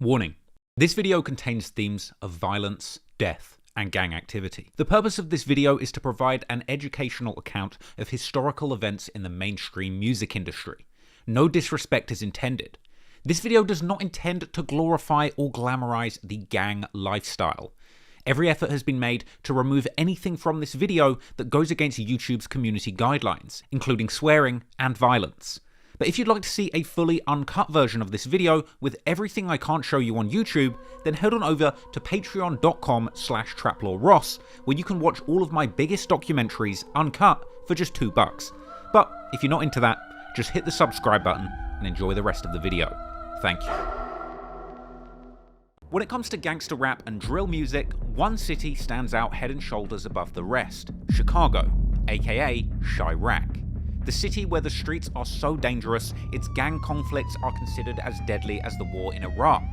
Warning. This video contains themes of violence, death, and gang activity. The purpose of this video is to provide an educational account of historical events in the mainstream music industry. No disrespect is intended. This video does not intend to glorify or glamorize the gang lifestyle. Every effort has been made to remove anything from this video that goes against YouTube's community guidelines, including swearing and violence. But if you'd like to see a fully uncut version of this video with everything I can't show you on YouTube, then head on over to patreon.com/traplawross, where you can watch all of my biggest documentaries uncut for just $2. But if you're not into that, just hit the subscribe button and enjoy the rest of the video. Thank you. When it comes to gangster rap and drill music, one city stands out head and shoulders above the rest: Chicago, aka Chirac. The city where the streets are so dangerous, its gang conflicts are considered as deadly as the war in Iraq.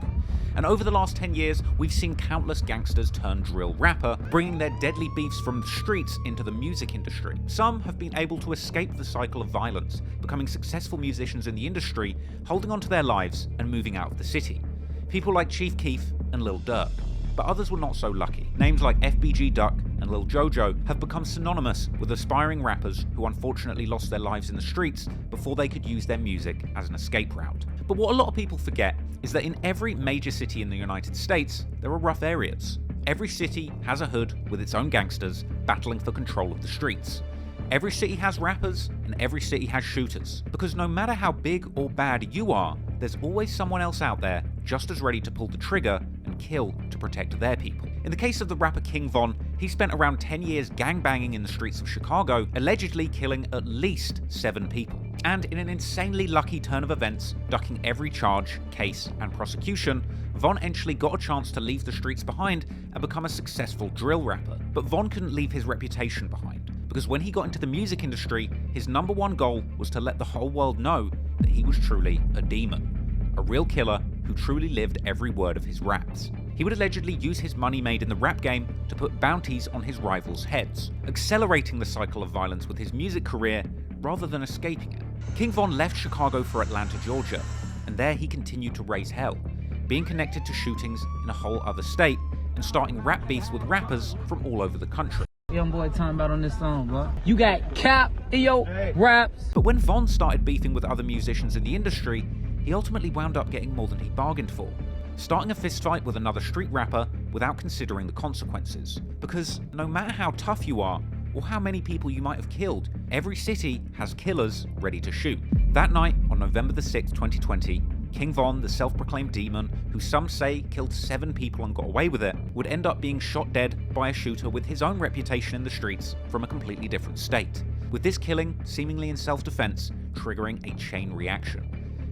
And over the last 10 years, we've seen countless gangsters turn drill rapper, bringing their deadly beefs from the streets into the music industry. Some have been able to escape the cycle of violence, becoming successful musicians in the industry, holding on to their lives and moving out of the city. People like Chief Keef and Lil Durk. But others were not so lucky. Names like FBG Duck and Lil Jojo have become synonymous with aspiring rappers who unfortunately lost their lives in the streets before they could use their music as an escape route. But what a lot of people forget is that in every major city in the United States, there are rough areas. Every city has a hood with its own gangsters battling for control of the streets. Every city has rappers and every city has shooters. Because no matter how big or bad you are, there's always someone else out there just as ready to pull the trigger and kill to protect their people. In the case of the rapper King Von, he spent around 10 years gangbanging in the streets of Chicago, allegedly killing at least 7 people. And in an insanely lucky turn of events, ducking every charge, case, and prosecution, Von eventually got a chance to leave the streets behind and become a successful drill rapper. But Von couldn't leave his reputation behind, because when he got into the music industry, his #1 goal was to let the whole world know that he was truly a demon. A real killer who truly lived every word of his raps. He would allegedly use his money made in the rap game to put bounties on his rivals' heads, accelerating the cycle of violence with his music career rather than escaping it. King Von left Chicago for Atlanta, Georgia, and there he continued to raise hell, being connected to shootings in a whole other state and starting rap beefs with rappers from all over the country. YoungBoy talking about on this song, bro. You got cap in your raps. But when Von started beefing with other musicians in the industry, he ultimately wound up getting more than he bargained for, starting a fistfight with another street rapper without considering the consequences. Because no matter how tough you are, or how many people you might have killed, every city has killers ready to shoot. That night, on November the 6th, 2020, King Von, the self-proclaimed demon, who some say killed 7 people and got away with it, would end up being shot dead by a shooter with his own reputation in the streets from a completely different state. With this killing, seemingly in self-defense, triggering a chain reaction,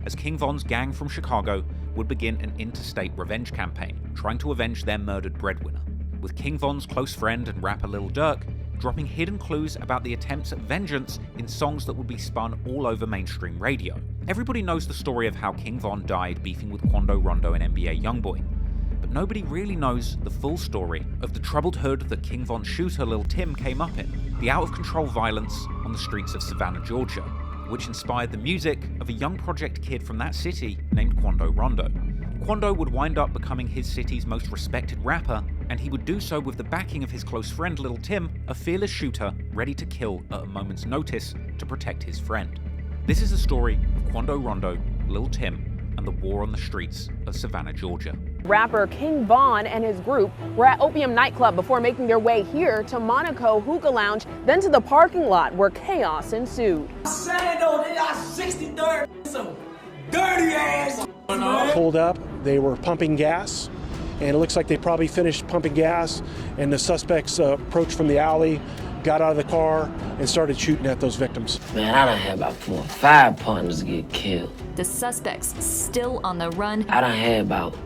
as King Von's gang from Chicago would begin an interstate revenge campaign, trying to avenge their murdered breadwinner, with King Von's close friend and rapper Lil Durk dropping hidden clues about the attempts at vengeance in songs that would be spun all over mainstream radio. Everybody knows the story of how King Von died beefing with Quando, Rondo, and NBA YoungBoy, but nobody really knows the full story of the troubled hood that King Von's shooter Lil Timm came up in, the out-of-control violence on the streets of Savannah, Georgia, which inspired the music of a young project kid from that city named Quando Rondo. Quando would wind up becoming his city's most respected rapper, and he would do so with the backing of his close friend Lil Timm, a fearless shooter ready to kill at a moment's notice to protect his friend. This is the story of Quando Rondo, Lil Timm, and the war on the streets of Savannah, Georgia. Rapper King Von and his group were at Opium nightclub before making their way here to Monaco Hookah Lounge, then to the parking lot where chaos ensued. Saying though, they got 63rd, some dirty ass. Pulled up, they were pumping gas, and it looks like they probably finished pumping gas, and the suspects approached from the alley, got out of the car, and started shooting at those victims. Man, I done had about 4 or 5 partners get killed. The suspects still on the run. I done had about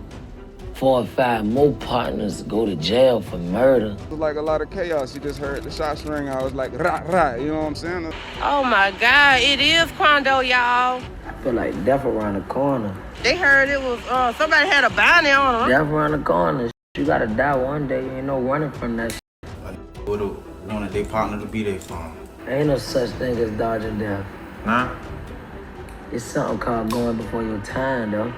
4 or 5 more partners go to jail for murder. It was like a lot of chaos. You just heard the shots ring. I was like, rah, rah, you know what I'm saying? Oh my God, it is Quando, y'all. I feel like death around the corner. They heard it was, somebody had a bounty on them. Death around the corner. You gotta die one day. Ain't no running from that. Would've wanted their partner to be their phone. Ain't no such thing as dodging death. Nah? It's something called going before your time, though.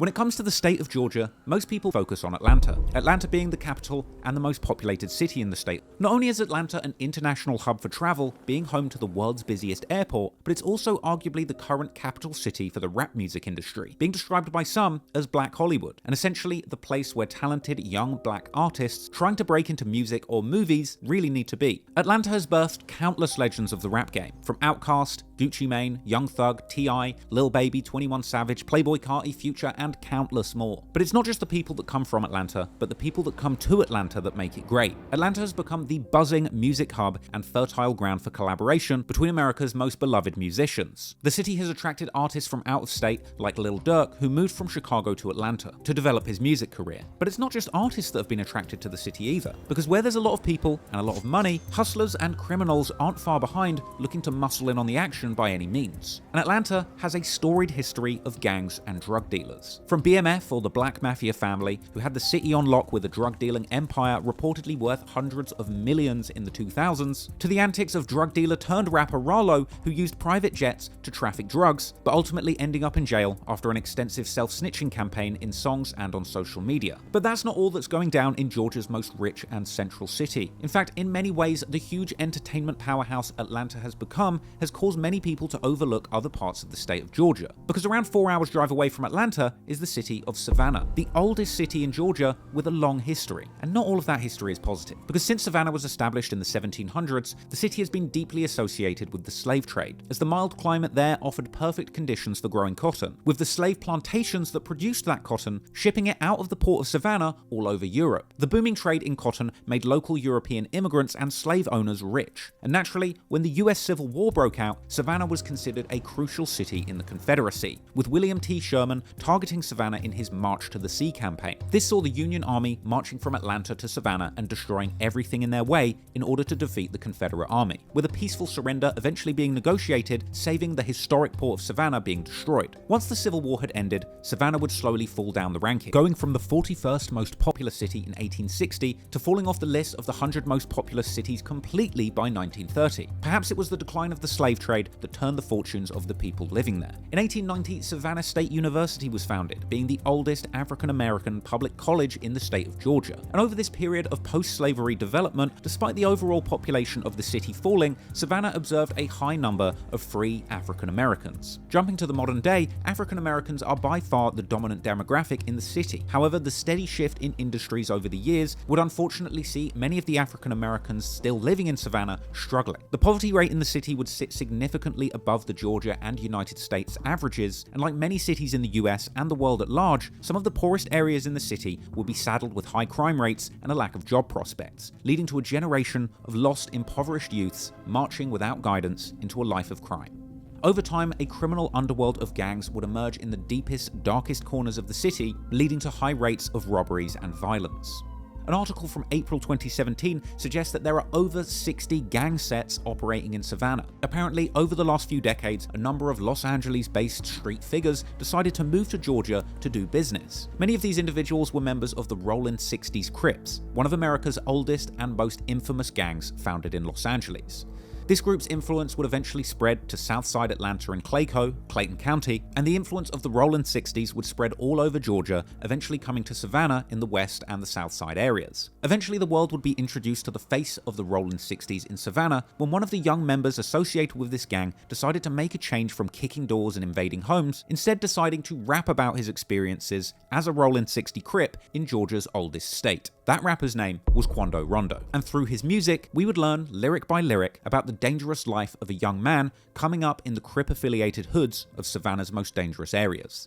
When it comes to the state of Georgia, most people focus on Atlanta. Atlanta being the capital and the most populated city in the state. Not only is Atlanta an international hub for travel, being home to the world's busiest airport, but it's also arguably the current capital city for the rap music industry, being described by some as Black Hollywood, and essentially the place where talented young black artists trying to break into music or movies really need to be. Atlanta has birthed countless legends of the rap game, from Outkast, Gucci Mane, Young Thug, T.I., Lil Baby, 21 Savage, Playboi Carti, Future, and countless more. But it's not just the people that come from Atlanta, but the people that come to Atlanta that make it great. Atlanta has become the buzzing music hub and fertile ground for collaboration between America's most beloved musicians. The city has attracted artists from out of state like Lil Durk, who moved from Chicago to Atlanta to develop his music career. But it's not just artists that have been attracted to the city either, because where there's a lot of people and a lot of money, hustlers and criminals aren't far behind looking to muscle in on the action by any means. And Atlanta has a storied history of gangs and drug dealers. From BMF, or the Black Mafia family, who had the city on lock with a drug dealing empire reportedly worth hundreds of millions in the 2000s, to the antics of drug dealer turned rapper Rollo, who used private jets to traffic drugs, but ultimately ending up in jail after an extensive self-snitching campaign in songs and on social media. But that's not all that's going down in Georgia's most rich and central city. In fact, in many ways, the huge entertainment powerhouse Atlanta has become has caused many people to overlook other parts of the state of Georgia, because around 4 hours drive away from Atlanta is the city of Savannah, the oldest city in Georgia with a long history. And not all of that history is positive, because since Savannah was established in the 1700s, the city has been deeply associated with the slave trade, as the mild climate there offered perfect conditions for growing cotton, with the slave plantations that produced that cotton shipping it out of the port of Savannah all over Europe. The booming trade in cotton made local European immigrants and slave owners rich, and naturally, when the US Civil War broke out, Savannah was considered a crucial city in the Confederacy, with William T. Sherman targeting Savannah in his March to the Sea campaign. This saw the Union Army marching from Atlanta to Savannah and destroying everything in their way in order to defeat the Confederate Army, with a peaceful surrender eventually being negotiated, saving the historic port of Savannah being destroyed. Once the Civil War had ended, Savannah would slowly fall down the ranking, going from the 41st most populous city in 1860 to falling off the list of the 100 most populous cities completely by 1930. Perhaps it was the decline of the slave trade that turned the fortunes of the people living there. In 1890, Savannah State University was founded, being the oldest African-American public college in the state of Georgia. And over this period of post-slavery development, despite the overall population of the city falling, Savannah observed a high number of free African-Americans. Jumping to the modern day, African-Americans are by far the dominant demographic in the city. However, the steady shift in industries over the years would unfortunately see many of the African-Americans still living in Savannah struggling. The poverty rate in the city would sit significantly above the Georgia and United States averages, and like many cities in the US and the world at large, some of the poorest areas in the city will be saddled with high crime rates and a lack of job prospects, leading to a generation of lost, impoverished youths marching without guidance into a life of crime. Over time, a criminal underworld of gangs would emerge in the deepest, darkest corners of the city, leading to high rates of robberies and violence. An article from April 2017 suggests that there are over 60 gang sets operating in Savannah. Apparently, over the last few decades, a number of Los Angeles-based street figures decided to move to Georgia to do business. Many of these individuals were members of the Rollin' 60s Crips, one of America's oldest and most infamous gangs founded in Los Angeles. This group's influence would eventually spread to Southside Atlanta and Clayton County, and the influence of the Rollin' 60s would spread all over Georgia, eventually coming to Savannah in the west and the Southside areas. Eventually, the world would be introduced to the face of the Rollin' 60s in Savannah when one of the young members associated with this gang decided to make a change from kicking doors and invading homes, instead deciding to rap about his experiences as a Rollin' 60 Crip in Georgia's oldest state. That rapper's name was Quando Rondo, and through his music, we would learn lyric by lyric about the dangerous life of a young man coming up in the Crip-affiliated hoods of Savannah's most dangerous areas.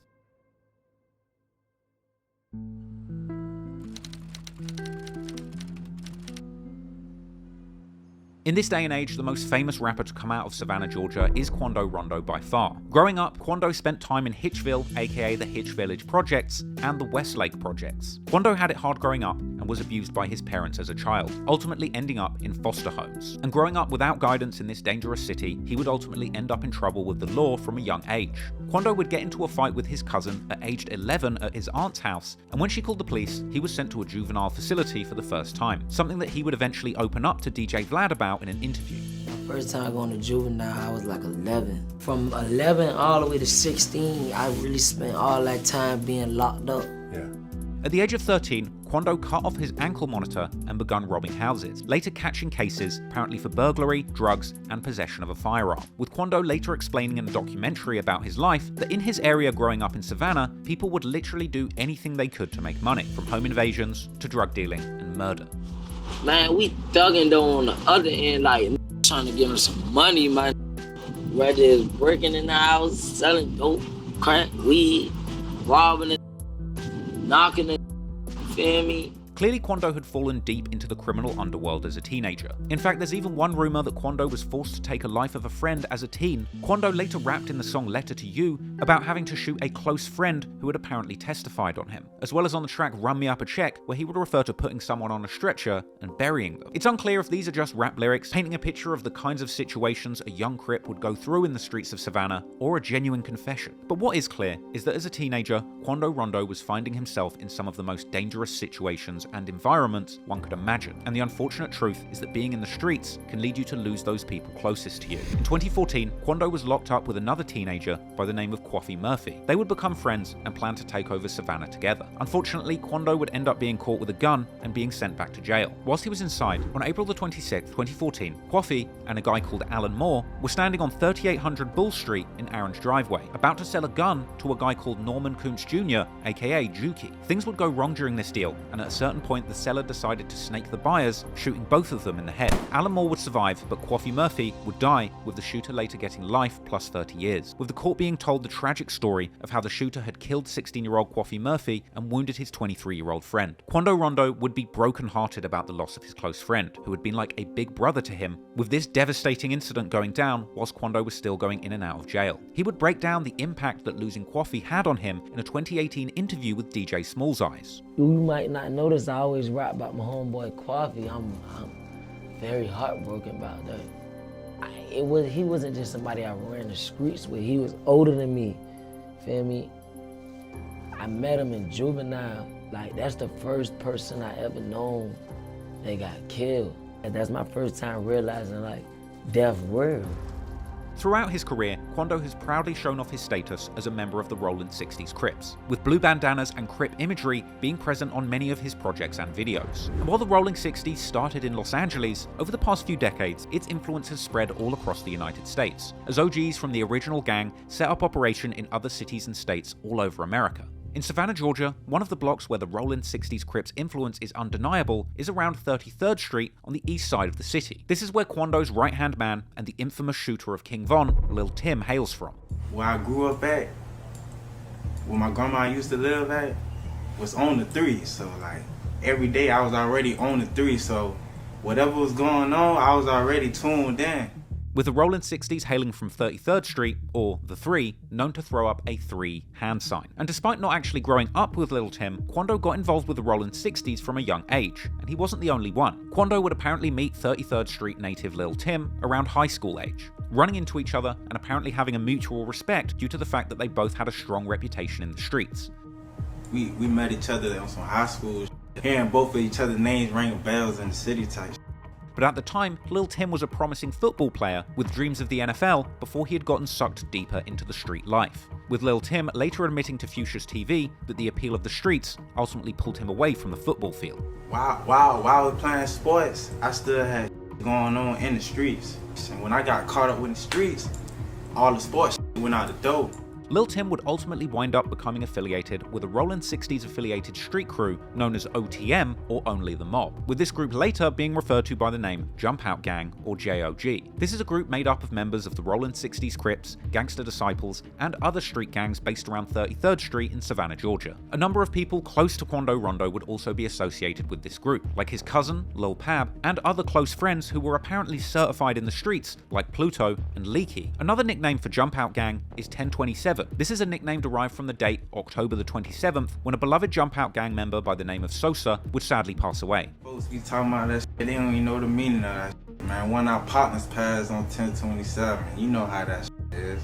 In this day and age, the most famous rapper to come out of Savannah, Georgia is Quando Rondo by far. Growing up, Quando spent time in Hitchville, aka the Hitch Village Projects, and the Westlake Projects. Quando had it hard growing up and was abused by his parents as a child, ultimately ending up in foster homes. And growing up without guidance in this dangerous city, he would ultimately end up in trouble with the law from a young age. Quando would get into a fight with his cousin at aged 11 at his aunt's house, and when she called the police, he was sent to a juvenile facility for the first time, something that he would eventually open up to DJ Vlad about in an interview. First time going to juvenile, I was like 11. From 11 all the way to 16, I really spent all that time being locked up. Yeah. At the age of 13, Quando cut off his ankle monitor and begun robbing houses, later catching cases apparently for burglary, drugs, and possession of a firearm. With Quando later explaining in a documentary about his life that in his area growing up in Savannah, people would literally do anything they could to make money, from home invasions to drug dealing and murder. Man, we thugging though on the other end, like trying to give him some money, man. Whether it's breaking in the house, selling dope, crack, weed, robbing it, knocking it, feel me? Clearly, Quando had fallen deep into the criminal underworld as a teenager. In fact, there's even one rumor that Quando was forced to take a life of a friend as a teen. Quando later rapped in the song Letter to You about having to shoot a close friend who had apparently testified on him, as well as on the track Run Me Up a Check, where he would refer to putting someone on a stretcher and burying them. It's unclear if these are just rap lyrics, painting a picture of the kinds of situations a young Crip would go through in the streets of Savannah, or a genuine confession. But what is clear is that as a teenager, Quando Rondo was finding himself in some of the most dangerous situations and environments one could imagine. And the unfortunate truth is that being in the streets can lead you to lose those people closest to you. In 2014, Quando was locked up with another teenager by the name of Quaffi Murphy. They would become friends and plan to take over Savannah together. Unfortunately, Quando would end up being caught with a gun and being sent back to jail. Whilst he was inside, on April the 26th, 2014, Quaffi and a guy called Alan Moore were standing on 3800 Bull Street in Aaron's driveway, about to sell a gun to a guy called Norman Kuntz Jr., aka Juki. Things would go wrong during this deal, and at a certain point the seller decided to snake the buyers, shooting both of them in the head. Alan Moore would survive, but Quaffi Murphy would die, with the shooter later getting life plus 30 years, with the court being told the tragic story of how the shooter had killed 16-year-old Quaffi Murphy and wounded his 23-year-old friend. Quando Rondo would be broken-hearted about the loss of his close friend, who had been like a big brother to him, with this devastating incident going down whilst Quando was still going in and out of jail. He would break down the impact that losing Quaffi had on him in a 2018 interview with DJ Small's Eyes. You might not notice I always rap about my homeboy Quaffi. I'm very heartbroken about that. He wasn't just somebody I ran the streets with. He was older than me, feel me? I met him in juvenile. Like, that's the first person I ever known that got killed. And that's my first time realizing, like, death real. Throughout his career, Quando has proudly shown off his status as a member of the Rollin' 60s Crips, with blue bandanas and Crip imagery being present on many of his projects and videos. And while the Rollin' 60s started in Los Angeles, over the past few decades, its influence has spread all across the United States, as OGs from the original gang set up operation in other cities and states all over America. In Savannah, Georgia, one of the blocks where the Rollin' 60s Crips influence is undeniable is around 33rd Street on the east side of the city. This is where Quando's right-hand man and the infamous shooter of King Von, Lil Timm, hails from. Where I grew up at, where my grandma used to live at, was on the 3, so like every day I was already on the 3, so whatever was going on, I was already tuned in. With the Rollin' 60s hailing from 33rd Street, or the 3, known to throw up a 3 hand sign. And despite not actually growing up with Lil Timm, Quando got involved with the Rollin' 60s from a young age, and he wasn't the only one. Quando would apparently meet 33rd Street native Lil Timm around high school age, running into each other and apparently having a mutual respect due to the fact that they both had a strong reputation in the streets. We met each other on some high school, hearing both of each other's names ringing bells in the city type. But at the time, Lil Timm was a promising football player with dreams of the NFL before he had gotten sucked deeper into the street life, with Lil Timm later admitting to Fuchsia's TV that the appeal of the streets ultimately pulled him away from the football field. While I was playing sports, I still had going on in the streets. And when I got caught up with the streets, all the sports went out the door. Lil Timm would ultimately wind up becoming affiliated with a Rollin' 60s affiliated street crew known as OTM, or Only the Mob, with this group later being referred to by the name Jump Out Gang, or JOG. This is a group made up of members of the Rollin' 60s Crips, Gangster Disciples, and other street gangs based around 33rd Street in Savannah, Georgia. A number of people close to Quando Rondo would also be associated with this group, like his cousin, Lul Pab, and other close friends who were apparently certified in the streets, like Pluto and Leaky. Another nickname for Jump Out Gang is 1027. This is a nickname derived from the date October the 27th, when a beloved Jump Out Gang member by the name of Sosa would sadly pass away. Folks be talking about that shit, they don't even know the meaning of that shit, man. One of our partners passed on 1027. You know how that shit is.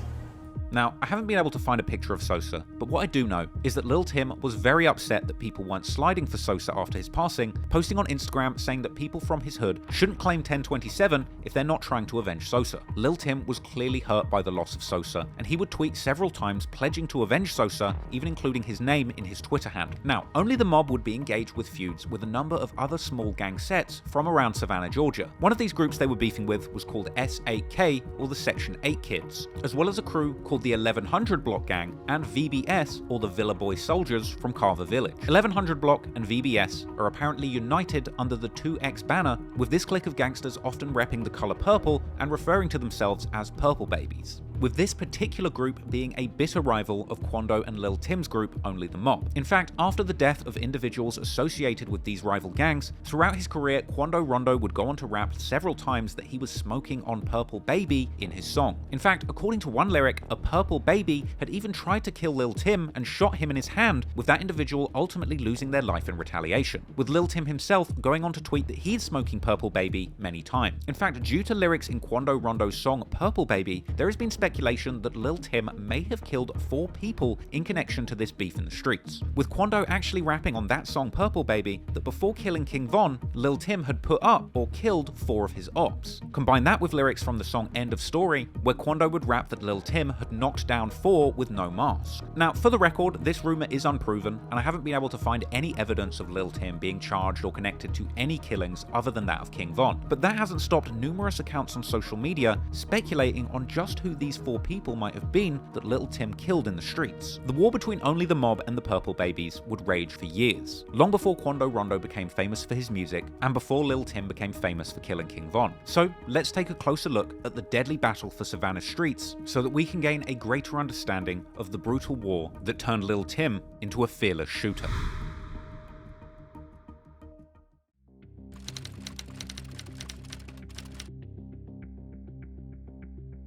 Now, I haven't been able to find a picture of Sosa, but what I do know is that Lil Timm was very upset that people weren't sliding for Sosa after his passing, posting on Instagram saying that people from his hood shouldn't claim 1027 if they're not trying to avenge Sosa. Lil Timm was clearly hurt by the loss of Sosa, and he would tweet several times pledging to avenge Sosa, even including his name in his Twitter handle. Now, only the mob would be engaged with feuds with a number of other small gang sets from around Savannah, Georgia. One of these groups they were beefing with was called S8K, or the Section 8 Kids, as well as a crew called the 1100 Block Gang and VBS, or the Villa Boy Soldiers, from Carver Village. 1100 Block and VBS are apparently united under the 2X banner, with this clique of gangsters often repping the color purple and referring to themselves as Purple Babies, with this particular group being a bitter rival of Quando and Lil Timm's group, Only the Mob. In fact, after the death of individuals associated with these rival gangs, throughout his career, Quando Rondo would go on to rap several times that he was smoking on Purple Baby in his song. In fact, according to one lyric, a Purple Baby had even tried to kill Lil Timm and shot him in his hand, with that individual ultimately losing their life in retaliation, with Lil Timm himself going on to tweet that he's smoking Purple Baby many times. In fact, due to lyrics in Quando Rondo's song Purple Baby, there has been speculation that Lil Timm may have killed 4 people in connection to this beef in the streets, with Quando actually rapping on that song Purple Baby that before killing King Von, Lil Timm had put up or killed 4 of his ops. Combine that with lyrics from the song End of Story, where Quando would rap that Lil Timm had knocked down 4 with no mask. Now, for the record, this rumor is unproven, and I haven't been able to find any evidence of Lil Timm being charged or connected to any killings other than that of King Von, but that hasn't stopped numerous accounts on social media speculating on just who these 4 people might have been that Lil Timm killed in the streets. The war between Only the Mob and the Purple Babies would rage for years, long before Quando Rondo became famous for his music and before Lil Timm became famous for killing King Von. So let's take a closer look at the deadly battle for Savannah streets so that we can gain a greater understanding of the brutal war that turned Lil Timm into a fearless shooter.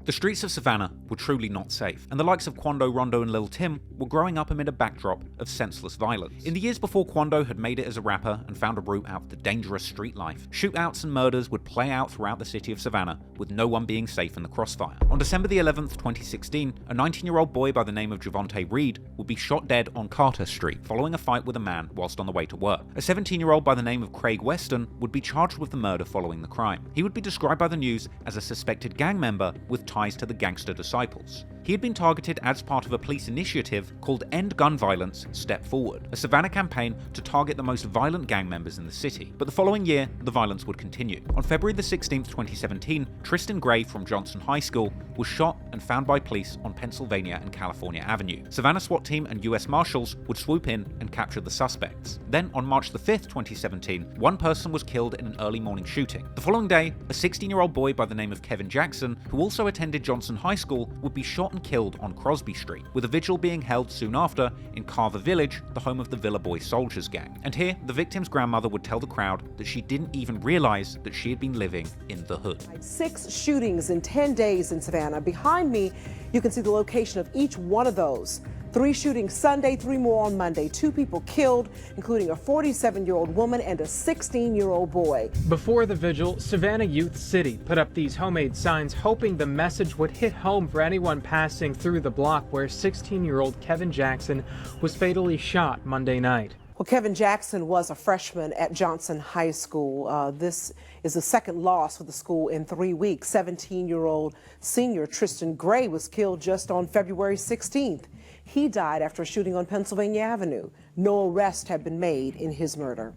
The streets of Savannah were truly not safe, and the likes of Quando, Rondo, and Lil Timm were growing up amid a backdrop of senseless violence. In the years before Quando had made it as a rapper and found a route out of the dangerous street life, shootouts and murders would play out throughout the city of Savannah, with no one being safe in the crossfire. On December the 11th, 2016, a 19-year-old boy by the name of Javonte Reed would be shot dead on Carter Street, following a fight with a man whilst on the way to work. A 17-year-old by the name of Craig Weston would be charged with the murder following the crime. He would be described by the news as a suspected gang member with ties to the Gangster Disciples. He had been targeted as part of a police initiative called End Gun Violence, Step Forward, a Savannah campaign to target the most violent gang members in the city. But the following year, the violence would continue. On February the 16th, 2017, Tristan Gray from Johnson High School was shot and found by police on Pennsylvania and California Avenue. Savannah SWAT team and US Marshals would swoop in and capture the suspects. Then, on March the 5th, 2017, one person was killed in an early morning shooting. The following day, a 16-year-old boy by the name of Kevin Jackson, who also attended Johnson High School, would be shot and killed on Crosby Street, with a vigil being held soon after in Carver Village, the home of the Villa Boy Soldiers gang. And here, the victim's grandmother would tell the crowd that she didn't even realize that she had been living in the hood. 6 shootings in 10 days in Savannah. Behind me, you can see the location of each one of those. 3 shootings Sunday, 3 more on Monday. 2 people killed, including a 47-year-old woman and a 16-year-old boy. Before the vigil, Savannah Youth City put up these homemade signs hoping the message would hit home for anyone passing through the block where 16-year-old Kevin Jackson was fatally shot Monday night. Well, Kevin Jackson was a freshman at Johnson High School. This is the second loss for the school in 3 weeks. 17-year-old senior Tristan Gray was killed just on February 16th. He died after a shooting on Pennsylvania Avenue. No arrest had been made in his murder.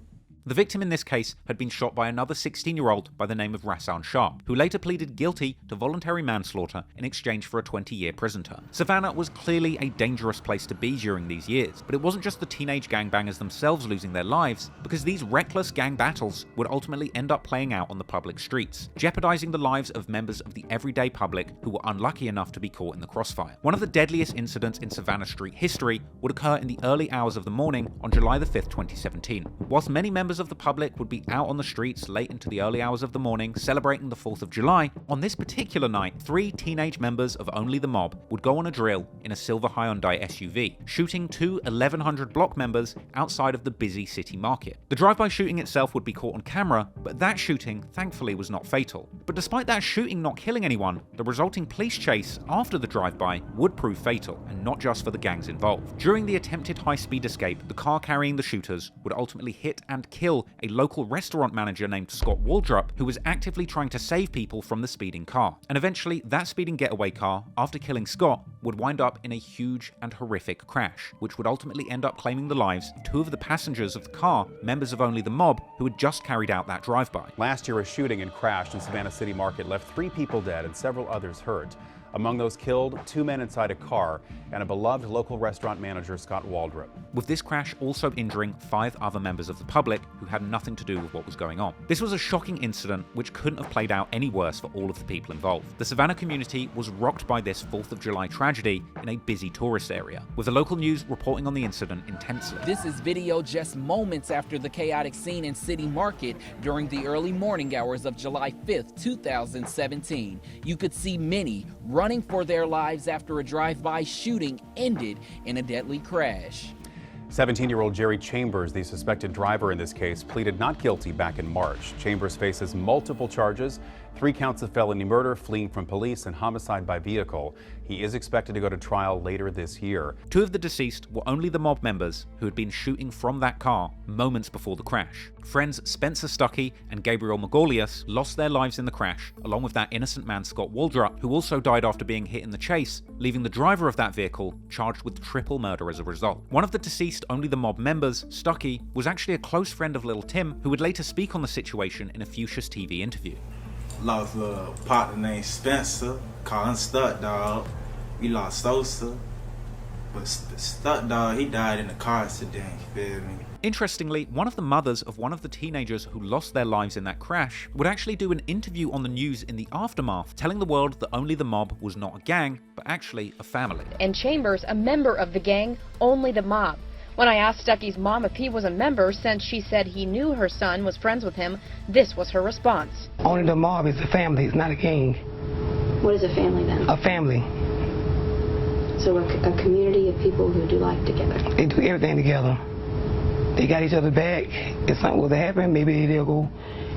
The victim in this case had been shot by another 16-year-old by the name of Rassan Sharp, who later pleaded guilty to voluntary manslaughter in exchange for a 20-year prison term. Savannah was clearly a dangerous place to be during these years, but it wasn't just the teenage gangbangers themselves losing their lives, because these reckless gang battles would ultimately end up playing out on the public streets, jeopardizing the lives of members of the everyday public who were unlucky enough to be caught in the crossfire. One of the deadliest incidents in Savannah street history would occur in the early hours of the morning on July the 5th, 2017. Whilst many members members of the public would be out on the streets late into the early hours of the morning celebrating the 4th of July, on this particular night, 3 teenage members of Only the Mob would go on a drill in a silver Hyundai SUV, shooting 2 1100 block members outside of the busy city market. The drive-by shooting itself would be caught on camera, but that shooting thankfully was not fatal. But despite that shooting not killing anyone, the resulting police chase after the drive-by would prove fatal, and not just for the gangs involved. During the attempted high-speed escape, the car carrying the shooters would ultimately hit and kill a local restaurant manager named Scott Waldrop, who was actively trying to save people from the speeding car. And eventually, that speeding getaway car, after killing Scott, would wind up in a huge and horrific crash, which would ultimately end up claiming the lives of 2 of the passengers of the car, members of Only the Mob, who had just carried out that drive-by. Last year, a shooting and crash in Savannah City Market left 3 people dead and several others hurt. Among those killed, 2 men inside a car and a beloved local restaurant manager, Scott Waldrop. With this crash also injuring 5 other members of the public who had nothing to do with what was going on. This was a shocking incident which couldn't have played out any worse for all of the people involved. The Savannah community was rocked by this 4th of July tragedy in a busy tourist area, with the local news reporting on the incident intensely. This is video just moments after the chaotic scene in City Market during the early morning hours of July 5th, 2017. You could see many running for their lives after a drive-by shooting ended in a deadly crash. 17-year-old Jerry Chambers, the suspected driver in this case, pleaded not guilty back in March. Chambers faces multiple charges, 3 counts of felony murder, fleeing from police, and homicide by vehicle. He is expected to go to trial later this year. 2 of the deceased were Only the Mob members who had been shooting from that car moments before the crash. Friends Spencer Stuckey and Gabriel Magolius lost their lives in the crash, along with that innocent man Scott Waldrop, who also died after being hit in the chase, leaving the driver of that vehicle charged with triple murder as a result. One of the deceased Only the Mob members, Stuckey, was actually a close friend of Lil Timm, who would later speak on the situation in a Fuchsia's TV interview. Lost a little partner named Spencer, called him Stuck Dog. We lost Sosa, but Stuck Dog, he died in a car accident, you feel me? Interestingly, one of the mothers of one of the teenagers who lost their lives in that crash would actually do an interview on the news in the aftermath, telling the world that Only the Mob was not a gang, but actually a family. And Chambers, a member of the gang, Only the Mob. When I asked Stuckey's mom if he was a member, since she said he knew her son was friends with him, this was her response. Only the Mob is a family, it's not a gang. What is a family then? A family. So a community of people who do life together. They do everything together. They got each other's back. If something was to happen, maybe they'll go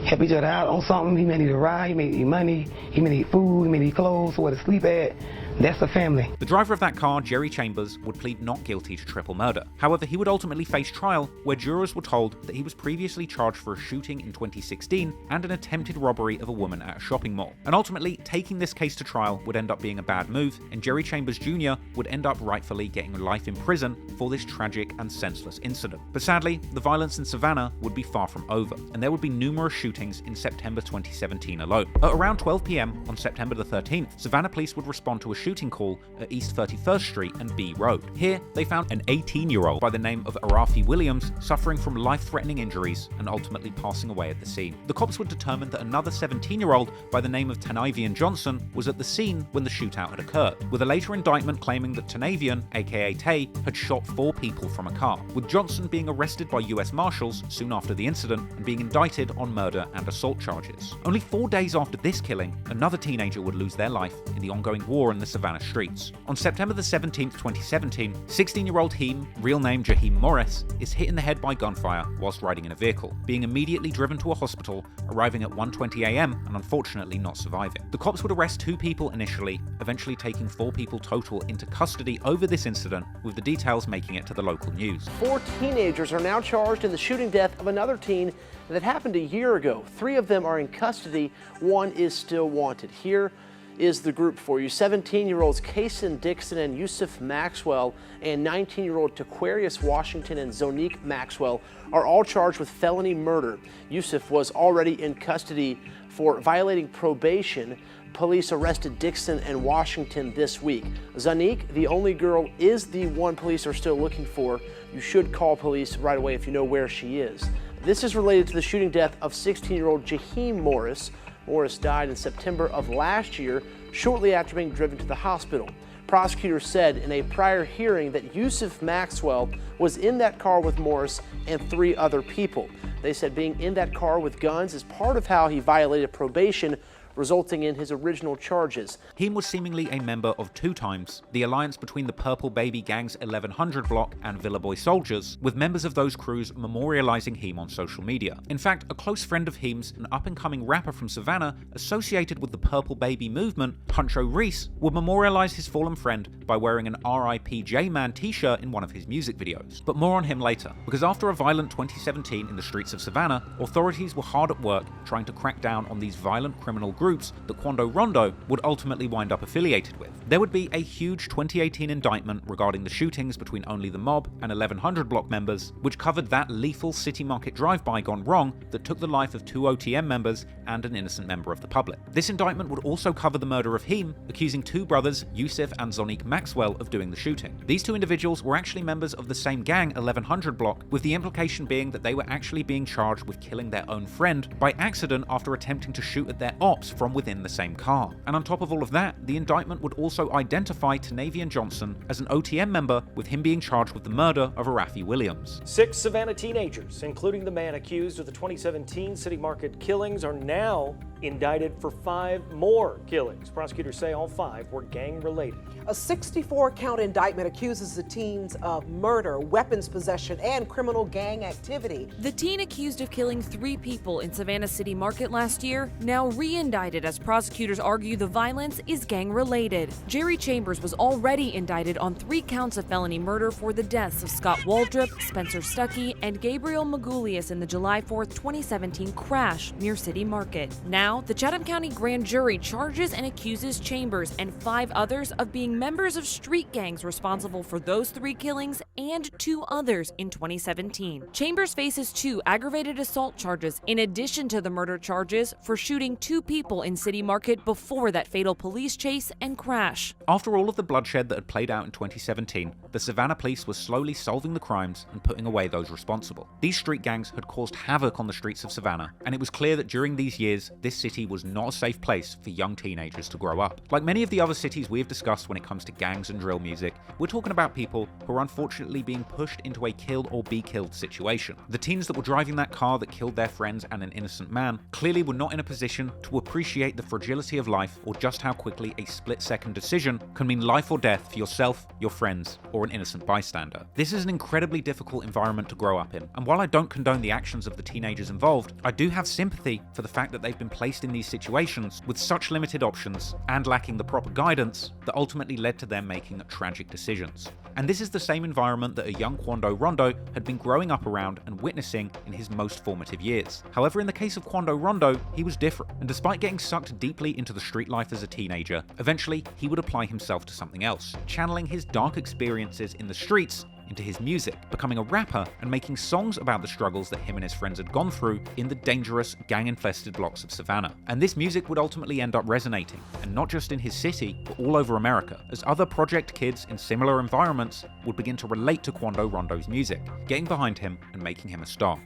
help each other out on something. He may need a ride, he may need money, he may need food, he may need clothes, where to sleep at. That's the family. The driver of that car, Jerry Chambers, would plead not guilty to triple murder. However, he would ultimately face trial, where jurors were told that he was previously charged for a shooting in 2016 and an attempted robbery of a woman at a shopping mall. And ultimately, taking this case to trial would end up being a bad move, and Jerry Chambers Jr. would end up rightfully getting life in prison for this tragic and senseless incident. But sadly, the violence in Savannah would be far from over, and there would be numerous shootings in September 2017 alone. At around 12 p.m. on September the 13th, Savannah police would respond to a shooting call at East 31st Street and B Road. Here, they found an 18-year-old by the name of Arafi Williams suffering from life-threatening injuries and ultimately passing away at the scene. The cops would determine that another 17-year-old by the name of Tanavian Johnson was at the scene when the shootout had occurred, with a later indictment claiming that Tanavian, aka Tay, had shot 4 people from a car, with Johnson being arrested by US Marshals soon after the incident and being indicted on murder and assault charges. Only 4 days after this killing, another teenager would lose their life in the ongoing war in the Savannah streets. On September the 17th, 2017, 16-year-old Heem, real name Jaheim Morris, is hit in the head by gunfire whilst riding in a vehicle, being immediately driven to a hospital, arriving at 1:20 a.m. and unfortunately not surviving. The cops would arrest 2 people initially, eventually taking 4 people total into custody over this incident, with the details making it to the local news. 4 teenagers are now charged in the shooting death of another teen that happened a year ago. 3 of them are in custody, 1 is still wanted. Here is the group for you. 17-year-olds Kaysen Dixon and Yusuf Maxwell and 19-year-old Taquarius Washington and Zonique Maxwell are all charged with felony murder. Yusuf was already in custody for violating probation. Police arrested Dixon and Washington this week. Zonique, the only girl, is the one police are still looking for. You should call police right away if you know where she is. This is related to the shooting death of 16-year-old Jaheim Morris. Morris died in September of last year, shortly after being driven to the hospital. Prosecutors said in a prior hearing that Yusuf Maxwell was in that car with Morris and 3 other people. They said being in that car with guns is part of how he violated probation, resulting in his original charges. Heem was seemingly a member of 2 times, the alliance between the Purple Baby Gang's 1100 block and Villa Boy Soldiers, with members of those crews memorializing Heem on social media. In fact, a close friend of Heem's, an up-and-coming rapper from Savannah associated with the Purple Baby movement, Huncho Reese, would memorialize his fallen friend by wearing an RIP J-Man t-shirt in one of his music videos. But more on him later, because after a violent 2017 in the streets of Savannah, authorities were hard at work trying to crack down on these violent criminal groups that Quando Rondo would ultimately wind up affiliated with. There would be a huge 2018 indictment regarding the shootings between Only the Mob and 1100 block members, which covered that lethal City Market drive-by gone wrong that took the life of 2 OTM members and an innocent member of the public. This indictment would also cover the murder of Heem, accusing 2 brothers, Yusuf and Zonique Maxwell, of doing the shooting. These 2 individuals were actually members of the same gang, 1100 block, with the implication being that they were actually being charged with killing their own friend by accident after attempting to shoot at their ops from within the same car. And on top of all of that, the indictment would also identify Tanavian Johnson as an OTM member, with him being charged with the murder of Arafi Williams. 6 Savannah teenagers, including the man accused of the 2017 City Market killings, are now indicted for 5 more killings. Prosecutors say all 5 were gang-related. A 64-count indictment accuses the teens of murder, weapons possession, and criminal gang activity. The teen accused of killing 3 people in Savannah City Market last year, now re-indicted as prosecutors argue the violence is gang-related. Jerry Chambers was already indicted on 3 counts of felony murder for the deaths of Scott Waldrop, Spencer Stuckey, and Gabriel Magulius in the July 4th, 2017 crash near City Market. Now, the Chatham County Grand Jury charges and accuses Chambers and 5 others of being members of street gangs responsible for those 3 killings and 2 others in 2017. Chambers faces 2 aggravated assault charges in addition to the murder charges for shooting 2 people in City Market before that fatal police chase and crash. After all of the bloodshed that had played out in 2017, the Savannah police were slowly solving the crimes and putting away those responsible. These street gangs had caused havoc on the streets of Savannah, and it was clear that during these years, this city was not a safe place for young teenagers to grow up. Like many of the other cities we have discussed when it comes to gangs and drill music, we're talking about people who are unfortunately being pushed into a kill or be killed situation. The teens that were driving that car that killed their friends and an innocent man clearly were not in a position to appreciate the fragility of life or just how quickly a split-second decision can mean life or death for yourself, your friends, or an innocent bystander. This is an incredibly difficult environment to grow up in, and while I don't condone the actions of the teenagers involved, I do have sympathy for the fact that they've been placed in these situations with such limited options and lacking the proper guidance that ultimately led to them making tragic decisions. And this is the same environment that a young Quando Rondo had been growing up around and witnessing in his most formative years. However, in the case of Quando Rondo, he was different, and despite getting sucked deeply into the street life as a teenager, eventually he would apply himself to something else, channeling his dark experiences in the streets into his music, becoming a rapper and making songs about the struggles that him and his friends had gone through in the dangerous, gang-infested blocks of Savannah. And this music would ultimately end up resonating, and not just in his city, but all over America, as other project kids in similar environments would begin to relate to Quando Rondo's music, getting behind him and making him a star.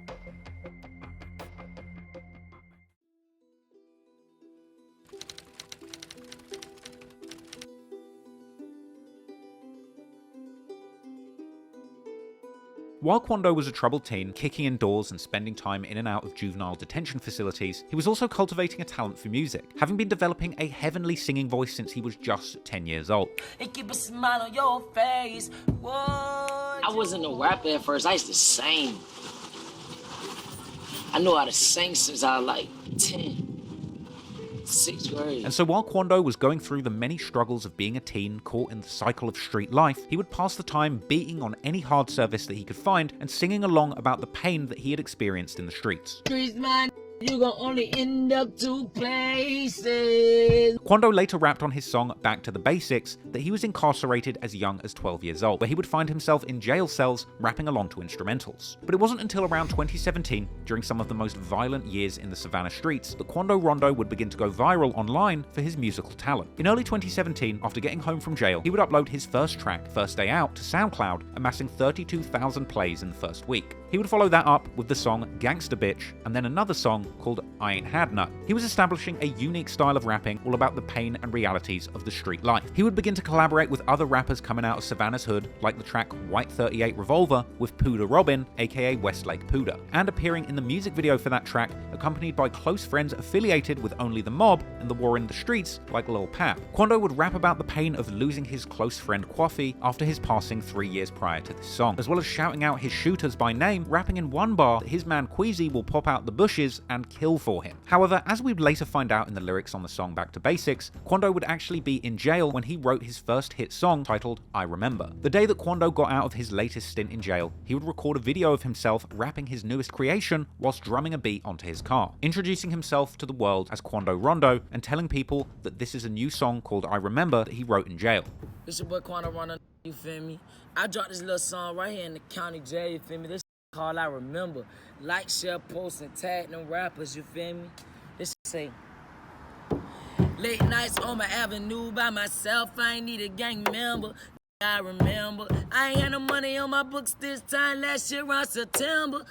While Quando was a troubled teen, kicking indoors and spending time in and out of juvenile detention facilities, he was also cultivating a talent for music, having been developing a heavenly singing voice since he was just 10 years old. And keep a smile on your face. I wasn't a rapper at first, I used to sing. I knew how to sing since I was like 10. 6th grade. And so while Quando was going through the many struggles of being a teen caught in the cycle of street life, he would pass the time beating on any hard service that he could find and singing along about the pain that he had experienced in the streets. Streets, man. You gon' only end up 2 places. Quando later rapped on his song Back to the Basics that he was incarcerated as young as 12 years old, where he would find himself in jail cells rapping along to instrumentals. But it wasn't until around 2017, during some of the most violent years in the Savannah streets, that Quando Rondo would begin to go viral online for his musical talent. In early 2017, after getting home from jail, he would upload his first track, First Day Out, to SoundCloud, amassing 32,000 plays in the first week. He would follow that up with the song Gangster Bitch, and then another song called I Ain't Had None. He was establishing a unique style of rapping all about the pain and realities of the street life. He would begin to collaborate with other rappers coming out of Savannah's hood, like the track White 38 Revolver with Puda Robin, aka Westlake Puda, and appearing in the music video for that track, accompanied by close friends affiliated with Only the Mob and the war in the streets, like Lul Pab. Quando would rap about the pain of losing his close friend Quaffy after his passing 3 years prior to this song, as well as shouting out his shooters by name, rapping in one bar that his man Queasy will pop out the bushes and kill for him. However, as we'd later find out in the lyrics on the song Back to Basics, Quando would actually be in jail when he wrote his first hit song titled I Remember. The day that Quando got out of his latest stint in jail, he would record a video of himself rapping his newest creation whilst drumming a beat onto his car, introducing himself to the world as Quando Rondo and telling people that this is a new song called I Remember that he wrote in jail. This your boy Quando Rondo, you feel me? I dropped this little song right here in the county jail, you feel me? This called I Remember. Like, share, post, and tag them rappers, you feel me? This say, late nights on my avenue by myself, I ain't need a gang member. I remember, I ain't had no money on my books this time, last year around September.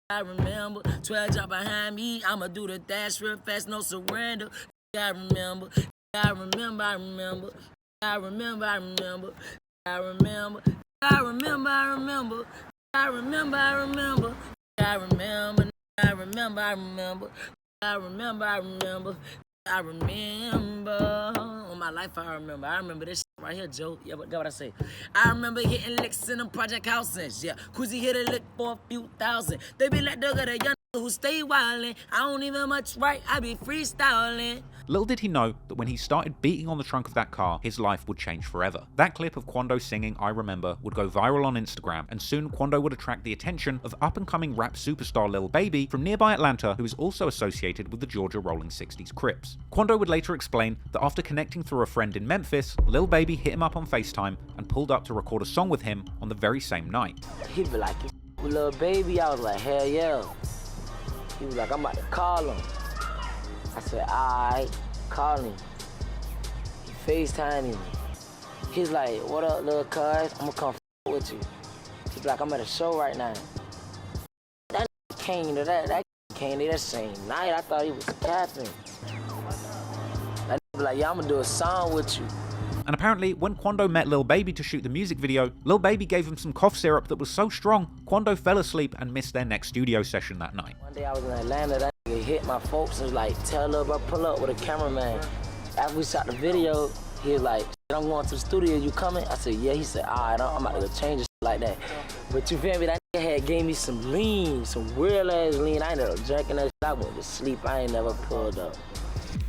I remember, 12 drop behind me, I'ma do the dash real fast, no surrender. I remember, I remember, I remember, I remember, I remember, I remember, I remember, I remember, I remember, I remember, I remember, I remember, I remember, I remember, I remember, I remember, on my life I remember this shit right here, Joe, yeah, but got what I say. I remember hitting licks in them project houses, yeah, Quizzy hit a lick for a few thousand, they be like Durk, the young who stay wildin', I don't even much right, I be freestyling. Little did he know that when he started beating on the trunk of that car, his life would change forever. That clip of Quando singing I Remember would go viral on Instagram, and soon Quando would attract the attention of up-and-coming rap superstar Lil Baby from nearby Atlanta, who is also associated with the Georgia Rolling 60s Crips. Quando would later explain that after connecting through a friend in Memphis, Lil Baby hit him up on FaceTime and pulled up to record a song with him on the very same night. He'd be like, Lil Baby, I was like, hell yeah. He was like, I'm about to call him. I said, alright, call him. He FaceTiming me. He's like, what up, little cuz? I'm gonna come with you. He's like, I'm at a show right now. That came to that came to that same night. I thought he was capping. That be like, yeah, I'm gonna do a song with you. And apparently, when Quando met Lil Baby to shoot the music video, Lil Baby gave him some cough syrup that was so strong, Quando fell asleep and missed their next studio session that night. One day I was in Atlanta, that nigga hit my folks and was like, tell Lil bro, pull up with a cameraman. After we shot the video, he was like, I'm going to the studio, you coming? I said, yeah. He said, alright, I'm about to go change this like that. But you feel me, that nigga had gave me some lean, some real ass lean. I ain't never drinking that shit. I went to sleep, I ain't never pulled up.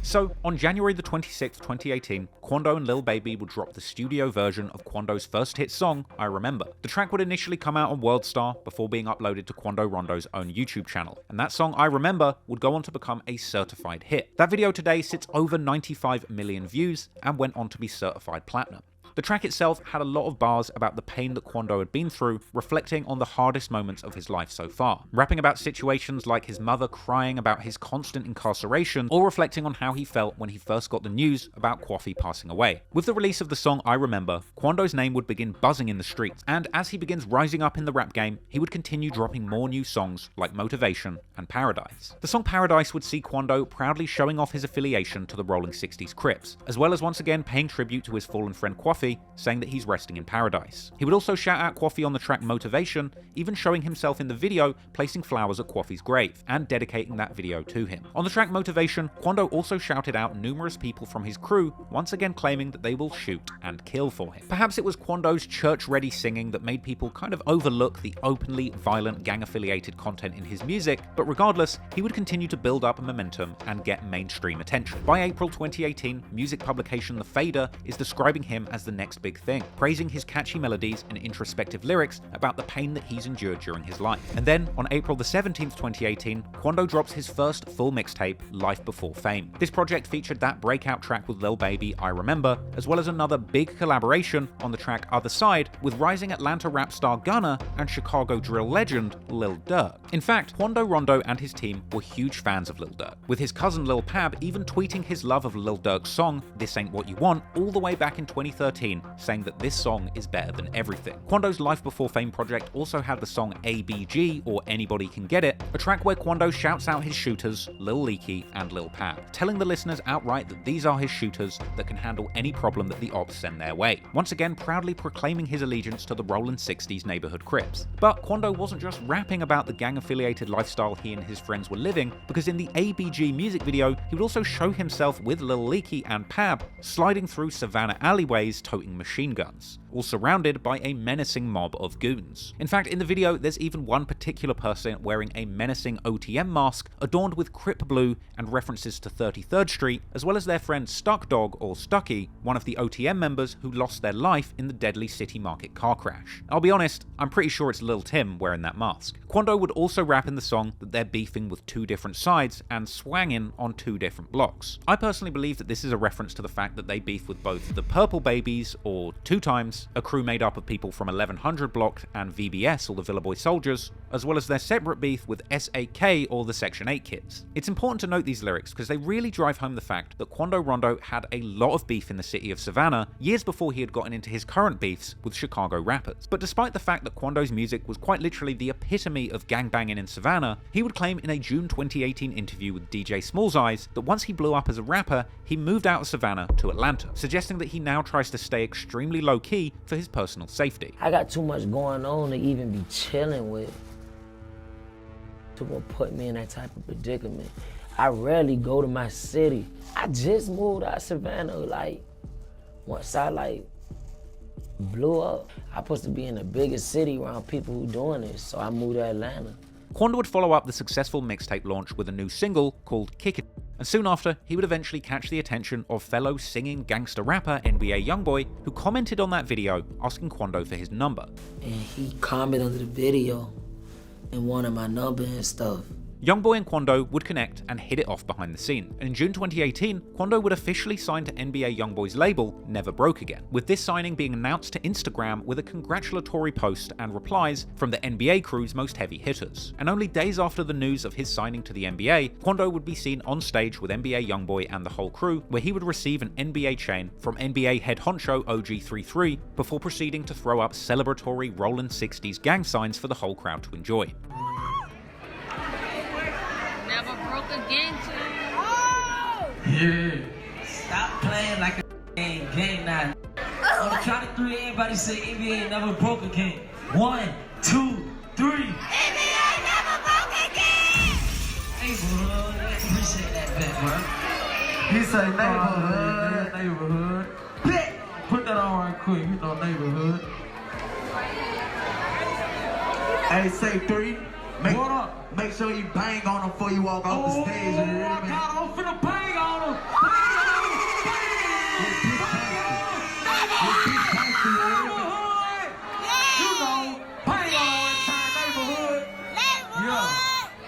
So, on January the 26th, 2018, Quando and Lil Baby would drop the studio version of Quando's first hit song, I Remember. The track would initially come out on WorldStar before being uploaded to Quando Rondo's own YouTube channel, and that song, I Remember, would go on to become a certified hit. That video today sits over 95 million views and went on to be certified platinum. The track itself had a lot of bars about the pain that Quando had been through, reflecting on the hardest moments of his life so far, rapping about situations like his mother crying about his constant incarceration, or reflecting on how he felt when he first got the news about Quaffy passing away. With the release of the song I Remember, Quando's name would begin buzzing in the streets, and as he begins rising up in the rap game, he would continue dropping more new songs like Motivation and Paradise. The song Paradise would see Quando proudly showing off his affiliation to the Rolling 60s Crips, as well as once again paying tribute to his fallen friend Quaffy, saying that he's resting in paradise. He would also shout out Quaffy on the track Motivation, even showing himself in the video placing flowers at Quaffy's grave, and dedicating that video to him. On the track Motivation, Quando also shouted out numerous people from his crew, once again claiming that they will shoot and kill for him. Perhaps it was Quando's church-ready singing that made people kind of overlook the openly violent gang-affiliated content in his music, but regardless, he would continue to build up a momentum and get mainstream attention. By April 2018, music publication The Fader is describing him as the next big thing, praising his catchy melodies and introspective lyrics about the pain that he's endured during his life. And then, on April the 17th, 2018, Quando drops his first full mixtape, Life Before Fame. This project featured that breakout track with Lil Baby, I Remember, as well as another big collaboration on the track Other Side with rising Atlanta rap star Gunna and Chicago drill legend Lil Durk. In fact, Quando Rondo and his team were huge fans of Lil Durk, with his cousin Lil Pab even tweeting his love of Lil Durk's song, This Ain't What You Want, all the way back in 2013 2017, saying that this song is better than everything. Quando's Life Before Fame project also had the song ABG, or Anybody Can Get It, a track where Quando shouts out his shooters, Lil Leaky and Lul Pab, telling the listeners outright that these are his shooters that can handle any problem that the ops send their way, once again proudly proclaiming his allegiance to the Rollin' 60s neighborhood Crips. But Quando wasn't just rapping about the gang-affiliated lifestyle he and his friends were living, because in the ABG music video, he would also show himself with Lil Leaky and Pab sliding through Savannah alleyways toting machine guns, all surrounded by a menacing mob of goons. In fact, in the video, there's even one particular person wearing a menacing OTM mask adorned with Crip blue and references to 33rd Street, as well as their friend Stuck Dog, or Stucky, one of the OTM members who lost their life in the deadly City Market car crash. I'll be honest, I'm pretty sure it's Lil Timm wearing that mask. Quando would also rap in the song that they're beefing with two different sides and swanging on two different blocks. I personally believe that this is a reference to the fact that they beef with both the Purple Babies, or Two Times, a crew made up of people from 1100 Block and VBS, or the Villa Boy Soldiers, as well as their separate beef with SAK, or the Section 8 Kids. It's important to note these lyrics because they really drive home the fact that Quando Rondo had a lot of beef in the city of Savannah years before he had gotten into his current beefs with Chicago rappers. But despite the fact that Quando's music was quite literally the epitome of gangbanging in Savannah, he would claim in a June 2018 interview with DJ Small's Eyes that once he blew up as a rapper, he moved out of Savannah to Atlanta, suggesting that he now tries to stay extremely low-key for his personal safety. I got too much going on to even be chilling with to go put me in that type of predicament. I rarely go to my city. I just moved out of Savannah, like, once I blew up. I'm supposed to be in the biggest city around people who doing this, so I moved to Atlanta. Quando would follow up the successful mixtape launch with a new single called Kick It, and soon after, he would eventually catch the attention of fellow singing gangster rapper NBA YoungBoy, who commented on that video asking Quando for his number. And he commented under the video and wanted my number and stuff. YoungBoy and Quando would connect and hit it off behind the scene, and in June 2018, Quando would officially sign to NBA YoungBoy's label, Never Broke Again, with this signing being announced to Instagram with a congratulatory post and replies from the NBA crew's most heavy hitters. And only days after the news of his signing to the NBA, Quando would be seen on stage with NBA YoungBoy and the whole crew, where he would receive an NBA chain from NBA head Huncho OG33 before proceeding to throw up celebratory Rollin' 60s gang signs for the whole crowd to enjoy. Never broke again, Yeah. Stop playing like a game now. On the count of three, everybody say NBA never broke again. 1, 2, 3. NBA never broke again! Neighborhood, appreciate that bit, bro. He say neighborhood, neighborhood. Bet. Put that on right quick, you know neighborhood. Hey, say 3. What up? Make sure you bang on them before you walk off the stage. You hear me? I'm finna bang on them.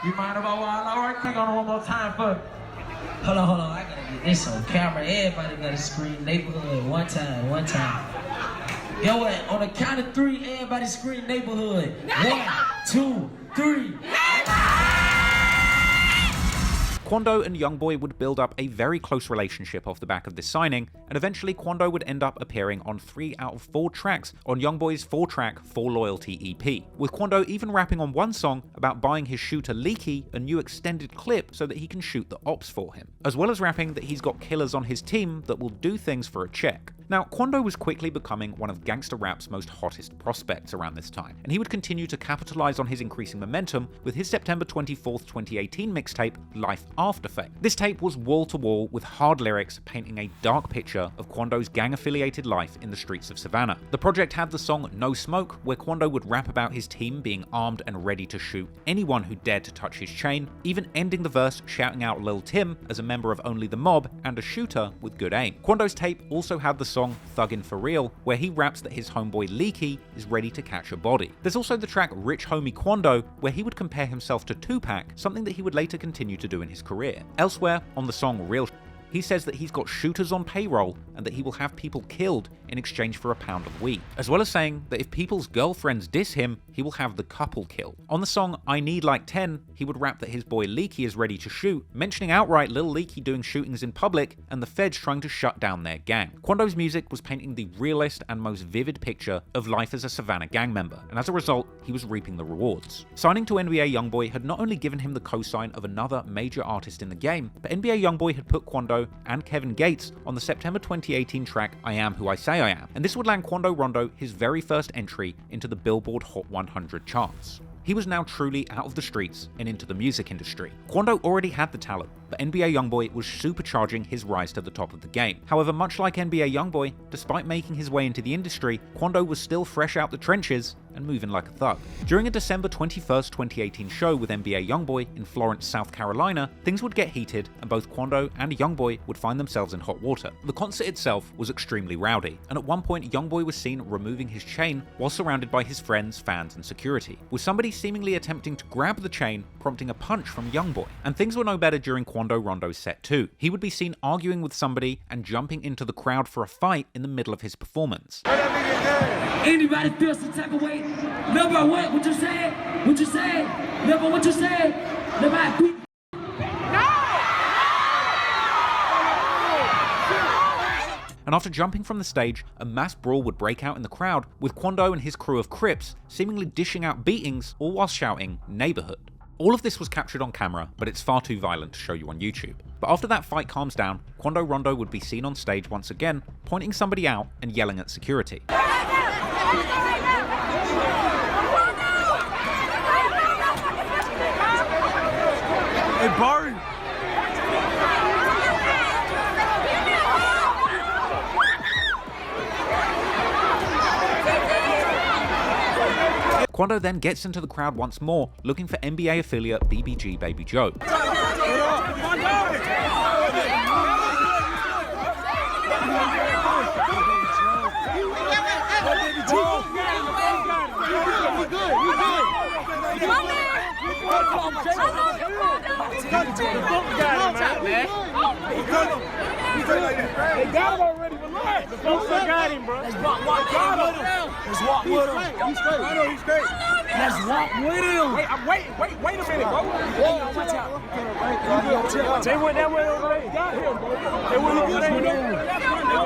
You mind if I wild out right quick on it one more time for me? Hold on. I gotta get this on camera. Everybody gotta scream neighborhood one time. Yo, what? On the count of 3, everybody scream neighborhood. 1, 2, 3. Quando and YoungBoy would build up a very close relationship off the back of this signing, and eventually Quando would end up appearing on 3 out of 4 tracks on YoungBoy's 4-track For Loyalty EP, with Quando even rapping on one song about buying his shooter Leaky a new extended clip so that he can shoot the ops for him, as well as rapping that he's got killers on his team that will do things for a check. Now, Quando was quickly becoming one of gangster rap's most hottest prospects around this time, and he would continue to capitalize on his increasing momentum with his September 24th, 2018 mixtape, Life After Fame. This tape was wall-to-wall with hard lyrics painting a dark picture of Quando's gang-affiliated life in the streets of Savannah. The project had the song No Smoke, where Quando would rap about his team being armed and ready to shoot anyone who dared to touch his chain, even ending the verse shouting out Lil Timm as a member of Only the Mob and a shooter with good aim. Quando's tape also had the song Thuggin' For Real, where he raps that his homeboy Leaky is ready to catch a body. There's also the track Rich Homie Quando, where he would compare himself to QPAC, something that he would later continue to do in his career. Elsewhere, on the song Real, he says that he's got shooters on payroll and that he will have people killed in exchange for a pound of weed, as well as saying that if people's girlfriends diss him, he will have the couple kill. On the song I Need Like 10, he would rap that his boy Leaky is ready to shoot, mentioning outright Lil Leaky doing shootings in public and the feds trying to shut down their gang. Quando's music was painting the realest and most vivid picture of life as a Savannah gang member, and as a result, he was reaping the rewards. Signing to NBA YoungBoy had not only given him the cosign of another major artist in the game, but NBA YoungBoy had put Quando and Kevin Gates on the September 2018 track I Am Who I Say I Am, and this would land Quando Rondo his very first entry into the Billboard Hot 100 charts. He was now truly out of the streets and into the music industry. Quando already had the talent, but NBA YoungBoy was supercharging his rise to the top of the game. However, much like NBA YoungBoy, despite making his way into the industry, Quando was still fresh out the trenches and moving like a thug. During a December 21st, 2018 show with NBA YoungBoy in Florence, South Carolina, things would get heated and both Quando and YoungBoy would find themselves in hot water. The concert itself was extremely rowdy, and at one point YoungBoy was seen removing his chain while surrounded by his friends, fans, and security, with somebody seemingly attempting to grab the chain, prompting a punch from YoungBoy. And things were no better during Quando Rondo's set too. He would be seen arguing with somebody and jumping into the crowd for a fight in the middle of his performance. Anybody feel some type of way? Remember what? What you said? What you said? Remember what you said? Nobody. And after jumping from the stage, a mass brawl would break out in the crowd, with Quando and his crew of Crips seemingly dishing out beatings, all while shouting "neighborhood." All of this was captured on camera, but it's far too violent to show you on YouTube. But after that fight calms down, Quando Rondo would be seen on stage once again, pointing somebody out and yelling at security. Hey, Barry. Quando then gets into the crowd once more, looking for NBA affiliate BBG Baby Joe. They got him already, relax. The folks got him, bro. Let's walk with him. Let's walk with him. He's straight. I know he's straight. Let's walk with him. Wait a minute, bro. Watch out. They went that way over there. Got him, bro. They went over there.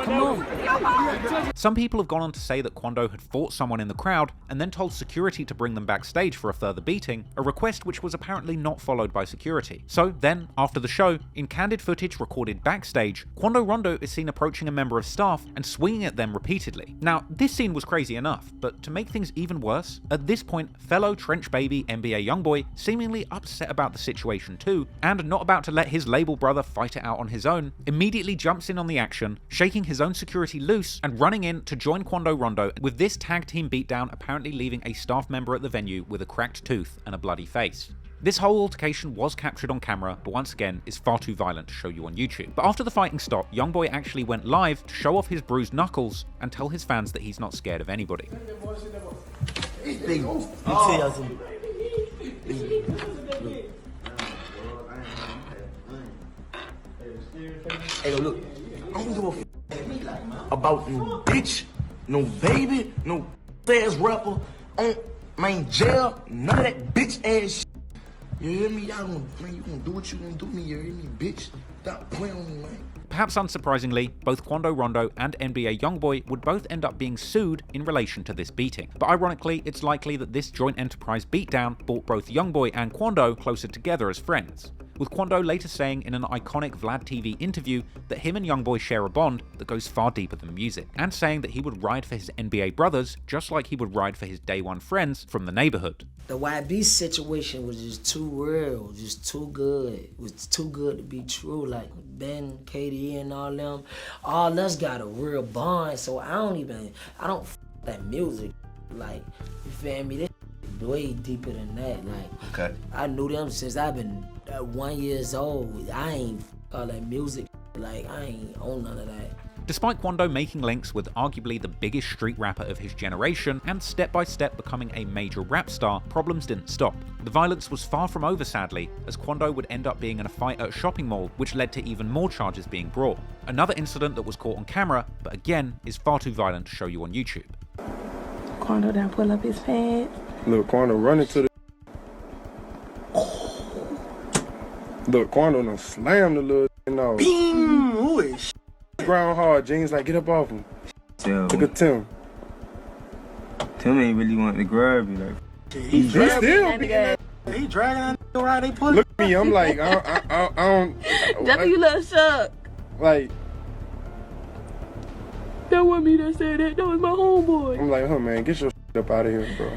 Come on. Some people have gone on to say that Quando had fought someone in the crowd and then told security to bring them backstage for a further beating, a request which was apparently not followed by security. So then, after the show, in candid footage recorded backstage, Quando Rondo is seen approaching a member of staff and swinging at them repeatedly. Now, this scene was crazy enough, but to make things even worse, at this point, fellow trench baby NBA YoungBoy, seemingly upset about the situation too, and not about to let his label brother fight it out on his own, immediately jumps in on the action, shaking his own security loose and running in to join Quando Rondo, with this tag team beatdown apparently leaving a staff member at the venue with a cracked tooth and a bloody face. This whole altercation was captured on camera, but once again is far too violent to show you on YouTube. But after the fighting stopped, YoungBoy actually went live to show off his bruised knuckles and tell his fans that he's not scared of anybody. Hey, look, I don't give a about no bitch, no baby, no ass rapper, man, jail, none of that bitch ass shit. You hear me? Y'all gonna, man, you gonna do what you gonna do me, you hear me, bitch? Stop playing on me, man. Perhaps unsurprisingly, both Quando Rondo and NBA YoungBoy would both end up being sued in relation to this beating. But ironically, it's likely that this joint enterprise beatdown brought both YoungBoy and Quando closer together as friends, with Quando later saying in an iconic Vlad TV interview that him and YoungBoy share a bond that goes far deeper than music, and saying that he would ride for his NBA brothers just like he would ride for his day one friends from the neighborhood. The YB situation was just too real, just too good. It was too good to be true. Like Ben, KD, and all us got a real bond. So I don't f that music. Like, you feel me? This way deeper than that. Like, okay. I knew them since I've been 1 year old. I ain't f all that music. Like, I ain't on none of that. Despite Quando making links with arguably the biggest street rapper of his generation and step by step becoming a major rap star, problems didn't stop. The violence was far from over, sadly, as Quando would end up being in a fight at a shopping mall, which led to even more charges being brought. Another incident that was caught on camera, but again is far too violent to show you on YouTube. Quando done pull up his pants. Look, Quando running to the. Look, Quando done slammed the little no. Beam! Who is ground hard. Jeans like, get up off him. Yeah, Look at Timm. Timm ain't really wanting to grab you. Like, he still beating that. He dragging that around. They pull. Look at me. I'm like, I don't. That's you little shook. Like, That wasn't me that said that. That was my homeboy. I'm like, oh man, get your up out of here, bro.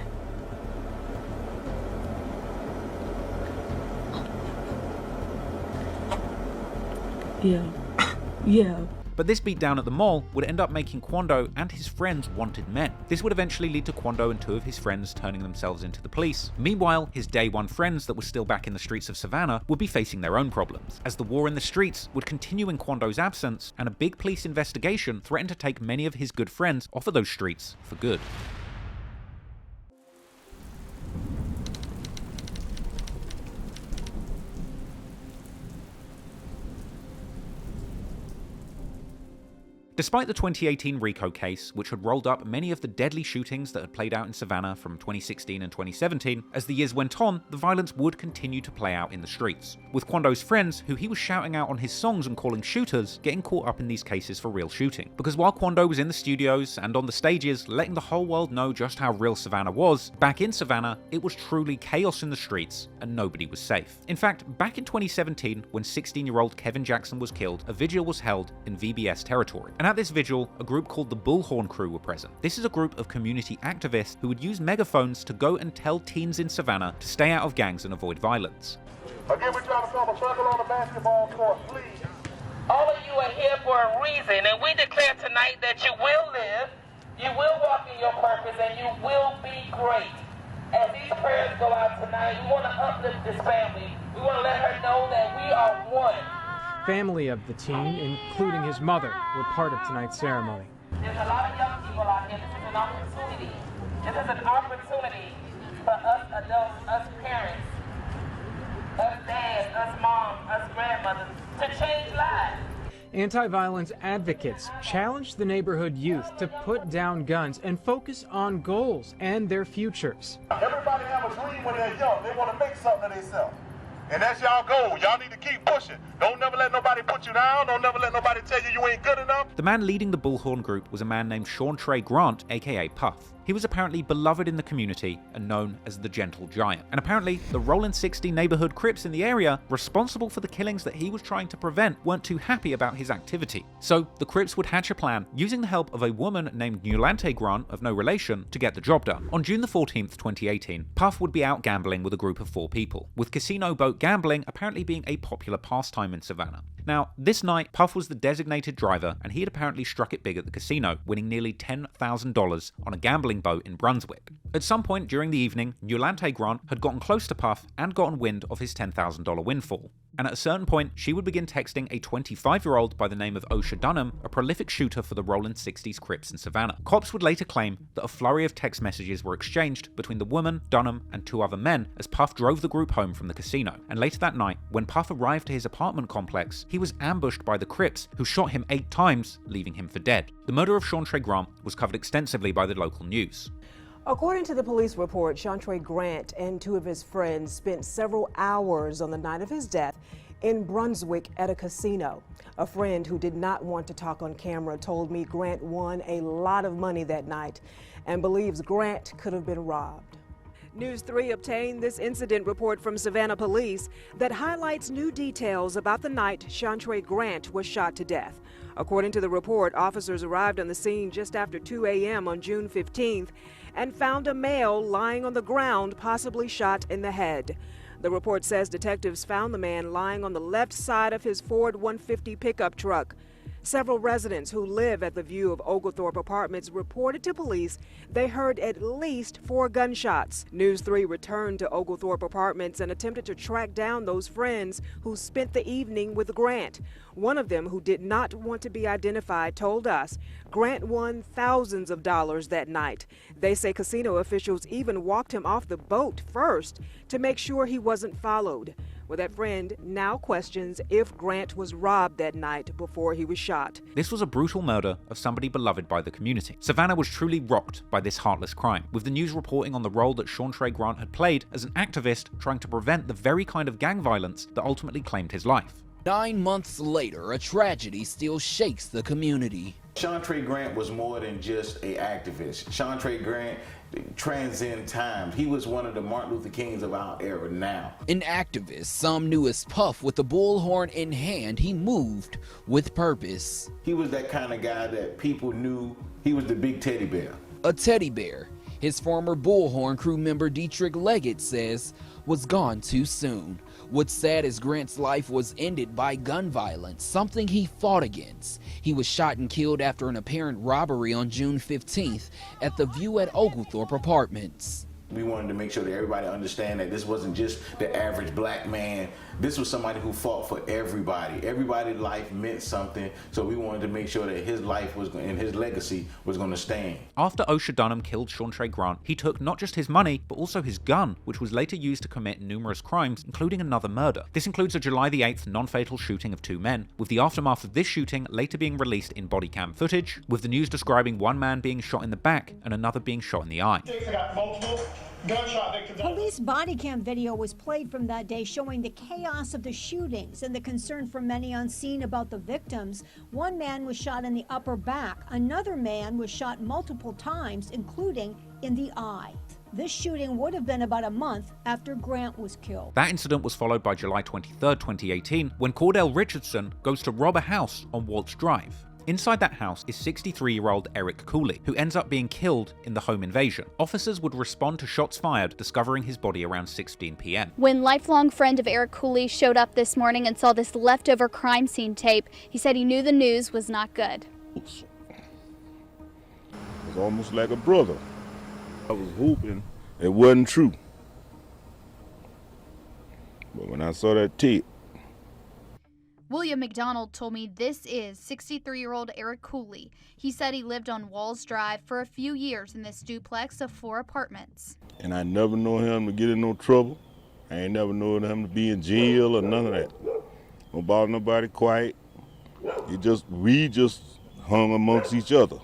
Yeah. But this beatdown at the mall would end up making Quando and his friends wanted men. This would eventually lead to Quando and 2 of his friends turning themselves into the police. Meanwhile, his day one friends that were still back in the streets of Savannah would be facing their own problems, as the war in the streets would continue in Quando's absence, and a big police investigation threatened to take many of his good friends off of those streets for good. Despite the 2018 RICO case, which had rolled up many of the deadly shootings that had played out in Savannah from 2016 and 2017, as the years went on, the violence would continue to play out in the streets, with Quando's friends, who he was shouting out on his songs and calling shooters, getting caught up in these cases for real shooting. Because while Quando was in the studios and on the stages, letting the whole world know just how real Savannah was, back in Savannah, it was truly chaos in the streets, and nobody was safe. In fact, back in 2017, when 16-year-old Kevin Jackson was killed, a vigil was held in VBS territory. And at this vigil, a group called the Bullhorn Crew were present. This is a group of community activists who would use megaphones to go and tell teens in Savannah to stay out of gangs and avoid violence. Again, we're trying to form a circle on the basketball court, please. All of you are here for a reason, and we declare tonight that you will live, you will walk in your purpose, and you will be great. As these prayers go out tonight, we want to uplift this family. We want to let her know that we are one. Family of the teen, including his mother, were part of tonight's ceremony. There's a lot of young people out here. This is an opportunity. This is an opportunity for us adults, us parents, us dads, us moms, us grandmothers to change lives. Anti-violence advocates challenged the neighborhood youth to put down guns and focus on goals and their futures. Everybody have a dream when they're young. They want to make something of themselves. And that's y'all goal. Y'all need to keep pushing. Don't never let nobody put you down. Don't never let nobody tell you ain't good enough. The man leading the Bullhorn group was a man named Sean Trey Grant, aka Puff. He was apparently beloved in the community and known as the Gentle Giant. And apparently, the Rollin 60 neighborhood Crips in the area, responsible for the killings that he was trying to prevent, weren't too happy about his activity. So, the Crips would hatch a plan, using the help of a woman named Nulante Grant, of no relation, to get the job done. On June the 14th, 2018, Puff would be out gambling with a group of 4 people, with casino boat gambling apparently being a popular pastime in Savannah. Now, this night, Puff was the designated driver, and he had apparently struck it big at the casino, winning nearly $10,000 on a gambling boat in Brunswick. At some point during the evening, Nulante Grant had gotten close to Puff and gotten wind of his $10,000 windfall. And at a certain point, she would begin texting a 25-year-old by the name of Osha Dunham, a prolific shooter for the Rollin 60s Crips in Savannah. Cops would later claim that a flurry of text messages were exchanged between the woman, Dunham, and 2 other men as Puff drove the group home from the casino. And later that night, when Puff arrived to his apartment complex, he was ambushed by the Crips, who shot him 8 times, leaving him for dead. The murder of Sean Trey Grant was covered extensively by the local news. According to the police report, Chantre Grant and 2 of his friends spent several hours on the night of his death in Brunswick at a casino. A friend who did not want to talk on camera told me Grant won a lot of money that night and believes Grant could have been robbed. News 3 obtained this incident report from Savannah police that highlights new details about the night Chantre Grant was shot to death. According to the report, officers arrived on the scene just after 2 a.m. on June 15th and found a male lying on the ground, possibly shot in the head. The report says detectives found the man lying on the left side of his Ford 150 pickup truck. Several residents who live at the View of Oglethorpe Apartments reported to police they heard at least 4 gunshots. News 3 returned to Oglethorpe Apartments and attempted to track down those friends who spent the evening with Grant. One of them, who did not want to be identified, told us Grant won thousands of dollars that night. They say casino officials even walked him off the boat first to make sure he wasn't followed. where that friend now questions if Grant was robbed that night before he was shot. This was a brutal murder of somebody beloved by the community. Savannah was truly rocked by this heartless crime, with the news reporting on the role that Shawntre Grant had played as an activist trying to prevent the very kind of gang violence that ultimately claimed his life. 9 months later, a tragedy still shakes the community. Shawntre Grant was more than just an activist. Shawntre Grant transcend time. He was one of the Martin Luther Kings of our era now. An activist some knew as Puff with the bullhorn in hand, he moved with purpose. He was that kind of guy that people knew he was the big teddy bear. A teddy bear, his former bullhorn crew member Dietrich Leggett says, was gone too soon. What's sad is Grant's life was ended by gun violence, something he fought against. He was shot and killed after an apparent robbery on June 15th at the View at Oglethorpe Apartments. We wanted to make sure that everybody understand that this wasn't just the average black man. This was somebody who fought for everybody. Everybody's life meant something, so we wanted to make sure that his life was and his legacy was going to stand. After Osha Dunham killed Shawntre Grant, he took not just his money, but also his gun, which was later used to commit numerous crimes, including another murder. This includes a July the 8th non-fatal shooting of 2 men, with the aftermath of this shooting later being released in body cam footage, with the news describing one man being shot in the back and another being shot in the eye. Police body cam video was played from that day showing the chaos of the shootings and the concern for many on scene about the victims. One man was shot in the upper back. Another man was shot multiple times, including in the eye. This shooting would have been about a month after Grant was killed. That incident was followed by July 23rd, 2018, when Cordell Richardson goes to rob a house on Waltz Drive. Inside that house is 63-year-old Eric Cooley, who ends up being killed in the home invasion. Officers would respond to shots fired, discovering his body around 16 p.m. When lifelong friend of Eric Cooley showed up this morning and saw this leftover crime scene tape, he said he knew the news was not good. It was almost like a brother. I was hoping it wasn't true. But when I saw that tape, William McDonald told me this is 63-year-old Eric Cooley. He said he lived on Walls Drive for a few years in this duplex of 4 apartments. and I never know him to get in no trouble. I ain't never known him to be in jail or none of that. Don't bother nobody quiet. We just hung amongst each other.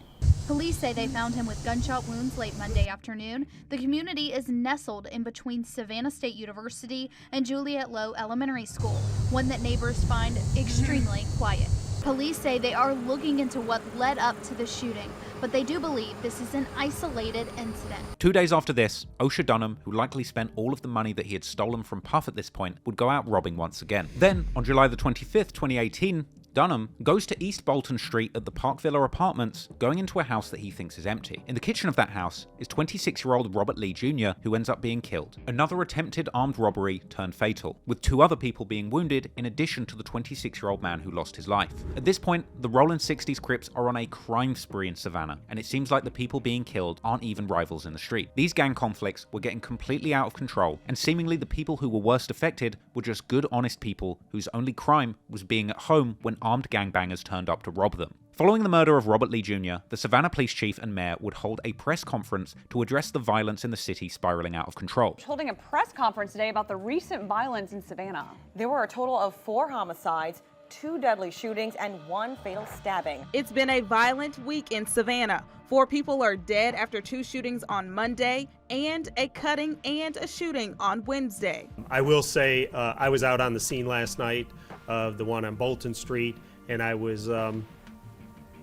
Police say they found him with gunshot wounds late Monday afternoon. The community is nestled in between Savannah State University and Juliet Low Elementary School, one that neighbors find extremely quiet. Police say they are looking into what led up to the shooting, but they do believe this is an isolated incident. 2 days after this, Osha Dunham, who likely spent all of the money that he had stolen from Puff at this point, would go out robbing once again. Then, on July the 25th, 2018, Dunham goes to East Bolton Street at the Park Villa Apartments, going into a house that he thinks is empty. In the kitchen of that house is 26-year-old Robert Lee Jr., who ends up being killed. Another attempted armed robbery turned fatal, with 2 other people being wounded in addition to the 26-year-old man who lost his life. At this point, the Rollin 60s Crips are on a crime spree in Savannah, and it seems like the people being killed aren't even rivals in the street. These gang conflicts were getting completely out of control, and seemingly the people who were worst affected were just good, honest people whose only crime was being at home when armed gangbangers turned up to rob them. Following the murder of Robert Lee Jr., the Savannah police chief and mayor would hold a press conference to address the violence in the city spiraling out of control. Holding a press conference today about the recent violence in Savannah. There were a total of 4 homicides, 2 deadly shootings, and 1 fatal stabbing. It's been a violent week in Savannah. 4 people are dead after 2 shootings on Monday and a cutting and a shooting on Wednesday. I will say I was out on the scene last night of the one on Bolton Street, and I was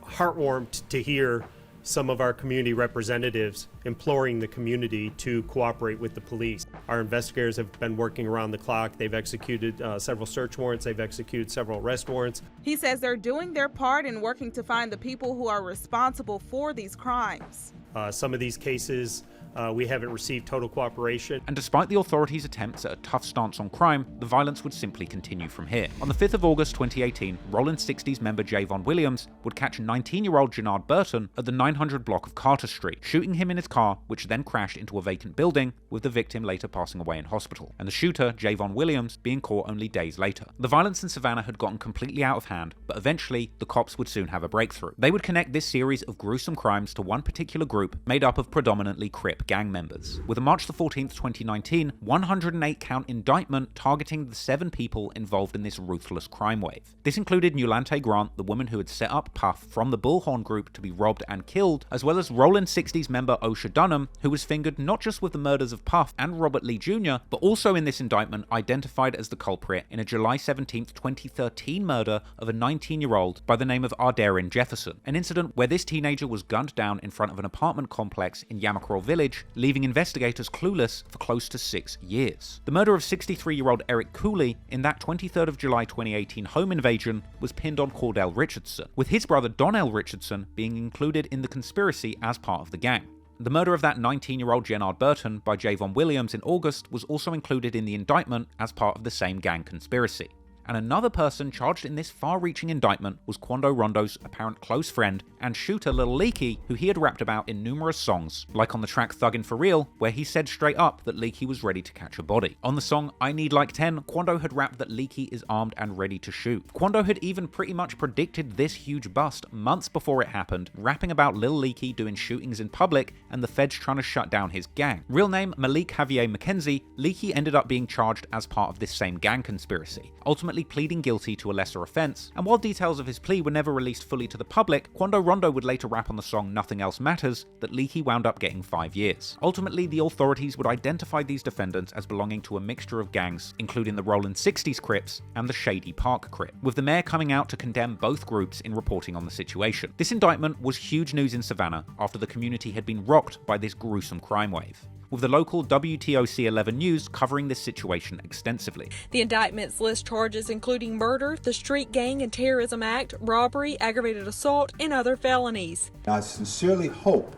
heartwarmed to hear some of our community representatives imploring the community to cooperate with the police. Our investigators have been working around the clock. They've executed several search warrants. They've executed several arrest warrants. He says they're doing their part in working to find the people who are responsible for these crimes. Some of these cases, we haven't received total cooperation. And despite the authorities' attempts at a tough stance on crime, the violence would simply continue from here. On the 5th of August 2018, Rollin 60s member Javon Williams would catch 19-year-old Jannard Burton at the 900 block of Carter Street, shooting him in his car, which then crashed into a vacant building, with the victim later passing away in hospital, and the shooter, Javon Williams, being caught only days later. The violence in Savannah had gotten completely out of hand, but eventually, the cops would soon have a breakthrough. They would connect this series of gruesome crimes to one particular group made up of predominantly Crip gang members, with a March 14, 2019, 108-count indictment targeting the 7 people involved in this ruthless crime wave. This included Newlante Grant, the woman who had set up Puff from the Bullhorn group to be robbed and killed, as well as Rollin' 60s member Osha Dunham, who was fingered not just with the murders of Puff and Robert Lee Jr., but also in this indictment identified as the culprit in a July 17, 2013 murder of a 19-year-old by the name of Ardarin Jefferson, an incident where this teenager was gunned down in front of an apartment complex in Yamacraw Village, leaving investigators clueless for close to 6 years. The murder of 63-year-old Eric Cooley in that 23rd of July 2018 home invasion was pinned on Cordell Richardson, with his brother Donnell Richardson being included in the conspiracy as part of the gang. The murder of that 19-year-old Jennard Burton by Javon Williams in August was also included in the indictment as part of the same gang conspiracy. And another person charged in this far-reaching indictment was Quando Rondo's apparent close friend and shooter Lil Leaky, who he had rapped about in numerous songs, like on the track Thuggin' For Real, where he said straight up that Leaky was ready to catch a body. On the song I Need Like 10, Quando had rapped that Leaky is armed and ready to shoot. Quando had even pretty much predicted this huge bust months before it happened, rapping about Lil Leaky doing shootings in public and the feds trying to shut down his gang. Real name Malik Javier McKenzie, Leaky ended up being charged as part of this same gang conspiracy, ultimately pleading guilty to a lesser offense, and while details of his plea were never released fully to the public, Quando Rondo would later rap on the song Nothing Else Matters that Leaky wound up getting 5 years. Ultimately, the authorities would identify these defendants as belonging to a mixture of gangs, including the Rollin' 60s Crips and the Shady Park Crip, with the mayor coming out to condemn both groups in reporting on the situation. This indictment was huge news in Savannah after the community had been rocked by this gruesome crime wave, with the local WTOC 11 News covering this situation extensively. The indictments list charges including murder, the Street Gang and Terrorism Act, robbery, aggravated assault, and other felonies. I sincerely hope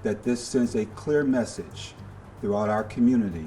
that this sends a clear message throughout our community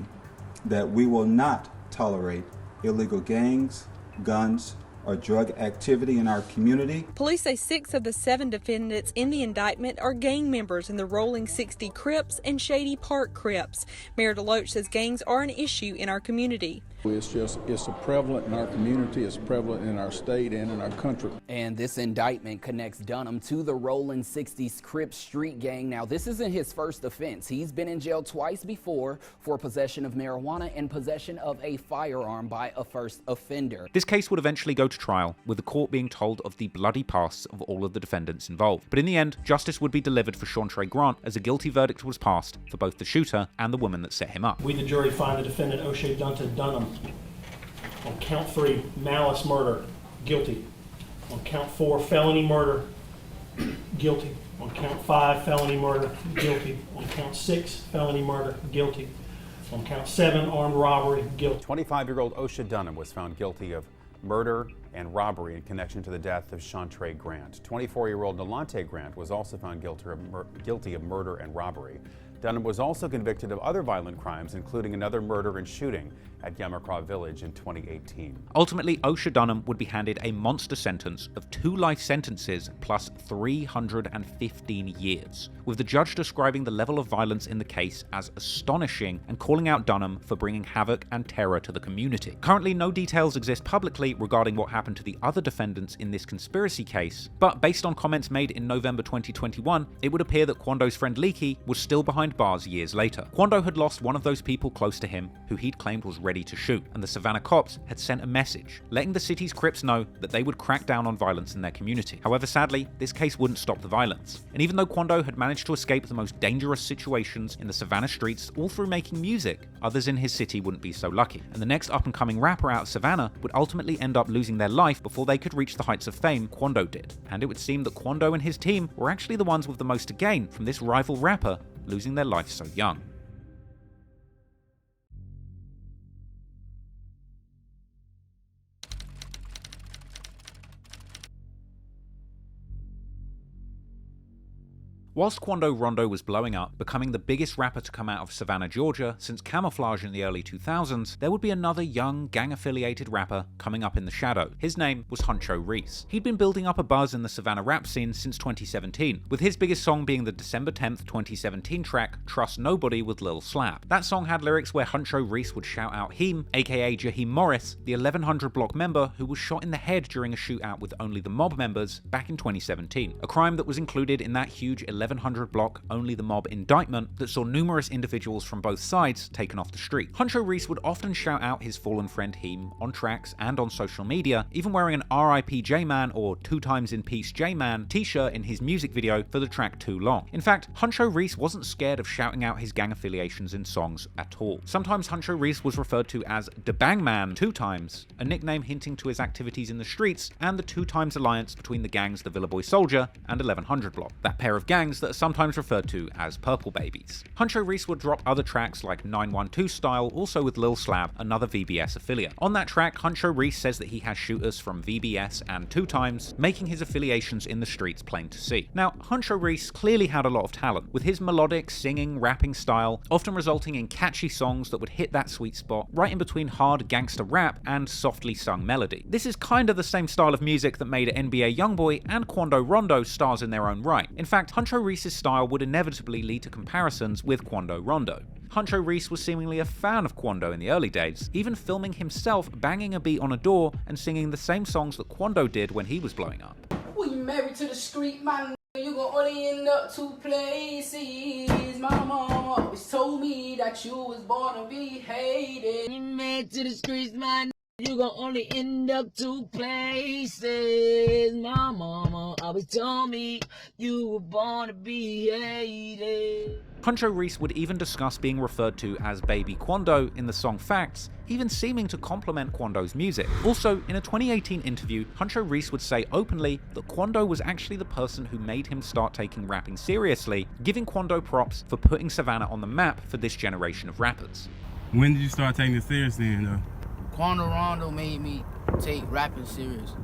that we will not tolerate illegal gangs, guns, or drug activity in our community. Police say 6 of the 7 defendants in the indictment are gang members in the Rolling 60 Crips and Shady Park Crips. Mayor Deloach says gangs are an issue in our community. It's prevalent in our community, it's prevalent in our state and in our country. And this indictment connects Dunham to the Rollin' 60s Crip street gang. Now, this isn't his first offense. He's been in jail twice before for possession of marijuana and possession of a firearm by a first offender. This case would eventually go to trial, with the court being told of the bloody pasts of all of the defendants involved. But in the end, justice would be delivered for Chantre Grant as a guilty verdict was passed for both the shooter and the woman that set him up. We, the jury, find the defendant O'Shea Dunham on count 3, malice murder, guilty. On count 4, felony murder, guilty. On count 5, felony murder, guilty. On count 6, felony murder, guilty. On count 7, armed robbery, guilty. 25-year-old O'Shea Dunham was found guilty of murder and robbery in connection to the death of Chantre Grant. 24-year-old Nolante Grant was also found guilty of murder and robbery. Dunham was also convicted of other violent crimes, including another murder and shooting at Yamacraw Village in 2018. Ultimately, O'Shea Dunham would be handed a monster sentence of 2 life sentences plus 315 years, with the judge describing the level of violence in the case as astonishing and calling out Dunham for bringing havoc and terror to the community. Currently, no details exist publicly regarding what happened to the other defendants in this conspiracy case, but based on comments made in November 2021, it would appear that Quando's friend Leaky was still behind bars years later. Quando had lost one of those people close to him who he'd claimed was ready to shoot, and the Savannah cops had sent a message letting the city's Crips know that they would crack down on violence in their community. However, sadly, this case wouldn't stop the violence, and even though Quando had managed to escape the most dangerous situations in the Savannah streets all through making music, others in his city wouldn't be so lucky, and the next up-and-coming rapper out of Savannah would ultimately end up losing their life before they could reach the heights of fame Quando did. And it would seem that Quando and his team were actually the ones with the most to gain from this rival rapper losing their life so young. Whilst Quando Rondo was blowing up, becoming the biggest rapper to come out of Savannah, Georgia since Camouflage in the early 2000s, there would be another young, gang-affiliated rapper coming up in the shadow. His name was Huncho Reese. He'd been building up a buzz in the Savannah rap scene since 2017, with his biggest song being the December 10th, 2017 track, Trust Nobody with Lil Slap. That song had lyrics where Huncho Reese would shout out Heem, aka Jaheim Morris, the 1100 Block member who was shot in the head during a shootout with only the mob members back in 2017, a crime that was included in that huge 11 1100 block Only the Mob indictment that saw numerous individuals from both sides taken off the street. Huncho Reese would often shout out his fallen friend Heem on tracks and on social media, even wearing an RIP J-Man or 2 times in peace J-Man t-shirt in his music video for the track Too Long. In fact, Huncho Reese wasn't scared of shouting out his gang affiliations in songs at all. Sometimes Huncho Reese was referred to as the Bang Man 2 times, a nickname hinting to his activities in the streets and the 2 times alliance between the gangs the Villaboy Soldier and 1100 Block, that pair of gangs that are sometimes referred to as Purple Babies. Huncho Reese would drop other tracks like 912 Style, also with Lil Slab, another VBS affiliate. On that track, Huncho Reese says that he has shooters from VBS and 2 times, making his affiliations in the streets plain to see. Now, Huncho Reese clearly had a lot of talent, with his melodic, singing, rapping style often resulting in catchy songs that would hit that sweet spot right in between hard gangster rap and softly sung melody. This is kind of the same style of music that made NBA YoungBoy and Quando Rondo stars in their own right. In fact, Huncho Reese's style would inevitably lead to comparisons with Quando Rondo. Huncho Reese was seemingly a fan of Quando in the early days, even filming himself banging a beat on a door and singing the same songs that Quando did when he was blowing up. We married to the street, man. You gon' only end up 2 places. My mama always told me that you was born to be hated. We married to the streets, man. You gon' only end up 2 places. My mama always told me you were born to be hated. Huncho Reese would even discuss being referred to as Baby Quando in the song Facts, even seeming to compliment Quando's music. Also, in a 2018 interview, Huncho Reese would say openly that Quando was actually the person who made him start taking rapping seriously, giving Quando props for putting Savannah on the map for this generation of rappers. When did you start taking it seriously though? Quando Rondo made me take rapping serious.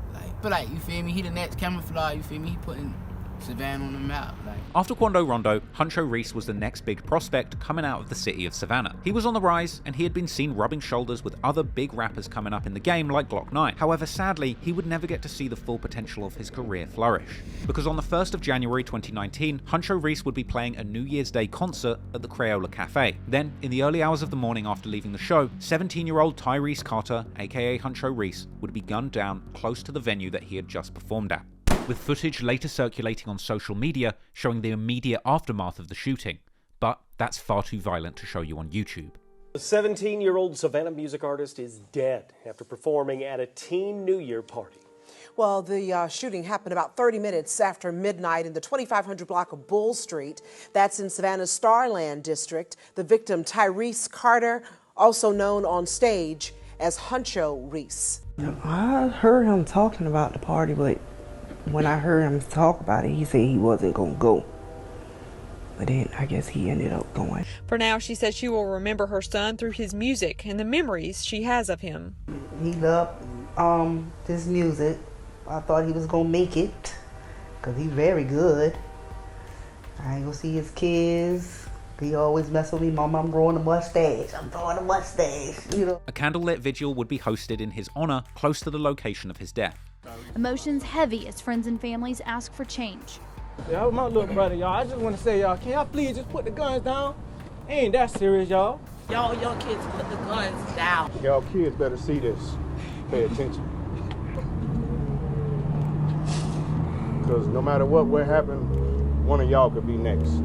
Like, you feel me? He the next camouflage, you feel me? He putting Savannah on the map. After Quando Rondo, Huncho Reese was the next big prospect coming out of the city of Savannah. He was on the rise, and he had been seen rubbing shoulders with other big rappers coming up in the game like Glock 9. However, sadly, he would never get to see the full potential of his career flourish. Because on the 1st of January 2019, Huncho Reese would be playing a New Year's Day concert at the Crayola Cafe. Then, in the early hours of the morning after leaving the show, 17-year-old Tyrese Carter, aka Huncho Reese, would be gunned down close to the venue that he had just performed at, with footage later circulating on social media showing the immediate aftermath of the shooting. But that's far too violent to show you on YouTube. The 17-year-old Savannah music artist is dead after performing at a teen New Year party. Well, the shooting happened about 30 minutes after midnight in the 2500 block of Bull Street. That's in Savannah's Starland district. The victim, Tyrese Carter, also known on stage as Huncho Reese. I heard him talking about the party, but when I heard him talk about it, he said he wasn't going to go. But then I guess he ended up going. For now, she says she will remember her son through his music and the memories she has of him. He loved this music. I thought he was going to make it because he's very good. I ain't going to see his kids. He always mess with me, Mom, I'm growing a mustache. I'm throwing a mustache, you know. A candlelit vigil would be hosted in his honor close to the location of his death. Emotions heavy as friends and families ask for change. Yeah, my little brother, y'all. I just want to say, y'all, can y'all please just put the guns down? Ain't that serious, y'all. Y'all young kids put the guns down. Y'all kids better see this. Pay attention. Because no matter what happen, one of y'all could be next.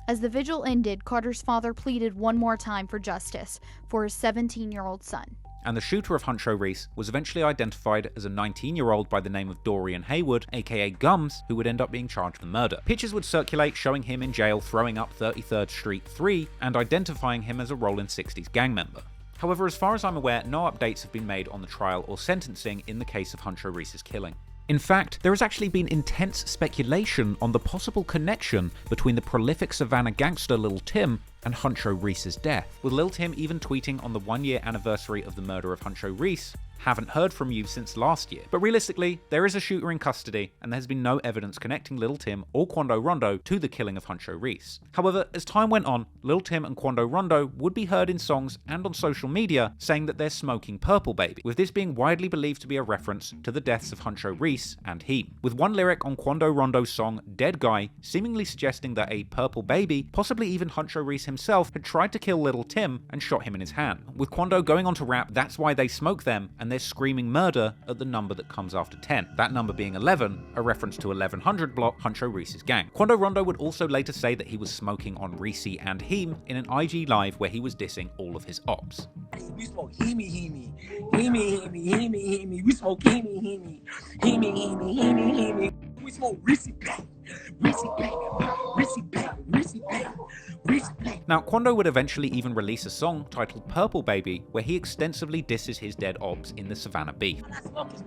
As the vigil ended, Carter's father pleaded one more time for justice for his 17-year-old son. And the shooter of Huncho Reese was eventually identified as a 19-year-old by the name of Dorian Haywood, aka Gums, who would end up being charged with murder. Pictures would circulate showing him in jail throwing up 33rd Street 3 and identifying him as a Rollin' 60s gang member. However, as far as I'm aware, no updates have been made on the trial or sentencing in the case of Huncho Reese's killing. In fact, there has actually been intense speculation on the possible connection between the prolific Savannah gangster Lil Timm and Huncho Reese's death, with Lil Timm even tweeting on the 1-year anniversary of the murder of Huncho Reese, "Haven't heard from you since last year." But realistically, there is a shooter in custody, and there has been no evidence connecting Lil Timm or Quando Rondo to the killing of Huncho Reese. However, as time went on, Lil Timm and Quando Rondo would be heard in songs and on social media saying that they're smoking Purple Baby, with this being widely believed to be a reference to the deaths of Huncho Reese and Heem, with one lyric on Quando Rondo's song Dead Guy seemingly suggesting that a Purple Baby, possibly even Huncho Reese himself, had tried to kill Lil Timm and shot him in his hand, with Quando going on to rap "That's why they smoke them," and and they're screaming murder at the number that comes after 10, that number being 11, a reference to 1100 block Huncho Reese's gang. Quando Rondo would also later say that he was smoking on Reese and Heem in an IG live where he was dissing all of his ops. We smoke Heemy. We smoke Heemy. We smoke Reese. Now, Quando would eventually even release a song titled Purple Baby, where he extensively disses his dead ops in the Savannah beef.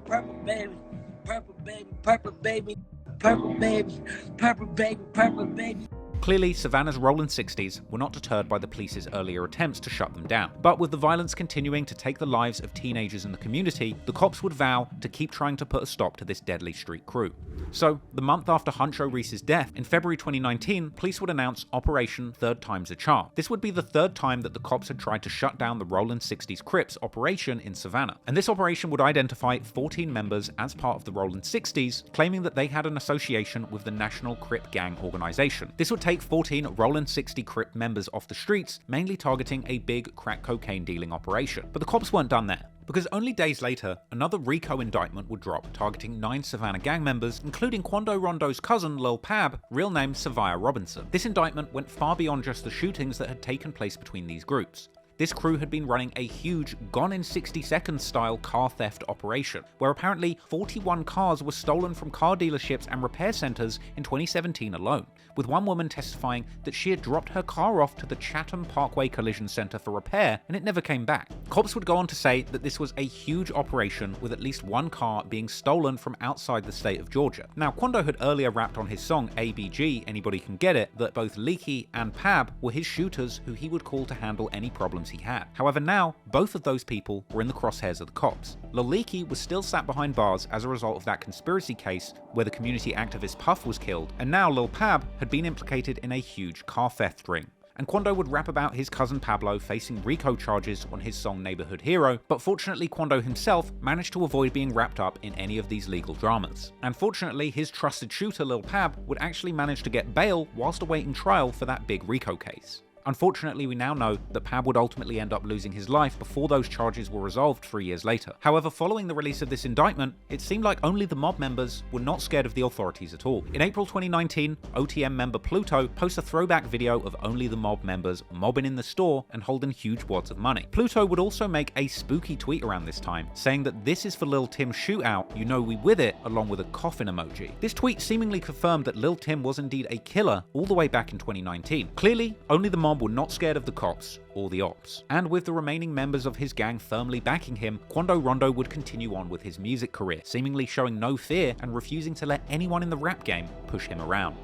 Purple baby, purple baby, purple baby, purple baby, purple baby, purple baby. Clearly, Savannah's Rollin' 60s were not deterred by the police's earlier attempts to shut them down. But with the violence continuing to take the lives of teenagers in the community, the cops would vow to keep trying to put a stop to this deadly street crew. So, the month after Huncho Reese's death, in February 2019, police would announce Operation Third Time's a Charm. This would be the third time that the cops had tried to shut down the Rollin' 60s Crips operation in Savannah. And this operation would identify 14 members as part of the Rollin' 60s, claiming that they had an association with the National Crip Gang organization. This would take 14 Rollin' 60 Crip members off the streets, mainly targeting a big crack cocaine dealing operation. But the cops weren't done there, because only days later, another RICO indictment would drop, targeting 9 Savannah gang members, including Quando Rondo's cousin Lul Pab, real name Savannah Robinson. This indictment went far beyond just the shootings that had taken place between these groups. This crew had been running a huge Gone in 60 Seconds style car theft operation, where apparently 41 cars were stolen from car dealerships and repair centers in 2017 alone, with one woman testifying that she had dropped her car off to the Chatham Parkway Collision Center for repair and it never came back. Cops would go on to say that this was a huge operation with at least one car being stolen from outside the state of Georgia. Now, Quando had earlier rapped on his song ABG, Anybody Can Get It, that both Leaky and Pab were his shooters who he would call to handle any problems he had. However, now, both of those people were in the crosshairs of the cops. Lil Leaky was still sat behind bars as a result of that conspiracy case where the community activist Puff was killed, and now Lil Pab had been implicated in a huge car theft ring. And Quando would rap about his cousin Pablo facing RICO charges on his song Neighborhood Hero, but fortunately Quando himself managed to avoid being wrapped up in any of these legal dramas. And fortunately, his trusted shooter Lil Pab would actually manage to get bail whilst awaiting trial for that big RICO case. Unfortunately, we now know that Pab would ultimately end up losing his life before those charges were resolved 3 years later. However, following the release of this indictment, it seemed like only the mob members were not scared of the authorities at all. In April 2019, OTM member Pluto posts a throwback video of only the mob members mobbing in the store and holding huge wads of money. Pluto would also make a spooky tweet around this time, saying that this is for Lil Timm's shootout, you know we with it, along with a coffin emoji. This tweet seemingly confirmed that Lil Timm was indeed a killer all the way back in 2019. Clearly, only the mob were not scared of the cops or the ops. And with the remaining members of his gang firmly backing him, Quando Rondo would continue on with his music career, seemingly showing no fear and refusing to let anyone in the rap game push him around.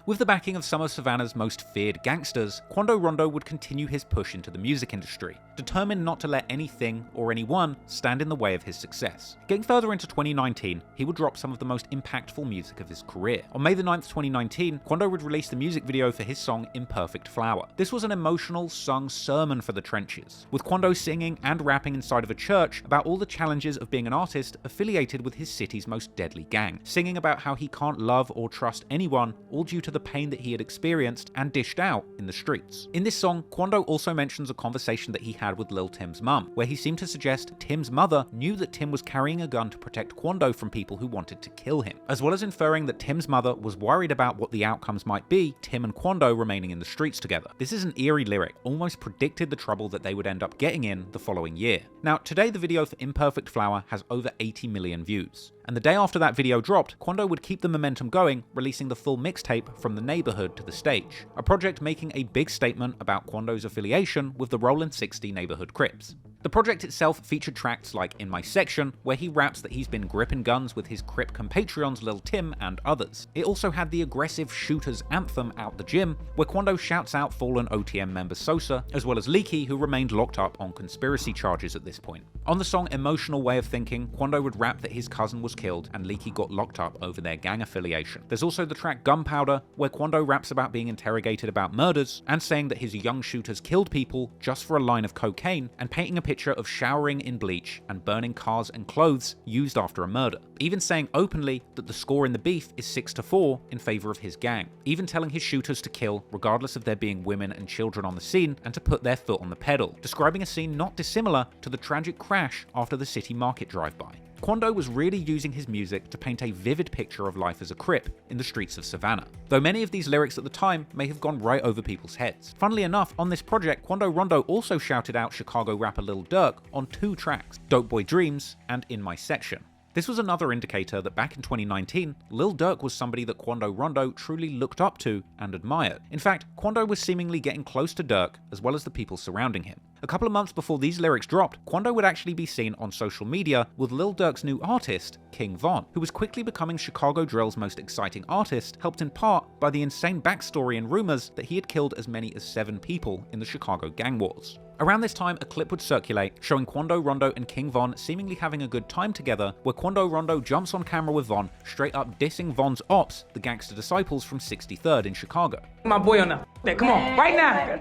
With the backing of some of Savannah's most feared gangsters, Quando Rondo would continue his push into the music industry, determined not to let anything or anyone stand in the way of his success. Getting further into 2019, he would drop some of the most impactful music of his career. On May the 9th, 2019, Quando would release the music video for his song Imperfect Flower. This was an emotional, sung sermon for the trenches, with Quando singing and rapping inside of a church about all the challenges of being an artist affiliated with his city's most deadly gang, singing about how he can't love or trust anyone, all due to the pain that he had experienced and dished out in the streets. In this song, Quando also mentions a conversation that he had with Lil Timm's mum, where he seemed to suggest Timm's mother knew that Timm was carrying a gun to protect Quando from people who wanted to kill him, as well as inferring that Timm's mother was worried about what the outcomes might be, Timm and Quando remaining in the streets together. This is an eerie lyric, almost predicted the trouble that they would end up getting in the following year. Now, today the video for Imperfect Flower has over 80 million views. And the day after that video dropped, Quando would keep the momentum going, releasing the full mixtape From the Neighborhood to the Stage, a project making a big statement about Quando's affiliation with the Rollin' 60 neighborhood Crips. The project itself featured tracks like In My Section, where he raps that he's been gripping guns with his Crip compatriots Lil Timm and others. It also had the aggressive Shooters anthem Out the Gym, where Quando shouts out fallen OTM member Sosa, as well as Leaky, who remained locked up on conspiracy charges at this point. On the song Emotional Way of Thinking, Quando would rap that his cousin was killed and Leaky got locked up over their gang affiliation. There's also the track Gunpowder, where Quando raps about being interrogated about murders and saying that his young shooters killed people just for a line of cocaine and painting a picture picture of showering in bleach and burning cars and clothes used after a murder, even saying openly that the score in the beef is 6-4 in favor of his gang, even telling his shooters to kill regardless of there being women and children on the scene and to put their foot on the pedal, describing a scene not dissimilar to the tragic crash after the city market drive-by. Quando was really using his music to paint a vivid picture of life as a Crip in the streets of Savannah, though many of these lyrics at the time may have gone right over people's heads. Funnily enough, on this project, Quando Rondo also shouted out Chicago rapper Lil Durk on 2 tracks, Dope Boy Dreams and In My Section. This was another indicator that back in 2019, Lil Durk was somebody that Quando Rondo truly looked up to and admired. In fact, Quando was seemingly getting close to Durk as well as the people surrounding him. A couple of months before these lyrics dropped, Quando would actually be seen on social media with Lil Durk's new artist, King Von, who was quickly becoming Chicago Drill's most exciting artist, helped in part by the insane backstory and rumors that he had killed as many as 7 people in the Chicago gang wars. Around this time, a clip would circulate showing Quando Rondo and King Von seemingly having a good time together, where Quando Rondo jumps on camera with Von, straight up dissing Von's ops, the gangster disciples from 63rd in Chicago. My boy on that. Come on, right now.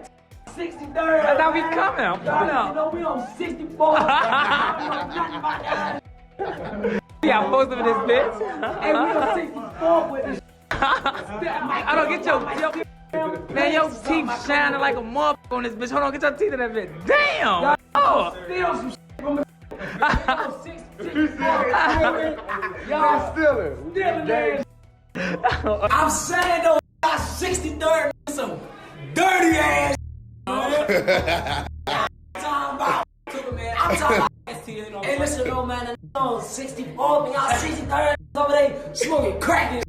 63rd. That's how we coming. I'm coming out. You know, we on 64. Yeah, I'm posting for this bitch. Hey, we on 64 with this. I don't get your man, your teeth shining like a motherfucker on this bitch. Hold on, get your teeth in that bitch. Damn! Oh! Steal some shit from me. Y'all stealing. Stealing, I'm saying though, 63rd, some dirty ass. I'm talking about, hey, listen, though, man, I'm 64, y'all 63rd over there smoking crack.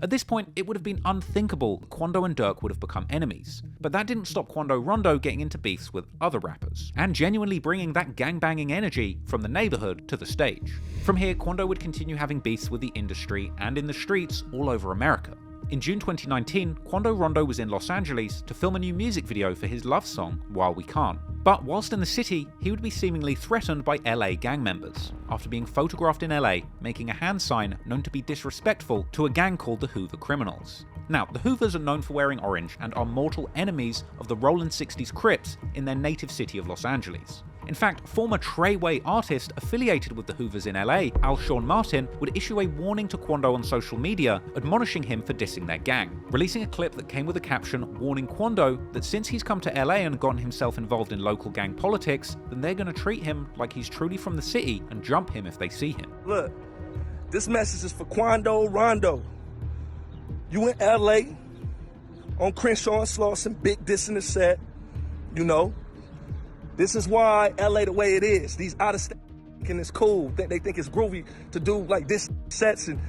At this point, it would have been unthinkable that Quando and Durk would have become enemies, but that didn't stop Quando Rondo getting into beefs with other rappers, and genuinely bringing that gangbanging energy from the neighborhood to the stage. From here, Quando would continue having beefs with the industry and in the streets all over America. In June 2019, Quando Rondo was in Los Angeles to film a new music video for his love song, While We Can't. But whilst in the city, he would be seemingly threatened by LA gang members, after being photographed in LA making a hand sign known to be disrespectful to a gang called the Hoover Criminals. Now, the Hoovers are known for wearing orange and are mortal enemies of the Rollin' 60s Crips in their native city of Los Angeles. In fact, former Crimewave artist affiliated with the Hoovers in LA, Alshon Martin, would issue a warning to Quando on social media, admonishing him for dissing their gang, releasing a clip that came with a caption warning Quando that since he's come to LA and gotten himself involved in local gang politics, then they're gonna treat him like he's truly from the city and jump him if they see him. Look, this message is for Quando Rondo. You in LA on Crenshaw and Slauson, big diss in the set, you know. This is why LA the way it is. These out of state and it's cool. They think it's groovy to do like this sets. And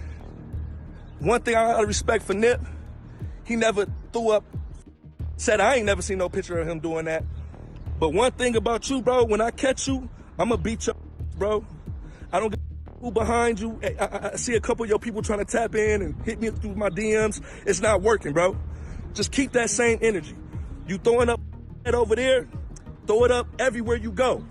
one thing I gotta respect for Nip, he never threw up, said I ain't never seen no picture of him doing that. But one thing about you, bro, when I catch you, I'ma beat you, bro. I don't get who behind you. I see a couple of your people trying to tap in and hit me through my DMs. It's not working, bro. Just keep that same energy. You throwing up over there, throw it up everywhere you go.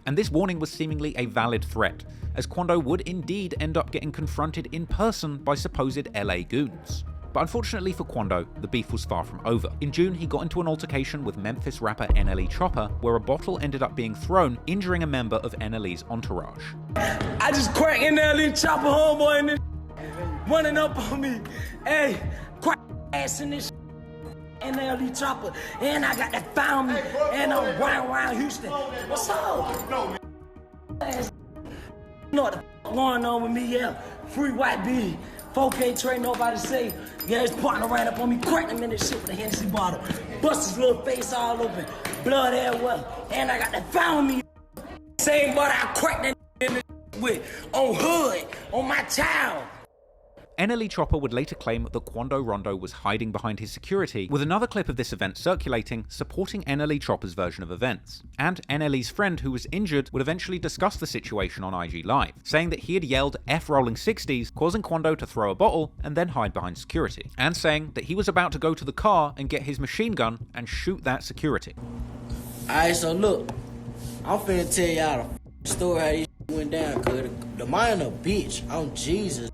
And this warning was seemingly a valid threat, as Quando would indeed end up getting confronted in person by supposed LA goons. But unfortunately for Quando, the beef was far from over. In June, he got into an altercation with Memphis rapper NLE Chopper, where a bottle ended up being thrown, injuring a member of NLE's entourage. I just cracked NLE Chopper homeboy in this running up on me. Hey, crack ass in this NLE Chopper, and I got that found me, and I'm around Houston. What's up? You know what the f going on with me, yeah? Free white B, 4K trade, nobody say. Yeah, his partner ran up on me, cracked him in this shit with a Hennessy bottle. Bust his little face all open, blood everywhere, and I got that found me. Same body I cracked that in this with, on hood, on my child. NLE Chopper would later claim that Quando Rondo was hiding behind his security, with another clip of this event circulating supporting NLE Chopper's version of events. And NLE's friend who was injured would eventually discuss the situation on IG Live, saying that he had yelled F Rolling 60s, causing Quando to throw a bottle and then hide behind security, and saying that he was about to go to the car and get his machine gun and shoot that security. Alright, so look, I'm finna tell y'all the story how this went down, cause the mind a bitch on Jesus.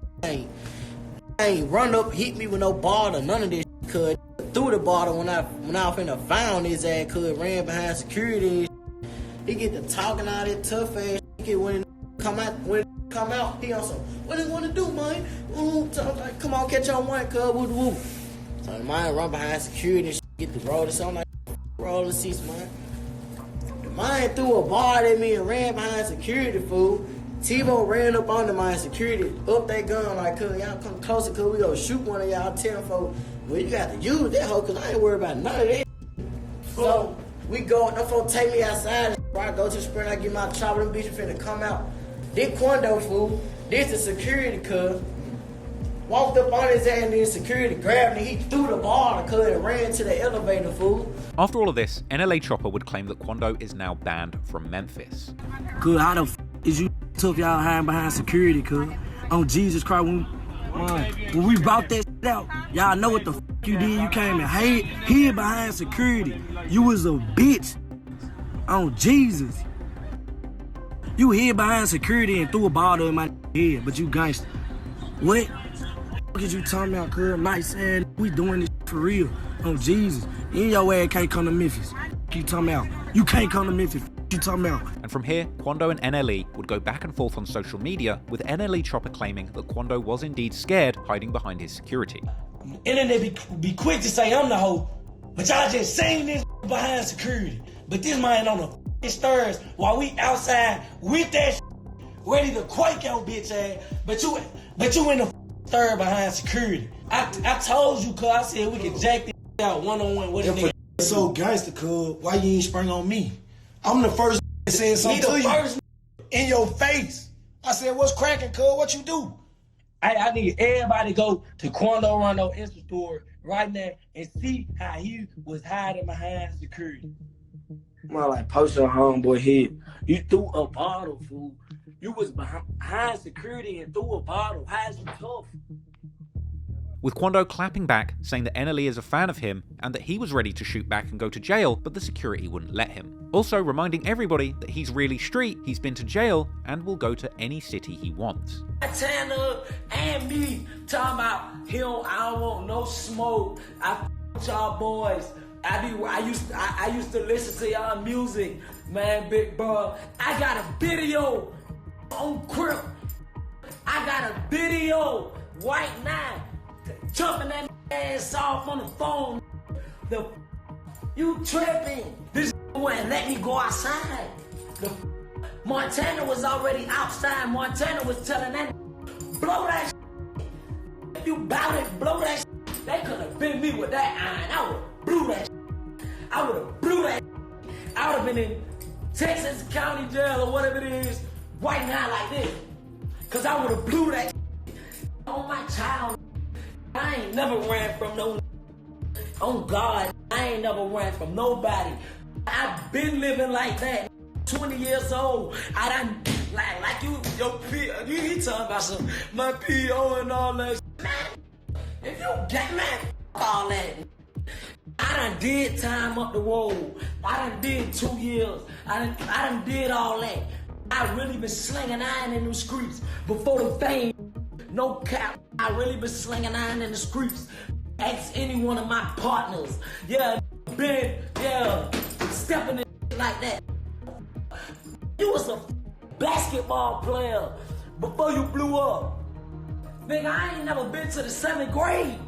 I ain't run up, hit me with no bottle, none of this shit, cuz threw the bottle when I finna found his ass, cuz ran behind security. He get to talking all that tough ass shit when it come out, he also, what do you want to do, man? So I'm like, come on, catch on one, cuz, woo woo. So the man run behind security and shit, get the roller, so I'm like, roll the seats, man. The man threw a bar at me and ran behind security, fool. T-Bo ran up on the man security, up that gun like, cuz, y'all come closer, cuz, we gonna shoot one of y'all 10 folks. Well, you got to use that hoe, cuz I ain't worried about none of that. So, we go, them folks take me outside, I go to the sprint, I get my chopper, them bitches finna come out. This Quando fool, this the security cuz. Walked up on his ass and then security grabbed him, he threw the bar cuz and ran to the elevator fool. After all of this, NLA Chopper would claim that Quando is now banned from Memphis. Cuz how the f is you took y'all hiding behind security, cuz? On Jesus Christ, when we brought that shit out, y'all know what the f you did. You came and hid behind security. You was a bitch. On Jesus. You hid behind security and threw a bottle in my head, but you gangster. What? What is you talking about, cuz? Nice saying we doing this for real. On Jesus. In your ass can't come to Memphis. You talking about? You can't come to Memphis. You talking about? And from here, Quando and NLE would go back and forth on social media, with NLE Chopper claiming that Quando was indeed scared, hiding behind his security. Internet be quick to say I'm the hoe, but y'all just saying this behind security. But this man on the stairs while we outside with that ready to quake your bitch ass. But you in the third behind security. I told you, cuz I said we could jack this out one-on-one with a nigga. So gangster, cuz, why you ain't spring on me? I'm the first saying something to you in your face. I said, what's cracking, cuz? What you do? I need everybody to go to Quando Rondo Insta store right now and see how he was hiding behind security. Man, like post your homeboy head. You threw a bottle, fool. You was behind security and threw a bottle. How's you tough? With Quando clapping back, saying that NLE is a fan of him and that he was ready to shoot back and go to jail, but the security wouldn't let him. Also reminding everybody that he's really street, he's been to jail, and will go to any city he wants. Tanner and me talking about I don't want no smoke. I f y'all boys. I used to listen to y'all music, man, big bro. I got a video on Crip. I got a video right now. Jumping that ass off on the phone. You tripping. This wouldn't let me go outside. Montana was already outside. Montana was telling that blow that shit. If you bout it, blow that shit. They could have been me with that iron. I would have blew that shit. I would have blew that shit. I would have been in Texas County Jail or whatever it is right now like this. Cause I would have blew that shit. On my child. I ain't never ran from no. On God, I ain't never ran from nobody. I've been living like that. 20 years old. I done like you talking about some my PO and all that. Man, if you get man, all that. I done did time up the road. I done did 2 years. I done did all that. I really been slinging iron in them streets before the fame. No cap, I really been slinging iron in the streets. Ask any one of my partners. Yeah, stepping in like that. You was a basketball player before you blew up. Nigga, I ain't never been to the 7th grade.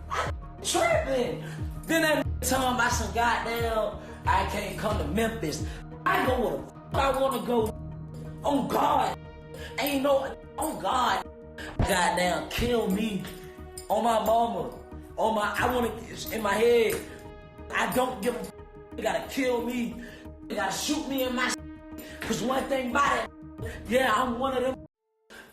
I'm tripping. Then that talking about some goddamn, I can't come to Memphis. I go where the f I wanna go. On God. Ain't no, on God. Goddamn, kill me. On my mama. On my, I wanna, in my head. I don't give a f. You gotta kill me. You gotta shoot me in my. Cause one thing about it, yeah, I'm one of them.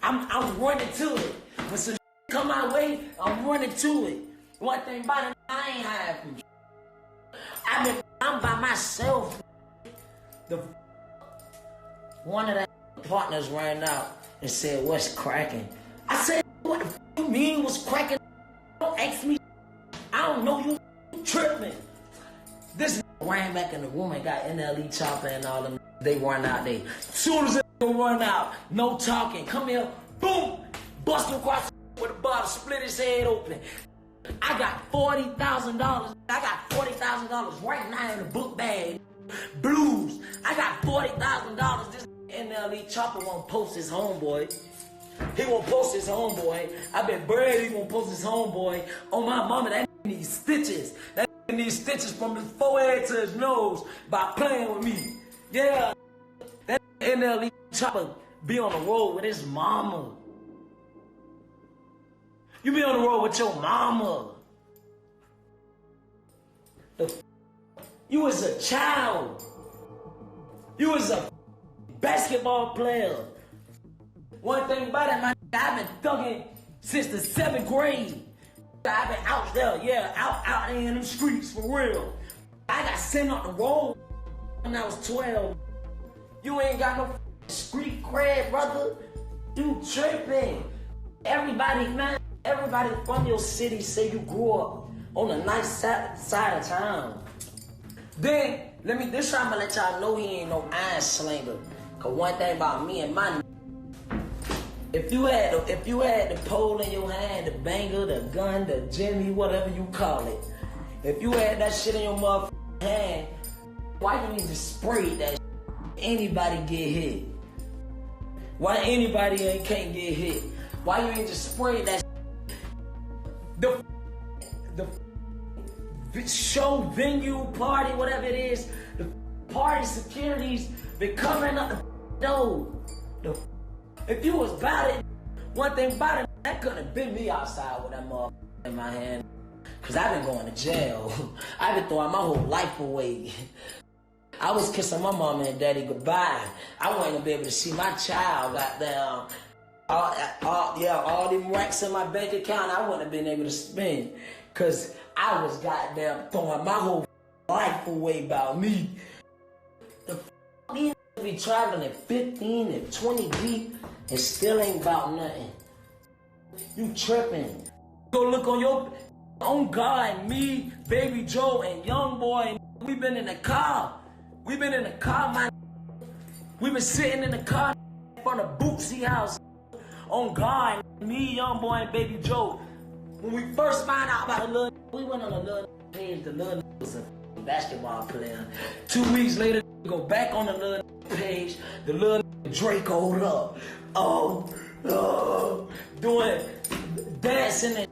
I'm running to it. When some come my way, I'm running to it. One thing about it, I ain't hiding. I'm by myself. One of the partners ran out and said, "What's cracking?" I said, "What the f you mean what's cracking? Don't ask me. I don't know you tripping." This ran back in the room and got NLE Chopper and all them. They run out there. Soon as they run out, no talking. Come here, boom, bust him across with a bottle, split his head open. I got $40,000. I got $40,000 right now in the book bag. Blues. I got $40,000. This NLE Chopper won't post his homeboy. He won't post his homeboy. I bet Brad he won't post his homeboy. On my mama, that needs stitches. That needs stitches from his forehead to his nose by playing with me. Yeah. That NLE Chopper be on the road with his mama. You be on the road with your mama. You was a child. You was a basketball player. One thing about it, I've been thugging since the 7th grade. I've been out there, yeah, out in them streets for real. I got sent on the road when I was 12. You ain't got no street cred, brother. You tripping. Everybody, man, everybody from your city say you grew up on the nice side of town. Then, this time I'm gonna let y'all know he ain't no iron slinger. Cause one thing about me and my if you had the pole in your hand, the banger, the gun, the jimmy, whatever you call it, if you had that shit in your motherfucking hand, why you need to spray that shit? Anybody get hit? Why anybody can't get hit? Why you need to spray that shit? The show, venue, party, whatever it is, the party securities been covering up the door. If you was about it, one thing about it, that couldn't have been me outside with that motherfucker in my hand. Cause I've been going to jail. I've been throwing my whole life away. I was kissing my mama and daddy goodbye. I wasn't gonna be able to see my child goddamn. All them racks in my bank account, I wouldn't have been able to spend. Cause I was goddamn throwing my whole life away about me. The these be traveling at 15 and 20 deep and still ain't about nothing. You tripping. Go look on your own God, me, Baby Joe, and YoungBoy. We been in the car. We been in the car, man. We been sitting in the car in front of Bootsy house. On God, me, YoungBoy, and Baby Joe. When we first found out about the little, we went on a little page. The little was a basketball player. 2 weeks later, we go back on the little page. The little Draco'd up. Doing dancing and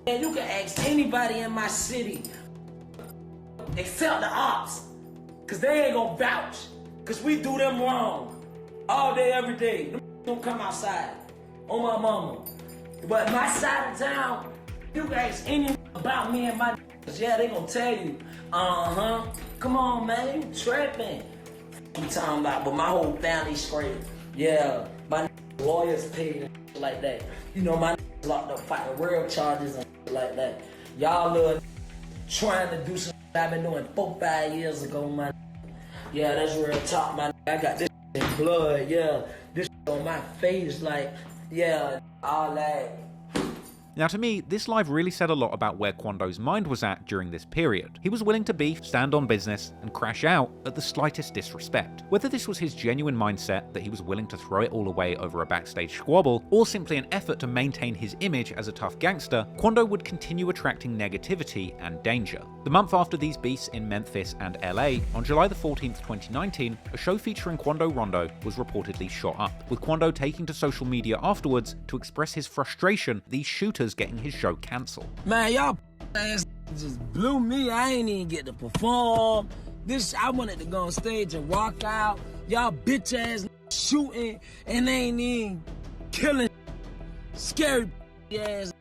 and you can ask anybody in my city except the ops, cause they ain't gonna vouch, cause we do them wrong all day, every day. Them don't come outside on my mama. But my side of town, you can ask anyone about me and my yeah, they gonna tell you, come on, man, you tripping. I'm talking about, but my whole family's straight. Yeah, my lawyers paid and shit like that. You know, my locked up fighting real charges and shit like that. Y'all little trying to do some I've been doing 4-5 years ago, man. Yeah, that's real talk, man. I got this in blood, yeah. This on my face, like, yeah, all that. Now to me, this live really said a lot about where Quando's mind was at during this period. He was willing to beef, stand on business, and crash out at the slightest disrespect. Whether this was his genuine mindset that he was willing to throw it all away over a backstage squabble, or simply an effort to maintain his image as a tough gangster, Quando would continue attracting negativity and danger. The month after these beefs in Memphis and LA, on July the 14th, 2019, a show featuring Quando Rondo was reportedly shot up, with Quando taking to social media afterwards to express his frustration at these shooters getting his show cancelled. Man, y'all ass just blew me. I ain't even get to perform. I wanted to go on stage and walk out. Y'all bitch ass shooting and they ain't even killing scary ass.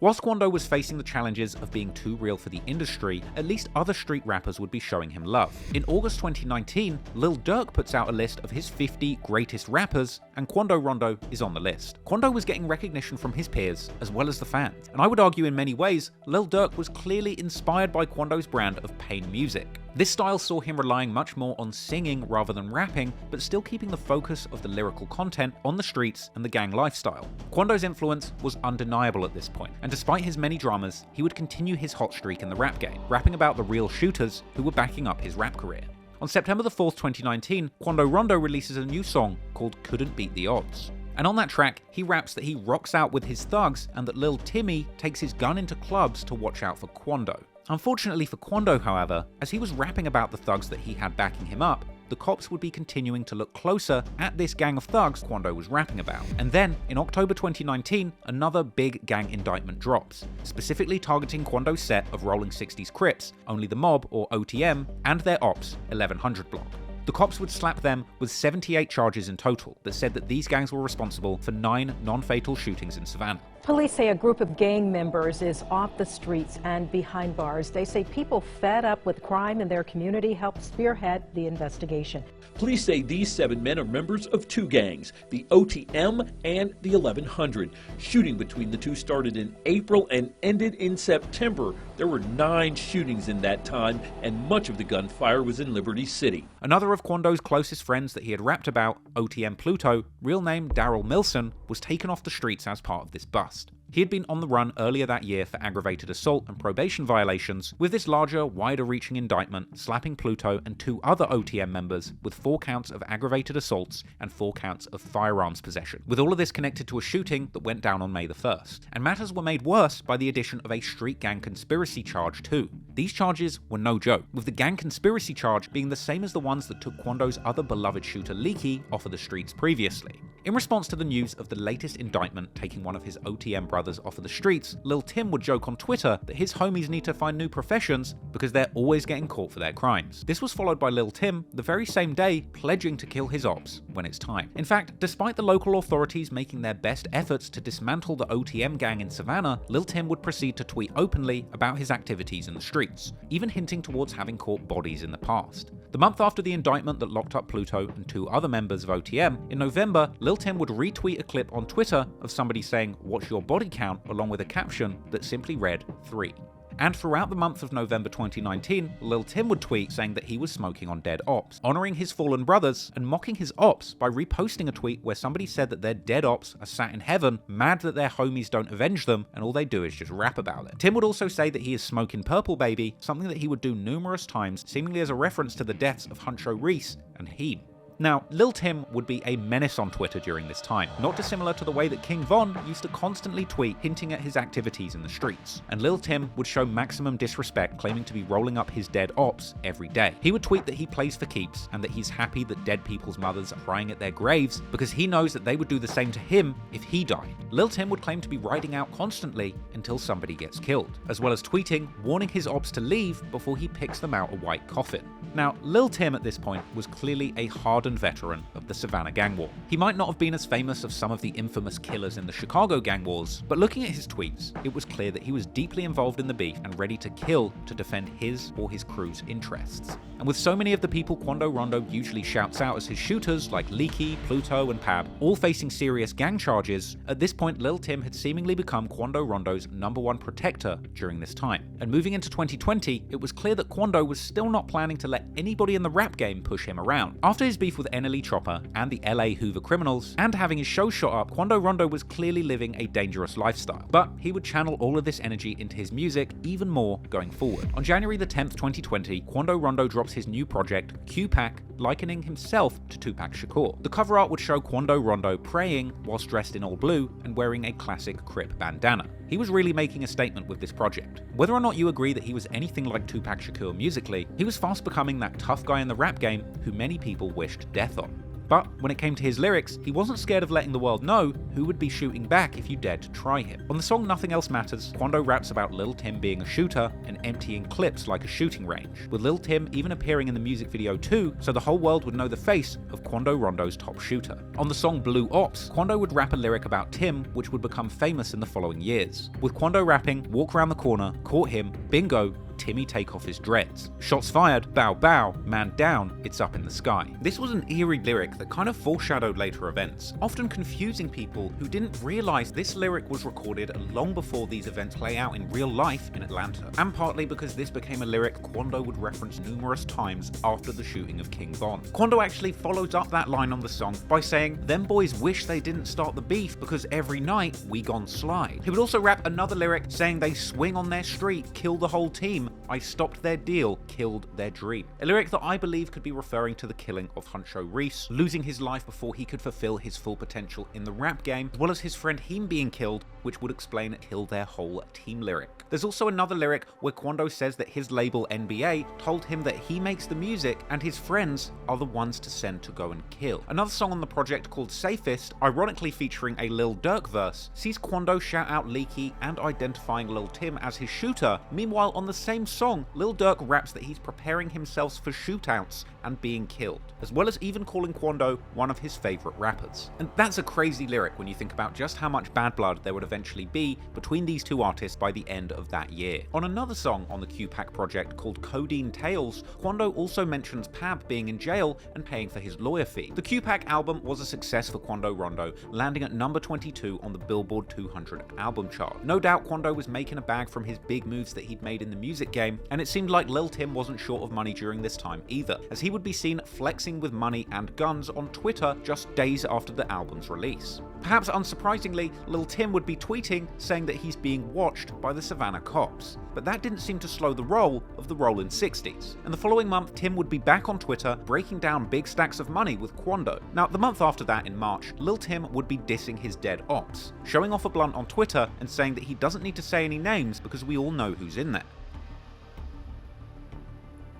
Whilst Quando was facing the challenges of being too real for the industry, at least other street rappers would be showing him love. In August 2019, Lil Durk puts out a list of his 50 greatest rappers, and Quando Rondo is on the list. Quando was getting recognition from his peers as well as the fans, and I would argue in many ways, Lil Durk was clearly inspired by Quando's brand of pain music. This style saw him relying much more on singing rather than rapping, but still keeping the focus of the lyrical content on the streets and the gang lifestyle. Quando's influence was undeniable at this point, and despite his many dramas, he would continue his hot streak in the rap game, rapping about the real shooters who were backing up his rap career. On September the 4th, 2019, Quando Rondo releases a new song called Couldn't Beat the Odds. And on that track, he raps that he rocks out with his thugs and that Lil Timmy takes his gun into clubs to watch out for Quando. Unfortunately for Quando, however, as he was rapping about the thugs that he had backing him up, the cops would be continuing to look closer at this gang of thugs Quando was rapping about. And then, in October 2019, another big gang indictment drops, specifically targeting Quando's set of Rolling 60s Crips, Only the Mob, or OTM, and their ops, 1100 Block. The cops would slap them with 78 charges in total that said that these gangs were responsible for 9 non-fatal shootings in Savannah. Police say a group of gang members is off the streets and behind bars. They say people fed up with crime in their community helped spearhead the investigation. Police say these 7 men are members of 2 gangs, the OTM and the 1100. Shooting between the 2 started in April and ended in September. There were 9 shootings in that time, and much of the gunfire was in Liberty City. Another of Quando's closest friends that he had rapped about, OTM Pluto, real name Daryl Milson, was taken off the streets as part of this bust. He had been on the run earlier that year for aggravated assault and probation violations, with this larger, wider-reaching indictment slapping Pluto and 2 other OTM members with 4 counts of aggravated assaults and 4 counts of firearms possession, with all of this connected to a shooting that went down on May the 1st. And matters were made worse by the addition of a street gang conspiracy charge too. These charges were no joke, with the gang conspiracy charge being the same as the ones that took Quando's other beloved shooter Leaky off of the streets previously. In response to the news of the latest indictment taking one of his OTM brothers off of the streets, Lil Timm would joke on Twitter that his homies need to find new professions because they're always getting caught for their crimes. This was followed by Lil Timm the very same day pledging to kill his ops when it's time. In fact, despite the local authorities making their best efforts to dismantle the OTM gang in Savannah, Lil Timm would proceed to tweet openly about his activities in the streets, even hinting towards having caught bodies in the past. The month after the indictment that locked up Pluto and 2 other members of OTM, in November, Lil Timm would retweet a clip on Twitter of somebody saying, "What's your body count?" along with a caption that simply read 3. And throughout the month of November 2019, Lil Timm would tweet saying that he was smoking on dead ops, honoring his fallen brothers and mocking his ops by reposting a tweet where somebody said that their dead ops are sat in heaven, mad that their homies don't avenge them, and all they do is just rap about it. Timm would also say that he is smoking Purple Baby, something that he would do numerous times, seemingly as a reference to the deaths of Huncho, Reese, and Heem. Now, Lil Timm would be a menace on Twitter during this time, not dissimilar to the way that King Von used to constantly tweet hinting at his activities in the streets. And Lil Timm would show maximum disrespect, claiming to be rolling up his dead ops every day. He would tweet that he plays for keeps and that he's happy that dead people's mothers are crying at their graves because he knows that they would do the same to him if he died. Lil Timm would claim to be riding out constantly until somebody gets killed, as well as tweeting, warning his ops to leave before he picks them out a white coffin. Now, Lil Timm at this point was clearly a hardened veteran of the Savannah gang war. He might not have been as famous as some of the infamous killers in the Chicago gang wars, but looking at his tweets, it was clear that he was deeply involved in the beef and ready to kill to defend his or his crew's interests. And with so many of the people Quando Rondo usually shouts out as his shooters, like Leaky, Pluto, and Pab, all facing serious gang charges, at this point Lil Timm had seemingly become Quando Rondo's #1 protector during this time. And moving into 2020, it was clear that Quando was still not planning to let anybody in the rap game push him around. After his beef with NLE Chopper and the LA Hoover Criminals, and having his show shot up, Quando Rondo was clearly living a dangerous lifestyle. But he would channel all of this energy into his music even more going forward. On January the 10th, 2020, Quando Rondo drops his new project, QPAC, likening himself to Tupac Shakur. The cover art would show Quando Rondo praying whilst dressed in all blue and wearing a classic Crip bandana. He was really making a statement with this project. Whether or not you agree that he was anything like Tupac Shakur musically, he was fast becoming that tough guy in the rap game who many people wished death on. But when it came to his lyrics, he wasn't scared of letting the world know who would be shooting back if you dared to try him. On the song Nothing Else Matters, Quando raps about Lil Timm being a shooter and emptying clips like a shooting range, with Lil Timm even appearing in the music video too, so the whole world would know the face of Quando Rondo's top shooter. On the song Blue Ops, Quando would rap a lyric about Timm, which would become famous in the following years. With Quando rapping, walk around the corner, caught him, bingo, Timmy take off his dreads. Shots fired, bow bow, man down, it's up in the sky. This was an eerie lyric that kind of foreshadowed later events, often confusing people who didn't realize this lyric was recorded long before these events play out in real life in Atlanta, and partly because this became a lyric Quando would reference numerous times after the shooting of King Von. Quando actually follows up that line on the song by saying, "Them boys wish they didn't start the beef because every night we gon' slide." He would also rap another lyric saying they swing on their street, kill the whole team, dream, I stopped their deal, killed their dream. A lyric that I believe could be referring to the killing of Huncho Reese, losing his life before he could fulfill his full potential in the rap game, as well as his friend him being killed, which would explain kill their whole team lyric. There's also another lyric where Quando says that his label NBA told him that he makes the music and his friends are the ones to send to go and kill. Another song on the project called Safest, ironically featuring a Lil Durk verse, sees Quando shout out Leaky and identifying Lil Timm as his shooter. Meanwhile, on the same song, Lil Durk raps that he's preparing himself for shootouts and being killed, as well as even calling Quando one of his favorite rappers. And that's a crazy lyric when you think about just how much bad blood there would eventually be between these two artists by the end of that year. On another song on the QPAC project called Codeine Tales, Quando also mentions Pab being in jail and paying for his lawyer fee. The QPAC album was a success for Quando Rondo, landing at number 22 on the Billboard 200 album chart. No doubt Quando was making a bag from his big moves that he'd made in the music game, and it seemed like Lil Timm wasn't short of money during this time either, as he would be seen flexing with money and guns on Twitter just days after the album's release. Perhaps unsurprisingly, Lil Timm would be tweeting saying that he's being watched by the Savannah cops. But that didn't seem to slow the roll of the Rollin' 60s. And the following month, Timm would be back on Twitter breaking down big stacks of money with Quando. Now, the month after that, in March, Lil Timm would be dissing his dead ops, showing off a blunt on Twitter and saying that he doesn't need to say any names because we all know who's in there.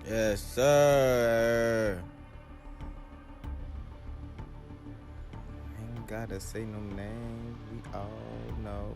Yes, sir. Ain't gotta say no names, we all know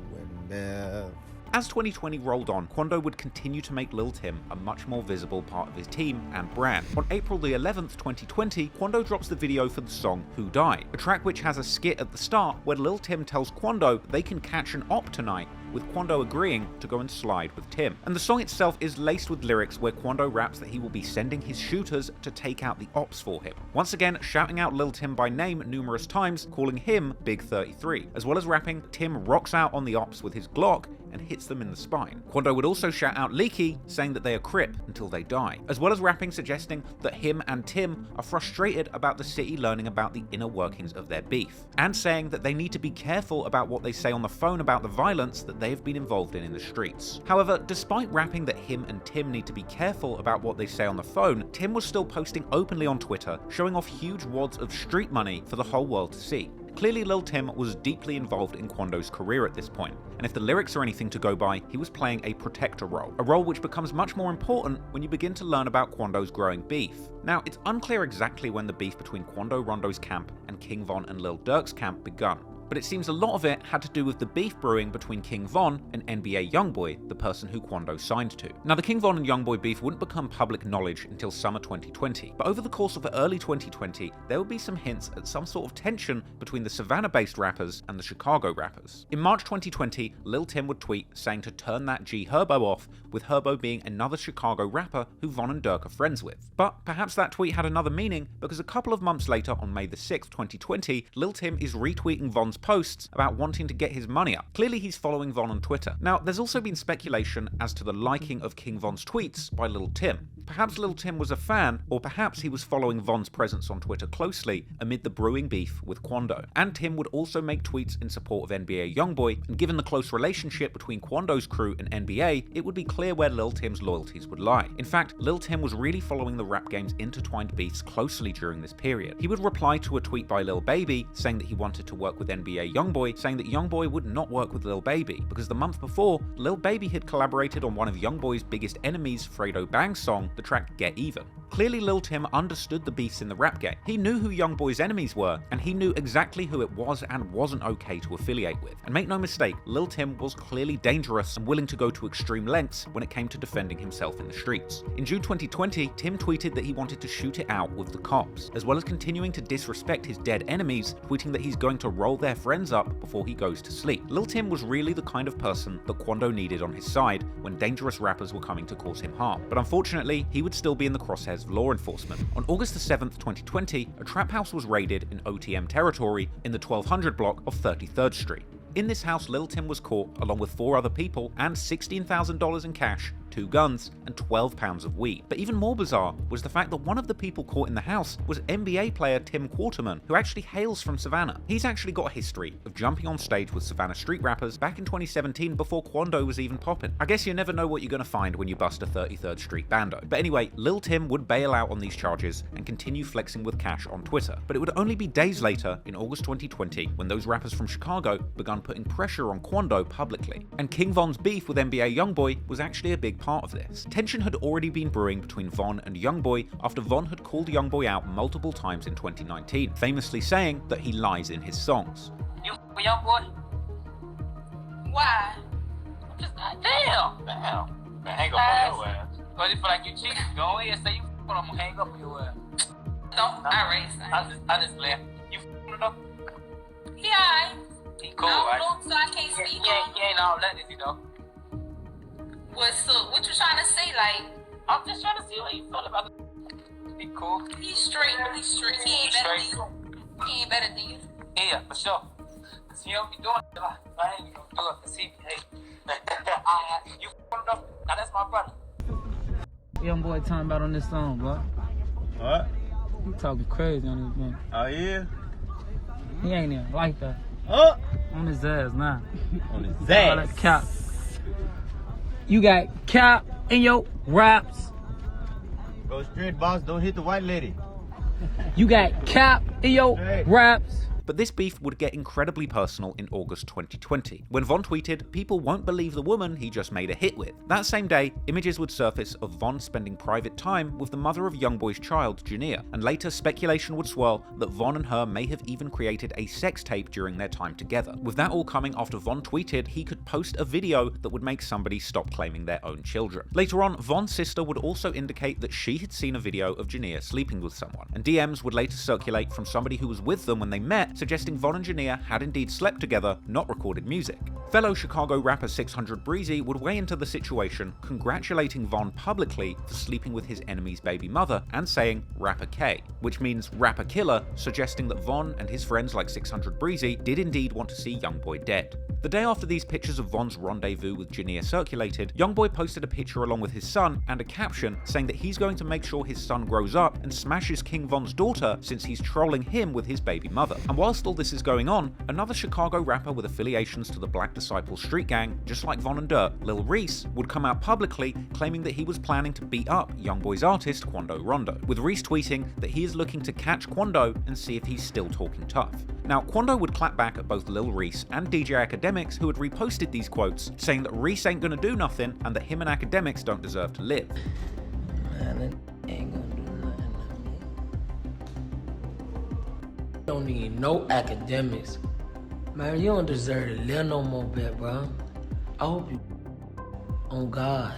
when they're... As 2020 rolled on, Quando would continue to make Lil Timm a much more visible part of his team and brand. On April the 11th, 2020, Quando drops the video for the song Who Died, a track which has a skit at the start where Lil Timm tells Quando they can catch an op tonight, with Quando agreeing to go and slide with Timm. And the song itself is laced with lyrics where Quando raps that he will be sending his shooters to take out the ops for him. Once again, shouting out Lil Timm by name numerous times, calling him Big 33, as well as rapping Timm rocks out on the ops with his Glock and hits them in the spine. Quando would also shout out Leaky, saying that they are Crip until they die, as well as rapping suggesting that him and Timm are frustrated about the city learning about the inner workings of their beef, and saying that they need to be careful about what they say on the phone about the violence that they have been involved in the streets. However, despite rapping that him and Timm need to be careful about what they say on the phone, Timm was still posting openly on Twitter, showing off huge wads of street money for the whole world to see. Clearly, Lil Timm was deeply involved in Quando's career at this point, and if the lyrics are anything to go by, he was playing a protector role, a role which becomes much more important when you begin to learn about Quando's growing beef. Now, it's unclear exactly when the beef between Quando Rondo's camp and King Von and Lil Durk's camp begun, but it seems a lot of it had to do with the beef brewing between King Von and NBA YoungBoy, the person who Quando signed to. Now, the King Von and YoungBoy beef wouldn't become public knowledge until summer 2020, but over the course of early 2020, there would be some hints at some sort of tension between the Savannah-based rappers and the Chicago rappers. In March 2020, Lil Timm would tweet saying to turn that G Herbo off, with Herbo being another Chicago rapper who Von and Durk are friends with. But perhaps that tweet had another meaning, because a couple of months later, on May the 6th, 2020, Lil Timm is retweeting Von's posts about wanting to get his money up. Clearly he's following Von on Twitter. Now, there's also been speculation as to the liking of King Von's tweets by Lil Timm. Perhaps Lil Timm was a fan, or perhaps he was following Von's presence on Twitter closely amid the brewing beef with Quando. And Timm would also make tweets in support of NBA YoungBoy, and given the close relationship between Quando's crew and NBA, it would be clear where Lil Timm's loyalties would lie. In fact, Lil Timm was really following the rap game's intertwined beefs closely during this period. He would reply to a tweet by Lil Baby saying that he wanted to work with NBA YoungBoy, saying that YoungBoy would not work with Lil Baby, because the month before, Lil Baby had collaborated on one of YoungBoy's biggest enemies, Fredo Bang's song, the track Get Even. Clearly Lil Timm understood the beefs in the rap game. He knew who YoungBoy's enemies were, and he knew exactly who it was and wasn't okay to affiliate with. And make no mistake, Lil Timm was clearly dangerous and willing to go to extreme lengths when it came to defending himself in the streets. In June 2020, Timm tweeted that he wanted to shoot it out with the cops, as well as continuing to disrespect his dead enemies, tweeting that he's going to roll their friends up before he goes to sleep. Lil Timm was really the kind of person that Quando needed on his side when dangerous rappers were coming to cause him harm. But unfortunately, he would still be in the crosshairs of law enforcement. On August the 7th, 2020, a trap house was raided in OTM territory in the 1200 block of 33rd Street. In this house, Lil Timm was caught along with 4 other people and $16,000 in cash 2 guns, and 12 pounds of weed. But even more bizarre was the fact that one of the people caught in the house was NBA player Timm, who actually hails from Savannah. He's actually got a history of jumping on stage with Savannah street rappers back in 2017 before Quando was even popping. I guess you never know what you're gonna find when you bust a 33rd Street bando. But anyway, Lil Timm would bail out on these charges and continue flexing with cash on Twitter. But it would only be days later, in August 2020, when those rappers from Chicago began putting pressure on Quando publicly. And King Von's beef with NBA YoungBoy was actually a big part of this. Tension had already been brewing between Von and YoungBoy after Von had called YoungBoy out multiple times in 2019, famously saying that he lies in his songs. You YoungBoy? Why? Just damn. Hang up on your ass. Cause you feel like you cheated. Go ahead, say you but I'm gonna hang up on your ass. Don't I just laugh. You f***ing up? Yeah, he cool, right? So I can't speak. He ain't all that, is he though? What you trying to say? Like, I'm just trying to see what you feel about it. He cool. He's straight. He ain't better than you. He ain't better than you. Yeah, for sure. Cause he don't be doing it. I ain't gonna do it. Cause he, hey, you f***ing up. Now that's my brother. YoungBoy talking about on this song, bro. What? He talking crazy on this one. Oh yeah? He ain't even like that. Oh! On his ass now. On his All that ass. cap. You got cap in your raps. Go straight, boss. Don't hit the white lady. You got cap in your raps. But this beef would get incredibly personal in August 2020, when Von tweeted, "People won't believe the woman he just made a hit with." That same day, images would surface of Von spending private time with the mother of YoungBoy's child, Jania, and later speculation would swirl that Von and her may have even created a sex tape during their time together. With that all coming after Von tweeted he could post a video that would make somebody stop claiming their own children. Later on, Von's sister would also indicate that she had seen a video of Jania sleeping with someone, and DMs would later circulate from somebody who was with them when they met, suggesting Von and Jania had indeed slept together, not recorded music. Fellow Chicago rapper 600 Breezy would weigh into the situation, congratulating Von publicly for sleeping with his enemy's baby mother and saying Rapper K, which means rapper killer, suggesting that Von and his friends like 600 Breezy did indeed want to see YoungBoy dead. The day after these pictures of Von's rendezvous with Jania circulated, YoungBoy posted a picture along with his son and a caption saying that he's going to make sure his son grows up and smashes King Von's daughter since he's trolling him with his baby mother. And whilst all this is going on, another Chicago rapper with affiliations to the Black Disciple street gang, just like Von and Durk, Lil Reese, would come out publicly claiming that he was planning to beat up YoungBoy's artist Quando Rondo, with Reese tweeting that he is looking to catch Quando and see if he's still talking tough. Now, Quando would clap back at both Lil Reese and DJ Academics, who had reposted these quotes, saying that Reese ain't gonna do nothing and that him and Academics don't deserve to live. Man, that ain't gonna do nothing. Don't need no academics. Man, you don't deserve to live no more, bit, bro. I hope you on God.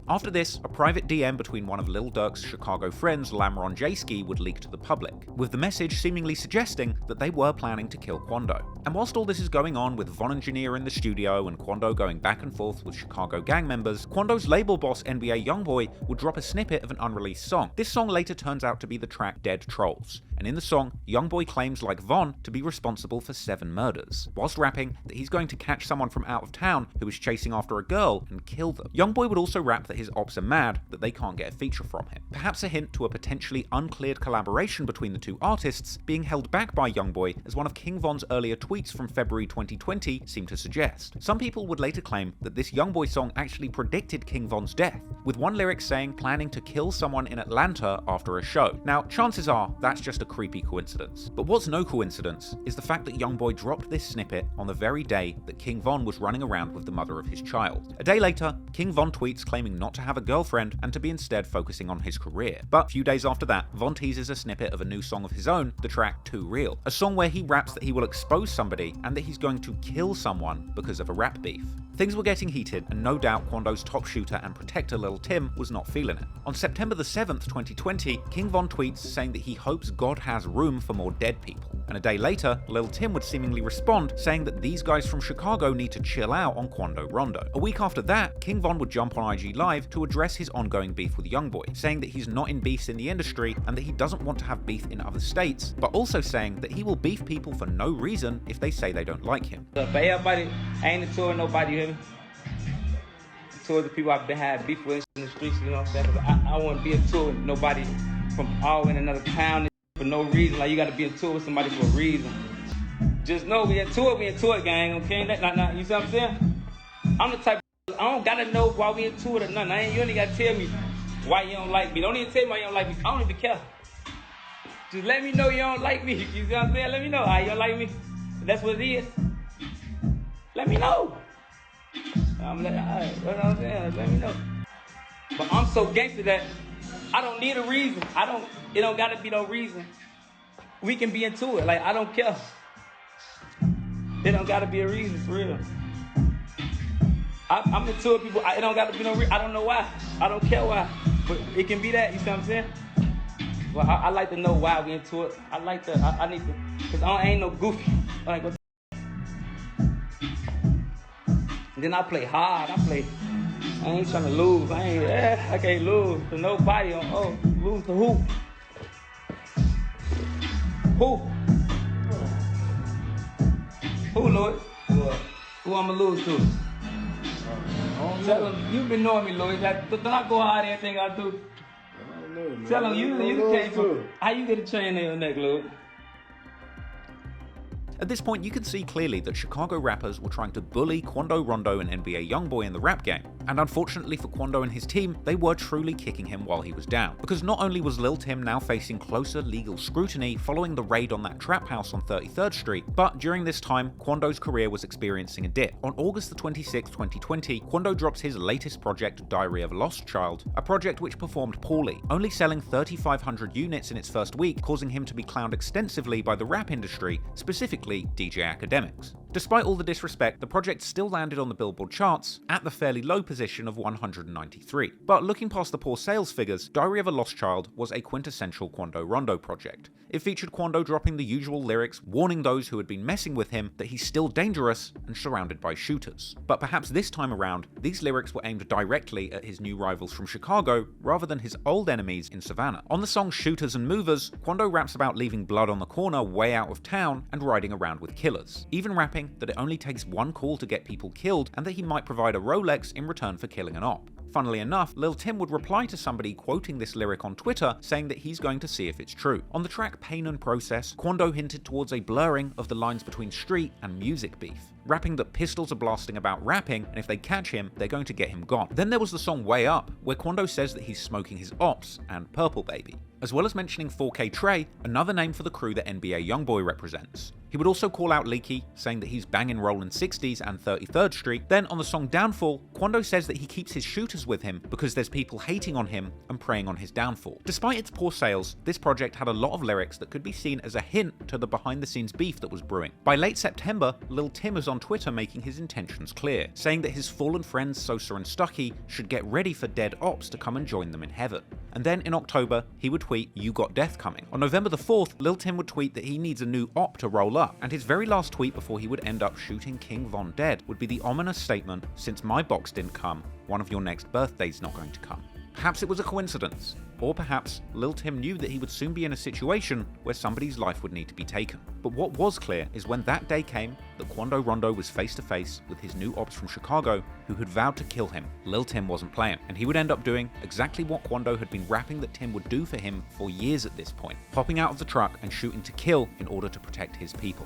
After this, a private DM between one of Lil Durk's Chicago friends, Lamron J-Ski, would leak to the public, with the message seemingly suggesting that they were planning to kill Quando. And whilst all this is going on with Von and Jania in the studio and Quando going back and forth with Chicago gang members, Quando's label boss NBA YoungBoy would drop a snippet of an unreleased song. This song later turns out to be the track Dead Trolls, and in the song, YoungBoy claims, like Von, to be responsible for 7 murders, whilst rapping that he's going to catch someone from out of town who is chasing after a girl and kill them. YoungBoy would also rap that his ops are mad that they can't get a feature from him, perhaps a hint to a potentially uncleared collaboration between the two artists being held back by YoungBoy, as one of King Von's earlier tweets from February 2020 seemed to suggest. Some people would later claim that this YoungBoy song actually predicted King Von's death, with one lyric saying planning to kill someone in Atlanta after a show. Now, chances are that's just a creepy coincidence. But what's no coincidence is the fact that YoungBoy dropped this snippet on the very day that King Von was running around with the mother of his child. A day later, King Von tweets claiming not to have a girlfriend and to be instead focusing on his career. But a few days after that, Von teases a snippet of a new song of his own, the track Too Real, a song where he raps that he will expose somebody and that he's going to kill someone because of a rap beef. Things were getting heated, and no doubt Quando's top shooter and protector Lil Timm was not feeling it. On September the 7th, 2020, King Von tweets saying that he hopes God has room for more dead people. And a day later, Lil Timm would seemingly respond saying that these guys from Chicago need to chill out on Quando Rondo. A week after that, King Von would jump on IG Live to address his ongoing beef with YoungBoy, saying that he's not in beefs in the industry and that he doesn't want to have beef in other states, but also saying that he will beef people for no reason if they say they don't like him. Look, for everybody, I ain't into it, nobody, you hear me? towards the people I've been had beef with in the streets, you know what I'm saying? 'Cause I wouldn't be in tour with nobody from all in another town for no reason. Like, you gotta be in tour with somebody for a reason. Just know we in tour, gang, okay? You see what I'm saying? I'm the type of, I don't gotta know why we in tour or nothing. You only gotta tell me why you don't like me. Don't even tell me why you don't like me. I don't even care. Just let me know you don't like me. You see what I'm saying? Let me know how you don't like me. If that's what it is. Let me know. I'm like, alright, you know what I'm saying? Let me know. But I'm so gangster that I don't need a reason. It don't gotta be no reason. We can be into it. Like, I don't care. It don't gotta be a reason, for real. I'm into it, people. It don't gotta be no reason. I don't know why. I don't care why. But it can be that, you see what I'm saying? Well, I like to know why we into it. I like to, I need to, because I ain't no goofy. Like, what then I play hard. I ain't trying to lose. I can't lose to nobody. Lose to who? Who, Lloyd? Who I'ma lose to? Tell him, you been knowing me, Lloyd. Don't I go hard at everything I do? Tell him, you came from, how you get a chain in your neck, Lloyd? At this point, you can see clearly that Chicago rappers were trying to bully Quando, Rondo, and NBA YoungBoy in the rap game. And unfortunately for Quando and his team, they were truly kicking him while he was down. Because not only was Lil Timm now facing closer legal scrutiny following the raid on that trap house on 33rd Street, but during this time, Quando's career was experiencing a dip. On August the 26th, 2020, Quando drops his latest project, Diary of a Lost Child, a project which performed poorly, only selling 3,500 units in its first week, causing him to be clowned extensively by the rap industry, specifically DJ Academics. Despite all the disrespect, the project still landed on the Billboard charts at the fairly low position of 193. But looking past the poor sales figures, Diary of a Lost Child was a quintessential Quando Rondo project. It featured Quando dropping the usual lyrics, warning those who had been messing with him that he's still dangerous and surrounded by shooters. But perhaps this time around, these lyrics were aimed directly at his new rivals from Chicago, rather than his old enemies in Savannah. On the song Shooters and Movers, Quando raps about leaving blood on the corner way out of town and riding around with killers, even rapping that it only takes one call to get people killed and that he might provide a Rolex in return for killing an op. Funnily enough, Lil Timm would reply to somebody quoting this lyric on Twitter saying that he's going to see if it's true. On the track Pain and Process, Quando hinted towards a blurring of the lines between street and music beef, rapping that pistols are blasting about rapping and if they catch him, they're going to get him gone. Then there was the song Way Up, where Quando says that he's smoking his ops and Purple Baby, as well as mentioning 4K Trey, another name for the crew that NBA YoungBoy represents. He would also call out Leaky, saying that he's banging rollin' 60s and 33rd Street. Then on the song Downfall, Quando says that he keeps his shooters with him because there's people hating on him and preying on his downfall. Despite its poor sales, this project had a lot of lyrics that could be seen as a hint to the behind-the-scenes beef that was brewing. By late September, Lil Timm is on Twitter making his intentions clear, saying that his fallen friends Sosa and Stucky should get ready for dead ops to come and join them in heaven. And then in October, he would tweet, "You got death coming." On November the 4th, Lil Timm would tweet that he needs a new op to roll up, and his very last tweet before he would end up shooting King Von dead would be the ominous statement, "Since my box didn't come, one of your next birthday's not going to come." Perhaps it was a coincidence, or perhaps Lil Timm knew that he would soon be in a situation where somebody's life would need to be taken. But what was clear is when that day came that Quando Rondo was face to face with his new ops from Chicago who had vowed to kill him, Lil Timm wasn't playing, and he would end up doing exactly what Quando had been rapping that Timm would do for him for years at this point, hopping out of the truck and shooting to kill in order to protect his people.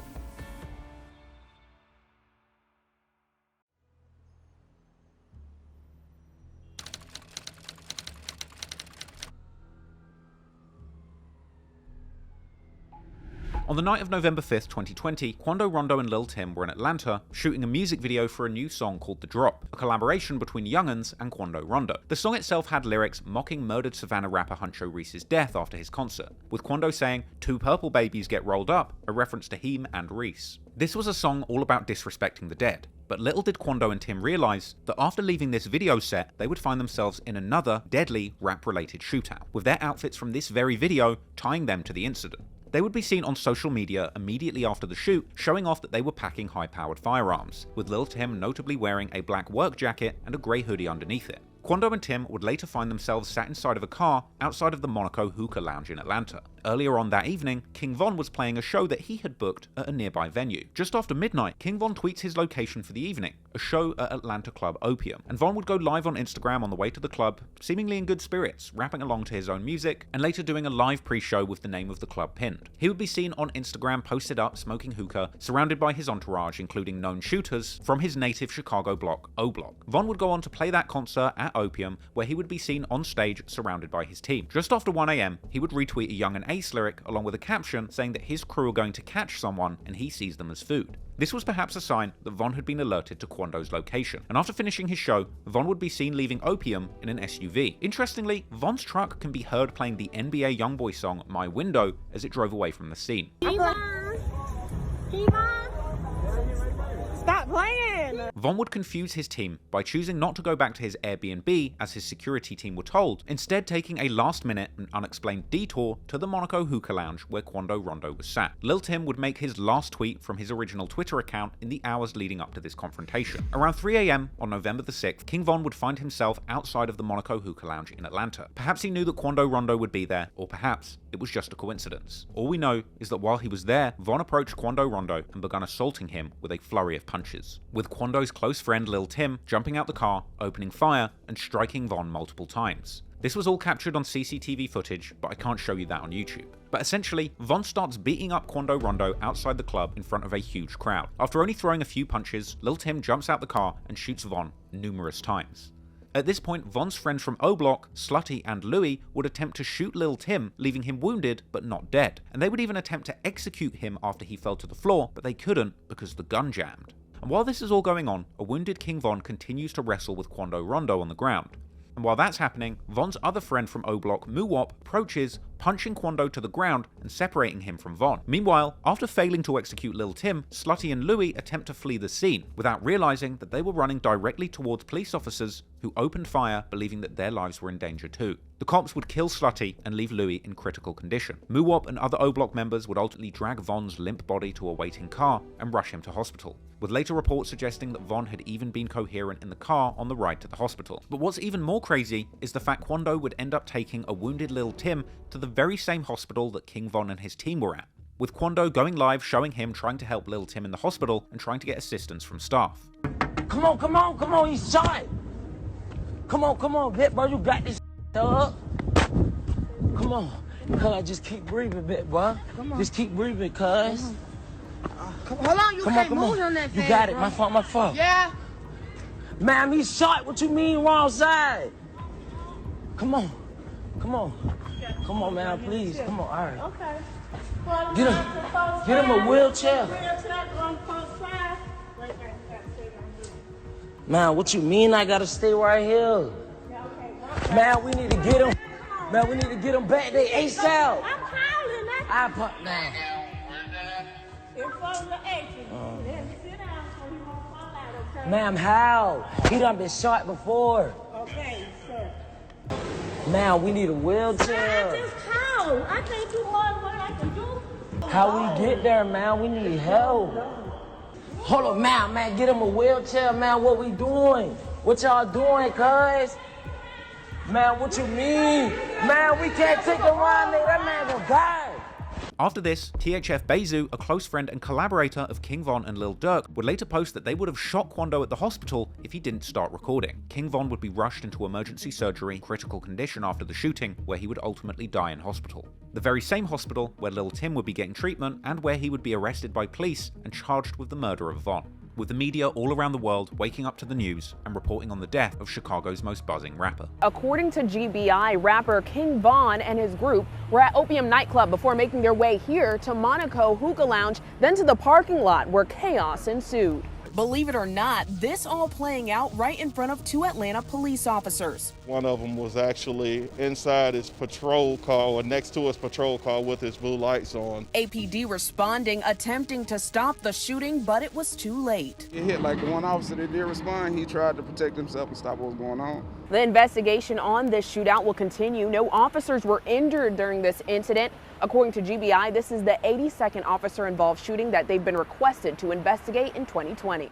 On the night of November 5th, 2020, Quando, Rondo and Lil Timm were in Atlanta shooting a music video for a new song called The Drop, a collaboration between Young'uns and Quando Rondo. The song itself had lyrics mocking murdered Savannah rapper Huncho Reese's death after his concert, with Quando saying, "Two purple babies get rolled up," a reference to him and Reese. This was a song all about disrespecting the dead, but little did Quando and Timm realize that after leaving this video set, they would find themselves in another deadly rap-related shootout, with their outfits from this very video tying them to the incident. They would be seen on social media immediately after the shoot, showing off that they were packing high-powered firearms, with Lil Timm notably wearing a black work jacket and a grey hoodie underneath it. Quando and Timm would later find themselves sat inside of a car outside of the Monaco Hookah Lounge in Atlanta. Earlier on that evening, King Von was playing a show that he had booked at a nearby venue. Just after midnight, King Von tweets his location for the evening, a show at Atlanta club Opium, and Von would go live on Instagram on the way to the club, seemingly in good spirits, rapping along to his own music, and later doing a live pre-show with the name of the club pinned. He would be seen on Instagram posted up, smoking hookah, surrounded by his entourage, including known shooters from his native Chicago block, O Block. Von would go on to play that concert at Opium, where he would be seen on stage surrounded by his team. Just after 1 AM, he would retweet a Young and Ace lyric along with a caption saying that his crew are going to catch someone and he sees them as food. This was perhaps a sign that Von had been alerted to Quando's location, and after finishing his show, Von would be seen leaving Opium in an SUV. Interestingly, Von's truck can be heard playing the NBA YoungBoy song My Window as it drove away from the scene. Stop playing! Von would confuse his team by choosing not to go back to his Airbnb as his security team were told, instead taking a last-minute and unexplained detour to the Monaco hookah lounge where Quando Rondo was sat. Lil Timm would make his last tweet from his original Twitter account in the hours leading up to this confrontation. Around 3 AM on November the 6th, King Von would find himself outside of the Monaco hookah lounge in Atlanta. Perhaps he knew that Quando Rondo would be there, or perhaps it was just a coincidence. All we know is that while he was there, Von approached Quando Rondo and began assaulting him with a flurry of punches, with Quando's close friend Lil Timm jumping out the car, opening fire, and striking Von multiple times. This was all captured on CCTV footage, but I can't show you that on YouTube. But essentially, Von starts beating up Quando Rondo outside the club in front of a huge crowd. After only throwing a few punches, Lil Timm jumps out the car and shoots Von numerous times. At this point, Von's friends from O Block, Slutty and Louie, would attempt to shoot Lil Timm, leaving him wounded but not dead. And they would even attempt to execute him after he fell to the floor, but they couldn't because the gun jammed. And while this is all going on, a wounded King Von continues to wrestle with Quando Rondo on the ground. And while that's happening, Von's other friend from O Block, Muwop, approaches, punching Quando to the ground and separating him from Von. Meanwhile, after failing to execute Lil Timm, Slutty and Louie attempt to flee the scene, without realizing that they were running directly towards police officers who opened fire, believing that their lives were in danger too. The cops would kill Slutty and leave Louie in critical condition. Muwop and other O Block members would ultimately drag Von's limp body to a waiting car and rush him to hospital, with later reports suggesting that Von had even been coherent in the car on the ride to the hospital. But what's even more crazy is the fact Quando would end up taking a wounded Lil Timm to the very same hospital that King Von and his team were at, with Quando going live showing him trying to help Lil Timm in the hospital and trying to get assistance from staff. Come on, he's shot. Come on, bit bro, you got this up. Come on, cuz, just keep breathing, bit bro. Just keep breathing, cuz. Hold on, you can't move on that You fast, got it, bro. my fault. Yeah. Ma'am, he's shot. What you mean wrong side? Come on, man, please. Come on, all right. Okay. Get him a wheelchair. Man, what you mean I gotta stay right here? Man, we need to get him. Man, we need to get him back there ASAP. I'm calling. I put man. In front of the exit. Let me sit down so he won't fall out, okay? Ma'am, how? He done been shot before. Okay, sir. Man, we need a wheelchair. I just called. I can't do more than what I can do. How we get there, man? We need help. Hold on, man, get him a wheelchair, man. What we doing? What y'all doing, cuz? Man, what you mean? Man, we can't take him around there. That man gonna die. After this, THF Bezu, a close friend and collaborator of King Von and Lil Durk, would later post that they would have shot Quando at the hospital if he didn't start recording. King Von would be rushed into emergency surgery, critical condition after the shooting, where he would ultimately die in hospital. The very same hospital where Lil Timm would be getting treatment and where he would be arrested by police and charged with the murder of Von, with the media all around the world waking up to the news and reporting on the death of Chicago's most buzzing rapper. According to GBI, rapper King Von and his group were at Opium nightclub before making their way here to Monaco Hookah Lounge, then to the parking lot where chaos ensued. Believe it or not, this all playing out right in front of two Atlanta police officers. One of them was actually inside his patrol car, or next to his patrol car with his blue lights on. APD responding, attempting to stop the shooting, but it was too late. It hit like the one officer that did respond. He tried to protect himself and stop what was going on. The investigation on this shootout will continue. No officers were injured during this incident. According to GBI, this is the 82nd officer-involved shooting that they've been requested to investigate in 2020.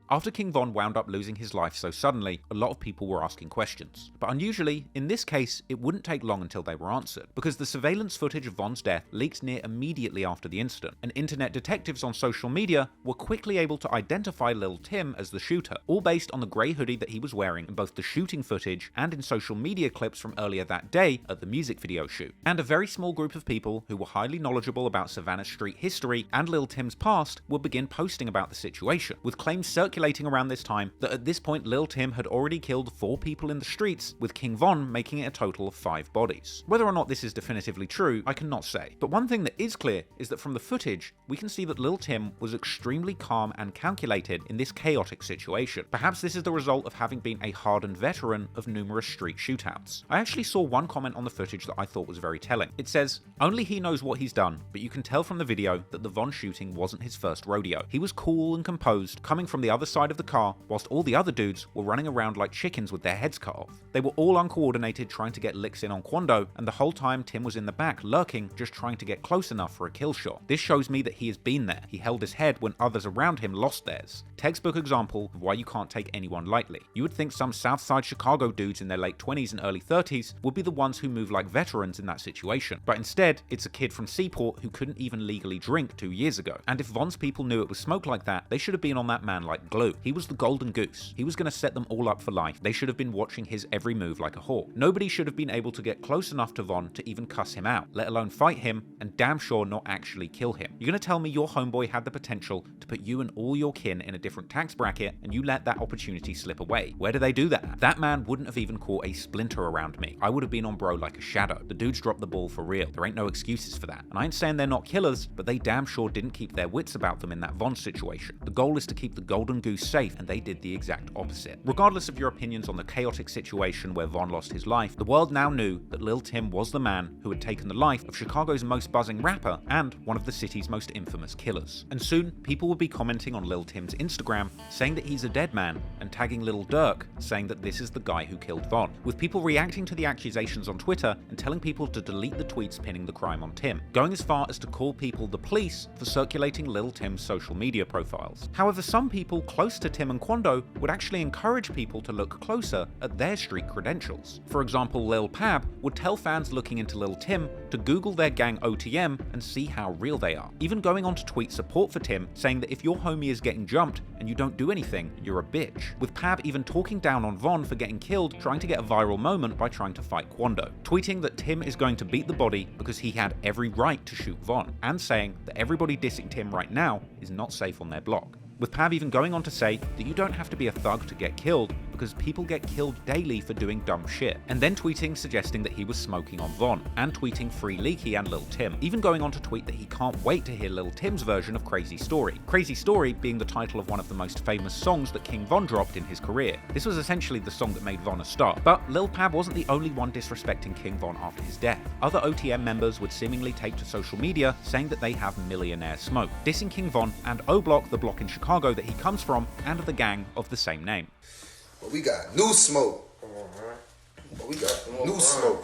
After King Von wound up losing his life so suddenly, a lot of people were asking questions. But unusually, in this case, it wouldn't take long until they were answered, because the surveillance footage of Von's death leaked near immediately after the incident, and internet detectives on social media were quickly able to identify Lil Timm as the shooter, all based on the grey hoodie that he was wearing in both the shooting footage and in social media clips from earlier that day at the music video shoot. And a very small group of people who were highly knowledgeable about Savannah street history and Lil Timm's past would begin posting about the situation, with claims circulating around this time that at this point Lil Timm had already killed 4 people in the streets, with King Von making it a total of 5 bodies. Whether or not this is definitively true, I cannot say, but one thing that is clear is that from the footage, we can see that Lil Timm was extremely calm and calculated in this chaotic situation. Perhaps this is the result of having been a hardened veteran of numerous street shootouts. I actually saw one comment on the footage that I thought was very telling. It says, "Only he knows what he's done, but you can tell from the video that the Von shooting wasn't his first rodeo. He was cool and composed, coming from the other side of the car, whilst all the other dudes were running around like chickens with their heads cut off. They were all uncoordinated trying to get licks in on Quando, and the whole time Timm was in the back lurking, just trying to get close enough for a kill shot. This shows me that he has been there. He held his head when others around him lost theirs. Textbook example of why you can't take anyone lightly. You would think some Southside Chicago dudes in their late 20s and early 30s would be the ones who move like veterans in that situation, but instead it's a kid from Seaport who couldn't even legally drink 2 years ago. And if Von's people knew it was smoke like that, they should have been on that man like glue. He was the golden goose. He was going to set them all up for life. They should have been watching his every move like a hawk. Nobody should have been able to get close enough to Von to even cuss him out, let alone fight him, and damn sure not actually kill him. You're going to tell me your homeboy had the potential to put you and all your kin in a different tax bracket, and you let that opportunity slip away? Where do they do that? That man wouldn't have even caught a splinter around me. I would have been on bro like a shadow. The dudes dropped the ball for real. There ain't no excuses for that. And I ain't saying they're not killers, but they damn sure didn't keep their wits about them in that Von situation. The goal is to keep the golden goose safe, and they did the exact opposite. Regardless of your opinions on the chaotic situation where Von lost his life, the world now knew that Lil Timm was the man who had taken the life of Chicago's most buzzing rapper and one of the city's most infamous killers. And soon, people would be commenting on Lil Timm's Instagram saying that he's a dead man, and tagging Lil Durk saying that this is the guy who killed Von, with people reacting to the accusations on Twitter and telling people to delete the tweets pinning the crime on Timm, going as far as to call people the police for circulating Lil Timm's social media profiles. However, some people close to Timm and Quando would actually encourage people to look closer at their street credentials. For example, Lul Pab would tell fans looking into Lil Timm to Google their gang OTM and see how real they are, even going on to tweet support for Timm, saying that if your homie is getting jumped and you don't do anything, you're a bitch, with Pab even talking down on Von for getting killed trying to get a viral moment by trying to fight Quando, tweeting that Timm is going to beat the body because he had every right to shoot Von, and saying that everybody dissing Timm right now is not safe on their block, with Pab even going on to say that you don't have to be a thug to get killed because people get killed daily for doing dumb shit, and then tweeting suggesting that he was smoking on Von, and tweeting Free Leaky and Lil Timm, even going on to tweet that he can't wait to hear Lil Timm's version of Crazy Story. Crazy Story being the title of one of the most famous songs that King Von dropped in his career. This was essentially the song that made Von a star. But Lil Pab wasn't the only one disrespecting King Von after his death. Other OTM members would seemingly take to social media saying that they have millionaire smoke, dissing King Von and O-Block, the block in Chicago that he comes from, and the gang of the same name. But we got new smoke. But we got new smoke.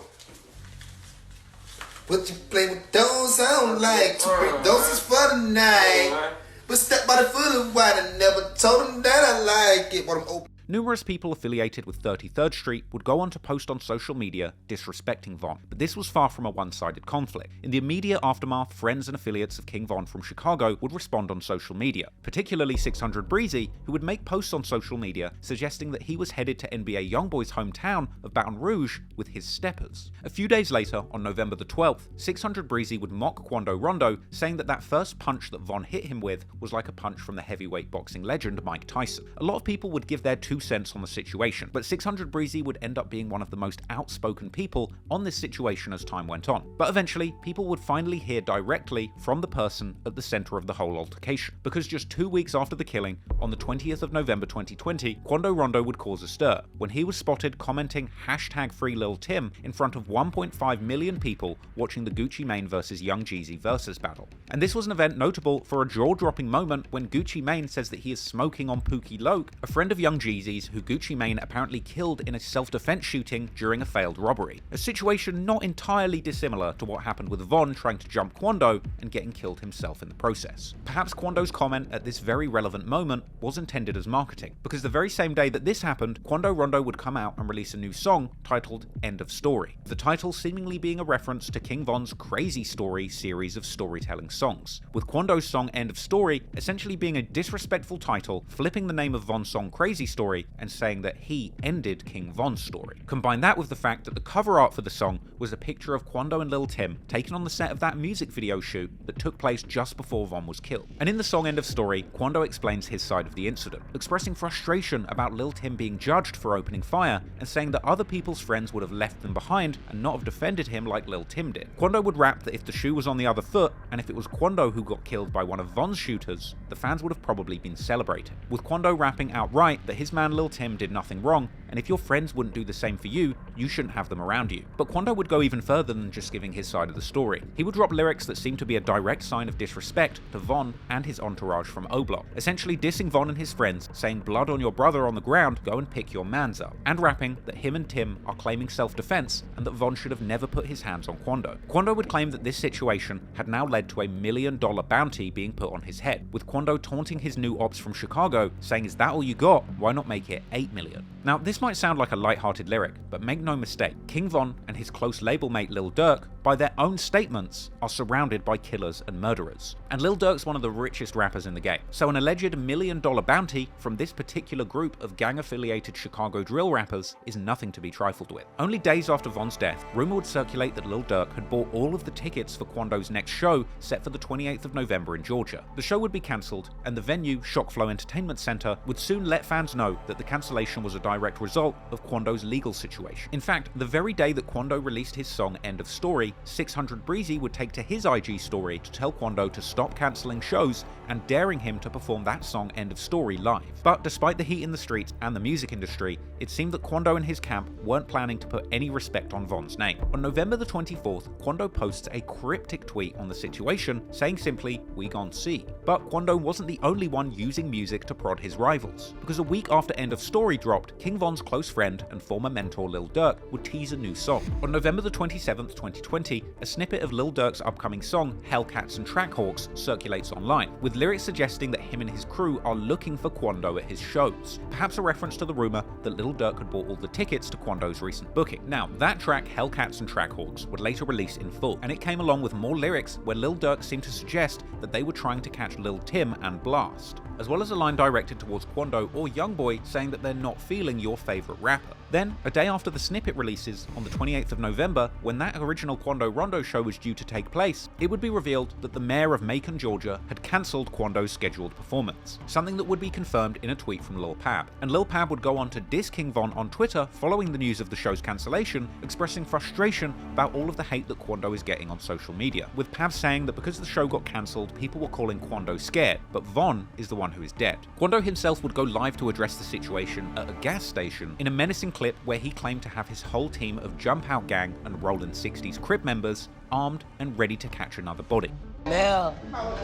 What you play with don't sound like 2 doses for the night. But step by the foot of white and never told them that I like it. But I'm open. Numerous people affiliated with 33rd Street would go on to post on social media disrespecting Von, but this was far from a one-sided conflict. In the immediate aftermath, friends and affiliates of King Von from Chicago would respond on social media, particularly 600 Breezy, who would make posts on social media suggesting that he was headed to NBA YoungBoy's hometown of Baton Rouge with his steppers. A few days later, on November the 12th, 600 Breezy would mock Quando Rondo, saying that first punch that Von hit him with was like a punch from the heavyweight boxing legend Mike Tyson. A lot of people would give their 2 cents on the situation, but 600 Breezy would end up being one of the most outspoken people on this situation as time went on. But eventually, people would finally hear directly from the person at the center of the whole altercation, because just 2 weeks after the killing, on the 20th of November 2020, Quando Rondo would cause a stir when he was spotted commenting #FreeLilTimm in front of 1.5 million people watching the Gucci Mane vs Young Jeezy versus battle. And this was an event notable for a jaw-dropping moment when Gucci Mane says that he is smoking on Pookie Loke, a friend of Young Jeezy Yeezys who Gucci Mane apparently killed in a self-defense shooting during a failed robbery. A situation not entirely dissimilar to what happened with Von trying to jump Quando and getting killed himself in the process. Perhaps Quando's comment at this very relevant moment was intended as marketing, because the very same day that this happened, Quando Rondo would come out and release a new song titled End of Story, the title seemingly being a reference to King Von's Crazy Story series of storytelling songs, with Quando's song End of Story essentially being a disrespectful title, flipping the name of Von's song Crazy Story and saying that he ended King Von's story. Combine that with the fact that the cover art for the song was a picture of Quando and Lil Timm taken on the set of that music video shoot that took place just before Von was killed. And in the song End of Story, Quando explains his side of the incident, expressing frustration about Lil Timm being judged for opening fire and saying that other people's friends would have left them behind and not have defended him like Lil Timm did. Quando would rap that if the shoe was on the other foot, and if it was Quando who got killed by one of Von's shooters, the fans would have probably been celebrating, with Quando rapping outright that his man Lil Timm did nothing wrong, and if your friends wouldn't do the same for you, you shouldn't have them around you. But Quando would go even further than just giving his side of the story. He would drop lyrics that seemed to be a direct sign of disrespect to Von and his entourage from O-Block, essentially dissing Von and his friends, saying blood on your brother on the ground, go and pick your mans up, and rapping that him and Timm are claiming self-defense and that Von should have never put his hands on Quando. Quando would claim that this situation had now led to a $1 million bounty being put on his head, with Quando taunting his new ops from Chicago, saying, "Is that all you got? Why not make it $8 million?" Now, this might sound like a light-hearted lyric, but make no mistake, King Von and his close label mate Lil Durk, by their own statements, are surrounded by killers and murderers. And Lil Durk's one of the richest rappers in the game, so an alleged $1 million bounty from this particular group of gang-affiliated Chicago drill rappers is nothing to be trifled with. Only days after Von's death, rumor would circulate that Lil Durk had bought all of the tickets for Quando's next show, set for the 28th of November in Georgia. The show would be cancelled, and the venue, Shockflow Entertainment Center, would soon let fans know that the cancellation was a direct result of Quando's legal situation. In fact, the very day that Quando released his song End of Story, 600 Breezy would take to his IG story to tell Quando to stop cancelling shows and daring him to perform that song End of Story live. But despite the heat in the streets and the music industry, it seemed that Quando and his camp weren't planning to put any respect on Von's name. On November the 24th, Quando posts a cryptic tweet on the situation, saying simply, "We gon' see." But Quando wasn't the only one using music to prod his rivals, because a week after End of Story dropped, King Von's close friend and former mentor Lil Durk would tease a new song. On November the 27th, 2020, a snippet of Lil Durk's upcoming song, Hellcats and Trackhawks, circulates online, with lyrics suggesting that him and his crew are looking for Quando at his shows, perhaps a reference to the rumor that Lil Durk had bought all the tickets to Quando's recent booking. Now, that track, Hellcats and Trackhawks, would later release in full, and it came along with more lyrics where Lil Durk seemed to suggest that they were trying to catch Lil Timm and Blast, as well as a line directed towards Quando or YoungBoy saying that they're not feeling your favorite rapper. Then, a day after the snippet releases, on the 28th of November, when that original Quando Rondo show was due to take place, it would be revealed that the mayor of Macon, Georgia, had cancelled Quando's scheduled performance, something that would be confirmed in a tweet from Lul Pab. And Lul Pab would go on to diss King Von on Twitter following the news of the show's cancellation, expressing frustration about all of the hate that Quando is getting on social media, with Pab saying that because the show got cancelled, people were calling Quando scared, but Von is the one who is dead. Quando himself would go live to address the situation at a gas station in a menacing clip where he claimed to have his whole team of Jump Out Gang and Rollin' 60s Crip members armed and ready to catch another body. Now,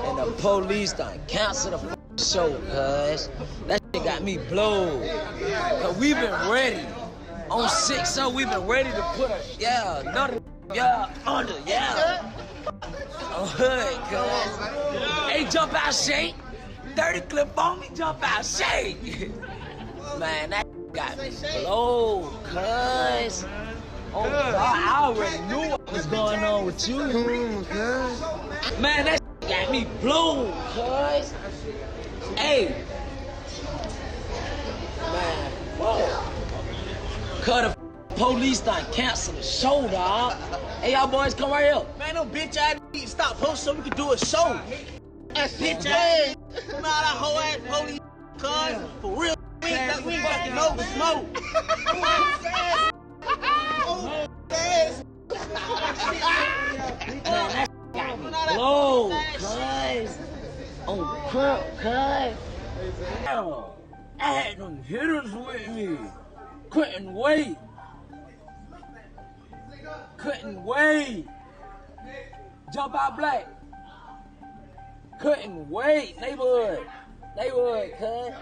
and the police done cancel the show, cuz. That shit got me blowed. Cause we been ready. On 6-0, we been ready to put a, under, on hood, cuz. Hey, jump out, shake. 30 clip on me, jump out, shake. Man, that got me blowed, cuz. Oh, God, I already knew what was going on with you. Man, that got me blowed, cuz. Hey. Man, whoa. Cuz the police done cancel the show, dog. Hey, y'all boys, come right here. Man, no bitch ass need to stop posting so we can do a show. That bitch ass. Nah, that whole ass police, cuz. For real. We ain't fucking know the smoke. Blow, cuz. On Crip, cuz. I had them hitters with me. Couldn't wait. Couldn't wait. Jump out black. Couldn't wait. Neighborhood. Neighborhood, cuz.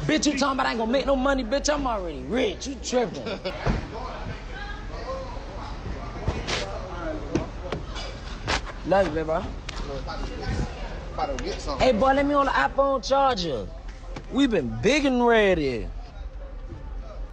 Bitch, you talking about I ain't gonna make no money, bitch? I'm already rich. You tripping. Love you, baby, bro. Hey, boy, let me on the iPhone charger. We been big and ready.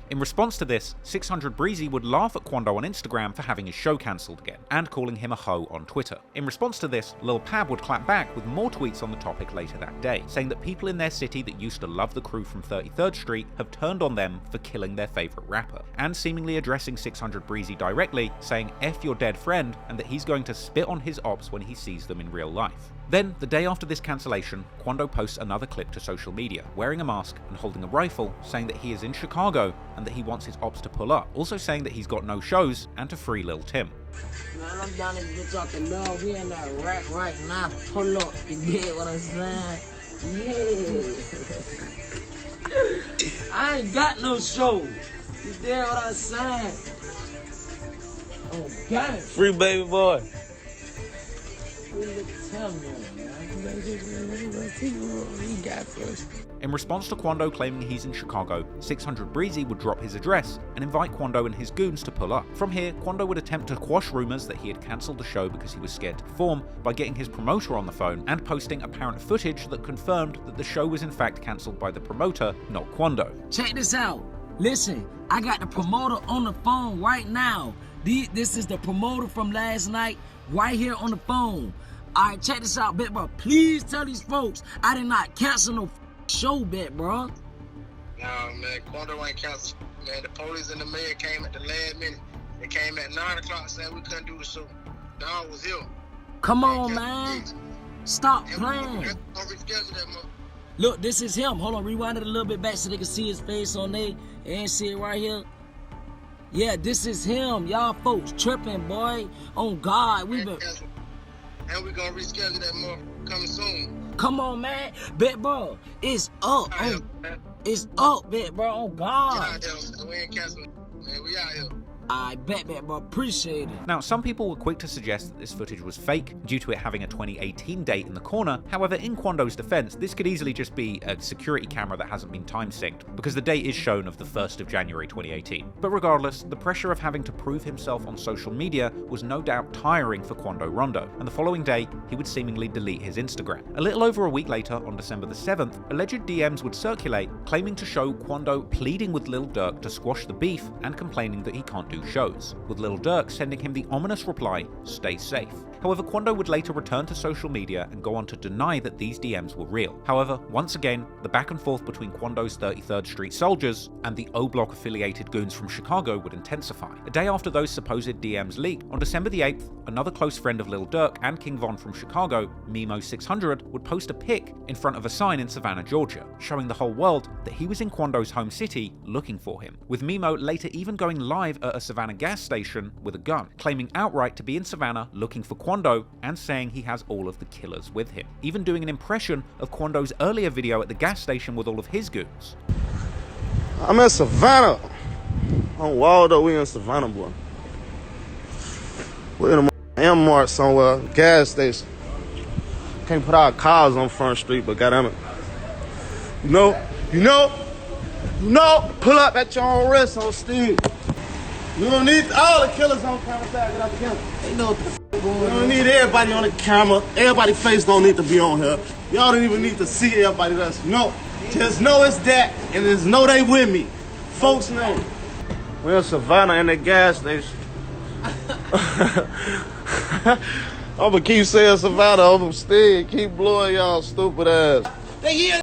In response to this, 600 Breezy would laugh at Quando on Instagram for having his show cancelled again, and calling him a hoe on Twitter. In response to this, Lul Pab would clap back with more tweets on the topic later that day, saying that people in their city that used to love the crew from 33rd Street have turned on them for killing their favourite rapper, and seemingly addressing 600 Breezy directly, saying F your dead friend, and that he's going to spit on his ops when he sees them in real life. Then, the day after this cancellation, Quando posts another clip to social media, wearing a mask and holding a rifle, saying that he is in Chicago and that he wants his ops to pull up, also saying that he's got no shows and to free Lil Timm. Man, I'm down this bitch off the love. We in that rack right now. Pull up. You get what I'm saying? Yeah. I ain't got no show. You get what I'm saying? Oh, God. Free baby boy. In response to Quando claiming he's in Chicago, 600 Breezy would drop his address and invite Quando and his goons to pull up. From here, Quando would attempt to quash rumours that he had cancelled the show because he was scared to perform by getting his promoter on the phone and posting apparent footage that confirmed that the show was in fact cancelled by the promoter, not Quando. Check this out. Listen, I got the promoter on the phone right now. This is the promoter from last night right here on the phone. All right, check this out, bet, bro. Please tell these folks I did not cancel no show, bet, bro. Nah, man, Quando ain't canceled. Man, the police and the mayor came at the last minute. They came at 9 o'clock saying we couldn't do the show. Dog was here. Come on, man. Stop playing. Look, this is him. Hold on, rewind it a little bit back so they can see his face on there and see it right here. Yeah, this is him. Y'all folks tripping, boy. On God, we been... And we gonna reschedule that motherfucker coming soon. Come on, man. Bet, bro. It's up. It's up, bet, bro. On God. We ain't canceling. Man, we out here. I bet, bro. Appreciate it. Now, some people were quick to suggest that this footage was fake due to it having a 2018 date in the corner. However, in Quando's defense, this could easily just be a security camera that hasn't been time synced, because the date is shown of the 1st of January 2018. But regardless, the pressure of having to prove himself on social media was no doubt tiring for Quando Rondo, and the following day, he would seemingly delete his Instagram. A little over a week later, on December the 7th, alleged DMs would circulate, claiming to show Quando pleading with Lil Durk to squash the beef and complaining that he can't do shows, with Lil Durk sending him the ominous reply, "Stay safe." However, Quando would later return to social media and go on to deny that these DMs were real. However, once again, the back and forth between Quando's 33rd Street soldiers and the O-Block affiliated goons from Chicago would intensify. A day after those supposed DMs leaked, on December the 8th, another close friend of Lil Durk and King Von from Chicago, Mimo600, would post a pic in front of a sign in Savannah, Georgia, showing the whole world that he was in Quando's home city looking for him, with Mimo later even going live at a Savannah gas station with a gun, claiming outright to be in Savannah looking for Quando and saying he has all of the killers with him, even doing an impression of Quando's earlier video at the gas station with all of his goons. I'm in Savannah. On Waldo, we in Savannah, boy. We're in a M-Mart somewhere, gas station. Can't put our cars on Front Street, but goddamn it. You know, pull up at your own risk on Steve. You don't need all the killers on camera side that I kill. Ain't no you don't need everybody on the camera. Everybody's face don't need to be on here. Y'all don't even need to see everybody that's just know it's that and just know they with me. Folks name. We're in Savannah in the gas station. I'm gonna keep saying Savannah over Steve. Keep blowing y'all stupid ass. They here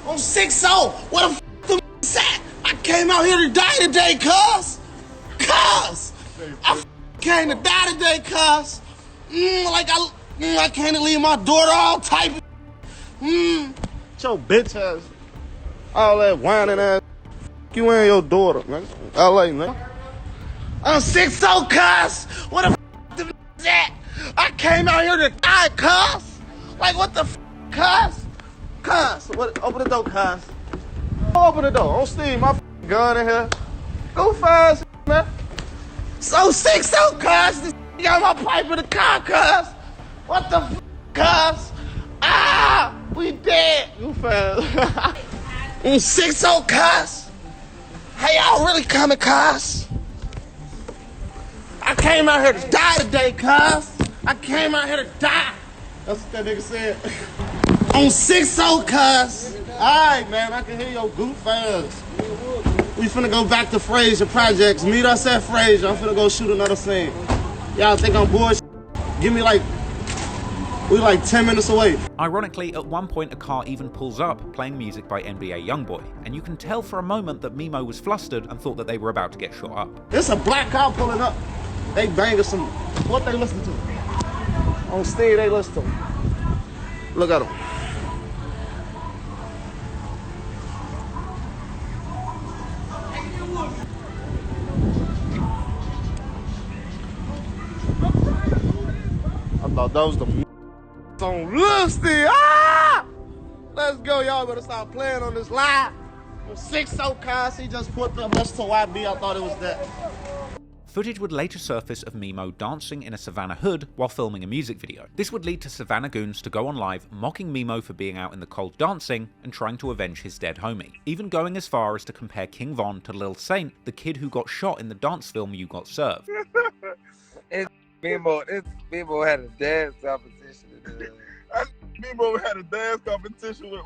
on 6-0. What the at? I came out here to die today, cuz. I came to die today, cuz. I can't leave my daughter all type of. Your bitch ass. All that whining ass. You and your daughter, man. LA, man. I'm 6-0, cuz. What the that? I came out here to die, cuz. Like, what the cuz? Open the door, cuz. Open the door. Don't steal my gun in here. Go fast, man. So 6-0, cuz. This got my pipe in the car, cuz. What the cuz? We dead. You fast. 6-0, cuz. How y'all really coming, cuz? I came out here to die today, cuz. I came out here to die. That's what that nigga said. On 6-0, cuz. Alright, man, I can hear your goof ass. We finna go back to Fraser Projects. Meet us at Fraser. I'm finna go shoot another scene. Y'all think I'm bullshit? Give me we 10 minutes away. Ironically, at one point a car even pulls up playing music by NBA YoungBoy, and you can tell for a moment that Mimo was flustered and thought that they were about to get shot up. There's a black car pulling up. They banging some. What they listen to? On Steve, they listen to. Look at them. I thought those the on Lil Steve. Ah! Let's go, y'all better stop playing on this live. On 6-0 cars, he just put the rest to YB. I thought it was that. Footage would later surface of Mimo dancing in a Savannah hood while filming a music video. This would lead to Savannah goons to go on live mocking Mimo for being out in the cold dancing and trying to avenge his dead homie, even going as far as to compare King Von to Lil Saint, the kid who got shot in the dance film You Got Served. Mimo had a dance competition. Mimo had a dance competition with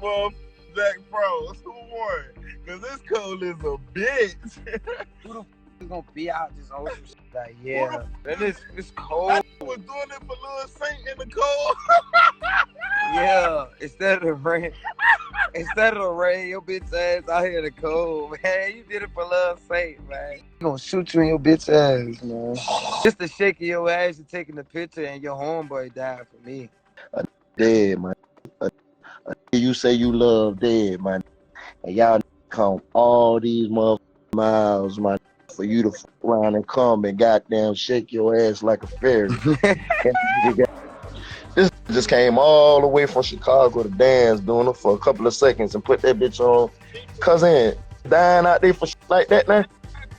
Jack Frost. Who won? Because this cold is a bitch. Who the f is gonna be out this whole shit? Like, yeah, it's cold. I was doing it for Lil Saint in the cold. Yeah, instead of the rain, your bitch ass out here in the cold, man. You did it for Lil Saint, man. He gonna shoot you in your bitch ass, man. Just the shaking your ass and taking the picture, and your homeboy died for me. Dead, man. You say you love dead, man. And y'all come all these miles, man, for you to fuck around and come and goddamn shake your ass like a fairy. This just came all the way from Chicago to dance, doing it for a couple of seconds and put that bitch on. Cousin, dying out there for shit like that now?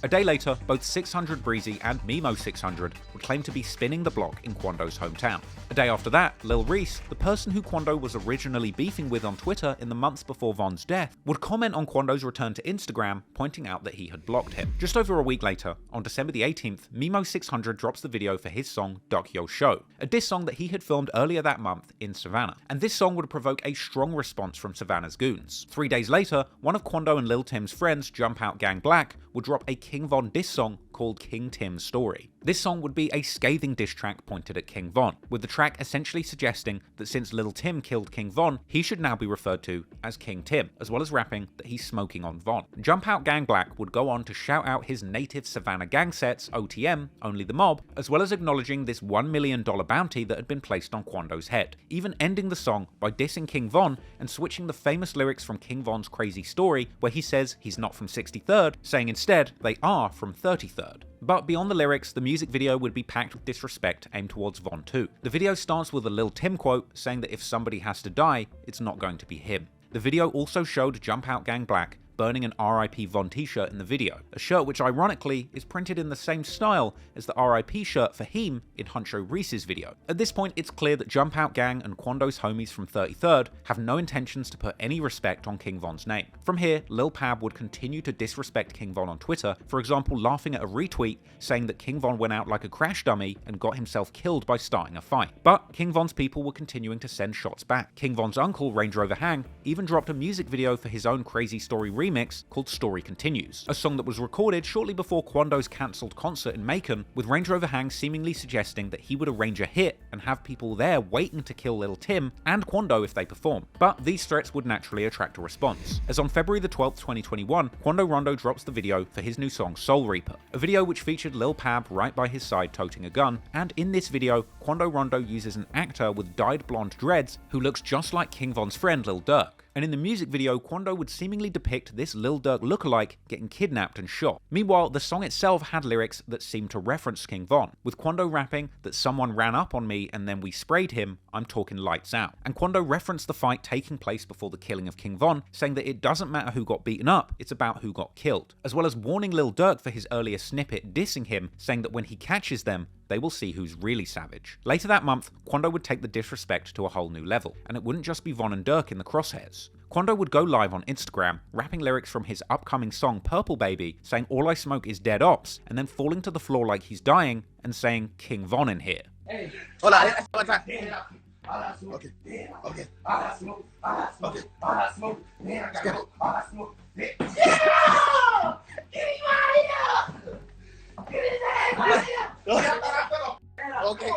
A day later, both 600 Breezy and Mimo 600 would claim to be spinning the block in Quando's hometown. A day after that, Lil Reese, the person who Quando was originally beefing with on Twitter in the months before Von's death, would comment on Quando's return to Instagram, pointing out that he had blocked him. Just over a week later, on December the 18th, Mimo 600 drops the video for his song Duck Yo Show, a diss song that he had filmed earlier that month in Savannah. And this song would provoke a strong response from Savannah's goons. 3 days later, one of Quando and Lil Timm's friends, Jump Out Gang Black, would drop a King Von diss song called King Timm's Story. This song would be a scathing diss track pointed at King Von, with the track essentially suggesting that since Lil Timm killed King Von, he should now be referred to as King Timm, as well as rapping that he's smoking on Von. Jump Out Gang Black would go on to shout out his native Savannah gang sets, OTM, Only the Mob, as well as acknowledging this $1 million bounty that had been placed on Quando's head, even ending the song by dissing King Von and switching the famous lyrics from King Von's Crazy Story, where he says he's not from 63rd, saying instead they are from 33rd. But beyond the lyrics, the music video would be packed with disrespect aimed towards Von too. The video starts with a Lil Timm quote saying that if somebody has to die, it's not going to be him. The video also showed Jump Out Gang Black burning an RIP Von t-shirt in the video, a shirt which ironically is printed in the same style as the RIP shirt for him in Huncho Reese's video. At this point, it's clear that Jump Out Gang and Quando's homies from 33rd have no intentions to put any respect on King Von's name. From here, Lul Pab would continue to disrespect King Von on Twitter, for example laughing at a retweet saying that King Von went out like a crash dummy and got himself killed by starting a fight. But King Von's people were continuing to send shots back. King Von's uncle, Range Rover Hang, even dropped a music video for his own Crazy Story remix called Story Continues, a song that was recorded shortly before Quando's cancelled concert in Macon, with Range Rover Hang seemingly suggesting that he would arrange a hit and have people there waiting to kill Lil Timm and Quando if they perform. But these threats would naturally attract a response, as on February the 12th, 2021, Quando Rondo drops the video for his new song Soul Reaper, a video which featured Lil Pab right by his side toting a gun, and in this video, Quando Rondo uses an actor with dyed blonde dreads who looks just like King Von's friend Lil Durk. And in the music video, Quando would seemingly depict this Lil Durk lookalike getting kidnapped and shot. Meanwhile, the song itself had lyrics that seemed to reference King Von, with Quando rapping that someone ran up on me and then we sprayed him, I'm talking lights out. And Quando referenced the fight taking place before the killing of King Von, saying that it doesn't matter who got beaten up, it's about who got killed, as well as warning Lil Durk for his earlier snippet dissing him, saying that when he catches them, they will see who's really savage. Later that month, Quando would take the disrespect to a whole new level, and it wouldn't just be Von and Durk in the crosshairs. Quando would go live on Instagram, rapping lyrics from his upcoming song Purple Baby, saying all I smoke is dead ops, and then falling to the floor like he's dying and saying King Von in here. Hey, hold on. One time. Okay. Okay. Okay. All I smoke. Okay. All I smoke. Man, I got all I smoke. Yeah! Get him out of here! Get his ass out of here! Okay.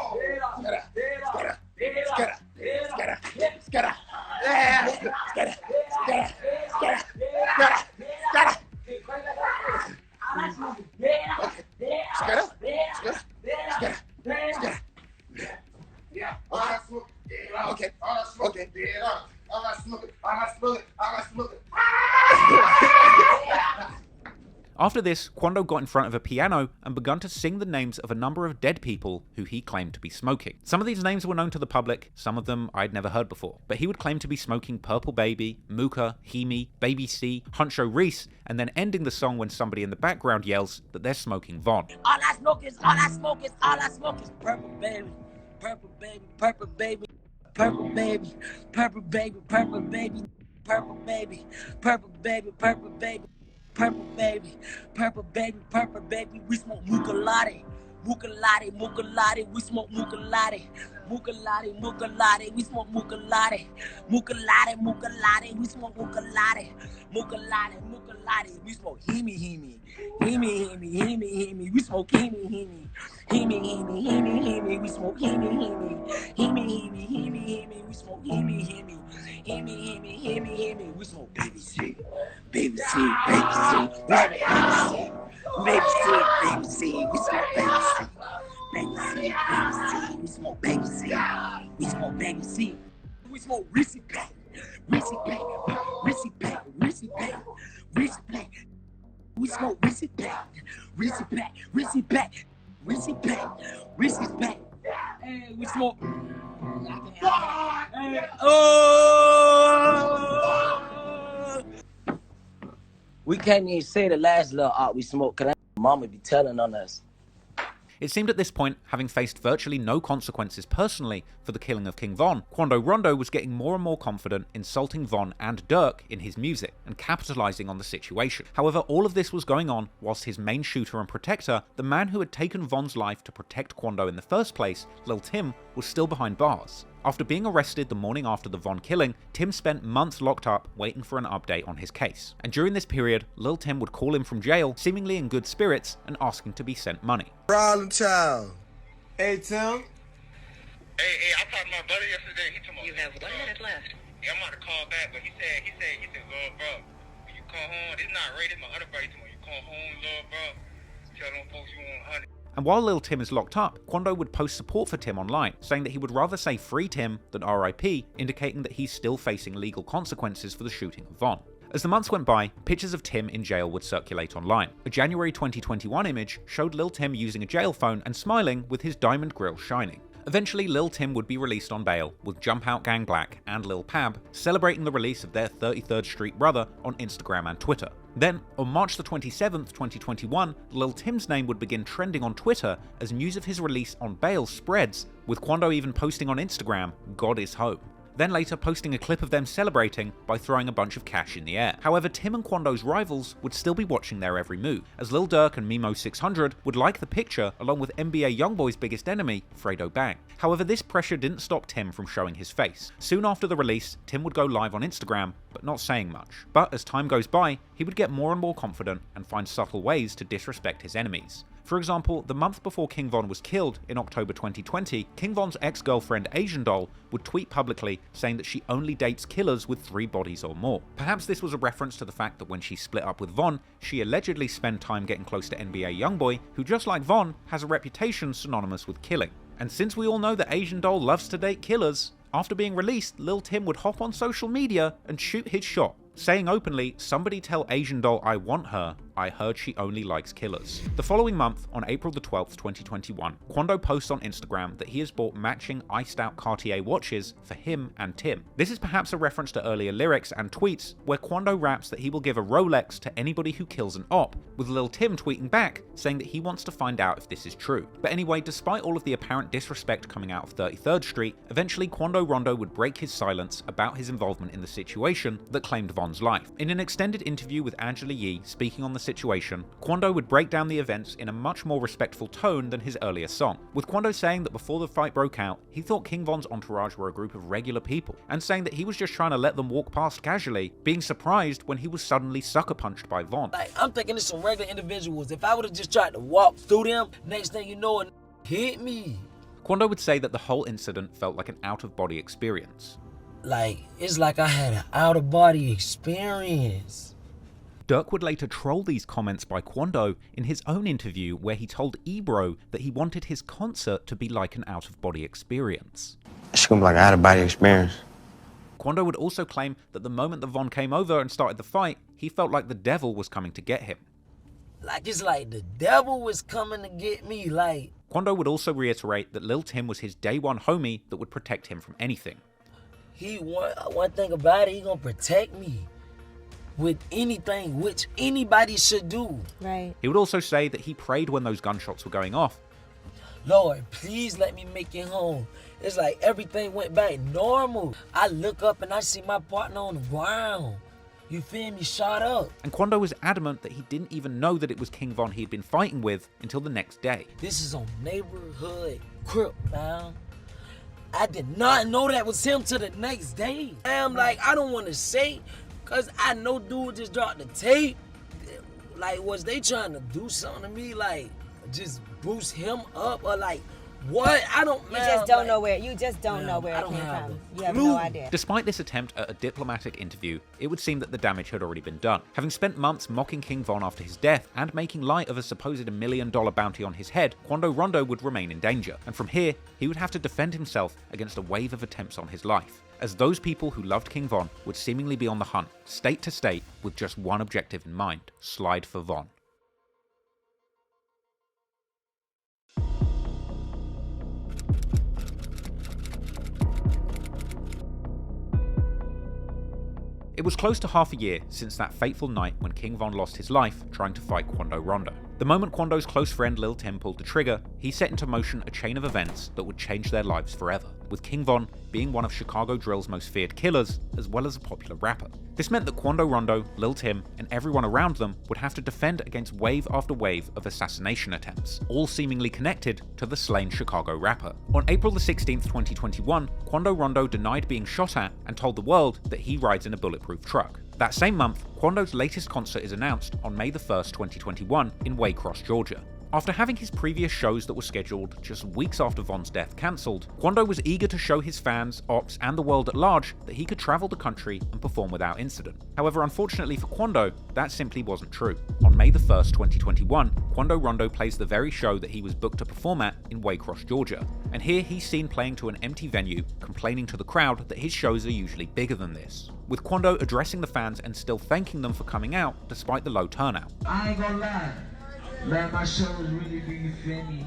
Scatter. After this, Quando got in front of a piano and begun to sing the names of a number of dead people who he claimed to be smoking. Some of these names were known to the public, some of them I'd never heard before, but he would claim to be smoking Purple Baby, Mooka, Hemi, Baby C, Huncho, Reese, and then ending the song when somebody in the background yells that they're smoking Von. All I smoke is purple baby, purple baby, purple baby, purple baby, purple baby, purple baby, purple baby, purple baby, purple baby. Purple baby, purple baby, purple baby, we smoke Mukalati, Mukalati, Mukalati, we smoke Mukalati, Mukalati, Mukalati, we smoke Mukalati, Mukalati, Mukalati, we smoke Mukalati, Mukalati, Mukalati, we smoke Hemi, Hemi, Hemi, Hemi, Hemi, Hemi, we smoke Hemi, Hemi, Hemi, Hemi, Hemi, Hemi, we smoke Hemi, Hemi, Hemi, Hemi, Hemi, Hemi, we smoke Hemi, Hemi, Hemi, Hemi, Hemi, Hemi, we smoke Baby C, Baby C, Baby C, Baby C, Baby C, we smoke Baby C, Baby C, Baby C, we smoke Baby C, we smoke Baby C, we smoke Reese Pack, Reese Pack, Reese Pack, Reese Pack, Reese Pack, we smoke Reese Pack, Reese Pack, Reese Pack, Reese Pack, Reese Pack, and we smoke. We can't even say the last little art we smoked because mama be telling on us. It seemed at this point, having faced virtually no consequences personally for the killing of King Von, Quando Rondo was getting more and more confident insulting Von and Durk in his music and capitalizing on the situation. However, all of this was going on whilst his main shooter and protector, the man who had taken Von's life to protect Quando in the first place, Lil Timm, was still behind bars. After being arrested the morning after the Von killing, Timm spent months locked up waiting for an update on his case. And during this period, Lil Timm would call him from jail, seemingly in good spirits, and asking to be sent money. Problem child. Hey, Timm. Hey, I talked to my brother yesterday. He told me You have 1 minute left. Yeah, I'm about to call back, but he said, well, bro, when you come home, this is not Ray, this is my other brother. He told me, when you come home, little bro, tell them folks you want 100. And while Lil Timm is locked up, Quando would post support for Timm online, saying that he would rather say free Timm than RIP, indicating that he's still facing legal consequences for the shooting of Von. As the months went by, pictures of Timm in jail would circulate online. A January 2021 image showed Lil Timm using a jail phone and smiling with his diamond grille shining. Eventually, Lil Timm would be released on bail, with Jump Out Gang Black and Lul Pab celebrating the release of their 33rd Street brother on Instagram and Twitter. Then, on March the 27th, 2021, Lil Timm's name would begin trending on Twitter as news of his release on bail spreads, with Quando even posting on Instagram, "God is home." Then later posting a clip of them celebrating by throwing a bunch of cash in the air. However, Timm and Quando's rivals would still be watching their every move, as Lil Durk and Mimo600 would like the picture along with NBA YoungBoy's biggest enemy, Fredo Bang. However, this pressure didn't stop Timm from showing his face. Soon after the release, Timm would go live on Instagram, but not saying much. But as time goes by, he would get more and more confident and find subtle ways to disrespect his enemies. For example, the month before King Von was killed, in October 2020, King Von's ex-girlfriend Asian Doll would tweet publicly saying that she only dates killers with 3 bodies or more. Perhaps this was a reference to the fact that when she split up with Von, she allegedly spent time getting close to NBA YoungBoy, who just like Von, has a reputation synonymous with killing. And since we all know that Asian Doll loves to date killers, after being released, Lil Timm would hop on social media and shoot his shot, saying openly, "Somebody tell Asian Doll I want her," "I heard she only likes killers." The following month, on April the 12th, 2021, Quando posts on Instagram that he has bought matching iced out Cartier watches for him and Timm. This is perhaps a reference to earlier lyrics and tweets where Quando raps that he will give a Rolex to anybody who kills an op, with Lil Timm tweeting back saying that he wants to find out if this is true. But anyway, despite all of the apparent disrespect coming out of 33rd Street, eventually Quando Rondo would break his silence about his involvement in the situation that claimed Von's life. In an extended interview with Angela Yee speaking on the situation, Quando would break down the events in a much more respectful tone than his earlier song, with Quando saying that before the fight broke out, he thought King Von's entourage were a group of regular people, and saying that he was just trying to let them walk past casually, being surprised when he was suddenly sucker punched by Von. Like, I'm thinking it's some regular individuals. If I would have just tried to walk through them, next thing you know, it hit me. Quando would say that the whole incident felt like an out-of-body experience. Like, it's like I had an out-of-body experience. Durk would later troll these comments by Quando in his own interview where he told Ebro that he wanted his concert to be like an out-of-body experience. It's gonna be like an out-of-body experience. Quando would also claim that the moment that Von came over and started the fight, he felt like the devil was coming to get him. Like, it's like the devil was coming to get me, like. Quando would also reiterate that Lil Timm was his day one homie that would protect him from anything. One thing about it, he gonna protect me with anything, which anybody should do. Right. He would also say that he prayed when those gunshots were going off. Lord, please let me make it home. It's like everything went back normal. I look up and I see my partner on the ground. You feel me? Shot up. And Quando was adamant that he didn't even know that it was King Von he'd been fighting with until the next day. This is on neighborhood Crip, man. I did not know that was him till the next day. I'm like, I don't want to say, because I know dude just dropped the tape. Like, was they trying to do something to me? Like, just boost him up or like, what? I don't know. You just don't know where. You just don't know where it came from. You have no idea. Despite this attempt at a diplomatic interview, it would seem that the damage had already been done. Having spent months mocking King Von after his death and making light of a supposed $1 million bounty on his head, Quando Rondo would remain in danger. And from here, he would have to defend himself against a wave of attempts on his life, as those people who loved King Von would seemingly be on the hunt, state to state, with just one objective in mind: slide for Von. It was close to half a year since that fateful night when King Von lost his life trying to fight Quando Rondo. The moment Quando's close friend Lil Timm pulled the trigger, he set into motion a chain of events that would change their lives forever, with King Von being one of Chicago drill's most feared killers, as well as a popular rapper. This meant that Quando Rondo, Lil Timm, and everyone around them would have to defend against wave after wave of assassination attempts, all seemingly connected to the slain Chicago rapper. On April the 16th, 2021, Quando Rondo denied being shot at and told the world that he rides in a bulletproof truck. That same month, Quando's latest concert is announced on May the 1st, 2021 in Waycross, Georgia. After having his previous shows that were scheduled just weeks after Von's death cancelled, Quando was eager to show his fans, ops, and the world at large that he could travel the country and perform without incident. However, unfortunately for Quando, that simply wasn't true. On May the 1st, 2021, Quando Rondo plays the very show that he was booked to perform at in Waycross, Georgia. And here he's seen playing to an empty venue, complaining to the crowd that his shows are usually bigger than this, with Quando addressing the fans and still thanking them for coming out despite the low turnout. I ain't gonna lie. Man, my show was really big, you feel me?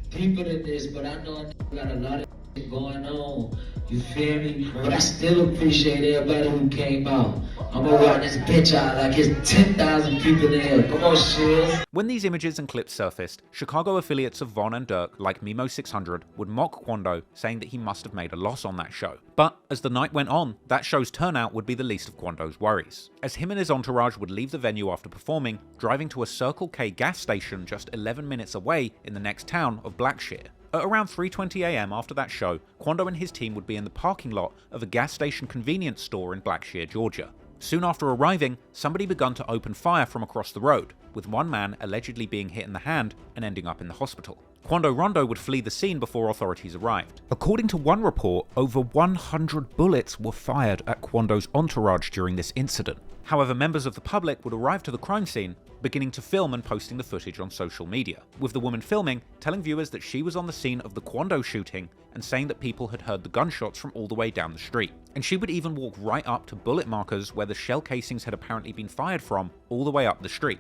People in this, but I know I got a lot of shit going on, you feel me? But I still appreciate everybody who came out. I'm gonna walk this bitch out like it's 10,000 people in here. Come on, Shields. When these images and clips surfaced, Chicago affiliates of Von and Durk, like Memo 600, would mock Quando, saying that he must have made a loss on that show. But as the night went on, that show's turnout would be the least of Quando's worries, as him and his entourage would leave the venue after performing, driving to a Circle K gas station just 11 minutes away in the next town of Blackshear. At around 3:20 AM after that show, Quando and his team would be in the parking lot of a gas station convenience store in Blackshear, Georgia. Soon after arriving, somebody begun to open fire from across the road, with one man allegedly being hit in the hand and ending up in the hospital. Quando Rondo would flee the scene before authorities arrived. According to one report, over 100 bullets were fired at Quando's entourage during this incident. However, members of the public would arrive to the crime scene, beginning to film and posting the footage on social media, with the woman filming telling viewers that she was on the scene of the Quando shooting and saying that people had heard the gunshots from all the way down the street. And she would even walk right up to bullet markers where the shell casings had apparently been fired from all the way up the street.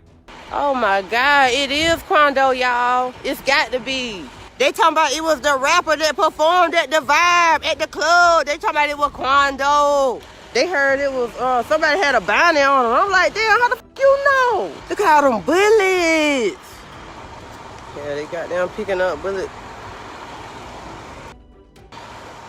Oh my God, it is Quando, y'all. It's got to be. They talking about it was the rapper that performed at the Vibe at the club. They talking about it was Quando. They heard it was, somebody had a bounty on him. I'm like, damn, how the f you know? Look at all them bullets. Yeah, they got them picking up bullets.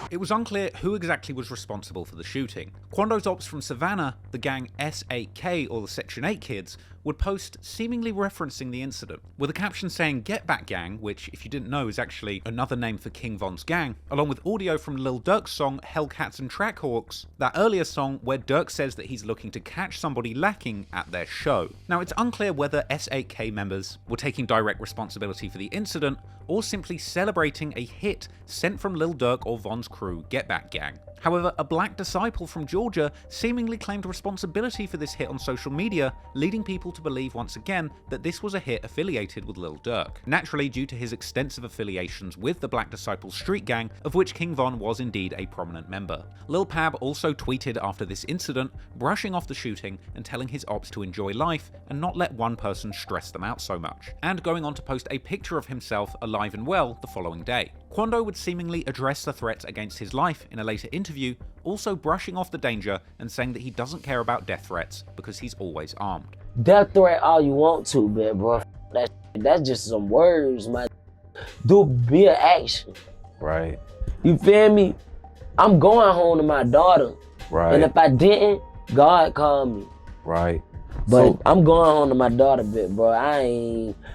It was unclear who exactly was responsible for the shooting. Quando's ops from Savannah, the gang S8K or the Section 8 kids, would post seemingly referencing the incident, with a caption saying "Get Back Gang," which, if you didn't know, is actually another name for King Von's gang, along with audio from Lil Durk's song Hellcats and Trackhawks, that earlier song where Durk says that he's looking to catch somebody lacking at their show. Now, it's unclear whether S8K members were taking direct responsibility for the incident, or simply celebrating a hit sent from Lil Durk or Von's crew, Get Back Gang. However, a black disciple from Georgia seemingly claimed responsibility for this hit on social media, leading people to believe once again that this was a hit affiliated with Lil Durk. Naturally, due to his extensive affiliations with the Black Disciples street gang, of which King Von was indeed a prominent member. Lul Pab also tweeted after this incident, brushing off the shooting and telling his ops to enjoy life and not let one person stress them out so much, and going on to post a picture of himself alive and well the following day. Quando would seemingly address the threats against his life in a later interview, also brushing off the danger and saying that he doesn't care about death threats because he's always armed. Death threat all you want to, man, bro. That's just some words, man. Be an action. Right. You feel me? I'm going home to my daughter. Right. And if I didn't, God called me. Right. But I'm going home to my daughter, bro.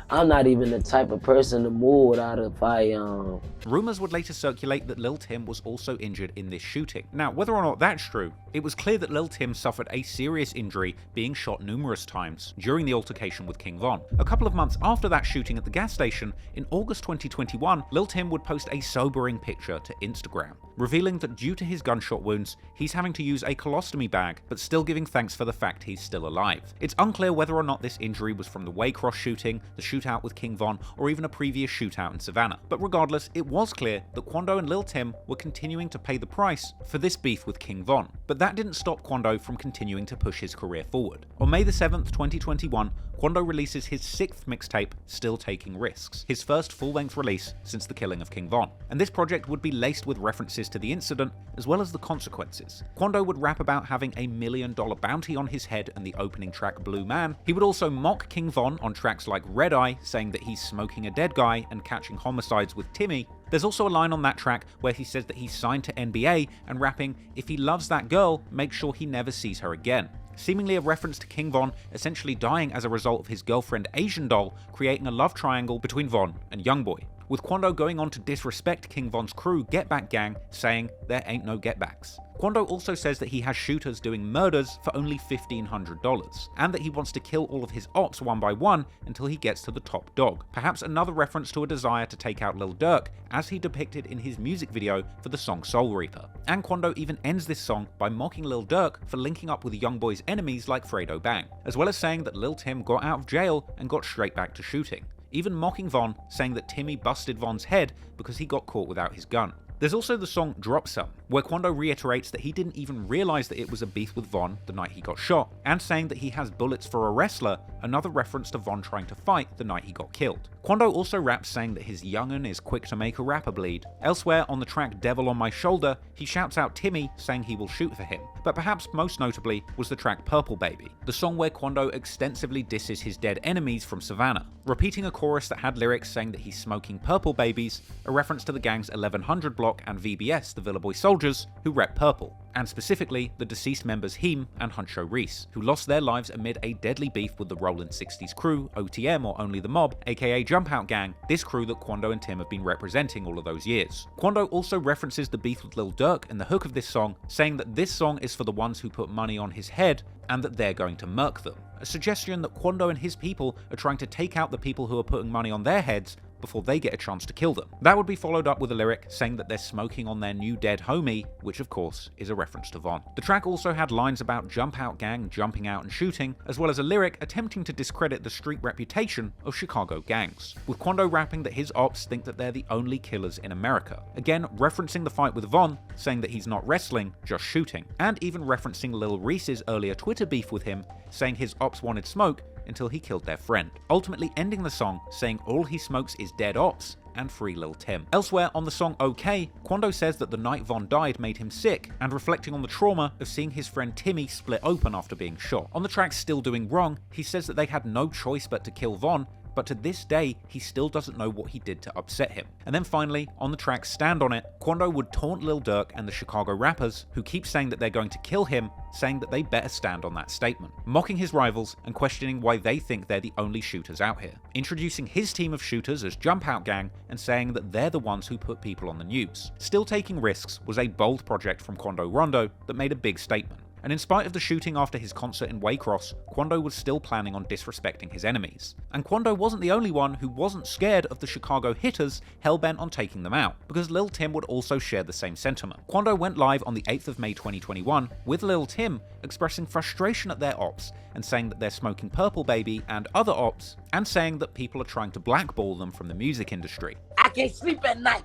I'm not even the type of person to move without a firearm. Rumours would later circulate that Lil Timm was also injured in this shooting. Now, whether or not that's true, it was clear that Lil Timm suffered a serious injury, being shot numerous times during the altercation with King Von. A couple of months after that shooting at the gas station, in August 2021, Lil Timm would post a sobering picture to Instagram, revealing that due to his gunshot wounds, he's having to use a colostomy bag, but still giving thanks for the fact he's still alive. It's unclear whether or not this injury was from the Waycross shooting, the shootout with King Von, or even a previous shootout in Savannah. But regardless, it was clear that Quando and Lil Timm were continuing to pay the price for this beef with King Von. But that didn't stop Quando from continuing to push his career forward. On May the 7th, 2021, Quando releases his 6th mixtape, Still Taking Risks, his first full-length release since the killing of King Von. And this project would be laced with references to the incident, as well as the consequences. Quando would rap about having a $1 million bounty on his head in the opening track Blue Man. He would also mock King Von on tracks like Red Eye, saying that he's smoking a dead guy and catching homicides with Timmy. There's also a line on that track where he says that he's signed to NBA and rapping, "If he loves that girl, make sure he never sees her again." Seemingly a reference to King Von essentially dying as a result of his girlfriend Asian Doll, creating a love triangle between Von and YoungBoy, with Quando going on to disrespect King Von's crew Get Back Gang, saying there ain't no get backs. Quando also says that he has shooters doing murders for only $1,500, and that he wants to kill all of his ops one by one until he gets to the top dog. Perhaps another reference to a desire to take out Lil Durk, as he depicted in his music video for the song Soul Reaper. And Quando even ends this song by mocking Lil Durk for linking up with YoungBoy's enemies like Fredo Bang, as well as saying that Lil Timm got out of jail and got straight back to shooting. Even mocking Von, saying that Timmy busted Von's head because he got caught without his gun. There's also the song Drop Some, where Quando reiterates that he didn't even realize that it was a beef with Von the night he got shot, and saying that he has bullets for a wrestler, another reference to Von trying to fight the night he got killed. Quando also raps saying that his young'un is quick to make a rapper bleed. Elsewhere on the track Devil on My Shoulder, he shouts out Timmy, saying he will shoot for him. But perhaps most notably was the track Purple Baby, the song where Quando extensively disses his dead enemies from Savannah, repeating a chorus that had lyrics saying that he's smoking purple babies, a reference to the gang's 1100 block and VBS, the Villa Boy Soldiers, who rep purple, and specifically the deceased members Timm and Huncho Reese, who lost their lives amid a deadly beef with the Rollin' 60s crew, OTM or Only the Mob, aka Jump Out Gang, this crew that Quando and Timm have been representing all of those years. Quando also references the beef with Lil Durk in the hook of this song, saying that this song is for the ones who put money on his head and that they're going to murk them. A suggestion that Quando and his people are trying to take out the people who are putting money on their heads before they get a chance to kill them. That would be followed up with a lyric saying that they're smoking on their new dead homie, which of course is a reference to Von. The track also had lines about Jump Out Gang jumping out and shooting, as well as a lyric attempting to discredit the street reputation of Chicago gangs, with Quando rapping that his ops think that they're the only killers in America, again referencing the fight with Von, saying that he's not wrestling, just shooting, and even referencing Lil Reese's earlier Twitter beef with him, saying his ops wanted smoke until he killed their friend, ultimately ending the song saying all he smokes is dead ops and free Lil Timm. Elsewhere on the song OK, Quando says that the night Von died made him sick, and reflecting on the trauma of seeing his friend Timmy split open after being shot. On the track Still Doing Wrong, he says that they had no choice but to kill Von, but to this day, he still doesn't know what he did to upset him. And then finally, on the track Stand On It, Quando would taunt Lil Durk and the Chicago rappers, who keep saying that they're going to kill him, saying that they better stand on that statement, mocking his rivals and questioning why they think they're the only shooters out here, introducing his team of shooters as Jump Out Gang and saying that they're the ones who put people on the news. Still Taking Risks was a bold project from Quando Rondo that made a big statement. And in spite of the shooting after his concert in Waycross, Quando was still planning on disrespecting his enemies. And Quando wasn't the only one who wasn't scared of the Chicago hitters hellbent on taking them out, because Lil Timm would also share the same sentiment. Quando went live on the 8th of May 2021 with Lil Timm expressing frustration at their ops and saying that they're smoking Purple Baby and other ops, and saying that people are trying to blackball them from the music industry. I can't sleep at night.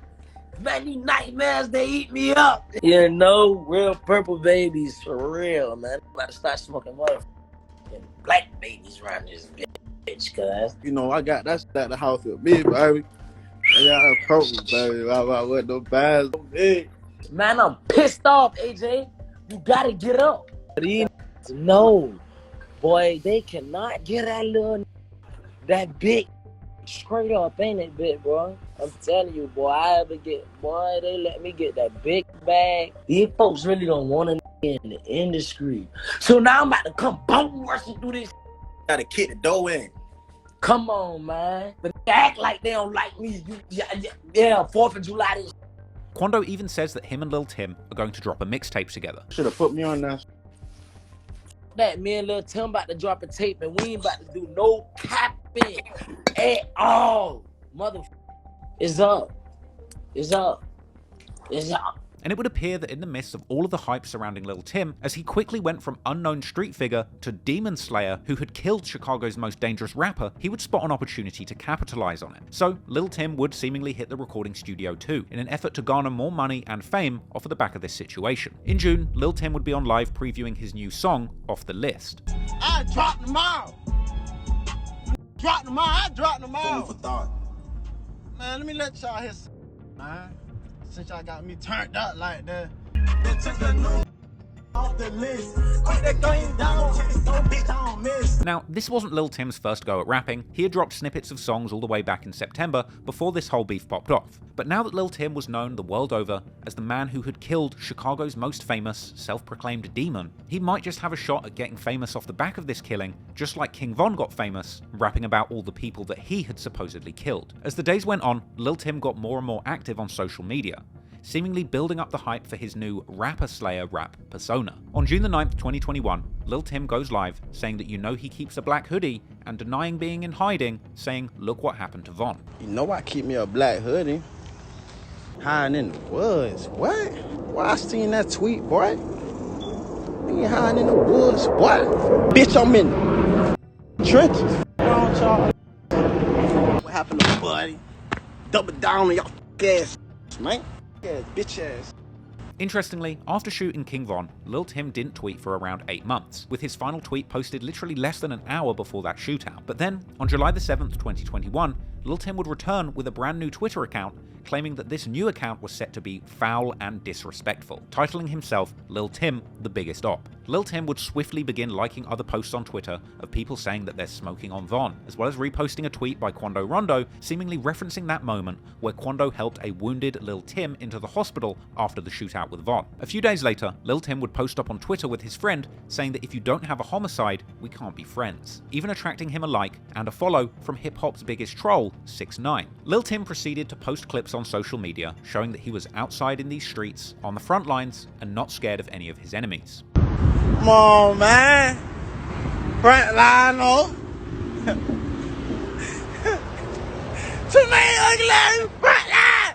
Man, these nightmares, they eat me up. You know, real Purple Babies for real, man. I'm about to start smoking motherfucking black babies around this bitch, cuz. You know, I got that at the house with me, baby. I got a Purple Baby. I went no bags on me. Man, I'm pissed off, AJ. You gotta get up. These no, boy, they cannot get that big straight up, ain't it, big bro? I'm telling you, boy, they let me get that big bag. These folks really don't want to in the industry. So now I'm about to come boom rushing through this. Gotta kick the door in. Come on, man. But they act like they don't like me. Yeah, 4th of July this. Quando even says that him and Lil Timm are going to drop a mixtape together. Should have put me on that. That me and Lil Timm about to drop a tape and we ain't about to do no capping at all. Motherfucker. It's up. It's up. It's up. And it would appear that in the midst of all of the hype surrounding Lil Timm, as he quickly went from unknown street figure to demon slayer who had killed Chicago's most dangerous rapper, he would spot an opportunity to capitalize on it. So Lil Timm would seemingly hit the recording studio too, in an effort to garner more money and fame off of the back of this situation. In June, Lil Timm would be on live previewing his new song, Off the List. I dropped them all. I dropped them all. Food for thought. Man, let me let y'all hear some, man. Since y'all got me turned up like that. They took the new off the list. Put that thing down, so bitch I don't miss. Now, this wasn't Lil Timm's first go at rapping. He had dropped snippets of songs all the way back in September before this whole beef popped off. But now that Lil Timm was known the world over as the man who had killed Chicago's most famous, self-proclaimed demon, he might just have a shot at getting famous off the back of this killing, just like King Von got famous, rapping about all the people that he had supposedly killed. As the days went on, Lil Timm got more and more active on social media, seemingly building up the hype for his new rapper slayer rap persona. On June the 9th, 2021, Lil Timm goes live saying that he keeps a black hoodie and denying being in hiding, saying look what happened to Von. You know I keep me a black hoodie. Hiding in the woods. What? Why I seen that tweet, boy? Me hiding in the woods. What? Bitch, I'm in the trenches. What happened to buddy? Double down on y'all ass, man. Yeah, bitch ass. Interestingly, after shooting King Von, Lil Timm didn't tweet for around 8 months, with his final tweet posted literally less than an hour before that shootout. But then, on July the 7th, 2021, Lil Timm would return with a brand new Twitter account, claiming that this new account was set to be foul and disrespectful, titling himself Lil Timm the Biggest Op. Lil Timm would swiftly begin liking other posts on Twitter of people saying that they're smoking on Von, as well as reposting a tweet by Quando Rondo seemingly referencing that moment where Quando helped a wounded Lil Timm into the hospital after the shootout with Von. A few days later, Lil Timm would post up on Twitter with his friend saying that if you don't have a homicide, we can't be friends, even attracting him a like and a follow from hip-hop's biggest troll, 6ix9ine. Lil Timm proceeded to post clips on social media showing that he was outside in these streets, on the front lines, and not scared of any of his enemies. Come on, man. Front line, oh. Too many ugly front line.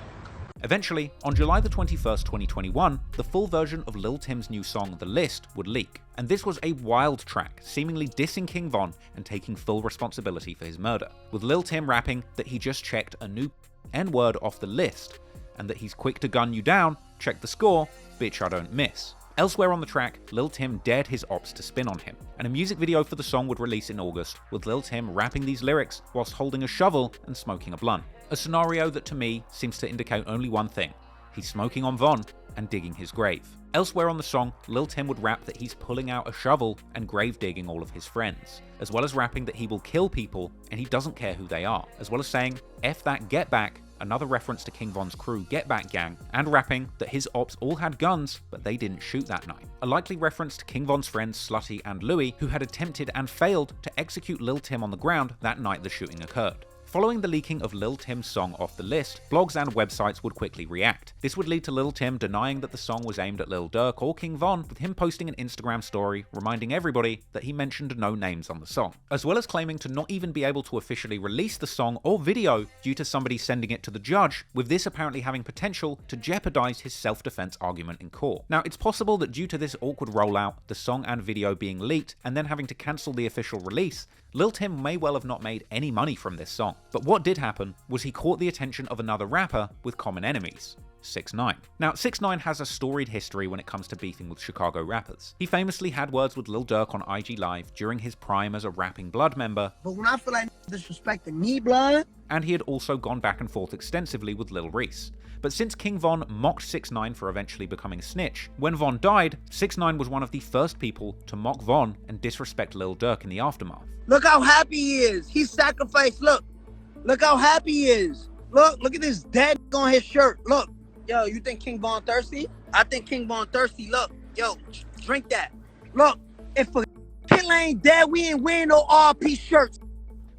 Eventually, on July the 21st, 2021, the full version of Lil Timm's new song, The List, would leak. And this was a wild track, seemingly dissing King Von and taking full responsibility for his murder, with Lil Timm rapping that he just checked a new N-word off the list, and that he's quick to gun you down, check the score, bitch I don't miss. Elsewhere on the track, Lil Timm dared his ops to spin on him, and a music video for the song would release in August, with Lil Timm rapping these lyrics whilst holding a shovel and smoking a blunt. A scenario that to me seems to indicate only one thing: he's smoking on Von and digging his grave. Elsewhere on the song, Lil Timm would rap that he's pulling out a shovel and grave digging all of his friends, as well as rapping that he will kill people and he doesn't care who they are, as well as saying "F that get back," another reference to King Von's crew Get Back Gang, and rapping that his ops all had guns but they didn't shoot that night. A likely reference to King Von's friends Slutty and Louie, who had attempted and failed to execute Lil Timm on the ground that night the shooting occurred. Following the leaking of Lil Timm's song off the list, blogs and websites would quickly react. This would lead to Lil Timm denying that the song was aimed at Lil Durk or King Von, with him posting an Instagram story reminding everybody that he mentioned no names on the song, as well as claiming to not even be able to officially release the song or video due to somebody sending it to the judge, with this apparently having potential to jeopardize his self-defense argument in court. Now, it's possible that due to this awkward rollout, the song and video being leaked, and then having to cancel the official release, Lil Timm may well have not made any money from this song. But what did happen was he caught the attention of another rapper with common enemies: 6ix9ine. Now, 6ix9ine has a storied history when it comes to beefing with Chicago rappers. He famously had words with Lil Durk on IG Live during his prime as a rapping Blood member. But when I feel like disrespecting me, Blood. And he had also gone back and forth extensively with Lil Reese. But since King Von mocked 6ix9ine for eventually becoming a snitch, when Von died, 6ix9ine was one of the first people to mock Von and disrespect Lil Durk in the aftermath. Look how happy he is. He sacrificed. Look how happy he is. Look at this dead on his shirt. Look. Yo, you think King Von thirsty? I think King Von thirsty. Look, yo, drink that. Look, if a killer ain't dead, we ain't wearing no RP shirts.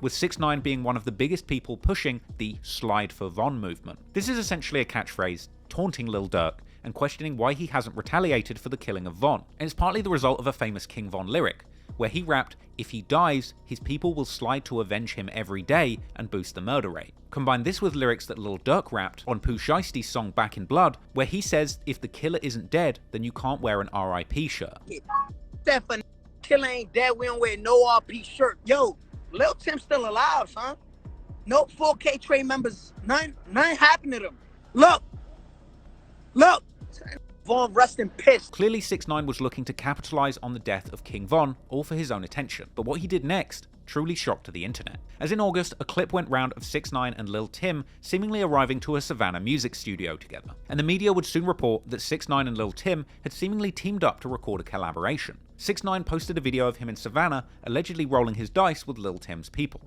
With 6ix9ine being one of the biggest people pushing the Slide for Von movement. This is essentially a catchphrase taunting Lil Durk and questioning why he hasn't retaliated for the killing of Von. And it's partly the result of a famous King Von lyric, where he rapped, "If he dies, his people will slide to avenge him every day and boost the murder rate." Combine this with lyrics that Lil Durk rapped on Pooh Shiesty's song Back in Blood, where he says if the killer isn't dead, then you can't wear an RIP shirt. If a killer ain't dead, we don't wear no RP shirt. Yo, Lil Timm's still alive, son. No 4K trade members. None happened to them. Look. Von rest in piss. Clearly 6ix9ine was looking to capitalize on the death of King Von, all for his own attention. But what he did next truly shocked the internet. As in August, a clip went round of 6ix9ine and Lil Timm seemingly arriving to a Savannah music studio together. And the media would soon report that 6ix9ine and Lil Timm had seemingly teamed up to record a collaboration. 6ix9ine posted a video of him in Savannah, allegedly rolling his dice with Lil Timm's people.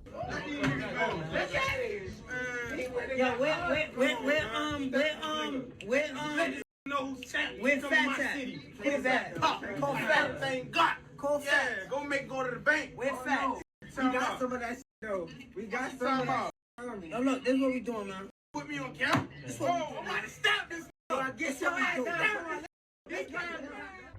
Where's Fat at? Where's that? Call Fat. Thank God. Call Fat. Yeah, go to the bank. Where's Fat? We got some of that shit though. We got some of that. No, look, this is what we doing, man. Put me on camera. This is what we doing. I'm about to stop this. I guess what we doing.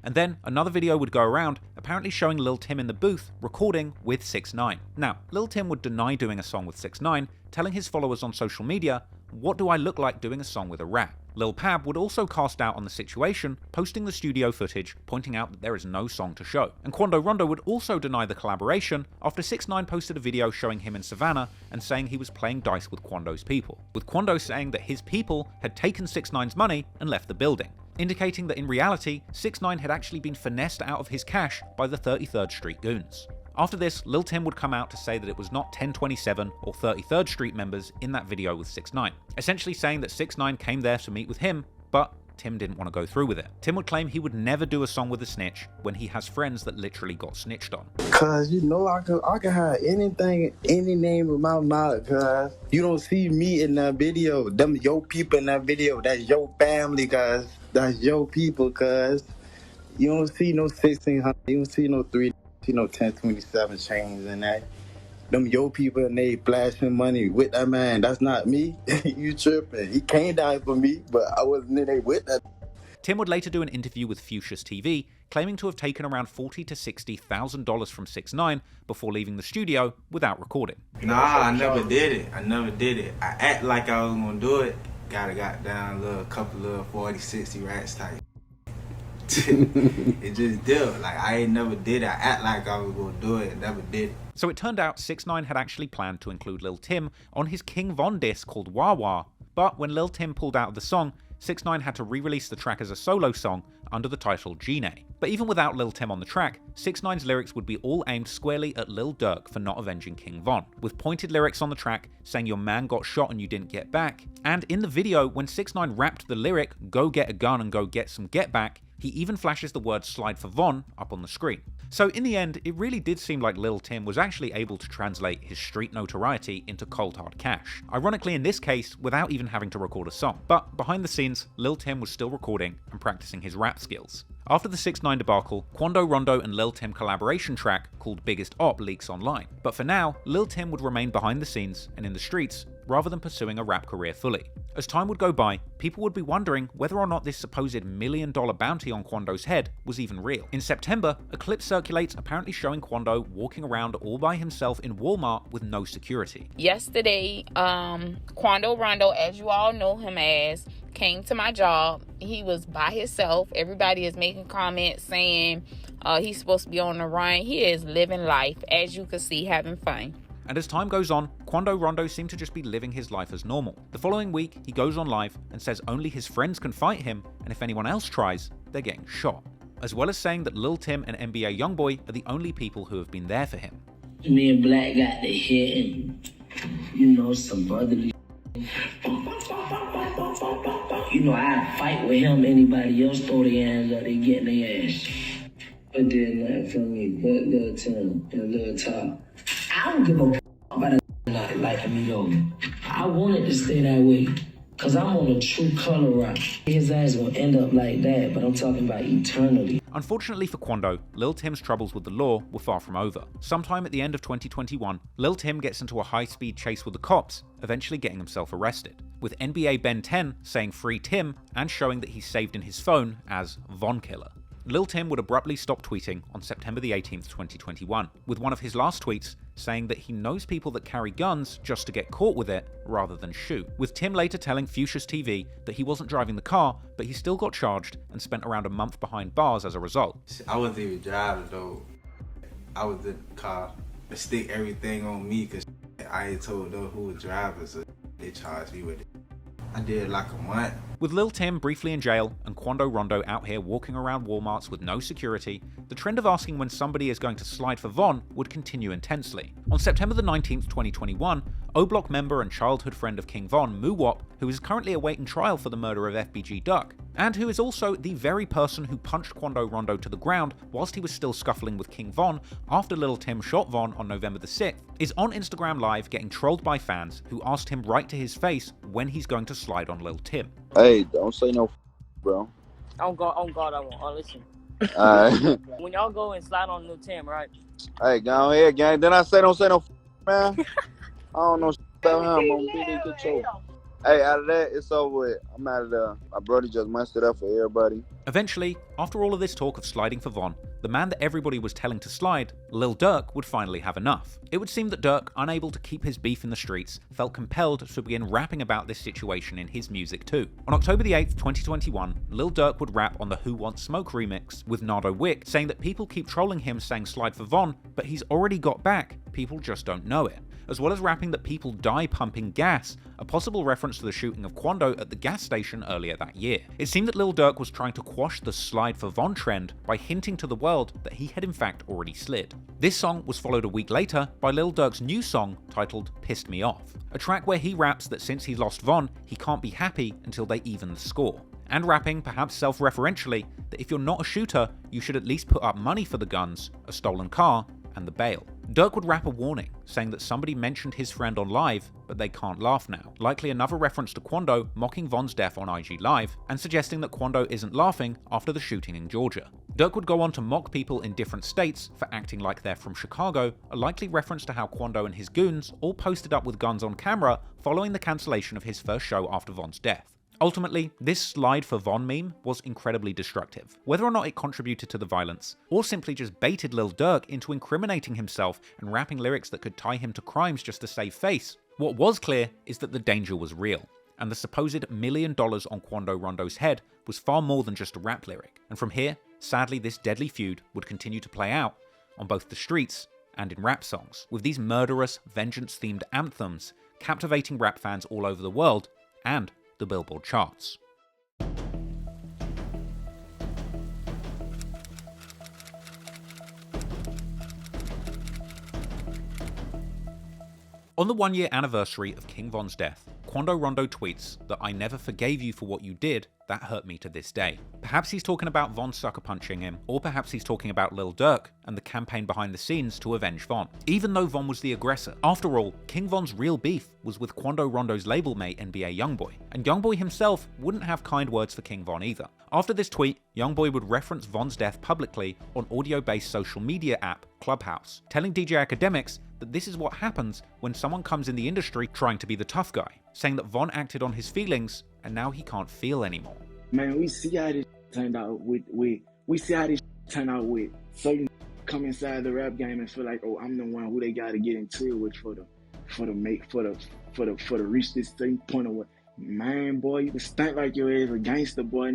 And then another video would go around, apparently showing Lil Timm in the booth recording with 6ix9ine. Now, Lil Timm would deny doing a song with 6ix9ine, telling his followers on social media, "What do I look like doing a song with a rat?" Lul Pab would also cast doubt on the situation, posting the studio footage, pointing out that there is no song to show. And Quando Rondo would also deny the collaboration after 6ix9ine posted a video showing him in Savannah and saying he was playing dice with Quando's people, with Quando saying that his people had taken 6ix9ine's money and left the building, indicating that in reality, 6ix9ine had actually been finessed out of his cash by the 33rd Street goons. After this, Lil Timm would come out to say that it was not 1027 or 33rd Street members in that video with 6ix9ine, essentially saying that 6ix9ine came there to meet with him, but Timm didn't want to go through with it. Timm would claim he would never do a song with a snitch when he has friends that literally got snitched on. Cause you know I can have anything, any name in my mouth, cause you don't see me in that video. Them your people in that video, that's your family, cause that's your people, cause you don't see no 1600, you don't see no 3, you know 1027 chains in that. Them yo people and they flashing money with that man. That's not me. You tripping. He can't die for me, but I wasn't in there with that. Timm would later do an interview with Fuchsia's TV, claiming to have taken around $40,000 to $60,000 from 6ix9ine before leaving the studio without recording. Nah, I never did it. I act like I was gonna do it. Got down a couple of 40, 60 rats type. It just did. Like, I ain't never did it. I act like I was gonna do it, never did it. So it turned out 6ix9ine had actually planned to include Lil Timm on his King Von diss called Wah Wah, but when Lil Timm pulled out of the song, 6ix9ine had to re-release the track as a solo song under the title Gene. But even without Lil Timm on the track, 6ix9ine's lyrics would be all aimed squarely at Lil Durk for not avenging King Von, with pointed lyrics on the track saying your man got shot and you didn't get back. And in the video, when 6ix9ine rapped the lyric, "Go get a gun and go get some get back," he even flashes the word "slide for Von" up on the screen. So in the end, it really did seem like Lil Timm was actually able to translate his street notoriety into cold hard cash. Ironically in this case, without even having to record a song. But behind the scenes, Lil Timm was still recording and practicing his rap skills. After the 6ix9ine debacle, Quando, Rondo and Lil Timm collaboration track called Biggest Op leaks online. But for now, Lil Timm would remain behind the scenes and in the streets rather than pursuing a rap career fully. As time would go by, people would be wondering whether or not this supposed $1 million bounty on Quando's head was even real. In September, a clip circulates apparently showing Quando walking around all by himself in Walmart with no security. Yesterday, Quando Rondo, as you all know him as, came to my job. He was by himself. Everybody is making comments saying he's supposed to be on the run. He is living life, as you can see, having fun. And as time goes on, Quando Rondo seemed to just be living his life as normal. The following week, he goes on live and says only his friends can fight him, and if anyone else tries, they're getting shot. As well as saying that Lil Timm and NBA YoungBoy are the only people who have been there for him. Me and Black got the hit and, you know, some brotherly. You know, I fight with him, anybody else throw their hands up, they get their ass. But then, like, for me, but Lil Timm and Lil Top. I don't give a f about a not liking me though. I wanted to stay that way, cause I'm on a true color rock. His ass gonna end up like that, but I'm talking about eternally. Unfortunately for Quando, Lil Timm's troubles with the law were far from over. Sometime at the end of 2021, Lil Timm gets into a high-speed chase with the cops, eventually getting himself arrested, with NBA Ben 10 saying "Free Timm" and showing that he's saved in his phone as Von Killer. Lil Timm would abruptly stop tweeting on September the 18th, 2021, with one of his last tweets saying that he knows people that carry guns just to get caught with it rather than shoot, with Timm later telling Fuchsia's TV that he wasn't driving the car, but he still got charged and spent around a month behind bars as a result. I wasn't even driving though. I was in the car. They stick everything on me because I ain't told them who was driving, so they charged me with it. I did like a month. With Lil Timm briefly in jail and Quando Rondo out here walking around Walmarts with no security, the trend of asking when somebody is going to slide for Von would continue intensely. On September the 19th, 2021, O-Block member and childhood friend of King Von, Muwop, who is currently awaiting trial for the murder of FBG Duck, and who is also the very person who punched Quando Rondo to the ground whilst he was still scuffling with King Von after Lil Timm shot Von on November the 6th, is on Instagram Live getting trolled by fans who asked him right to his face when he's going to slide on Lil Timm. Hey, don't say no, bro. On God, I won't. Oh, listen. Alright. When y'all go and slide on Lil Timm, right? Hey, go ahead, gang. Then I say don't say no, man. I don't know about him. I'm beating control. Hey, out of that, it's over with. I'm out of there. My brother just messed it up for everybody. Eventually, after all of this talk of sliding for Von, the man that everybody was telling to slide, Lil Durk, would finally have enough. It would seem that Durk, unable to keep his beef in the streets, felt compelled to begin rapping about this situation in his music too. On October the 8th, 2021, Lil Durk would rap on the Who Wants Smoke remix with Nardo Wick, saying that people keep trolling him saying slide for Von, but he's already got back, people just don't know it. As well as rapping that people die pumping gas, a possible reference to the shooting of Quando at the gas station earlier that year. It seemed that Lil Durk was trying to quash the slide for Von trend by hinting to the world that he had in fact already slid. This song was followed a week later by Lil Durk's new song titled Pissed Me Off, a track where he raps that since he lost Von, he can't be happy until they even the score. And rapping, perhaps self-referentially, that if you're not a shooter, you should at least put up money for the guns, a stolen car, and the bail. Durk would rap a warning, saying that somebody mentioned his friend on Live, but they can't laugh now, likely another reference to Quando mocking Von's death on IG Live, and suggesting that Quando isn't laughing after the shooting in Georgia. Durk would go on to mock people in different states for acting like they're from Chicago, a likely reference to how Quando and his goons all posted up with guns on camera following the cancellation of his first show after Von's death. Ultimately, this slide for Von meme was incredibly destructive. Whether or not it contributed to the violence, or simply just baited Lil Durk into incriminating himself and rapping lyrics that could tie him to crimes just to save face, what was clear is that the danger was real, and the supposed $1 million on Quando Rondo's head was far more than just a rap lyric. And from here, sadly this deadly feud would continue to play out on both the streets and in rap songs, with these murderous, vengeance-themed anthems captivating rap fans all over the world and the Billboard charts. On the 1-year anniversary of King Von's death, Quando Rondo tweets that I never forgave you for what you did, that hurt me to this day. Perhaps he's talking about Von sucker punching him, or perhaps he's talking about Lil Durk and the campaign behind the scenes to avenge Von, even though Von was the aggressor. After all, King Von's real beef was with Quando Rondo's label mate NBA YoungBoy, and YoungBoy himself wouldn't have kind words for King Von either. After this tweet, YoungBoy would reference Von's death publicly on audio-based social media app Clubhouse, telling DJ Academics that this is what happens when someone comes in the industry trying to be the tough guy, saying that Von acted on his feelings and now he can't feel anymore. Man, we see how this turned out we see how this turned out with certain come inside the rap game and feel like, oh, I'm the one who they gotta get into it with for to reach this certain point of what. Man, boy, you can stunt like your ass a gangster, boy.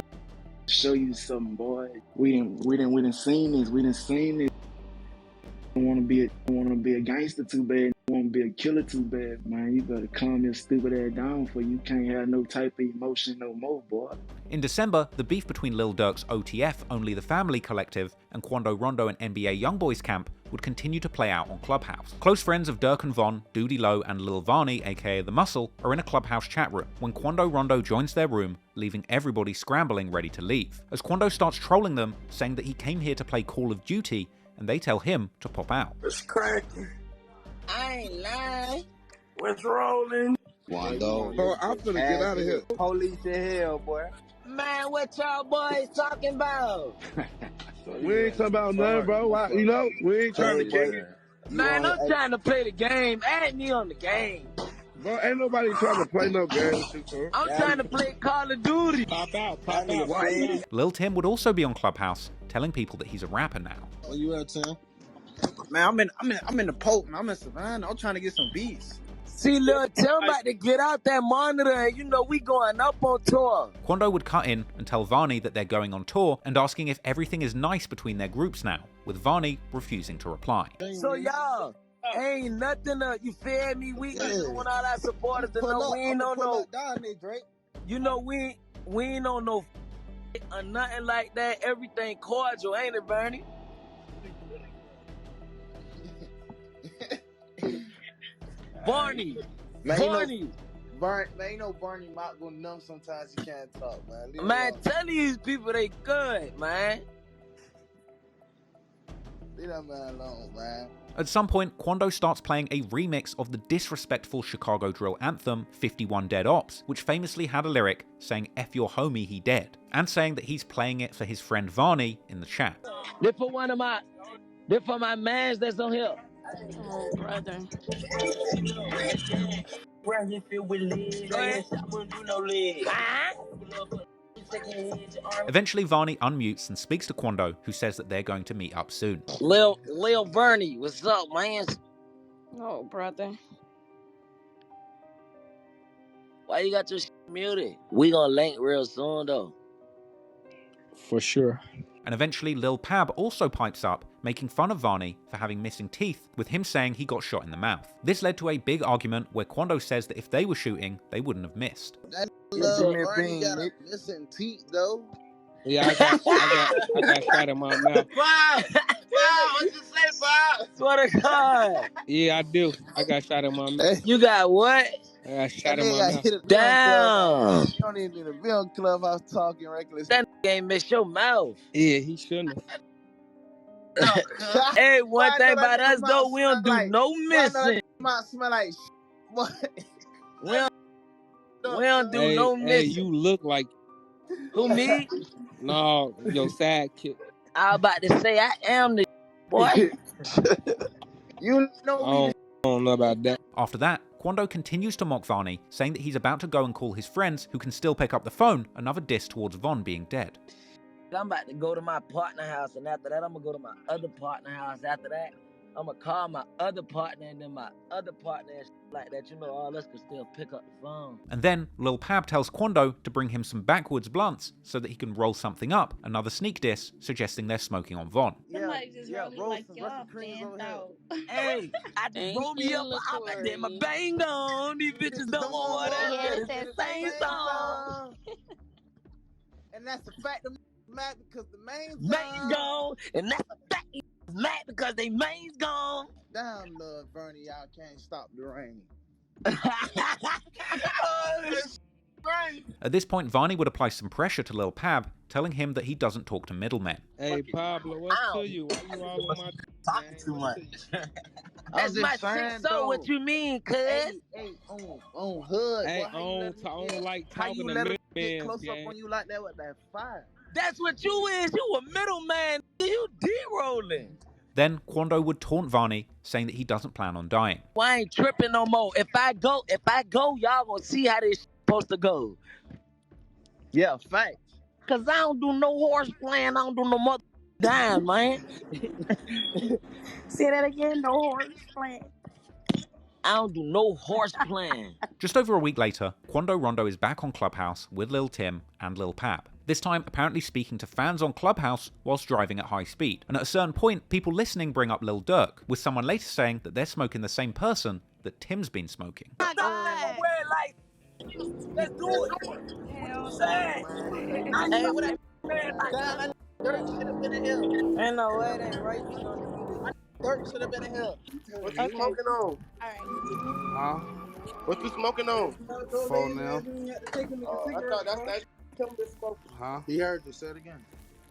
Show you something, boy. We done seen this. We done seen this. Don't want to be a gangster too bad. Don't want to be a killer too bad, man. You better calm your stupid ass down, for you can't have no type of emotion no more, boy. In December, the beef between Lil Durk's OTF Only the Family collective and Quando Rondo and NBA YoungBoy's camp would continue to play out on Clubhouse. Close friends of Durk and Von, Doody Low and Lil Varney, aka The Muscle, are in a Clubhouse chat room when Quando Rondo joins their room, leaving everybody scrambling ready to leave. As Quando starts trolling them, saying that he came here to play Call of Duty, and they tell him to pop out. It's cracking. I ain't lying. What's rolling? Quando. Bro, I'm finna get out of here. Police in hell, boy. Man, what y'all boys talking about? We ain't talking about nothing, bro. You know, we ain't trying to kick it. Man, I'm trying to play the game. Add me on the game. Bro, ain't nobody trying to play no game. I'm trying to play Call of Duty. Pop out. Lil Timm would also be on Clubhouse, telling people that he's a rapper now. Where you at, Tim? Man, I'm in the Pope, man. I'm in Savannah. I'm trying to get some beats. See, Lil Timm about to get out that monitor, and you know we going up on tour. Quando would cut in and tell Varney that they're going on tour and asking if everything is nice between their groups now, with Varney refusing to reply. So y'all, ain't nothing, you feel me? We doing all our supporters to know we ain't on no, you know we ain't on no or nothing like that. Everything cordial, ain't it, Bernie? Barney. Man, you know Barney Mock gonna numb sometimes he can't talk, man. Man, tell these people they good, man. Leave that man alone, man. At some point, Quando starts playing a remix of the disrespectful Chicago drill anthem 51 Dead Ops, which famously had a lyric saying F your homie, he dead, and saying that he's playing it for his friend Varney in the chat. This for my mans that's on here. Oh, brother. Eventually, Varney unmutes and speaks to Quando, who says that they're going to meet up soon. Lil Bernie, what's up, man? Oh, brother. Why you got your shit muted? We gonna link real soon, though. For sure. And eventually, Lul Pab also pipes up, making fun of Varney for having missing teeth, with him saying he got shot in the mouth. This led to a big argument where Quando says that if they were shooting, they wouldn't have missed. That Bernie got a missing teeth, though. Yeah, I got shot in my mouth. Bob, what you say, Bob? Swear to God. Yeah, I do. I got shot in my mouth. You got what? I got shot in my mouth. Damn. You don't even need to be on Clubhouse talking reckless. That ain't miss your mouth. Yeah, he shouldn't have. Hey, one thing about us, though, we don't do no missing. Smell like what? We don't do no missing. Hey, you look like... Who, me? No, your sidekick. I was about to say, I am the boy. You know I don't know about that. After that, Quando continues to mock Varney, saying that he's about to go and call his friends who can still pick up the phone, another diss towards Von being dead. I'm about to go to my partner house, and after that, I'm going to go to my other partner house. After that, I'm going to call my other partner, and then my other partner and like that. You know, all us can still pick up the phone. And then Lil Pab tells Quando to bring him some backwoods blunts so that he can roll something up, another sneak diss, suggesting they're smoking on Von. Somebody just rolled like y'all fanned out. Hey, I just rolled me up, I did my bang on. These bitches don't want that. It's that same song. And that's the fact of matter because the main gone, and that's the fact. mad because they main's gone. Damn, love, Vernie, y'all can't stop the rain. At this point, Varney would apply some pressure to Lul Pab, telling him that he doesn't talk to middlemen. Hey, Pablo, what's to you? Why you all on my talking too much? That's my shit, so what you mean, cuz? Hey, on hood. Hey, boy, on like how talking you to let her get middlemen, close gang. up on you like that with that fire? That's what you is. You a middleman. You D-rolling. Then Quando would taunt Varney, saying that he doesn't plan on dying. Well, I ain't tripping no more. If I go, y'all gonna see how this supposed to go. Yeah, facts. Cause I don't do no horse playing. I don't do no mother dying, man. Say that again. No horse playing. I don't do no horse playing. Just over a week later, Quando Rondo is back on Clubhouse with Lil Timm and Lul Pab. This time apparently speaking to fans on Clubhouse whilst driving at high speed. And at a certain point, people listening bring up Lil Durk, with someone later saying that they're smoking the same person that Timm's been smoking. Let's do it. Hey, what that Durk should have been in here. Ain't no way it ain't right. Durk should have been in here. What you smoking on? Huh? What you smoking on? Phone now. I thought that's Timm been smoking. Huh? He heard you. Say it again.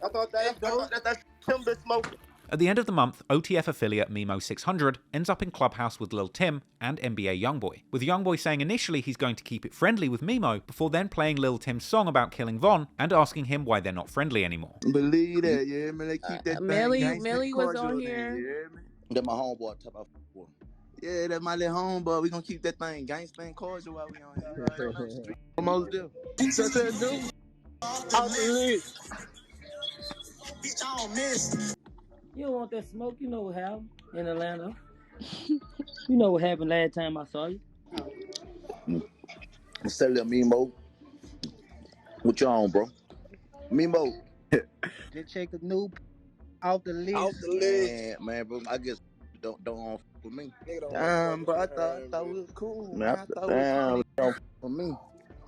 I thought that's Timm been smoking. At the end of the month, OTF affiliate Mimo 600 ends up in Clubhouse with Lil Timm and NBA YoungBoy, with YoungBoy saying initially he's going to keep it friendly with Mimo before then playing Lil Timm's song about killing Von and asking him why they're not friendly anymore. Believe that, yeah, man. They keep that Millie was on here. That my homeboy talk about. Yeah, that's my little homeboy. We gonna keep that thing gangsta and cordial while we on here. Almost there. You don't want that smoke, you know what happened in Atlanta. You know what happened last time I saw you. Say little Mimo. What you on, bro? Mimo. Just check the new off the list. Off the list. Yeah, man, bro. I guess don't f with me. Damn, bro. I thought we was cool. Man, I thought damn, don't f with me.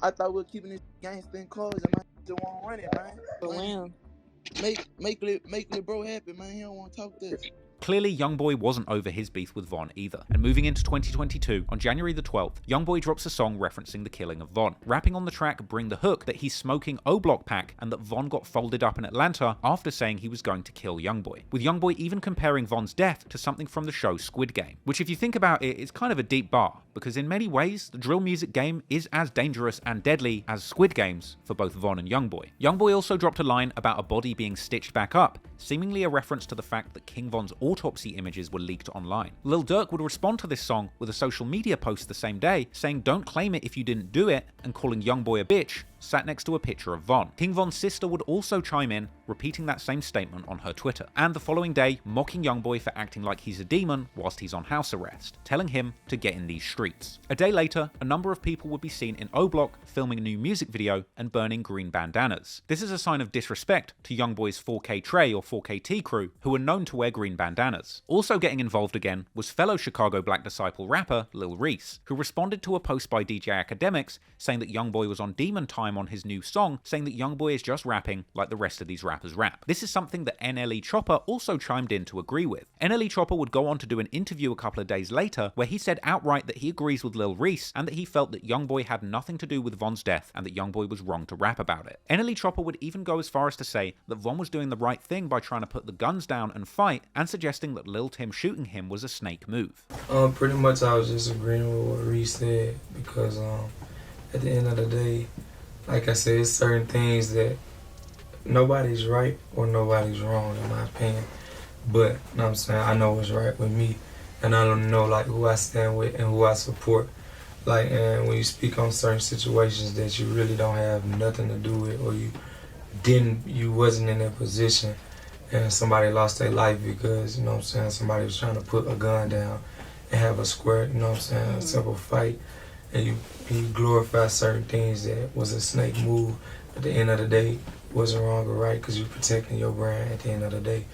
I thought we were keeping this gangsta and cordial, man. Just want to run it, man. When? Make little bro happy, man. He don't want to talk this. Clearly, YoungBoy wasn't over his beef with Von either. And moving into 2022, on January the 12th, YoungBoy drops a song referencing the killing of Von, rapping on the track Bring the Hook that he's smoking O-Block pack and that Von got folded up in Atlanta after saying he was going to kill YoungBoy, with YoungBoy even comparing Von's death to something from the show Squid Game, which if you think about it, is kind of a deep bar, because in many ways, the drill music game is as dangerous and deadly as Squid Games for both Von and YoungBoy. YoungBoy also dropped a line about a body being stitched back up, seemingly a reference to the fact that King Von's autopsy images were leaked online. Lil Durk would respond to this song with a social media post the same day, saying don't claim it if you didn't do it, and calling YoungBoy a bitch, sat next to a picture of Von. King Von's sister would also chime in, repeating that same statement on her Twitter, and the following day mocking YoungBoy for acting like he's a demon whilst he's on house arrest, telling him to get in these streets. A day later, a number of people would be seen in O-Block filming a new music video and burning green bandanas. This is a sign of disrespect to YoungBoy's 4K Trey or 4KT crew, who are known to wear green bandanas. Also getting involved again was fellow Chicago Black Disciple rapper Lil Reese, who responded to a post by DJ Academics saying that YoungBoy was on demon time on his new song, saying that YoungBoy is just rapping like the rest of these rappers rap. This is something that NLE Chopper also chimed in to agree with. NLE Chopper would go on to do an interview a couple of days later where he said outright that he agrees with Lil Reese and that he felt that YoungBoy had nothing to do with Von's death and that YoungBoy was wrong to rap about it. NLE Chopper would even go as far as to say that Von was doing the right thing by trying to put the guns down and fight, and suggesting that Lil Timm shooting him was a snake move. Pretty much I was just agreeing with what Reese said, because at the end of the day, like I said, it's certain things that nobody's right or nobody's wrong in my opinion. But, you know what I'm saying, I know what's right with me, and I don't know like who I stand with and who I support. Like, and when you speak on certain situations that you really don't have nothing to do with, or you wasn't in that position, and somebody lost their life because, you know what I'm saying, somebody was trying to put a gun down and have a square, you know what I'm saying, a simple fight, and you glorify certain things that was a snake move. At the end of the day, wasn't wrong or right, because you're protecting your brand at the end of the day.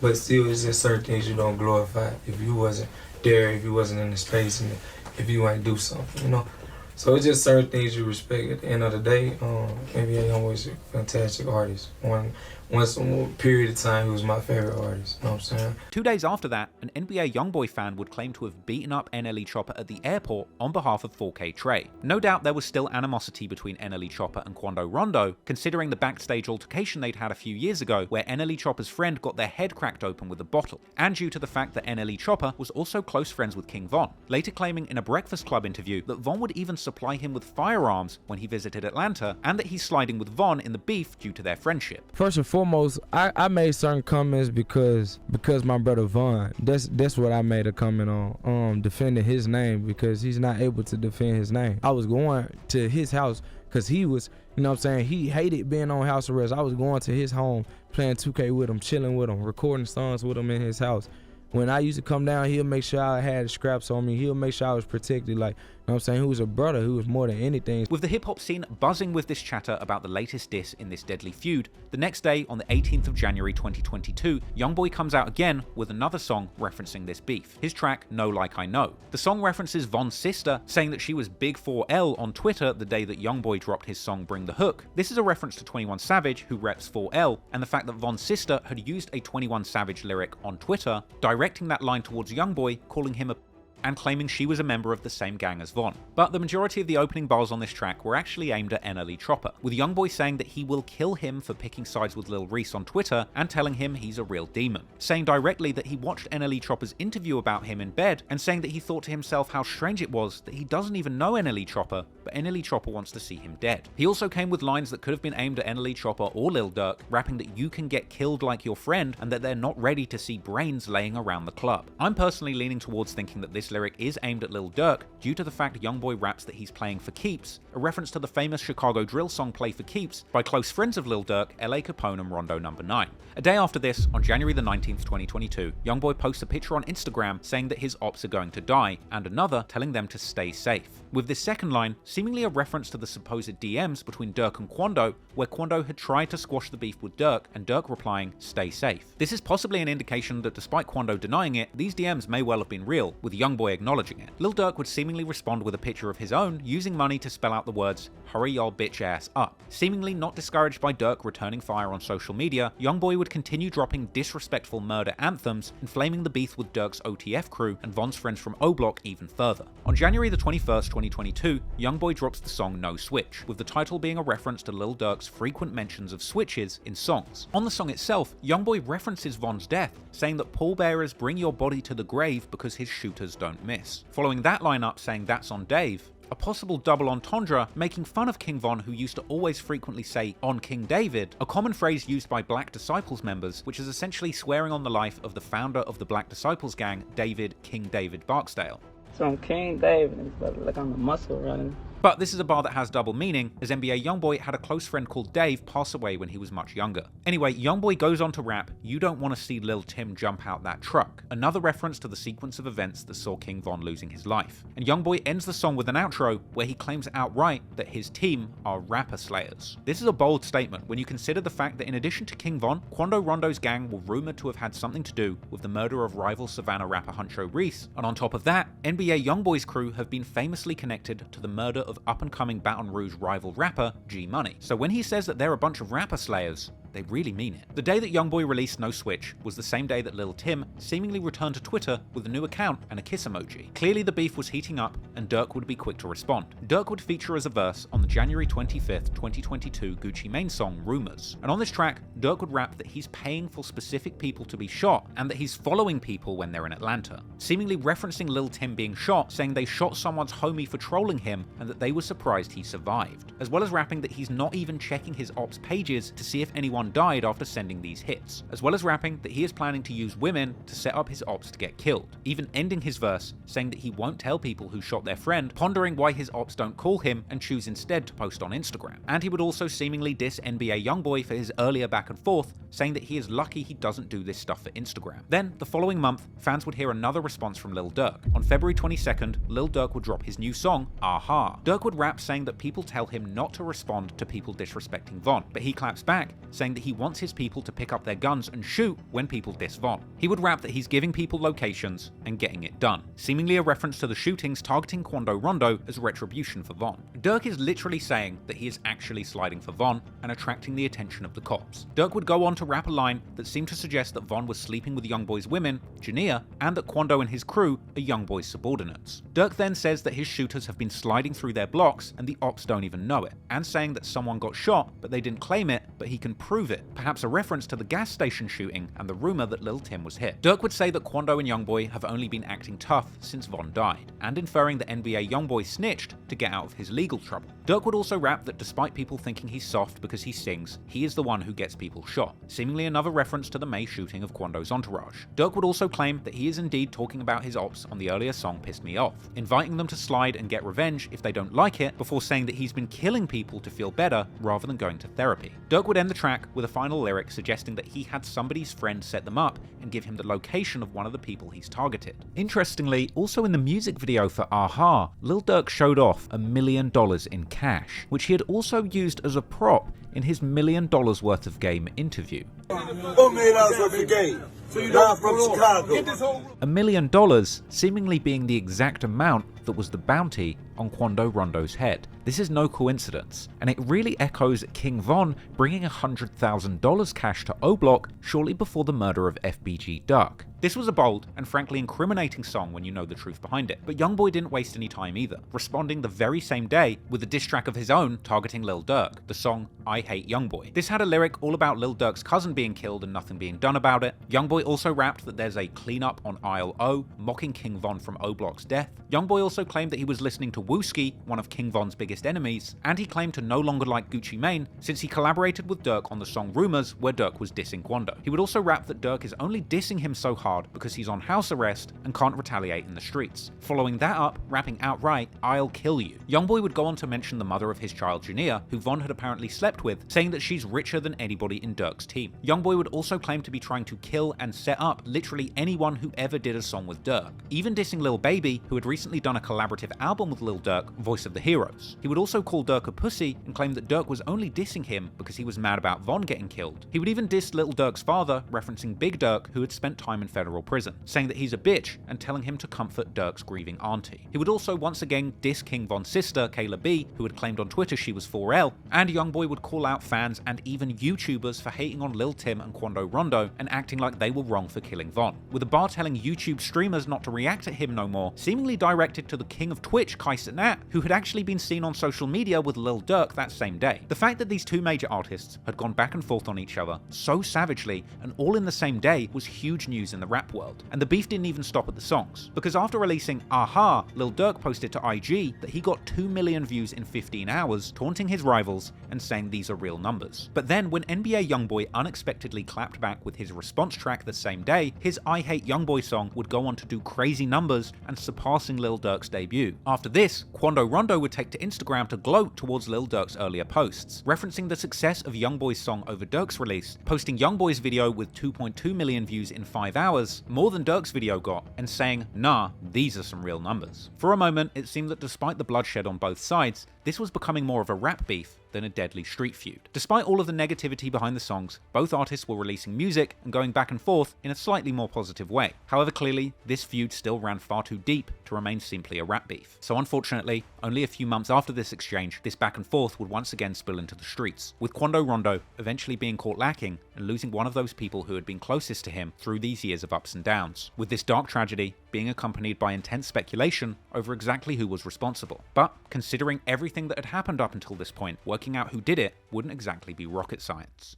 But still, it's just certain things you don't glorify if you wasn't there, if you wasn't in the space, and if you ain't do something, you know. So it's just certain things you respect at the end of the day. NBA YoungBoy's a fantastic artist, one once a period of time, he was my favorite artist. You know what I'm saying? 2 days after that, an NBA YoungBoy fan would claim to have beaten up NLE Chopper at the airport on behalf of 4K Trey. No doubt there was still animosity between NLE Chopper and Quando Rondo, considering the backstage altercation they'd had a few years ago where NLE Chopper's friend got their head cracked open with a bottle, and due to the fact that NLE Chopper was also close friends with King Von, later claiming in a Breakfast Club interview that Von would even supply him with firearms when he visited Atlanta, and that he's sliding with Von in the beef due to their friendship. First and foremost, I made certain comments because my brother Von, that's what I made a comment on, defending his name because he's not able to defend his name. I was going to his house because he was, you know what I'm saying, he hated being on house arrest. I was going to his home, playing 2K with him, chilling with him, recording songs with him in his house. When I used to come down, he'll make sure I had scraps on me. He'll make sure I was protected. Like, you know what I'm saying? He was a brother who was more than anything. With the hip-hop scene buzzing with this chatter about the latest diss in this deadly feud, the next day, on the 18th of January 2022, YoungBoy comes out again with another song referencing this beef. His track, No Like I Know. The song references Von's sister, saying that she was Big 4L on Twitter the day that YoungBoy dropped his song Bring the Hook. This is a reference to 21 Savage, who reps 4L, and the fact that Von's sister had used a 21 Savage lyric on Twitter, directing that line towards YoungBoy, calling him a and claiming she was a member of the same gang as Von. But the majority of the opening bars on this track were actually aimed at NLE Chopper, with YoungBoy saying that he will kill him for picking sides with Lil Reese on Twitter and telling him he's a real demon, saying directly that he watched NLE Chopper's interview about him in bed and saying that he thought to himself how strange it was that he doesn't even know NLE Chopper, but NLE Chopper wants to see him dead. He also came with lines that could have been aimed at NLE Chopper or Lil Durk, rapping that you can get killed like your friend and that they're not ready to see brains laying around the club. I'm personally leaning towards thinking that this lyric is aimed at Lil Durk due to the fact YoungBoy raps that he's playing for keeps, a reference to the famous Chicago drill song Play for Keeps by close friends of Lil Durk, LA Capone and Rondo No. 9. A day after this, on January the 19th, 2022, YoungBoy posts a picture on Instagram saying that his ops are going to die, and another telling them to stay safe. With this second line, seemingly a reference to the supposed DMs between Durk and Quando, where Quando had tried to squash the beef with Durk, and Durk replying, stay safe. This is possibly an indication that despite Quando denying it, these DMs may well have been real, with YoungBoy acknowledging it. Lil Durk would seemingly respond with a picture of his own, using money to spell out the words, hurry y'all bitch ass up. Seemingly not discouraged by Durk returning fire on social media, YoungBoy would continue dropping disrespectful murder anthems, inflaming the beef with Durk's OTF crew and Von's friends from O-Block even further. On January the 21st, 2022, YoungBoy drops the song No Switch, with the title being a reference to Lil Durk's frequent mentions of switches in songs. On the song itself, YoungBoy references Von's death, saying that pallbearers bring your body to the grave because his shooters don't miss. Following that lineup saying that's on Dave, a possible double entendre making fun of King Von, who used to always frequently say on King David, a common phrase used by Black Disciples members, which is essentially swearing on the life of the founder of the Black Disciples gang, David King David Barksdale. It's on King David, it's like on the muscle running. But this is a bar that has double meaning, as NBA YoungBoy had a close friend called Dave pass away when he was much younger. Anyway, YoungBoy goes on to rap, you don't want to see Lil Timm jump out that truck, another reference to the sequence of events that saw King Von losing his life. And YoungBoy ends the song with an outro where he claims outright that his team are rapper slayers. This is a bold statement when you consider the fact that in addition to King Von, Quando Rondo's gang were rumored to have had something to do with the murder of rival Savannah rapper Huncho Reese, and on top of that, NBA YoungBoy's crew have been famously connected to the murder of up-and-coming Baton Rouge rival rapper G Money. So when he says that they're a bunch of rapper slayers, they really mean it. The day that YoungBoy released No Switch was the same day that Lil Timm seemingly returned to Twitter with a new account and a kiss emoji. Clearly the beef was heating up and Durk would be quick to respond. Durk would feature as a verse on the January 25th, 2022 Gucci Mane song Rumors. And on this track, Durk would rap that he's paying for specific people to be shot and that he's following people when they're in Atlanta. Seemingly referencing Lil Timm being shot, saying they shot someone's homie for trolling him and that they were surprised he survived. As well as rapping that he's not even checking his ops pages to see if anyone died after sending these hits, as well as rapping that he is planning to use women to set up his ops to get killed, even ending his verse saying that he won't tell people who shot their friend, pondering why his ops don't call him and choose instead to post on Instagram. And he would also seemingly diss NBA YoungBoy for his earlier back and forth, saying that he is lucky he doesn't do this stuff for Instagram. Then, the following month, fans would hear another response from Lil Durk. On February 22nd, Lil Durk would drop his new song, Aha. Durk would rap saying that people tell him not to respond to people disrespecting Von, but he claps back, saying saying that he wants his people to pick up their guns and shoot when people diss Von. He would rap that he's giving people locations and getting it done, seemingly a reference to the shootings targeting Quando Rondo as retribution for Von. Durk is literally saying that he is actually sliding for Von and attracting the attention of the cops. Durk would go on to rap a line that seemed to suggest that Von was sleeping with YoungBoy's women, Jania, and that Quando and his crew are YoungBoy's subordinates. Durk then says that his shooters have been sliding through their blocks and the ops don't even know it, and saying that someone got shot but they didn't claim it, but he can prove it, perhaps a reference to the gas station shooting and the rumor that Lil Timm was hit. Durk would say that Quando and YoungBoy have only been acting tough since Von died, and inferring that NBA YoungBoy snitched to get out of his legal trouble. Durk would also rap that despite people thinking he's soft because he sings, he is the one who gets people shot, seemingly another reference to the May shooting of Quando's entourage. Durk would also claim that he is indeed talking about his ops on the earlier song Pissed Me Off, inviting them to slide and get revenge if they don't like it, before saying that he's been killing people to feel better rather than going to therapy. Durk would end the track with a final lyric suggesting that he had somebody's friend set them up and give him the location of one of the people he's targeted. Interestingly, also in the music video for Aha, Lil Durk showed off $1 million in cash, which he had also used as a prop in his $1 million worth of game interview. $1 million worth of game. So you know, from Chicago. $1 million seemingly being the exact amount that was the bounty on Quando Rondo's head. This is no coincidence, and it really echoes King Von bringing $100,000 cash to O-Block shortly before the murder of FBG Durk. This was a bold and frankly incriminating song when you know the truth behind it, but YoungBoy didn't waste any time either, responding the very same day with a diss track of his own targeting Lil Durk, the song I Hate YoungBoy. This had a lyric all about Lil Durk's cousin being killed and nothing being done about it. YoungBoy also rapped that there's a cleanup on aisle O, mocking King Von from O-Block's death. YoungBoy also claimed that he was listening to Wooski, one of King Von's biggest enemies, and he claimed to no longer like Gucci Mane since he collaborated with Durk on the song Rumors, where Durk was dissing Quando. He would also rap that Durk is only dissing him so hard because he's on house arrest and can't retaliate in the streets, following that up rapping outright, I'll kill you. YoungBoy would go on to mention the mother of his child Jania, who Von had apparently slept with, saying that she's richer than anybody in Durk's team. YoungBoy would also claim to be trying to kill and set up literally anyone who ever did a song with Durk, even dissing Lil Baby, who had recently done a collaborative album with Lil Durk, Voice of the Heroes. He would also call Durk a pussy and claim that Durk was only dissing him because he was mad about Von getting killed. He would even diss Lil Durk's father, referencing Big Durk, who had spent time in federal prison, saying that he's a bitch and telling him to comfort Durk's grieving auntie. He would also once again diss King Von's sister, Kayla B, who had claimed on Twitter she was 4L, and YoungBoy would call out fans and even YouTubers for hating on Lil Timm and Quando Rondo and acting like they were wrong for killing Von, with a bar telling YouTube streamers not to react at him no more, seemingly directed to the king of Twitch, Kai Cenat, who had actually been seen on social media with Lil Durk that same day. The fact that these two major artists had gone back and forth on each other so savagely and all in the same day was huge news in the rap world, and the beef didn't even stop at the songs, because after releasing Aha, Lil Durk posted to IG that he got 2 million views in 15 hours, taunting his rivals and saying these are real numbers. But then when NBA YoungBoy unexpectedly clapped back with his response track the same day, his I Hate YoungBoy song would go on to do crazy numbers and surpassing Lil Durk's debut. After this, Quando Rondo would take to Instagram to gloat towards Lil Durk's earlier posts, referencing the success of YoungBoy's song over Durk's release, posting YoungBoy's video with 2.2 million views in 5 hours, more than Durk's video got, and saying, nah, these are some real numbers. For a moment, it seemed that despite the bloodshed on both sides, this was becoming more of a rap beef than a deadly street feud. Despite all of the negativity behind the songs, both artists were releasing music and going back and forth in a slightly more positive way. However, clearly, this feud still ran far too deep to remain simply a rap beef. So unfortunately, only a few months after this exchange, this back and forth would once again spill into the streets, with Quando Rondo eventually being caught lacking and losing one of those people who had been closest to him through these years of ups and downs, with this dark tragedy being accompanied by intense speculation over exactly who was responsible. But considering everything that had happened up until this point, working out who did it wouldn't exactly be rocket science.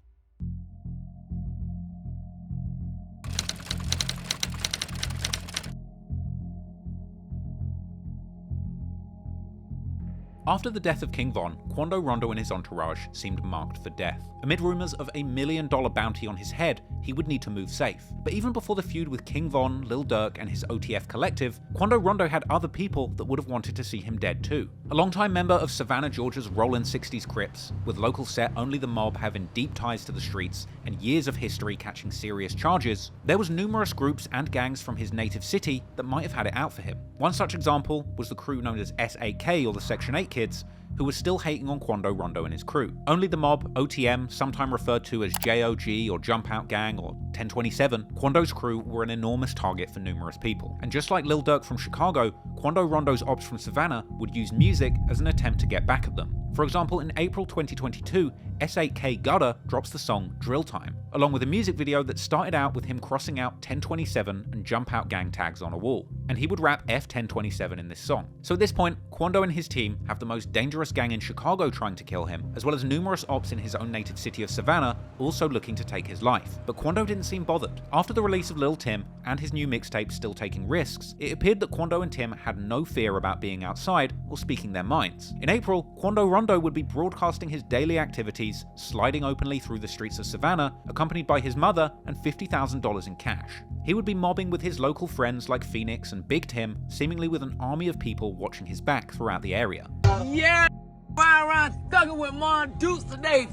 After the death of King Von, Quando Rondo and his entourage seemed marked for death. Amid rumours of a $1 million bounty on his head, he would need to move safe. But even before the feud with King Von, Lil Durk and his OTF collective, Quando Rondo had other people that would have wanted to see him dead too. A longtime member of Savannah, Georgia's Rollin' 60s Crips, with local set Only the Mob having deep ties to the streets and years of history catching serious charges, there was numerous groups and gangs from his native city that might have had it out for him. One such example was the crew known as S8K or the Section 8 Kids, kids who were still hating on Quando, Rondo and his crew. Only the mob, OTM, sometime referred to as JOG or Jump Out Gang or 1027, Quando's crew were an enormous target for numerous people. And just like Lil Durk from Chicago, Quando Rondo's ops from Savannah would use music as an attempt to get back at them. For example, in April 2022, S8K Gutter drops the song Drill Time, along with a music video that started out with him crossing out 1027 and Jump Out Gang tags on a wall. And he would rap F1027 in this song. So at this point, Quando and his team have the most dangerous gang in Chicago trying to kill him, as well as numerous ops in his own native city of Savannah also looking to take his life. But Quando didn't seem bothered. After the release of Lil Timm and his new mixtape Still Taking Risks, it appeared that Quando and Timm had no fear about being outside or speaking their minds. In April, Quando Rondo would be broadcasting his daily activities, sliding openly through the streets of Savannah, accompanied by his mother and $50,000 in cash. He would be mobbing with his local friends like Phoenix and Big Timm, seemingly with an army of people watching his back throughout the area. Yeah, ride around thugging with Mon Dukes today.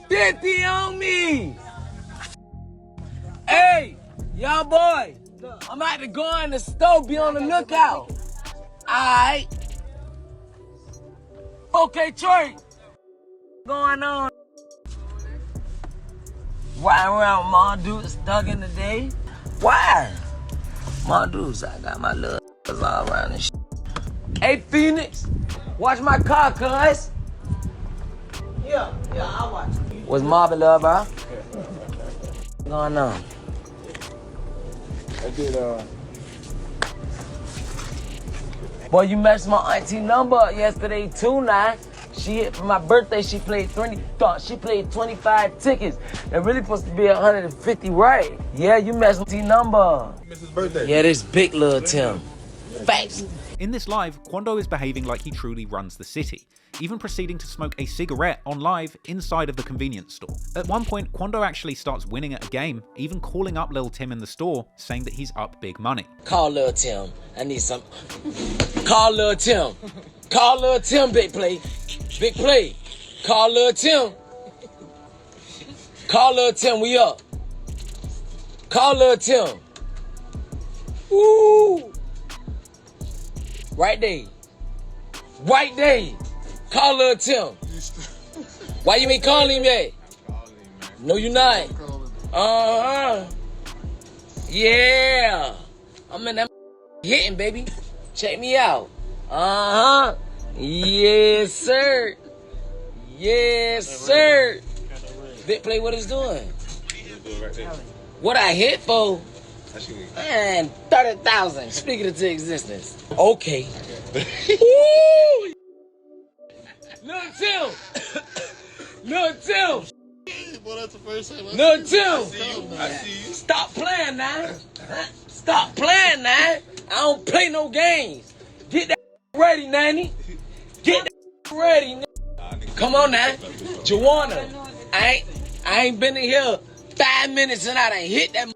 50 on me. Hey, young boy, I'm about to go in the store, be on the lookout. Alright. Okay, Trey. Going on. Riding around with Mon Dukes thugging today. Why? Mon Dukes, I got my little all around and shit. Hey, Phoenix, watch my car, cuz. Yeah, I'll watch. What's mobbing, love, bro? What's going on? I did, Boy, you messed my auntie number up yesterday too, now. She hit for my birthday, she played 25 tickets. They're really supposed to be 150, right? Yeah, you messed my auntie number. Mrs. Birthday. Yeah, this big little Timm. Facts. In this live, Quando is behaving like he truly runs the city, even proceeding to smoke a cigarette on live inside of the convenience store. At one point, Quando actually starts winning at a game, even calling up Lil Timm in the store, saying that he's up big money. Call Lil Timm. I need some. Call Lil Timm. Call Lil Timm, big play. Big play. Call Lil Timm. Call Lil Timm, we up. Call Lil Timm. Woo! Right there. Right there. Call Lil Timm. Why you ain't calling him yet? No, you not. Yeah. I'm in that hitting, baby. Check me out. Yes, sir. Yes, sir. Big play, what it's doing? What I hit for? Man, 30,000. Speaking it to existence. Okay. Woo! Lil Timm. Lil Timm. Well, that's the first time Lil Timm. I see you. Stop playing now. Stop playing now. I don't play no games. Get that ready, Nanny. Get that ready, nigga. Come on now. Joanna, I ain't been in here 5 minutes and I done hit that.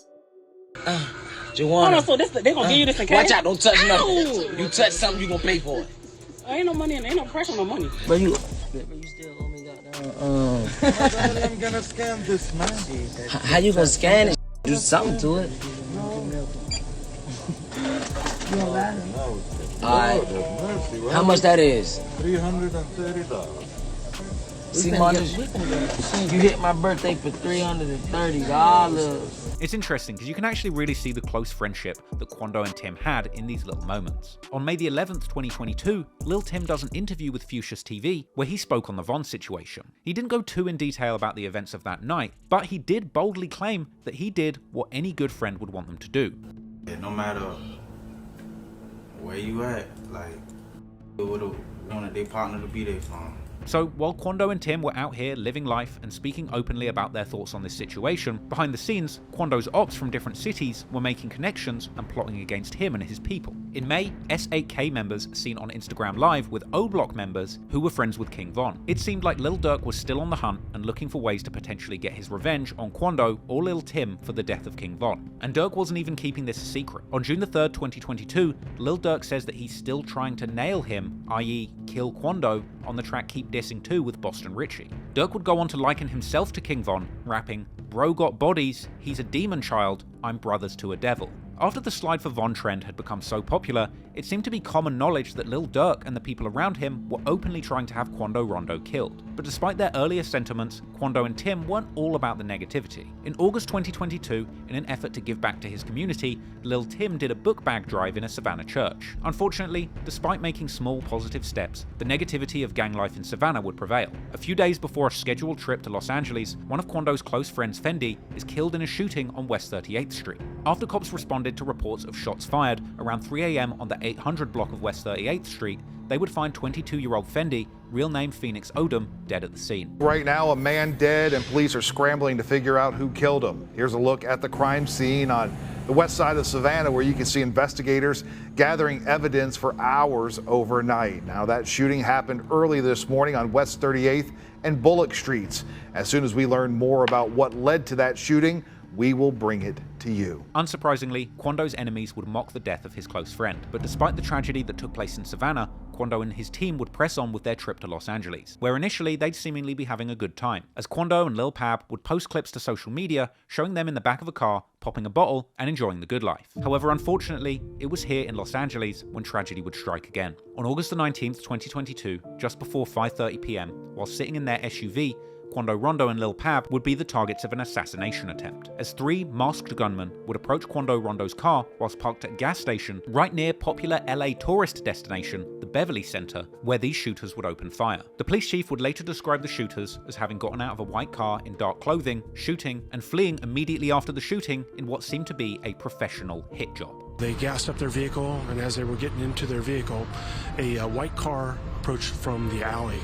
Joanna. Hold on, so they gonna give you this in cash? Watch out, don't touch nothing. You touch something, you gonna pay for it. Ain't no money in there, ain't no pressure on no money. But you still owe me I'm gonna scan this, man. How you gonna scan it? Do something to it. Alright. How much that is? $330. See, you hit my birthday for $330. It's interesting because you can actually really see the close friendship that Quando and Timm had in these little moments. On May the 11th, 2022, Lil Timm does an interview with Fuchsia's TV where he spoke on the Von situation. He didn't go too in detail about the events of that night, but he did boldly claim that he did what any good friend would want them to do. Yeah, no matter where you at, like, they would have wanted their partner to be there for them. So while Quando and Timm were out here living life and speaking openly about their thoughts on this situation, behind the scenes, Quando's ops from different cities were making connections and plotting against him and his people. In May, S8K members seen on Instagram Live with O-Block members who were friends with King Von. It seemed like Lil Durk was still on the hunt and looking for ways to potentially get his revenge on Quando or Lil Timm for the death of King Von. And Durk wasn't even keeping this a secret. On June the 3rd, 2022, Lil Durk says that he's still trying to nail him, i.e. kill Quando, on the track Keep Dissing 2 with Boston Richie. Durk would go on to liken himself to King Von, rapping, "Bro got bodies, he's a demon child, I'm brothers to a devil." After the Slide for Von trend had become so popular, it seemed to be common knowledge that Lil Durk and the people around him were openly trying to have Quando Rondo killed. But despite their earlier sentiments, Quando and Timm weren't all about the negativity. In August 2022, in an effort to give back to his community, Lil Timm did a book bag drive in a Savannah church. Unfortunately, despite making small positive steps, the negativity of gang life in Savannah would prevail. A few days before a scheduled trip to Los Angeles, one of Quando's close friends, Fendi, is killed in a shooting on West 38th Street. After cops responded to reports of shots fired around 3 AM on the 800 block of West 38th Street, they would find 22-year-old Fendi, real name Phoenix Odom, dead at the scene. Right now, a man dead and police are scrambling to figure out who killed him. Here's a look at the crime scene on the west side of Savannah, where you can see investigators gathering evidence for hours overnight. Now, that shooting happened early this morning on West 38th and Bullock Streets. As soon as we learn more about what led to that shooting, we will bring it to you. Unsurprisingly, Quando's enemies would mock the death of his close friend, but despite the tragedy that took place in Savannah, Quando and his team would press on with their trip to Los Angeles, where initially they'd seemingly be having a good time, as Quando and Lul Pab would post clips to social media showing them in the back of a car, popping a bottle and enjoying the good life. However, unfortunately, it was here in Los Angeles when tragedy would strike again. On August the 19th, 2022, just before 5:30 PM, while sitting in their SUV, Quando, Rondo and Lul Pab would be the targets of an assassination attempt, as 3 masked gunmen would approach Quando Rondo's car whilst parked at a gas station right near popular LA tourist destination, the Beverly Center, where these shooters would open fire. The police chief would later describe the shooters as having gotten out of a white car in dark clothing, shooting, and fleeing immediately after the shooting in what seemed to be a professional hit job. They gassed up their vehicle, and as they were getting into their vehicle, a white car approached from the alley.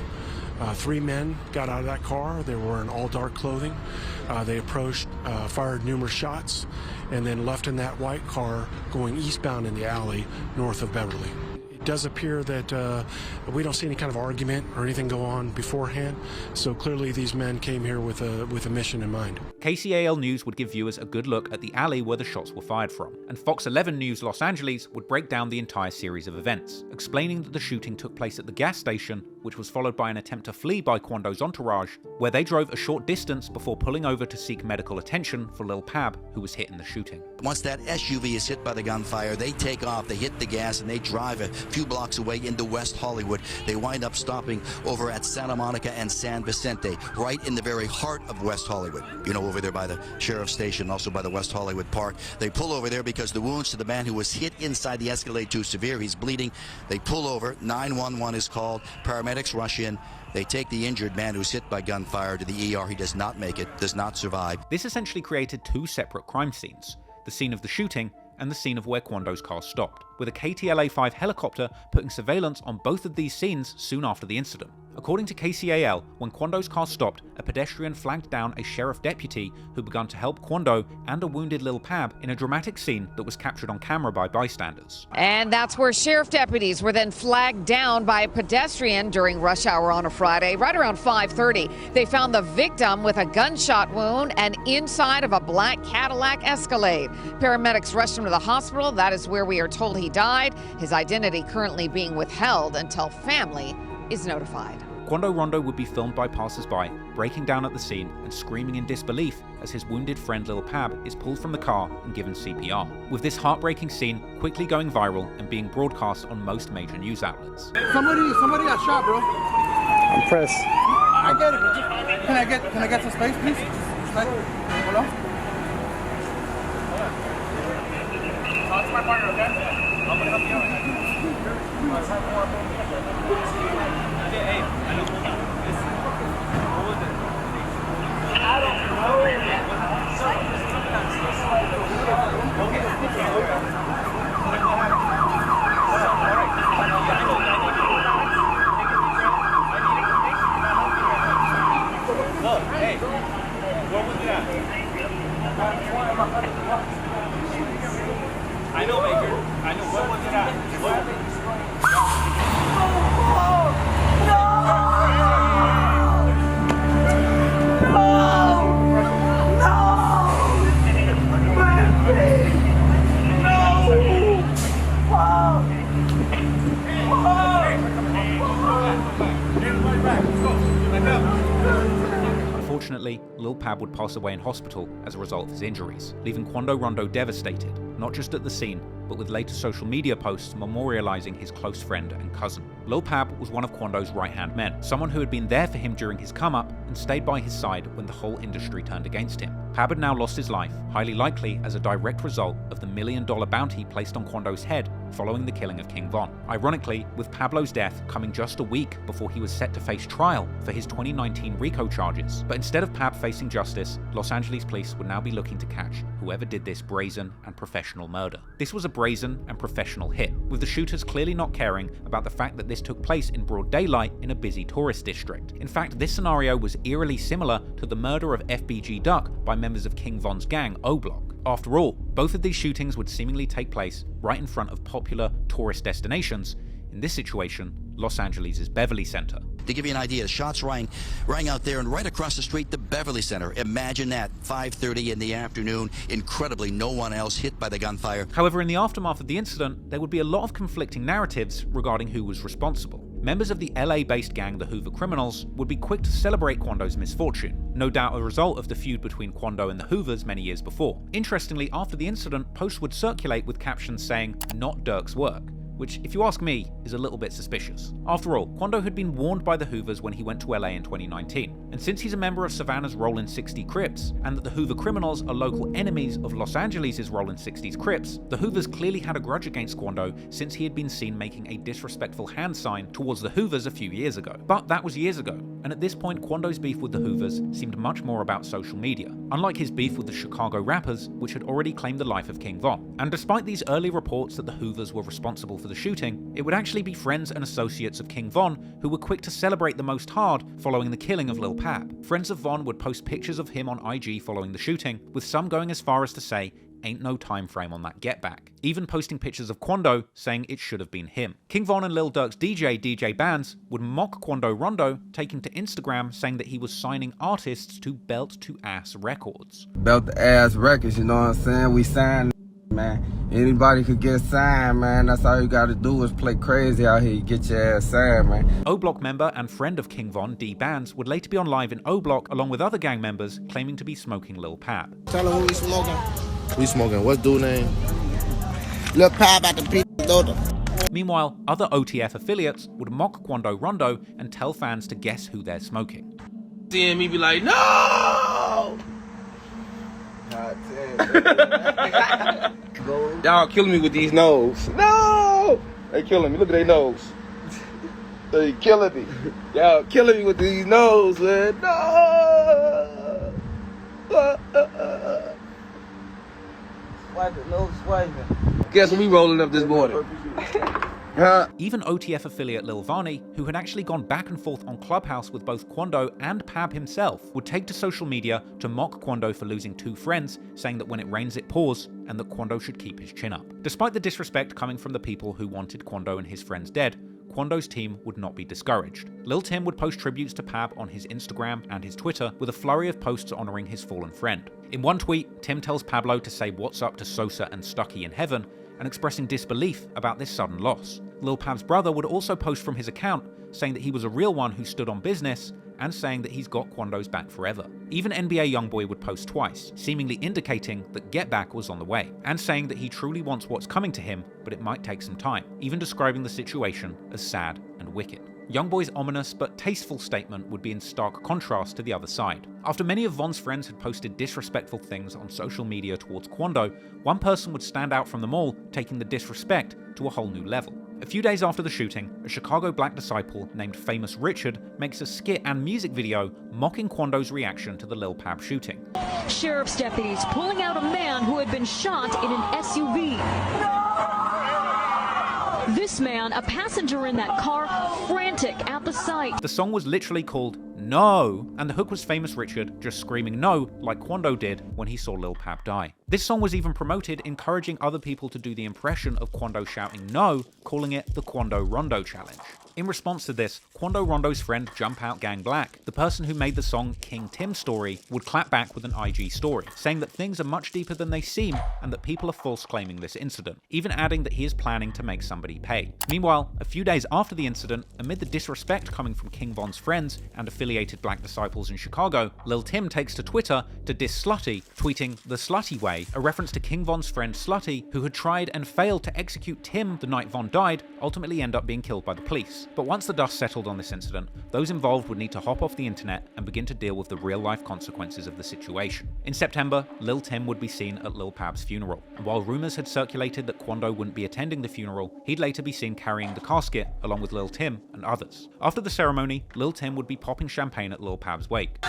3 men got out of that car. They were in all dark clothing. They approached, fired numerous shots, and then left in that white car going eastbound in the alley north of Beverly. It does appear that we don't see any kind of argument or anything go on beforehand, so clearly these men came here with a mission in mind. KCAL News would give viewers a good look at the alley where the shots were fired from, and Fox 11 News Los Angeles would break down the entire series of events, explaining that the shooting took place at the gas station, which was followed by an attempt to flee by Quando's entourage, where they drove a short distance before pulling over to seek medical attention for Lul Pab, who was hit in the shooting. Once that SUV is hit by the gunfire, they take off, they hit the gas, and they drive a few blocks away into West Hollywood. They wind up stopping over at Santa Monica and San Vicente, right in the very heart of West Hollywood. You know, over there by the sheriff's station, also by the West Hollywood Park. They pull over there because the wounds to the man who was hit inside the Escalade too severe. He's bleeding. They pull over. 911 is called. Paramedics rush in. They take the injured man who's hit by gunfire to the ER. He does not make it, does not survive. This essentially created 2 separate crime scenes, the scene of the shooting and the scene of where Quando's car stopped, with a KTLA-5 helicopter putting surveillance on both of these scenes soon after the incident. According to KCAL, when Quando's car stopped, a pedestrian flagged down a sheriff deputy who began to help Quando and a wounded Lul Pab in a dramatic scene that was captured on camera by bystanders. And that's where sheriff deputies were then flagged down by a pedestrian during rush hour on a Friday, right around 5:30. They found the victim with a gunshot wound and inside of a black Cadillac Escalade. Paramedics rushed him to the hospital. That is where we are told he died. His identity currently being withheld until family is notified. Quando Rondo would be filmed by passers-by, breaking down at the scene and screaming in disbelief as his wounded friend Lul Pab is pulled from the car and given CPR, with this heartbreaking scene quickly going viral and being broadcast on most major news outlets. Somebody got shot, bro. I'm pressed. I get it. Can I get some space, please? Hold on. Talk to my partner, okay? I'm gonna help you out. Hey, I know. What was it? I don't know. Look, hey, what was it at? I know, Baker. I know. What was it at? What? Unfortunately, Lul Pab would pass away in hospital as a result of his injuries, leaving Quando Rondo devastated, not just at the scene, but with later social media posts memorializing his close friend and cousin. Lul Pab was one of Quando's right-hand men, someone who had been there for him during his come-up and stayed by his side when the whole industry turned against him. Pab had now lost his life, highly likely as a direct result of the $1 million bounty placed on Quando's head following the killing of King Von. Ironically, with Pablo's death coming just a week before he was set to face trial for his 2019 RICO charges. But instead of Pab facing justice, Los Angeles police would now be looking to catch whoever did this brazen and professional murder. This was a brazen and professional hit, with the shooters clearly not caring about the fact that this took place in broad daylight in a busy tourist district. In fact, this scenario was eerily similar to the murder of FBG Durk by members of King Von's gang, O-Block. After all, both of these shootings would seemingly take place right in front of popular tourist destinations, in this situation, Los Angeles' Beverly Center. To give you an idea, shots rang out there and right across the street, the Beverly Center. Imagine that, 5:30 in the afternoon, incredibly no one else hit by the gunfire. However, in the aftermath of the incident, there would be a lot of conflicting narratives regarding who was responsible. Members of the LA-based gang, the Hoover Criminals, would be quick to celebrate Quando's misfortune, no doubt a result of the feud between Quando and the Hoovers many years before. Interestingly, after the incident, posts would circulate with captions saying, "Not Durk's work," which, if you ask me, is a little bit suspicious. After all, Quando had been warned by the Hoovers when he went to LA in 2019, and since he's a member of Savannah's Rollin' 60 Crips, and that the Hoover Criminals are local enemies of Los Angeles' Rollin' 60s Crips, the Hoovers clearly had a grudge against Quando since he had been seen making a disrespectful hand sign towards the Hoovers a few years ago. But that was years ago, and at this point Quando's beef with the Hoovers seemed much more about social media, unlike his beef with the Chicago rappers, which had already claimed the life of King Von. And despite these early reports that the Hoovers were responsible for the shooting, it would actually be friends and associates of King Von who were quick to celebrate the most hard following the killing of Lul Pab. Friends of Von would post pictures of him on IG following the shooting, with some going as far as to say, "Ain't no time frame on that get back," even posting pictures of Quando saying it should have been him. King Von and Lil Durk's DJ Bands would mock Quando Rondo, taking to Instagram saying that he was signing artists to Belt to Ass Records. Belt to Ass Records, you know what I'm saying? We signed, man. Anybody could get signed, man. That's all you gotta do is play crazy out here. You get your ass signed, man. O-Block member and friend of King Von, D Bands, would later be on live in O-Block along with other gang members claiming to be smoking Lul Pab. Tell her who we smoking. We smoking what dude name? Lil Pab at the P. Meanwhile, other OTF affiliates would mock Quando Rondo and tell fans to guess who they're smoking. Seeing me be like, no! Y'all killing me with these nose. No! They killing me. Look at their nose. They killing me. Y'all killing me with these nose, man. No! Swipe it, no swiping. Guess when we rolling up this border. Huh? Even OTF affiliate Lil Vani, who had actually gone back and forth on Clubhouse with both Quando and Pab himself, would take to social media to mock Quando for losing two friends, saying that when it rains it pours, and that Quando should keep his chin up. Despite the disrespect coming from the people who wanted Quando and his friends dead, Quando's team would not be discouraged. Lil Timm would post tributes to Pab on his Instagram and his Twitter with a flurry of posts honouring his fallen friend. In one tweet, Timm tells Pablo to say what's up to Sosa and Stucky in heaven, and expressing disbelief about this sudden loss. Lil Pab's brother would also post from his account, saying that he was a real one who stood on business, and saying that he's got Quando's back forever. Even NBA YoungBoy would post twice, seemingly indicating that Get Back was on the way, and saying that he truly wants what's coming to him, but it might take some time, even describing the situation as sad and wicked. YoungBoy's ominous but tasteful statement would be in stark contrast to the other side. After many of Von's friends had posted disrespectful things on social media towards Quando, one person would stand out from them all, taking the disrespect to a whole new level. A few days after the shooting, a Chicago black disciple named Famous Richard makes a skit and music video mocking Quando's reaction to the Lul Pab shooting. Sheriff's deputies pulling out a man who had been shot in an SUV. This man, a passenger in that car, frantic at the sight. The song was literally called No, and the hook was Famous Richard just screaming no like Quando did when he saw Lul Pab die. This song was even promoted, encouraging other people to do the impression of Quando shouting no, calling it the Quando Rondo Challenge. In response to this, Quando Rondo's friend Jump Out Gang Black, the person who made the song King Timm Story, would clap back with an IG story, saying that things are much deeper than they seem and that people are false claiming this incident, even adding that he is planning to make somebody pay. Meanwhile, a few days after the incident, amid the disrespect coming from King Von's friends and affiliated black disciples in Chicago, Lil Timm takes to Twitter to diss Slutty, tweeting "the Slutty way," a reference to King Von's friend Slutty, who had tried and failed to execute Timm the night Von died, ultimately end up being killed by the police. But once the dust settled on this incident, those involved would need to hop off the internet and begin to deal with the real-life consequences of the situation. In September, Lil Timm would be seen at Lul Pab's funeral, and while rumors had circulated that Quando wouldn't be attending the funeral, he'd later be seen carrying the casket along with Lil Timm and others. After the ceremony, Lil Timm would be popping champagne at Lul Pab's wake.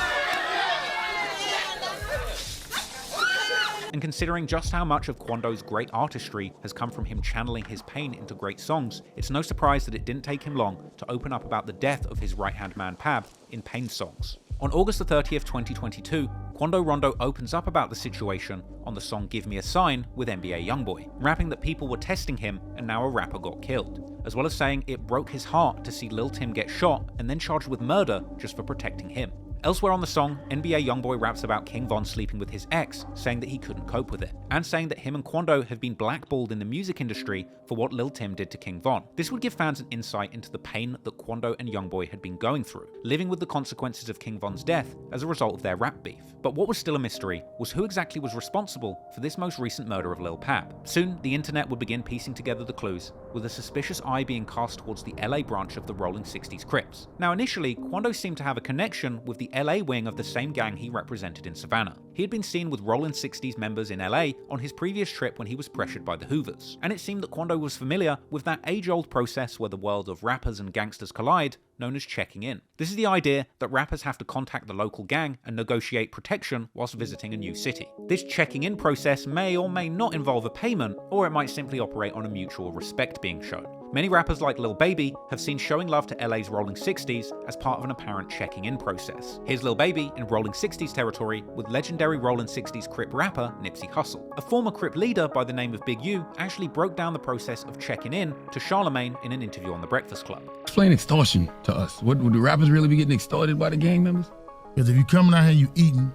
And considering just how much of Quando's great artistry has come from him channeling his pain into great songs, it's no surprise that it didn't take him long to open up about the death of his right-hand man Pab in Pain songs. On August 30th, 2022, Quando Rondo opens up about the situation on the song Give Me a Sign with NBA YoungBoy, rapping that people were testing him and now a rapper got killed, as well as saying it broke his heart to see Lil Timm get shot and then charged with murder just for protecting him. Elsewhere on the song, NBA YoungBoy raps about King Von sleeping with his ex, saying that he couldn't cope with it, and saying that him and Quando have been blackballed in the music industry for what Lil Timm did to King Von. This would give fans an insight into the pain that Quando and YoungBoy had been going through, living with the consequences of King Von's death as a result of their rap beef. But what was still a mystery was who exactly was responsible for this most recent murder of Lul Pab. Soon, the internet would begin piecing together the clues, with a suspicious eye being cast towards the LA branch of the Rolling 60s Crips. Now initially, Quando seemed to have a connection with the LA wing of the same gang he represented in Savannah. He had been seen with Rolling 60s members in LA on his previous trip when he was pressured by the Hoovers, and it seemed that Quando was familiar with that age-old process where the world of rappers and gangsters collide, known as checking in. This is the idea that rappers have to contact the local gang and negotiate protection whilst visiting a new city. This checking in process may or may not involve a payment, or it might simply operate on a mutual respect being shown. Many rappers like Lil Baby have seen showing love to LA's Rolling 60s as part of an apparent checking in process. Here's Lil Baby in Rolling 60s territory with legendary Rolling 60s Crip rapper Nipsey Hussle. A former Crip leader by the name of Big U actually broke down the process of checking in to Charlemagne in an interview on The Breakfast Club. Explain extortion to us. Would the rappers really be getting extorted by the gang members? Because if you coming out here, you eating,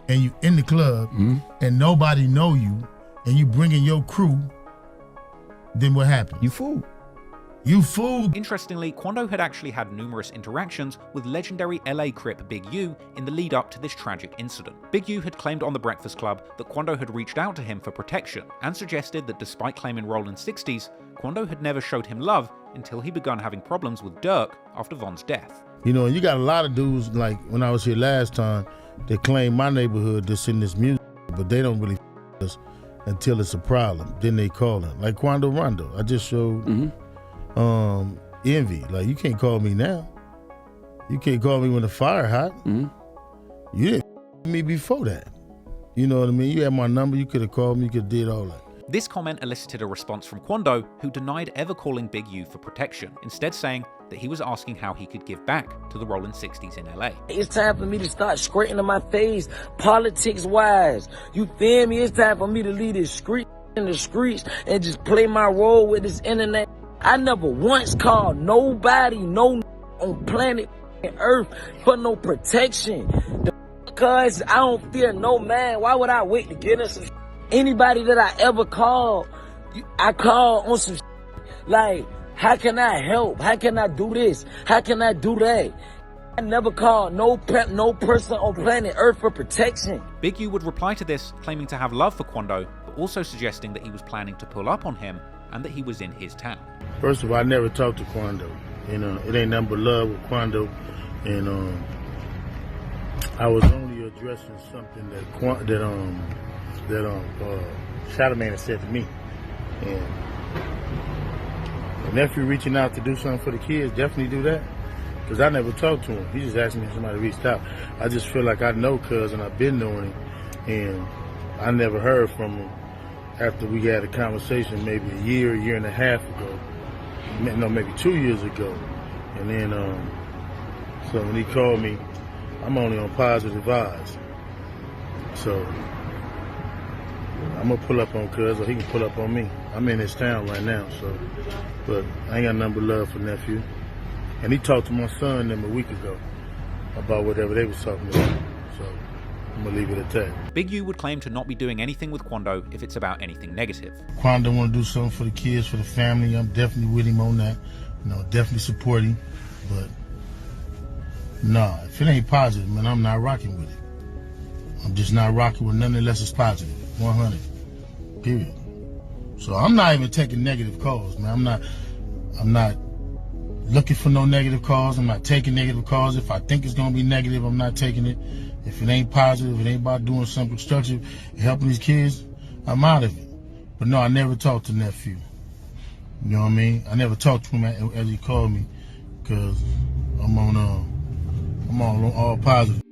and you in the club, and nobody know you, and you bringing your crew, then what happened? You fool. You fool! Interestingly, Quando had actually had numerous interactions with legendary LA Crip Big U in the lead up to this tragic incident. Big U had claimed on The Breakfast Club that Quando had reached out to him for protection, and suggested that despite claiming Rolling 60s, Quando had never showed him love until he begun having problems with Durk after Von's death. You know, and you got a lot of dudes, like when I was here last time, that claim my neighborhood to send this music, but they don't really us until it's a problem. Then they call him. Like Quando Rondo. I just showed Envy. Like, you can't call me now. You can't call me when the fire hot. You didn't me before that. You know what I mean? You had my number, you could have called me, you could have did all that. This comment elicited a response from Quando, who denied ever calling Big U for protection, instead saying that he was asking how he could give back to the Rolling 60s in LA. It's time for me to start scratching in my face, politics-wise. You feel me? It's time for me to leave this street in the streets and just play my role with this internet. I never once called nobody, no on planet Earth for no protection. Because I don't fear no man. Why would I wait to get in some shit? Anybody that I ever called, I call on some shit. Like, how can I help? How can I do this? How can I do that? I never called no person on planet Earth for protection. Big U would reply to this, claiming to have love for Quando, but also suggesting that he was planning to pull up on him and that he was in his town. First of all, I never talked to Quando. You know, it ain't nothing but love with Quando. And I was only addressing something that Charlemagne had said to me. And my nephew reaching out to do something for the kids, definitely do that. Because I never talked to him. He just asked me if somebody reached out. I just feel like I know cuz and I've been knowing him. And I never heard from him after we had a conversation maybe a year and a half ago. No, maybe 2 years ago. And then, so when he called me, I'm only on positive vibes. So I'm gonna pull up on cuz or he can pull up on me. I'm in his town right now, so, but I ain't got nothing but love for nephew. And he talked to my son them a week ago about whatever they was talking about. So I'm gonna leave it at that. Big U would claim to not be doing anything with Quando if it's about anything negative. Quando want to do something for the kids, for the family. I'm definitely with him on that. You know, definitely support him. But nah, if it ain't positive, man, I'm not rocking with it. I'm just not rocking with nothing unless it's positive. 100. Period. So I'm not even taking negative calls, man. I'm not looking for no negative calls. I'm not taking negative calls. If I think it's gonna be negative, I'm not taking it. If it ain't positive, if it ain't about doing something constructive and helping these kids, I'm out of it. But no, I never talked to nephew. You know what I mean? I never talked to him as he called me, cause I'm on all positive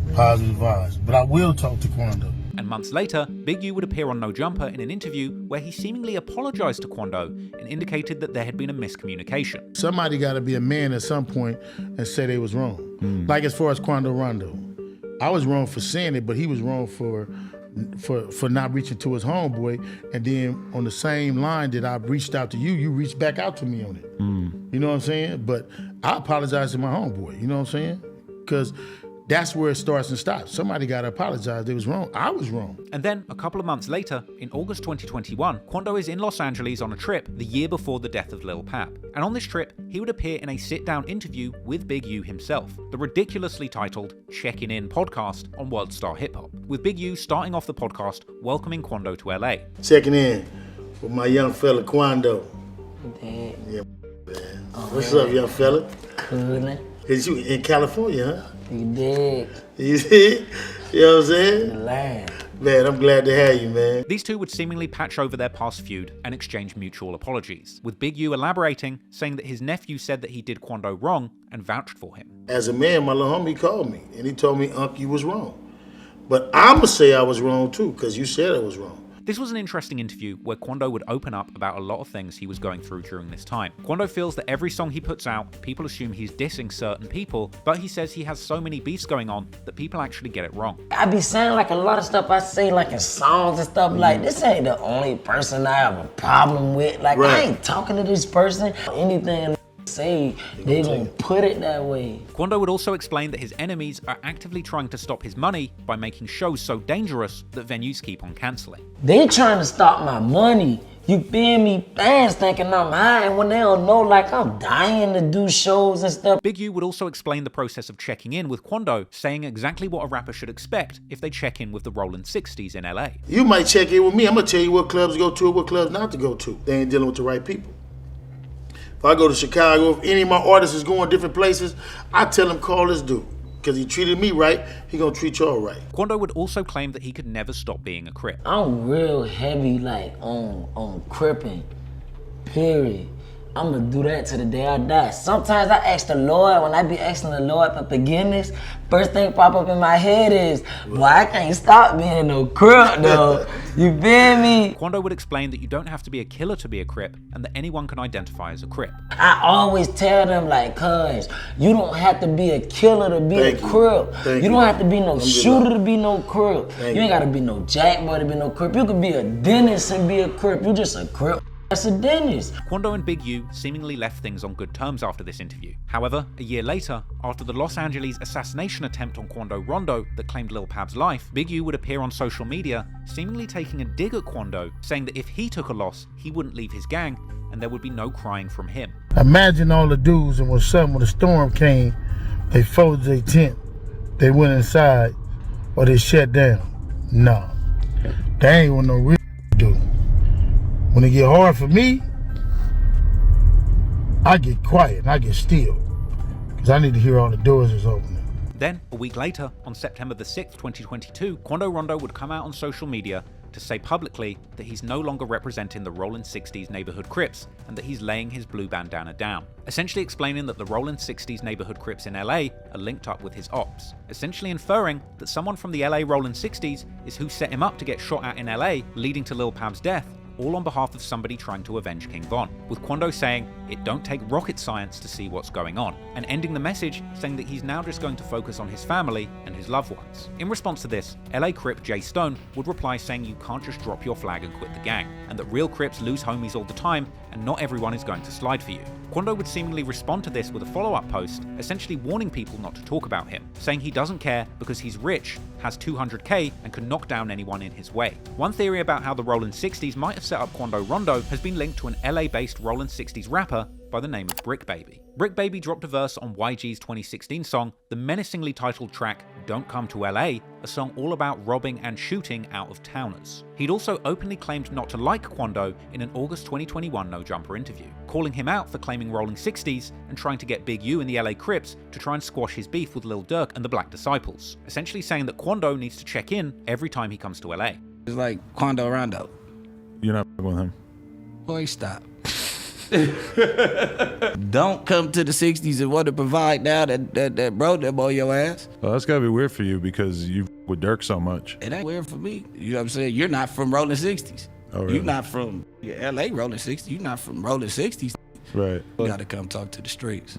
vibes. But I will talk to Quando. And months later, Big U would appear on No Jumper in an interview where he seemingly apologized to Quando and indicated that there had been a miscommunication. Somebody got to be a man at some point and say they was wrong. Like as far as Quando Rondo, I was wrong for saying it, but he was wrong for not reaching to his homeboy. And then on the same line that I reached out to you, you reached back out to me on it. You know what I'm saying? But I apologize to my homeboy. You know what I'm saying? Because that's where it starts and stops. Somebody got to apologize. They was wrong. I was wrong. And then, a couple of months later, in August 2021, Quando is in Los Angeles on a trip the year before the death of Lul Pab. And on this trip, he would appear in a sit-down interview with Big U himself, the ridiculously titled Checking In podcast on World Star Hip Hop, with Big U starting off the podcast welcoming Quando to LA. Checking in with my young fella, Quando. Dad. Yeah, man. What's up, young fella? Coolin'. Is you in California, huh? You dig? You see? You know what I'm saying? The land. Man, I'm glad to have you, man. These two would seemingly patch over their past feud and exchange mutual apologies, with Big U elaborating, saying that his nephew said that he did Quando wrong and vouched for him. As a man, my little homie called me, and he told me, Unc, you was wrong. But I'ma say I was wrong too, because you said I was wrong. This was an interesting interview where Quando would open up about a lot of things he was going through during this time. Quando feels that every song he puts out, people assume he's dissing certain people, but he says he has so many beefs going on that people actually get it wrong. I be saying like a lot of stuff I say like in songs and stuff like this ain't the only person I have a problem with. Like I ain't talking to this person. Anything say, they gonna put it that way. Quando would also explain that his enemies are actively trying to stop his money by making shows so dangerous that venues keep on cancelling. They trying to stop my money. You feel me? Fans thinking I'm high when they don't know like I'm dying to do shows and stuff. Big U would also explain the process of checking in with Quando, saying exactly what a rapper should expect if they check in with the Rollin' 60s in LA. You might check in with me. I'm gonna tell you what clubs to go to and what clubs not to go to. They ain't dealing with the right people. If I go to Chicago, if any of my artists is going different places, I tell them call this dude. Because he treated me right, he gonna treat y'all right. Quando would also claim that he could never stop being a Crip. I'm real heavy like on cripping, period. I'm gonna do that to the day I die. Sometimes I ask the Lord, when I be asking the Lord for forgiveness, first thing pop up in my head is, boy, I can't stop being no Crip though. You feel me? Quando would explain that you don't have to be a killer to be a Crip, and that anyone can identify as a Crip. I always tell them like, cuz, you don't have to be a killer to be a Crip. You don't have to be no shooter to be no Crip. You ain't gotta be no jack boy to be no Crip. You could be a dentist and be a Crip. You just a Crip. That's a dentist. Quando and Big U seemingly left things on good terms after this interview. However, a year later, after the Los Angeles assassination attempt on Quando Rondo that claimed Lul Pab's life, Big U would appear on social media, seemingly taking a dig at Quando, saying that if he took a loss, he wouldn't leave his gang, and there would be no crying from him. Imagine all the dudes, and when the storm came, they folded their tent, they went inside, or they shut down. No, that ain't what no real do. When it get hard for me, I get quiet and I get still, because I need to hear all the doors is opening. Then, a week later, on September the 6th, 2022, Quando Rondo would come out on social media to say publicly that he's no longer representing the Rollin' 60s neighborhood Crips and that he's laying his blue bandana down, essentially explaining that the Rollin' 60s neighborhood Crips in LA are linked up with his ops, essentially inferring that someone from the LA Rollin' 60s is who set him up to get shot at in LA, leading to Lul Pab's death, all on behalf of somebody trying to avenge King Von, with Quando saying it don't take rocket science to see what's going on, and ending the message saying that he's now just going to focus on his family and his loved ones. In response to this, LA Crip Jay Stone would reply saying you can't just drop your flag and quit the gang, and that real Crips lose homies all the time, and not everyone is going to slide for you. Quando would seemingly respond to this with a follow-up post, essentially warning people not to talk about him, saying he doesn't care because he's rich, has 200k, and can knock down anyone in his way. One theory about how the Rollin' 60s might have set up Quando Rondo has been linked to an LA-based Rollin' 60s rapper by the name of Brick Baby. Brick Baby dropped a verse on YG's 2016 song, the menacingly titled track Don't Come to LA, a song all about robbing and shooting out-of-towners. He'd also openly claimed not to like Quando in an August 2021 No Jumper interview, calling him out for claiming Rolling 60s and trying to get Big U and the LA Crips to try and squash his beef with Lil Durk and the Black Disciples, essentially saying that Quando needs to check in every time he comes to LA. It's like Quando Rondo. You're not with him. Boy, stop. Don't come to the 60s and want to provide now that bro them on your ass. Well, that's gotta be weird for you because you with Durk so much. It ain't weird for me. You know what I'm saying? You're not from Rolling 60s. Oh, really? You're not from LA Rolling 60s. You're not from Rolling 60s. Right. You gotta come talk to the streets.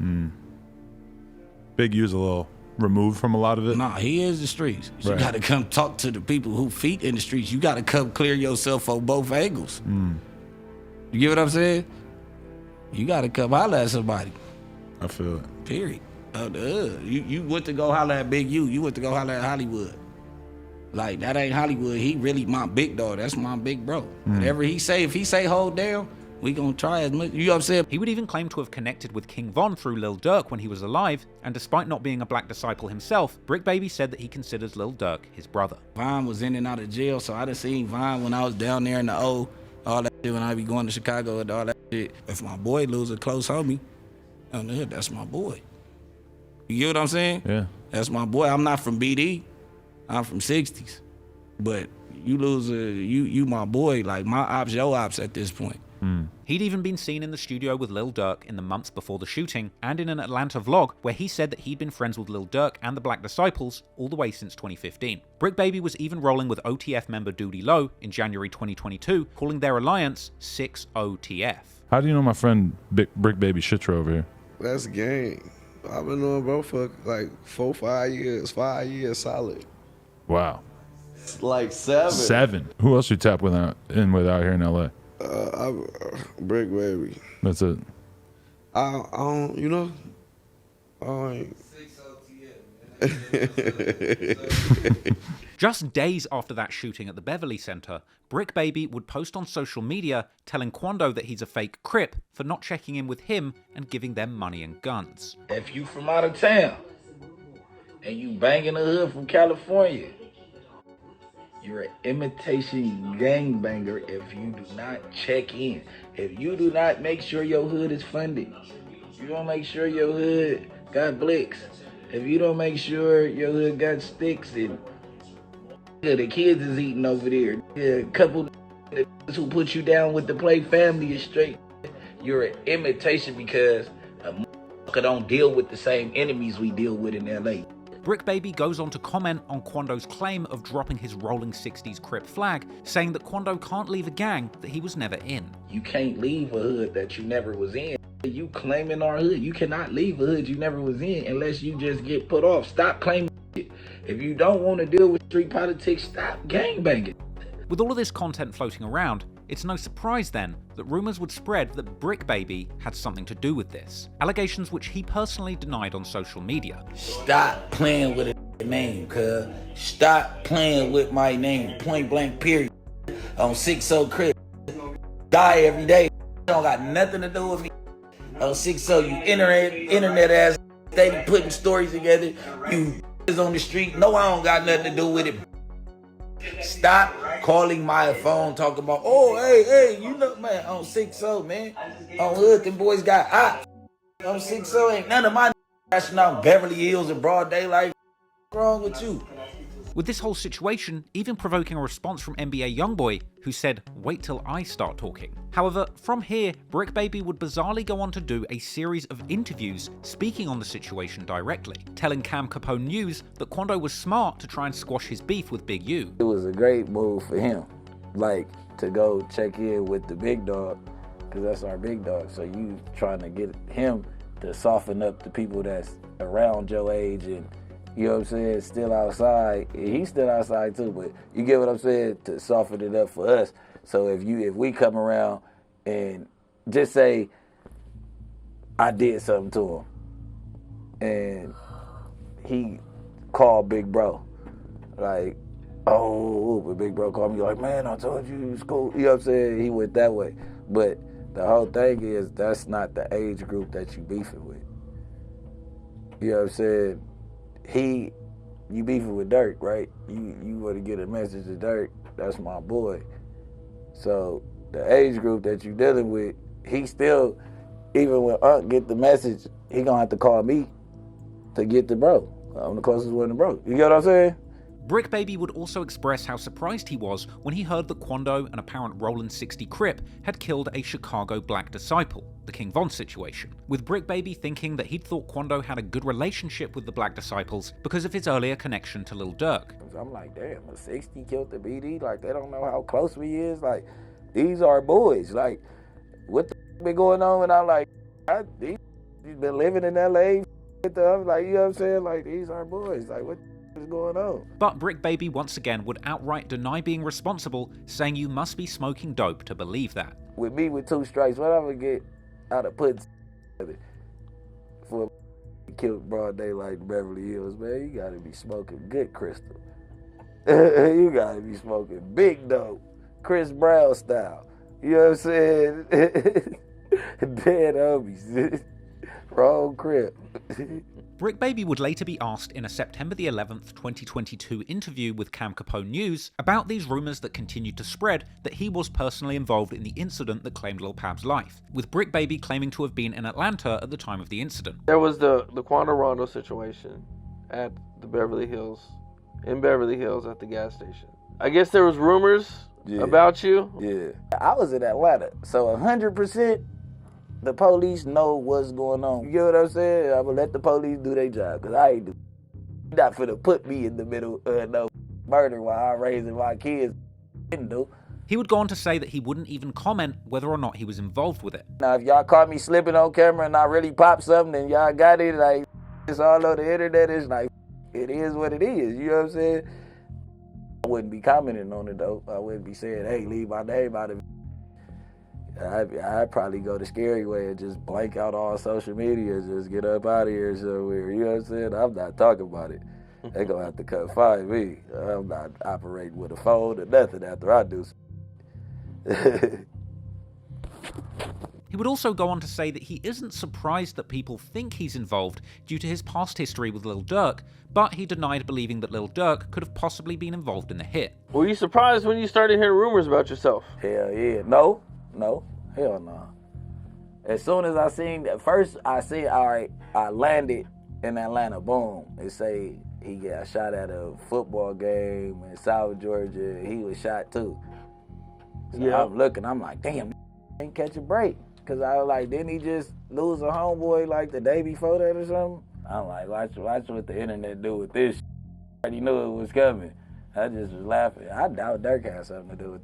Big U's a little removed from a lot of it. Nah, he is the streets. You Right. gotta come talk to the people who feet in the streets. You gotta come clear yourself on both angles. You get what I'm saying? You gotta come holler at somebody. I feel it. Period. You went to go holler at Big U. You went to go holler at Hollywood. Like, that ain't Hollywood. He really my big dog. That's my big bro. Whatever he say, if he say hold down, we gonna try as much. You know what I'm saying? He would even claim to have connected with King Von through Lil Durk when he was alive, and despite not being a Black Disciple himself, Brick Baby said that he considers Lil Durk his brother. Von was in and out of jail, so I done seen Von when I was down there in the O, all that shit, when I be going to Chicago and all that shit. If my boy lose a close homie, on the hood, that's my boy. You get what I'm saying? Yeah. That's my boy. I'm not from BD. I'm from 60s. But you lose you my boy, like my ops, your ops at this point. He'd even been seen in the studio with Lil Durk in the months before the shooting, and in an Atlanta vlog where he said that he'd been friends with Lil Durk and the Black Disciples all the way since 2015. Brick Baby was even rolling with OTF member Doody Low in January 2022, calling their alliance 6OTF. How do you know my friend Brick Baby Shitra over here? That's gang. I've been knowing bro for like 5 years solid. Wow. Like 7. 7. Who else you tap in with out here in LA? Brick Baby. That's it. I don't, you know. Just days after that shooting at the Beverly Center, Brick Baby would post on social media telling Quando that he's a fake Crip for not checking in with him and giving them money and guns. If you from out of town and you banging the hood from California, you're an imitation gangbanger if you do not check in. If you do not make sure your hood is funded, you don't make sure your hood got blicks, if you don't make sure your hood got sticks and the kids is eating over there, a couple who put you down with the play family is straight, you're an imitation because a motherfucker don't deal with the same enemies we deal with in LA. Brick Baby goes on to comment on Quando's claim of dropping his Rolling 60s Crip flag, saying that Quando can't leave a gang that he was never in. You can't leave a hood that you never was in. You claiming our hood. You cannot leave a hood you never was in unless you just get put off. Stop claiming it. If you don't want to deal with street politics, stop gangbanging. With all of this content floating around, it's no surprise then that rumours would spread that Brick Baby had something to do with this. Allegations which he personally denied on social media. Stop playing with a name, cuz. Stop playing with my name. Point blank, period. On 6-0 Crip. Die every day. Don't got nothing to do with me. On 6-0, you internet ass, steady putting stories together. You is on the street. No, I don't got nothing to do with it. Stop calling my phone talking about, oh, hey, you know, man, on 6-0, man. On hood, them boys got ops. On 6-0, ain't none of my crashing out Beverly Hills in broad daylight. What's wrong with you? With this whole situation even provoking a response from NBA YoungBoy, who said, wait till I start talking. However, from here, Brick Baby would bizarrely go on to do a series of interviews speaking on the situation directly, telling Cam Capone News that Quando was smart to try and squash his beef with Big U. It was a great move for him. like to go check in with the big dog, because that's our big dog. So you trying to get him to soften up the people that's around your age and, you know what I'm saying, still outside. He's still outside too, but you get what I'm saying, to soften it up for us. So if we come around and just say I did something to him and he called Big Bro, like, oh, but Big Bro called me like, man, I told you it was cool. You know what I'm saying? He went that way. But the whole thing is that's not the age group that you beefing with. You know what I'm saying? You beefing with Durk, right? You want to get a message to Durk, that's my boy. So the age group that you dealing with, he still, even when Unc get the message, he gonna have to call me to get the bro. I'm the closest one to bro. You get what I'm saying? Brick Baby would also express how surprised he was when he heard that Quando, an apparent Roland 60 Crip, had killed a Chicago black disciple, the King Von situation, with Brick Baby thinking that he'd thought Quando had a good relationship with the black disciples because of his earlier connection to Lil Durk. I'm like, damn, a 60 killed the BD? Like, they don't know how close we is? Like, these are boys. Like, what the been going on? And I'm like, he's been living in LA. I'm like, you know what I'm saying? Like, these are boys. Like, what is going on? But Brick Baby once again would outright deny being responsible, saying you must be smoking dope to believe that. With me with 2 strikes, what I'm gonna get out of putting for killed broad daylight in Beverly Hills, man, you gotta be smoking good crystal. You gotta be smoking big dope, Chris Brown style. You know what I'm saying? Dead homies. Wrong Crip. Brick Baby would later be asked in a September the 11th, 2022 interview with Cam Capone News about these rumours that continued to spread that he was personally involved in the incident that claimed Lul Pab's life, with Brick Baby claiming to have been in Atlanta at the time of the incident. There was the Quando Rondo situation at the Beverly Hills, in Beverly Hills at the gas station. I guess there was rumors about you? Yeah. I was in Atlanta, so 100% the police know what's going on. You get what I'm saying? I'm gonna let the police do their job, because I ain't not finna put me in the middle of no murder while I'm raising my kids. Didn't do. He would go on to say that he wouldn't even comment whether or not he was involved with it. Now, if y'all caught me slipping on camera and I really popped something, then y'all got it. Like, it's all on the internet. It's like, it is what it is. You know what I'm saying? I wouldn't be commenting on it, though. I wouldn't be saying, hey, leave my name out of it. I'd probably go the scary way and just blank out all social media, just get up out of here somewhere. You know what I'm saying? I'm not talking about it. They gonna have to come find me. I'm not operating with a phone or nothing after I do. He would also go on to say that he isn't surprised that people think he's involved due to his past history with Lil Durk, but he denied believing that Lil Durk could have possibly been involved in the hit. Were you surprised when you started hearing rumors about yourself? Hell yeah. No, hell no. As soon as I seen, at first I said, all right, I landed in Atlanta, boom. They say he got shot at a football game in South Georgia. He was shot too. So Yeah. I'm looking, I'm like, damn, ain't catch a break. Cause I was like, didn't he just lose a homeboy like the day before that or something? I'm like, watch what the internet do with this. I already knew it was coming. I just was laughing. I doubt Durk had something to do with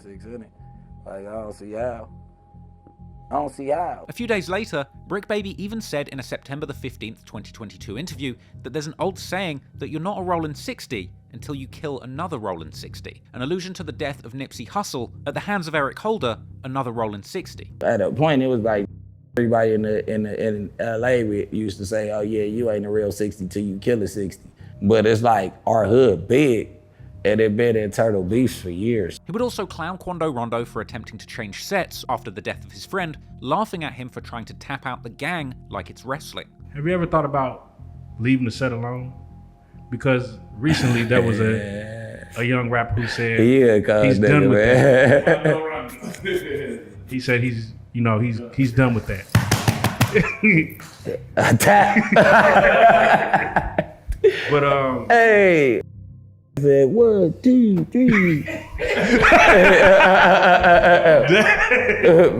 6 in it. Like, I don't see how. A few days later, Brick Baby even said in a September the 15th, 2022 interview that there's an old saying that you're not a Roland 60 until you kill another Roland 60, an allusion to the death of Nipsey Hussle at the hands of Eric Holder, another Roland 60. At a point, it was like everybody in LA used to say, oh yeah, you ain't a real 60 till you kill a 60. But it's like our hood big, and it been internal beefs for years. He would also clown Quando Rondo for attempting to change sets after the death of his friend, laughing at him for trying to tap out the gang like it's wrestling. Have you ever thought about leaving the set alone? Because recently there was a young rapper who said he's done with that. He said he's done with that. But hey. Said 1, 2, 3.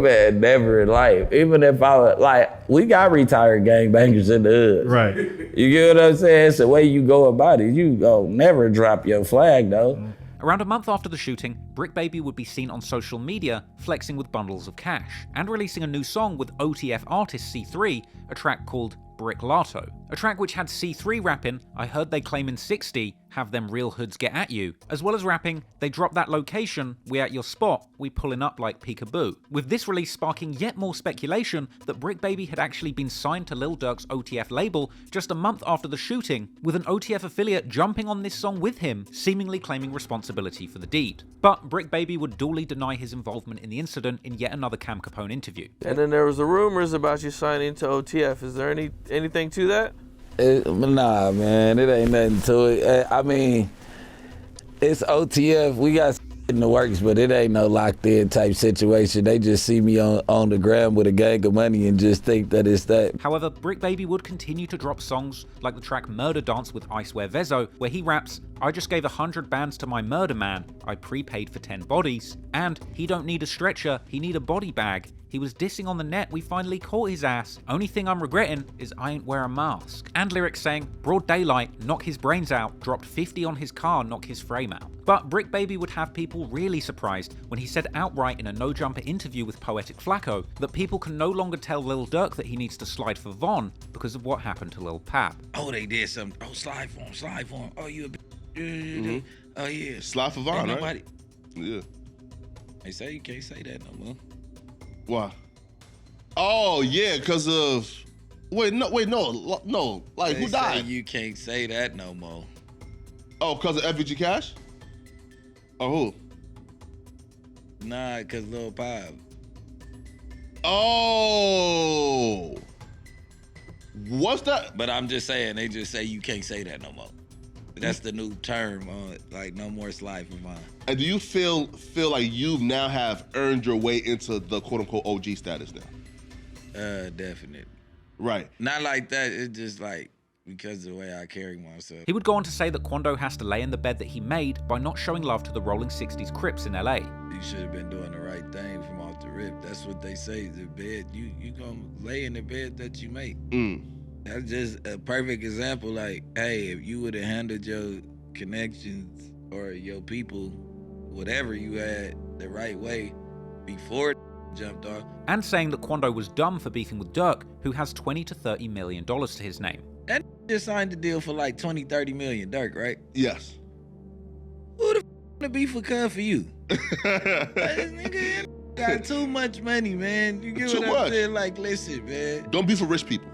Man, never in life. Even if I was like, we got retired gangbangers in the hood. Right. You get what I'm saying? It's the way you go about it. You go never drop your flag though. Around a month after the shooting, Brick Baby would be seen on social media flexing with bundles of cash, and releasing a new song with OTF artist C3, a track called Brick Lato, a track which had C3 rapping, "I heard they claim in 60, have them real hoods get at you," as well as rapping, "They drop that location, we at your spot, we pulling up like peekaboo," with this release sparking yet more speculation that Brick Baby had actually been signed to Lil Durk's OTF label just a month after the shooting, with an OTF affiliate jumping on this song with him, seemingly claiming responsibility for the deed. But Brick Baby would duly deny his involvement in the incident in yet another Cam Capone interview. And then there was the rumors about you signing to OTF. Is there anything to that? Nah, man, it ain't nothing to it. I mean, it's OTF. We got in the works, but it ain't no locked in type situation. They just see me on the gram with a gang of money and just think that it's that. However, Brick Baby would continue to drop songs like the track Murder Dance with I Swear Vezo, where he raps, "I just gave 100 bands to my murder man, I prepaid for 10 bodies," and "He don't need a stretcher, he need a body bag. He was dissing on the net, we finally caught his ass. Only thing I'm regretting is I ain't wear a mask." And lyrics saying, "Broad daylight, knock his brains out, dropped 50 on his car, knock his frame out." But Brick Baby would have people really surprised when he said outright in a No Jumper interview with Poetic Flacco that people can no longer tell Lil Durk that he needs to slide for Von because of what happened to Lul Pab. Oh, they did something. Oh, slide for him. Oh, you a bitch. Oh, yeah. Slide for Von, right? Yeah. They say you can't say that no more. Why? Oh yeah, because of no. Like They who died? Say you can't say that no more. Oh, because of FVG Cash? Or who? Nah, because Lul Pab. Oh, what's that? But I'm just saying, they just say you can't say that no more. That's the new term, like no more slide for Von. And do you feel like you now have earned your way into the quote unquote OG status now? Definitely. Right. Not like that. It's just like because of the way I carry myself. He would go on to say that Quando has to lay in the bed that he made by not showing love to the Rolling 60s Crips in LA. You should have been doing the right thing from off the rip. That's what they say. The bed, you gonna lay in the bed that you make. That's just a perfect example. Like, hey, if you would have handled your connections or your people, whatever you had, the right way before it jumped off. And saying that Quando was dumb for beefing with Durk, who has $20 to $30 million to his name. That just signed the deal for like 20, 30 million, Durk, right? Yes. Who the to beef with Cuz for you? Nigga got too much money, man. You get what I'm saying? Like, listen, man. Don't beef with rich people.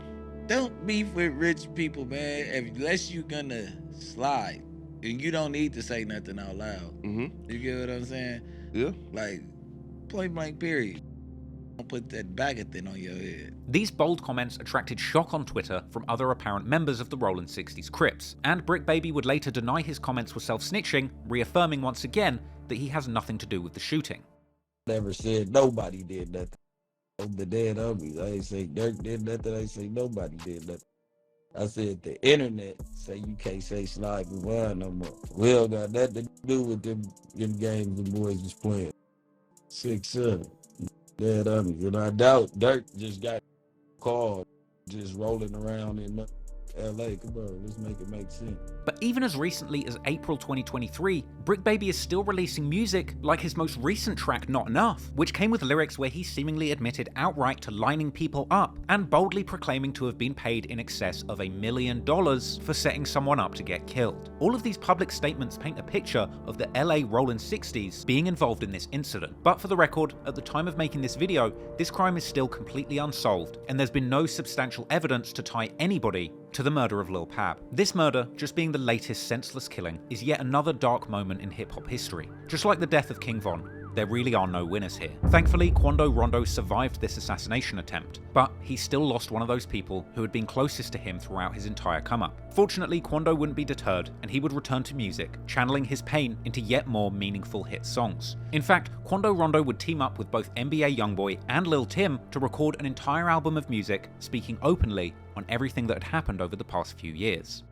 Don't beef with rich people, man, unless you gonna slide. And you don't need to say nothing out loud. You get what I'm saying? Yeah. Like, point blank period. Don't put that bag of thing on your head. These bold comments attracted shock on Twitter from other apparent members of the Rolling 60s Crips, and Brick Baby would later deny his comments were self-snitching, reaffirming once again that he has nothing to do with the shooting. Never said nobody did nothing. The dead homies. I ain't say Durk did nothing. I ain't say nobody did nothing. I said the internet say you can't say slide for Von no more. We don't got nothing to do with them games the boys was playing. 6-7. Dead homies. And I doubt Durk just got called just rolling around in LA. Come on, let's make it make sense. But even as recently as April 2023, Brick Baby is still releasing music like his most recent track, Not Enough, which came with lyrics where he seemingly admitted outright to lining people up and boldly proclaiming to have been paid in excess of $1 million for setting someone up to get killed. All of these public statements paint a picture of the LA Rolling 60s being involved in this incident. But for the record, at the time of making this video, this crime is still completely unsolved, and there's been no substantial evidence to tie anybody to the murder of Lul Pab. This murder, just being the latest senseless killing, is yet another dark moment in hip-hop history. Just like the death of King Von, there really are no winners here. Thankfully, Quando Rondo survived this assassination attempt, but he still lost one of those people who had been closest to him throughout his entire come-up. Fortunately, Quando wouldn't be deterred, and he would return to music, channeling his pain into yet more meaningful hit songs. In fact, Quando Rondo would team up with both NBA YoungBoy and Lil Timm to record an entire album of music, speaking openly on everything that had happened over the past few years.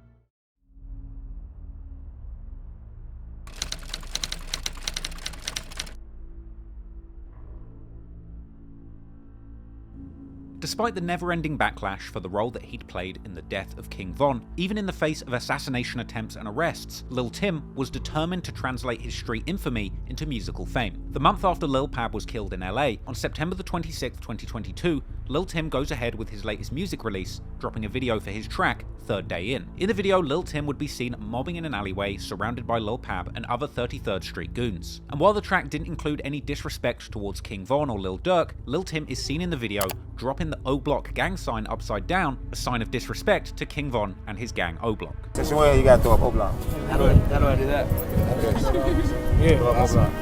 Despite the never-ending backlash for the role that he'd played in the death of King Von, even in the face of assassination attempts and arrests, Lil Timm was determined to translate his street infamy into musical fame. The month after Lul Pab was killed in LA, on September the 26th, 2022, Lil Timm goes ahead with his latest music release, dropping a video for his track, Third Day In. In the video, Lil Timm would be seen mobbing in an alleyway surrounded by Lul Pab and other 33rd Street goons. And while the track didn't include any disrespect towards King Von or Lil Durk, Lil Timm is seen in the video dropping the O Block gang sign upside down, a sign of disrespect to King Von and his gang O Block. That's the way you gotta throw up O Block. How do I do that? Yeah, throw up O Block.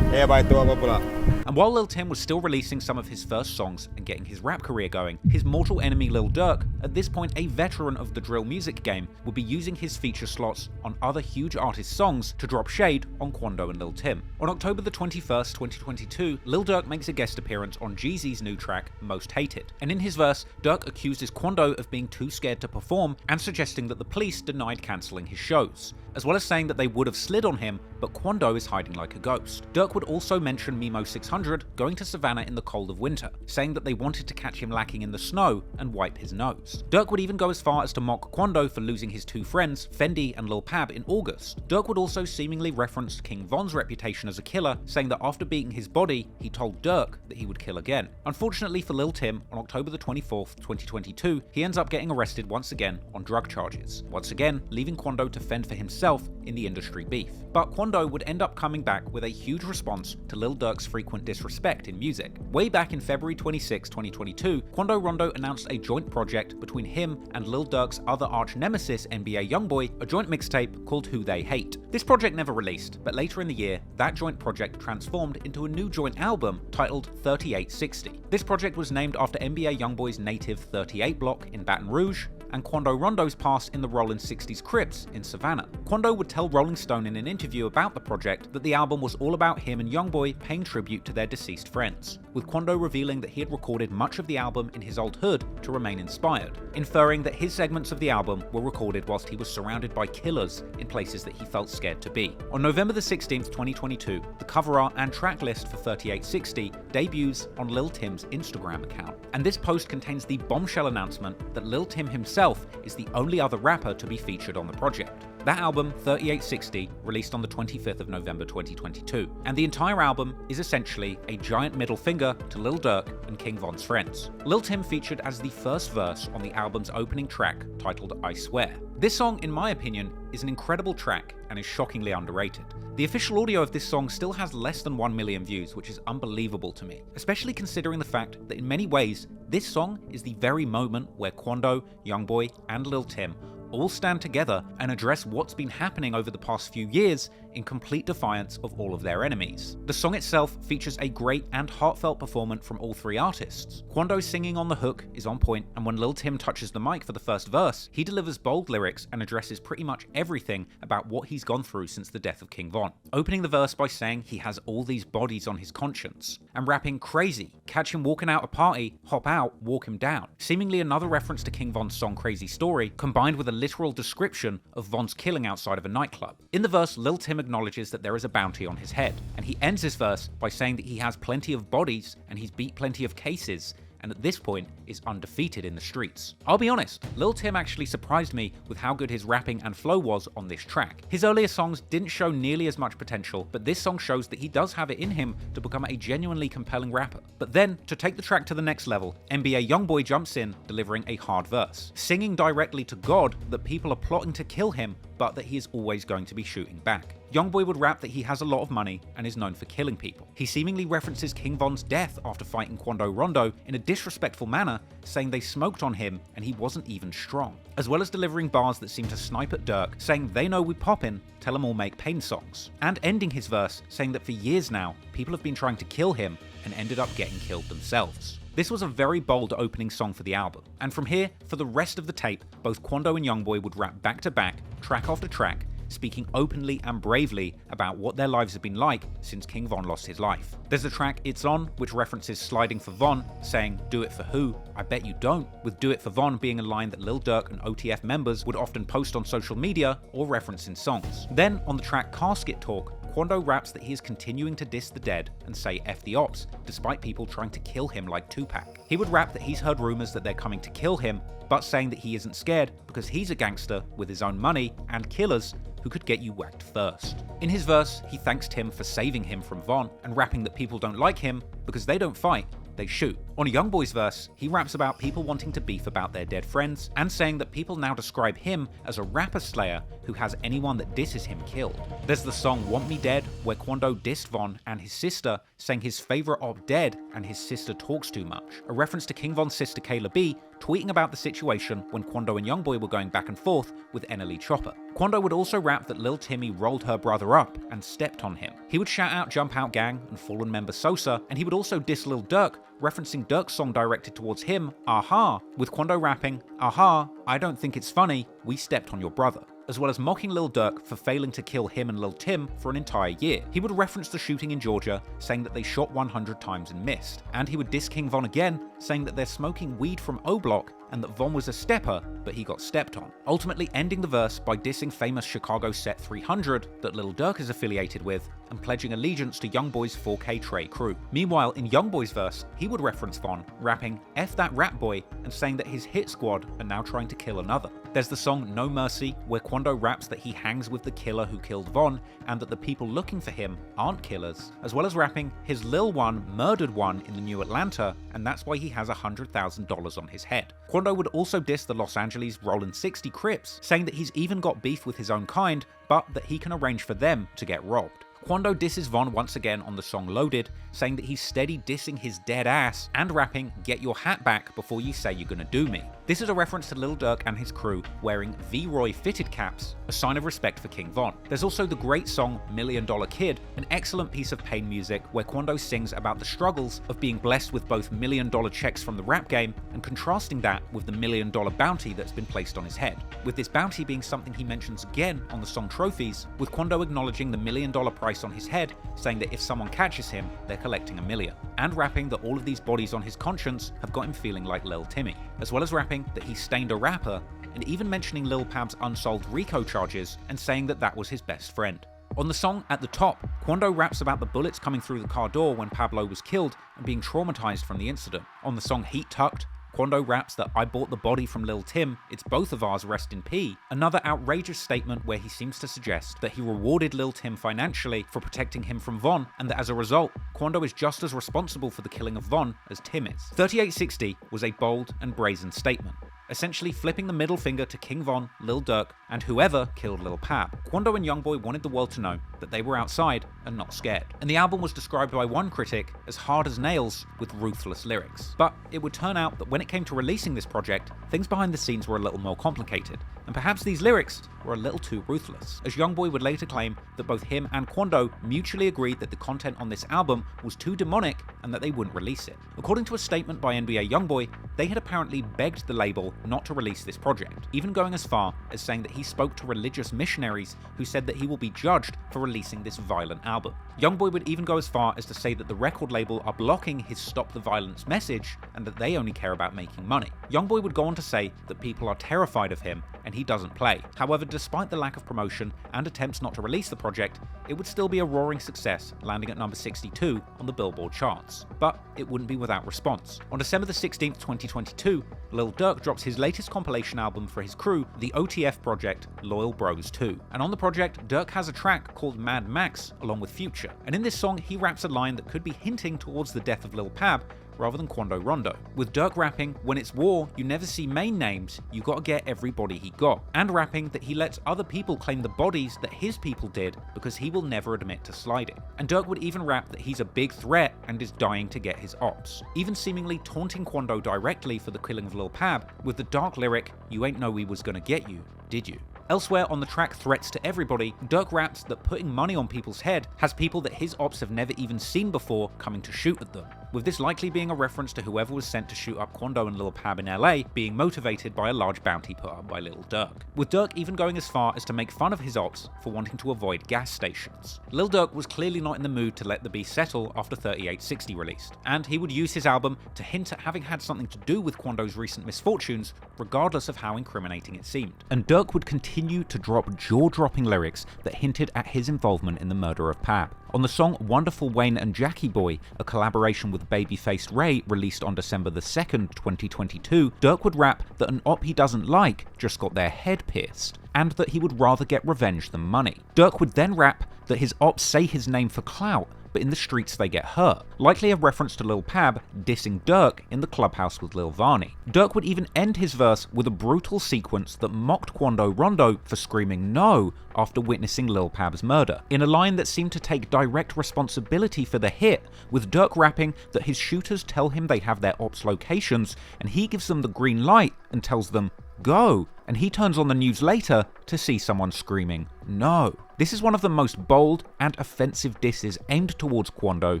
Everybody throw up O Block. And while Lil Timm was still releasing some of his first songs and getting his rap career going, his mortal enemy Lil Durk, at this point a veteran of the drill music game, would be using his feature slots on other huge artists' songs to drop shade on Quando and Lil Timm. On October the 21st, 2022, Lil Durk makes a guest appearance on Jeezy's new track, Most Hated. And in his verse, Durk accuses Quando of being too scared to perform and suggesting that the police denied cancelling his shows, as well as saying that they would have slid on him, but Quando is hiding like a ghost. Durk would also mention Mimo 600 going to Savannah in the cold of winter, saying that they wanted to catch him lacking in the snow and wipe his nose. Durk would even go as far as to mock Quando for losing his two friends, Fendi and Lul Pab, in August. Durk would also seemingly reference King Von's reputation as a killer, saying that after beating his body, he told Durk that he would kill again. Unfortunately for Lil Timm, on October the 24th, 2022, he ends up getting arrested once again on drug charges, once again leaving Quando to fend for himself in the industry beef. But Quando would end up coming back with a huge response to Lil Durk's frequent disrespect in music. Way back in February 26, 2022, Quando Rondo announced a joint project between him and Lil Durk's other arch nemesis NBA YoungBoy, a joint mixtape called Who They Hate. This project never released, but later in the year, that joint project transformed into a new joint album titled 3860. This project was named after NBA YoungBoy's native 38 block in Baton Rouge, and Quando Rondo's past in the Rollin' 60s Crips in Savannah. Quando would tell Rolling Stone in an interview about the project that the album was all about him and YoungBoy paying tribute to their deceased friends, with Quando revealing that he had recorded much of the album in his old hood to remain inspired, inferring that his segments of the album were recorded whilst he was surrounded by killers in places that he felt scared to be. On November the 16th, 2022, the cover art and track list for 3860 debuts on Lil Timm's Instagram account, and this post contains the bombshell announcement that Lil Timm himself is the only other rapper to be featured on the project. That album, 3860, released on the 25th of November 2022, and the entire album is essentially a giant middle finger to Lil Durk and King Von's friends. Lil Timm featured as the first verse on the album's opening track titled I Swear. This song, in my opinion, is an incredible track and is shockingly underrated. The official audio of this song still has less than 1 million views, which is unbelievable to me, especially considering the fact that in many ways, this song is the very moment where Quando, YoungBoy, and Lil Timm all stand together and address what's been happening over the past few years in complete defiance of all of their enemies. The song itself features a great and heartfelt performance from all three artists. Quando's singing on the hook is on point, and when Lil Timm touches the mic for the first verse, he delivers bold lyrics and addresses pretty much everything about what he's gone through since the death of King Von, opening the verse by saying he has all these bodies on his conscience, and rapping crazy, catch him walking out a party, hop out, walk him down, seemingly another reference to King Von's song Crazy Story, combined with a literal description of Von's killing outside of a nightclub. In the verse, Lil Timm acknowledges that there is a bounty on his head, and he ends his verse by saying that he has plenty of bodies and he's beat plenty of cases, and at this point is undefeated in the streets. I'll be honest, Lil Timm actually surprised me with how good his rapping and flow was on this track. His earlier songs didn't show nearly as much potential, but this song shows that he does have it in him to become a genuinely compelling rapper. But then, to take the track to the next level, NBA YoungBoy jumps in, delivering a hard verse, singing directly to God that people are plotting to kill him, but that he is always going to be shooting back. YoungBoy would rap that he has a lot of money and is known for killing people. He seemingly references King Von's death after fighting Quando Rondo in a disrespectful manner, saying they smoked on him and he wasn't even strong, as well as delivering bars that seem to snipe at Durk, saying they know we poppin', tell them all make pain songs, and ending his verse saying that for years now, people have been trying to kill him and ended up getting killed themselves. This was a very bold opening song for the album, and from here, for the rest of the tape, both Quando and YoungBoy would rap back to back, track after track, speaking openly and bravely about what their lives have been like since King Von lost his life. There's the track It's On, which references sliding for Von, saying, "Do it for who? I bet you don't," with "Do it for Von" being a line that Lil Durk and OTF members would often post on social media or reference in songs. Then, on the track Casket Talk, Quando raps that he is continuing to diss the dead and say F the ops, despite people trying to kill him like Tupac. He would rap that he's heard rumors that they're coming to kill him, but saying that he isn't scared because he's a gangster with his own money and killers who could get you whacked first. In his verse, he thanks Timm for saving him from Von and rapping that people don't like him because they don't fight, they shoot. On a YoungBoy's verse, he raps about people wanting to beef about their dead friends and saying that people now describe him as a rapper slayer who has anyone that disses him killed. There's the song Want Me Dead, where Quando dissed Von and his sister, saying his favorite op dead and his sister talks too much, a reference to King Von's sister Kayla B tweeting about the situation when Quando and YoungBoy were going back and forth with NLE Chopper. Quando would also rap that Lil Timmy rolled her brother up and stepped on him. He would shout out Jump Out Gang and Fallen member Sosa, and he would also diss Lil Durk, referencing Durk's song directed towards him, Aha, with Quando rapping, Aha, I don't think it's funny, we stepped on your brother, as well as mocking Lil Durk for failing to kill him and Lil Timm for an entire year. He would reference the shooting in Georgia, saying that they shot 100 times and missed, and he would diss King Von again, saying that they're smoking weed from O Block and that Von was a stepper, but he got stepped on, ultimately ending the verse by dissing famous Chicago set 300 that Lil Durk is affiliated with and pledging allegiance to YoungBoy's 4K Trey crew. Meanwhile, in YoungBoy's verse, he would reference Von, rapping F that rap boy and saying that his hit squad are now trying to kill another. There's the song No Mercy, where Quando raps that he hangs with the killer who killed Von and that the people looking for him aren't killers, as well as rapping his Lil One murdered one in the New Atlanta and that's why he has $100,000 on his head. Quando would also diss the Los Angeles Rollin' 60 Crips, saying that he's even got beef with his own kind, but that he can arrange for them to get robbed. Quando disses Von once again on the song Loaded, saying that he's steady dissing his dead ass and rapping Get your hat back before you say you're gonna do me. This is a reference to Lil Durk and his crew wearing V-Roy fitted caps, a sign of respect for King Von. There's also the great song $1 Million Kid, an excellent piece of pain music where Quando sings about the struggles of being blessed with both $1 million checks from the rap game and contrasting that with the $1 million bounty that's been placed on his head, with this bounty being something he mentions again on the song Trophies, with Quando acknowledging the $1 million price on his head, saying that if someone catches him, they're collecting $1 million, and rapping that all of these bodies on his conscience have got him feeling like Lil Timmy, as well as rapping that he stained a rapper, and even mentioning Lil Pab's unsolved RICO charges and saying that that was his best friend. On the song At the Top, Quando raps about the bullets coming through the car door when Pablo was killed and being traumatized from the incident. On the song Heat Tucked, Quando raps that I bought the body from Lil Timm, it's both of ours, rest in P. Another outrageous statement where he seems to suggest that he rewarded Lil Timm financially for protecting him from Von, and that as a result, Quando is just as responsible for the killing of Von as Timm is. 3860 was a bold and brazen statement, essentially flipping the middle finger to King Von, Lil Durk, and whoever killed Lil Pab. Quando and YoungBoy wanted the world to know that they were outside and not scared. And the album was described by one critic as hard as nails with ruthless lyrics. But it would turn out that when it came to releasing this project, things behind the scenes were a little more complicated, and perhaps these lyrics were a little too ruthless, as YoungBoy would later claim that both him and Quando mutually agreed that the content on this album was too demonic and that they wouldn't release it. According to a statement by NBA YoungBoy, they had apparently begged the label not to release this project, even going as far as saying that he spoke to religious missionaries who said that he will be judged for releasing this violent album. YoungBoy would even go as far as to say that the record label are blocking his Stop the Violence message and that they only care about making money. YoungBoy would go on to say that people are terrified of him and he doesn't play. However, despite the lack of promotion and attempts not to release the project, it would still be a roaring success, landing at number 62 on the Billboard charts. But it wouldn't be without response. On December the 16th, 2022, Lil Durk drops his latest compilation album for his crew, the OTF project Loyal Bros 2. And on the project, Durk has a track called Mad Max along with Future. And in this song, he raps a line that could be hinting towards the death of Lil Pab, rather than Quando Rondo, with Durk rapping, when it's war, you never see main names, you gotta get everybody he got, and rapping that he lets other people claim the bodies that his people did because he will never admit to sliding. And Durk would even rap that he's a big threat and is dying to get his ops, even seemingly taunting Quando directly for the killing of Lil Pab with the dark lyric, you ain't know we was gonna get you, did you? Elsewhere on the track Threats to Everybody, Durk raps that putting money on people's head has people that his ops have never even seen before coming to shoot at them. with this likely being a reference to whoever was sent to shoot up Quando and Lul Pab in LA being motivated by a large bounty put up by Lil Durk, with Durk even going as far as to make fun of his ops for wanting to avoid gas stations. Lil Durk was clearly not in the mood to let the beast settle after 3860 released, and he would use his album to hint at having had something to do with Quando's recent misfortunes, regardless of how incriminating it seemed. And Durk would continue to drop jaw-dropping lyrics that hinted at his involvement in the murder of Pab. On the song Wonderful Wayne and Jackie Boy, a collaboration with Babyfaced Ray released on December the 2nd, 2022, Durk would rap that an op he doesn't like just got their head pierced, and that he would rather get revenge than money. Durk would then rap that his ops say his name for clout, but in the streets they get hurt, likely a reference to Lul Pab dissing Durk in the clubhouse with Lil Varney. Durk would even end his verse with a brutal sequence that mocked Quando Rondo for screaming no after witnessing Lul Pab's murder, in a line that seemed to take direct responsibility for the hit, with Durk rapping that his shooters tell him they have their ops locations and he gives them the green light and tells them go, and he turns on the news later to see someone screaming no. This is one of the most bold and offensive disses aimed towards Quando,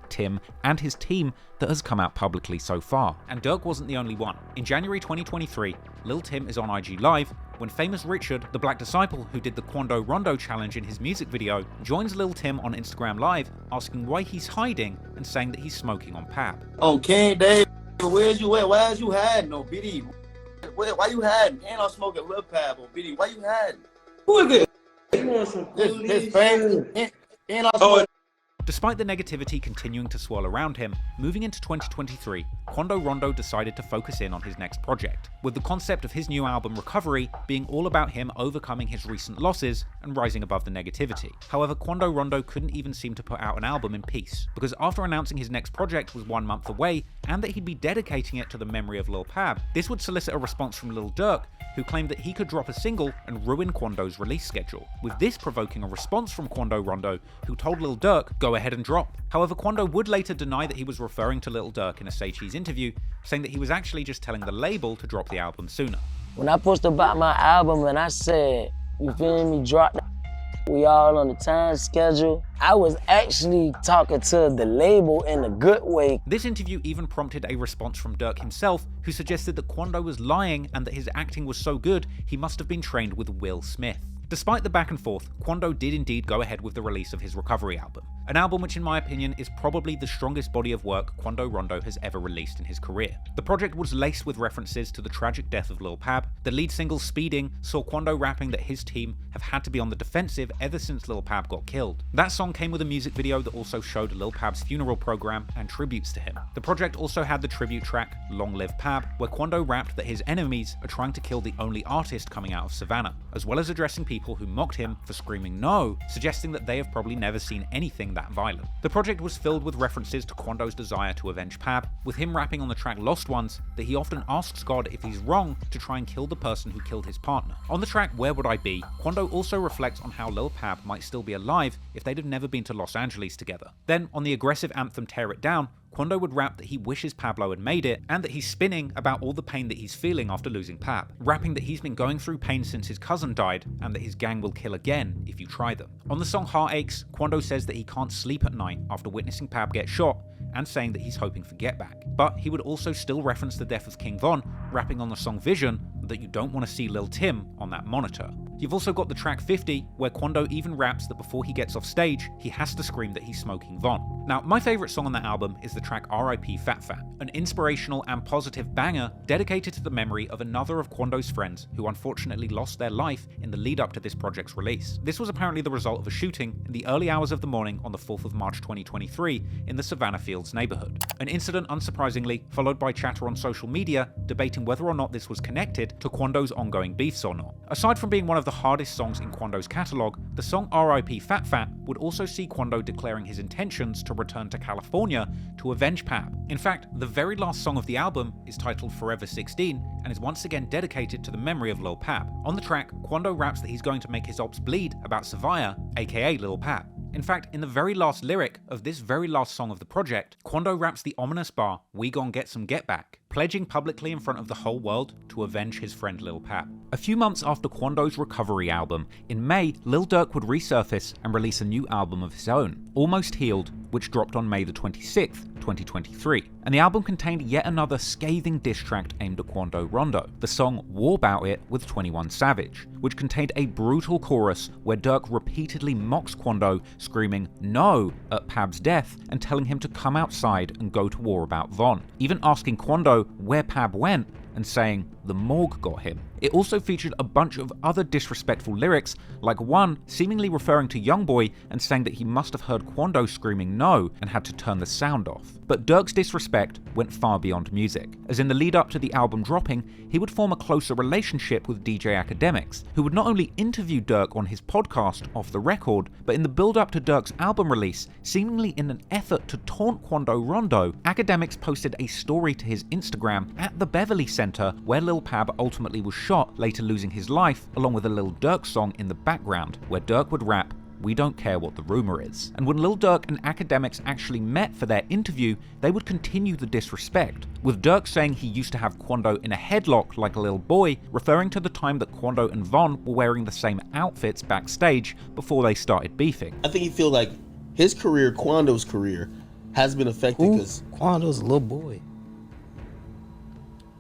Timm, and his team that has come out publicly so far. And Durk wasn't the only one. In January 2023, Lil Timm is on IG Live when famous Richard, the Black Disciple who did the Quando Rondo challenge in his music video, joins Lil Timm on Instagram Live asking why he's hiding and saying that he's smoking on Pab. On King Dave, where's you at? Why is you hiding on BD? Why you hiding? And I'm smoking Lul Pab on BD. Why you hiding? Who is this? This famous. And I'm smoking. Despite the negativity continuing to swirl around him, moving into 2023, Quando Rondo decided to focus in on his next project, with the concept of his new album Recovery being all about him overcoming his recent losses and rising above the negativity. However, Quando Rondo couldn't even seem to put out an album in peace, because after announcing his next project was 1 month away and that he'd be dedicating it to the memory of Lul Pab, this would solicit a response from Lil Durk, who claimed that he could drop a single and ruin Quando's release schedule, with this provoking a response from Quando Rondo, who told Lil Durk, go ahead and drop. However, Quando would later deny that he was referring to Lil Durk in a Say Cheese interview, saying that he was actually just telling the label to drop the album sooner. When I posted about my album and I said, you feel me, drop that, we all on the time schedule, I was actually talking to the label in a good way. This interview even prompted a response from Durk himself, who suggested that Quando was lying and that his acting was so good he must have been trained with Will Smith. Despite the back and forth, Quando did indeed go ahead with the release of his Recovery album, an album which in my opinion is probably the strongest body of work Quando Rondo has ever released in his career. The project was laced with references to the tragic death of Lul Pab. The lead single Speeding saw Quando rapping that his team have had to be on the defensive ever since Lul Pab got killed. That song came with a music video that also showed Lul Pab's funeral program and tributes to him. The project also had the tribute track Long Live Pab, where Quando rapped that his enemies are trying to kill the only artist coming out of Savannah, as well as addressing people who mocked him for screaming no, suggesting that they have probably never seen anything that violent. The project was filled with references to Quando's desire to avenge Pab, with him rapping on the track Lost Ones that he often asks God if he's wrong to try and kill the person who killed his partner. On the track Where Would I Be, Quando also reflects on how Lul Pab might still be alive if they'd have never been to Los Angeles together. Then, on the aggressive anthem Tear It Down, Quando would rap that he wishes Pablo had made it, and that he's spinning about all the pain that he's feeling after losing Pab, rapping that he's been going through pain since his cousin died, and that his gang will kill again if you try them. On the song Heartaches, Quando says that he can't sleep at night after witnessing Pab get shot, and saying that he's hoping for Get Back. But he would also still reference the death of King Von, rapping on the song Vision that you don't want to see Lil Timm on that monitor. You've also got the track 50, where Quando even raps that before he gets off stage, he has to scream that he's smoking Von. Now, my favourite song on that album is the track R.I.P. Fat Fat, an inspirational and positive banger dedicated to the memory of another of Quando's friends who unfortunately lost their life in the lead up to this project's release. This was apparently the result of a shooting in the early hours of the morning on the 4th of March 2023 in the Savannah Fields neighbourhood. An incident, unsurprisingly, followed by chatter on social media debating whether or not this was connected to Quando's ongoing beefs or not. Aside from being one of the hardest songs in Quando's catalogue, the song R.I.P. Fat Fat would also see Quando declaring his intentions to return to California to avenge Pab. In fact, the very last song of the album is titled Forever 16 and is once again dedicated to the memory of Lul Pab. On the track, Quando raps that he's going to make his ops bleed about Savannah, aka Lul Pab. In fact, in the very last lyric of this very last song of the project, Quando raps the ominous bar, "We gon' get some get back," pledging publicly in front of the whole world to avenge his friend Lul Pab. A few months after Quando's Recovery album, in May, Lil Durk would resurface and release a new album of his own, Almost Healed, which dropped on May the 26th, 2023. And the album contained yet another scathing diss track aimed at Quando Rondo, the song War Bout It with 21 Savage, which contained a brutal chorus where Durk repeatedly mocks Quando, screaming "No" at Pab's death and telling him to come outside and go to war about Von, even asking Quando where Pab went and saying the morgue got him. It also featured a bunch of other disrespectful lyrics, like one seemingly referring to YoungBoy and saying that he must have heard Quando screaming no and had to turn the sound off. But Durk's disrespect went far beyond music, as in the lead up to the album dropping, he would form a closer relationship with DJ Academics, who would not only interview Durk on his podcast Off the Record, but in the build up to Durk's album release, seemingly in an effort to taunt Quando Rondo, Academics posted a story to his Instagram at the Beverly Center where Lul Pab ultimately was shot, later losing his life, along with a Lil Durk song in the background, where Durk would rap, "We don't care what the rumor is." And when Lil Durk and Academics actually met for their interview, they would continue the disrespect, with Durk saying he used to have Quando in a headlock like a little boy, referring to the time that Quando and Von were wearing the same outfits backstage before they started beefing. I think he feel like his career, Quando's career, has been affected because Quando's a little boy.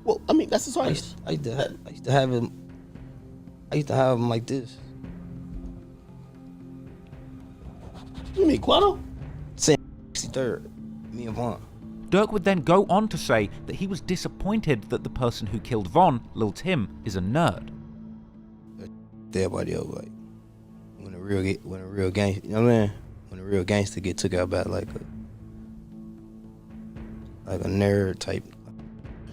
Well, I mean, that's his artist. I used to have him like this. You mean Quando? 63rd, me and Von. Durk would then go on to say that he was disappointed that the person who killed Von, Lil Timm, is a nerd. Everybody else, like, when a real gangster, you know what I mean? When a real gangster get took out by like a nerd type.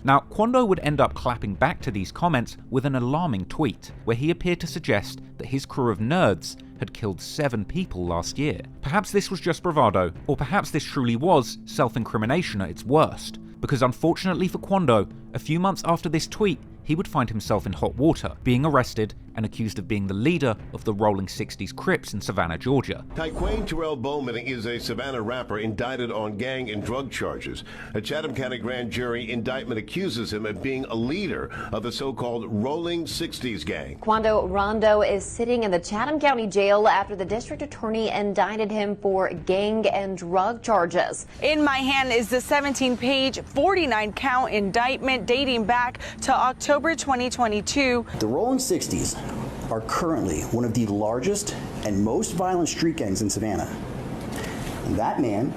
Now, Quando would end up clapping back to these comments with an alarming tweet, where he appeared to suggest that his crew of nerds had killed 7 people last year. Perhaps this was just bravado, or perhaps this truly was self-incrimination at its worst, because unfortunately for Quando, a few months after this tweet, he would find himself in hot water, being arrested and accused of being the leader of the Rolling 60s Crips in Savannah, Georgia. Tyquain Terrell Bowman is a Savannah rapper indicted on gang and drug charges. A Chatham County grand jury indictment accuses him of being a leader of the so-called Rolling 60s gang. Quando Rondo is sitting in the Chatham County jail after the district attorney indicted him for gang and drug charges. In my hand is the 17-page, 49-count indictment dating back to October 2022. The Rolling 60s are currently one of the largest and most violent street gangs in Savannah. And that man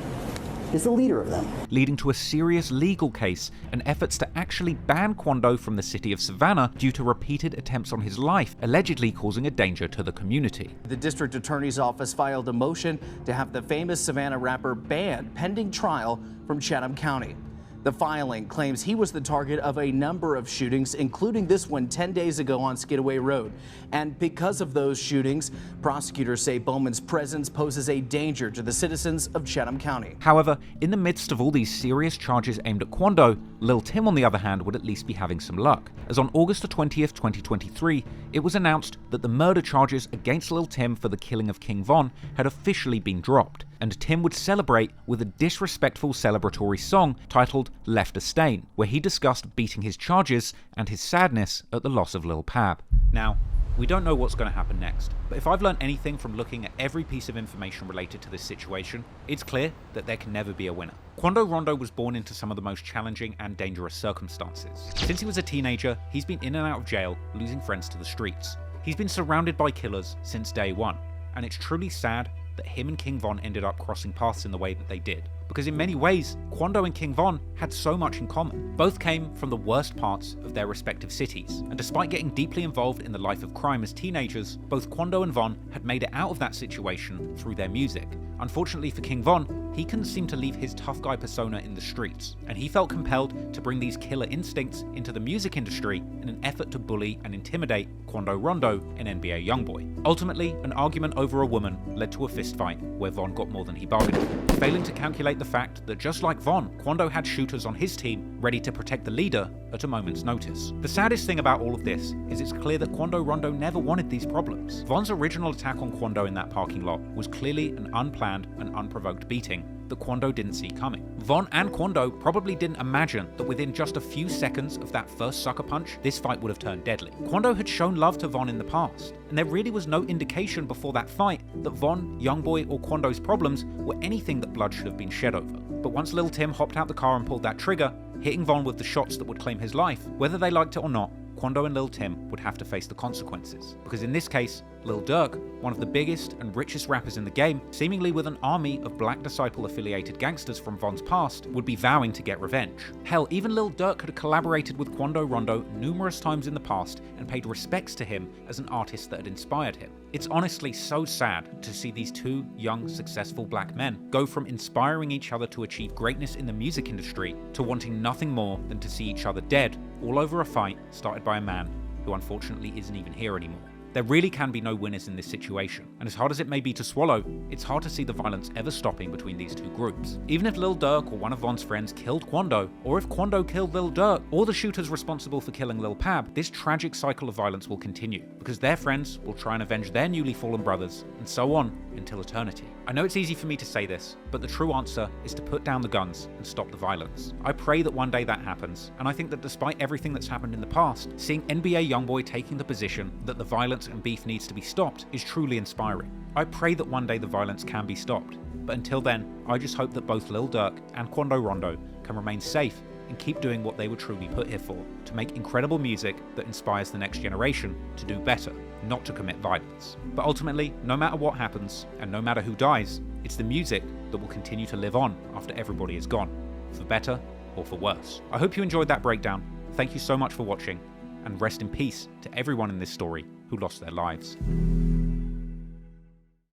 is the leader of them. Leading to a serious legal case and efforts to actually ban Quando from the city of Savannah due to repeated attempts on his life, allegedly causing a danger to the community. The district attorney's office filed a motion to have the famous Savannah rapper banned pending trial from Chatham County. The filing claims he was the target of a number of shootings, including this one 10 days ago on Skidaway Road. And because of those shootings, prosecutors say Bowman's presence poses a danger to the citizens of Chatham County. However, in the midst of all these serious charges aimed at Quando, Lil Timm, on the other hand, would at least be having some luck, as on August 20th, 2023, it was announced that the murder charges against Lil Timm for the killing of King Von had officially been dropped, and Timm would celebrate with a disrespectful celebratory song titled Left a Stain, where he discussed beating his charges and his sadness at the loss of Lul Pab. Now, we don't know what's going to happen next, but if I've learned anything from looking at every piece of information related to this situation, it's clear that there can never be a winner. Quando Rondo was born into some of the most challenging and dangerous circumstances. Since he was a teenager, he's been in and out of jail, losing friends to the streets. He's been surrounded by killers since day one, and it's truly sad that him and King Von ended up crossing paths in the way that they did. Because in many ways, Quando and King Von had so much in common. Both came from the worst parts of their respective cities, and despite getting deeply involved in the life of crime as teenagers, both Quando and Von had made it out of that situation through their music. Unfortunately for King Von, he couldn't seem to leave his tough guy persona in the streets, and he felt compelled to bring these killer instincts into the music industry in an effort to bully and intimidate Quando Rondo and NBA YoungBoy. Ultimately, an argument over a woman led to a fistfight where Von got more than he bargained for, failing to calculate the fact that just like Von, Quando had shooters on his team ready to protect the leader at a moment's notice. The saddest thing about all of this is it's clear that Quando Rondo never wanted these problems. Von's original attack on Quando in that parking lot was clearly an unplanned and unprovoked beating that Quando didn't see coming. Von and Quando probably didn't imagine that within just a few seconds of that first sucker punch, this fight would have turned deadly. Quando had shown love to Von in the past, and there really was no indication before that fight that Von, YoungBoy, or Quando's problems were anything that blood should have been shed over. But once Lil Timm hopped out the car and pulled that trigger, hitting Von with the shots that would claim his life, whether they liked it or not, Quando and Lil Timm would have to face the consequences. Because in this case, Lil Durk, one of the biggest and richest rappers in the game, seemingly with an army of Black Disciple-affiliated gangsters from Von's past, would be vowing to get revenge. Hell, even Lil Durk had collaborated with Quando Rondo numerous times in the past and paid respects to him as an artist that had inspired him. It's honestly so sad to see these two young, successful black men go from inspiring each other to achieve greatness in the music industry to wanting nothing more than to see each other dead, all over a fight started by a man who unfortunately isn't even here anymore. There really can be no winners in this situation, and as hard as it may be to swallow, it's hard to see the violence ever stopping between these two groups. Even if Lil Durk or one of Von's friends killed Quando, or if Quando killed Lil Durk, or the shooters responsible for killing Lul Pab, this tragic cycle of violence will continue, because their friends will try and avenge their newly fallen brothers, and so on until eternity. I know it's easy for me to say this, but the true answer is to put down the guns and stop the violence. I pray that one day that happens, and I think that despite everything that's happened in the past, seeing NBA YoungBoy taking the position that the violence and beef needs to be stopped is truly inspiring. I pray that one day the violence can be stopped, but until then, I just hope that both Lil Durk and Quando Rondo can remain safe and keep doing what they were truly put here for, to make incredible music that inspires the next generation to do better, not to commit violence. But ultimately, no matter what happens, and no matter who dies, it's the music that will continue to live on after everybody is gone, for better or for worse. I hope you enjoyed that breakdown. Thank you so much for watching, and rest in peace to everyone in this story who lost their lives.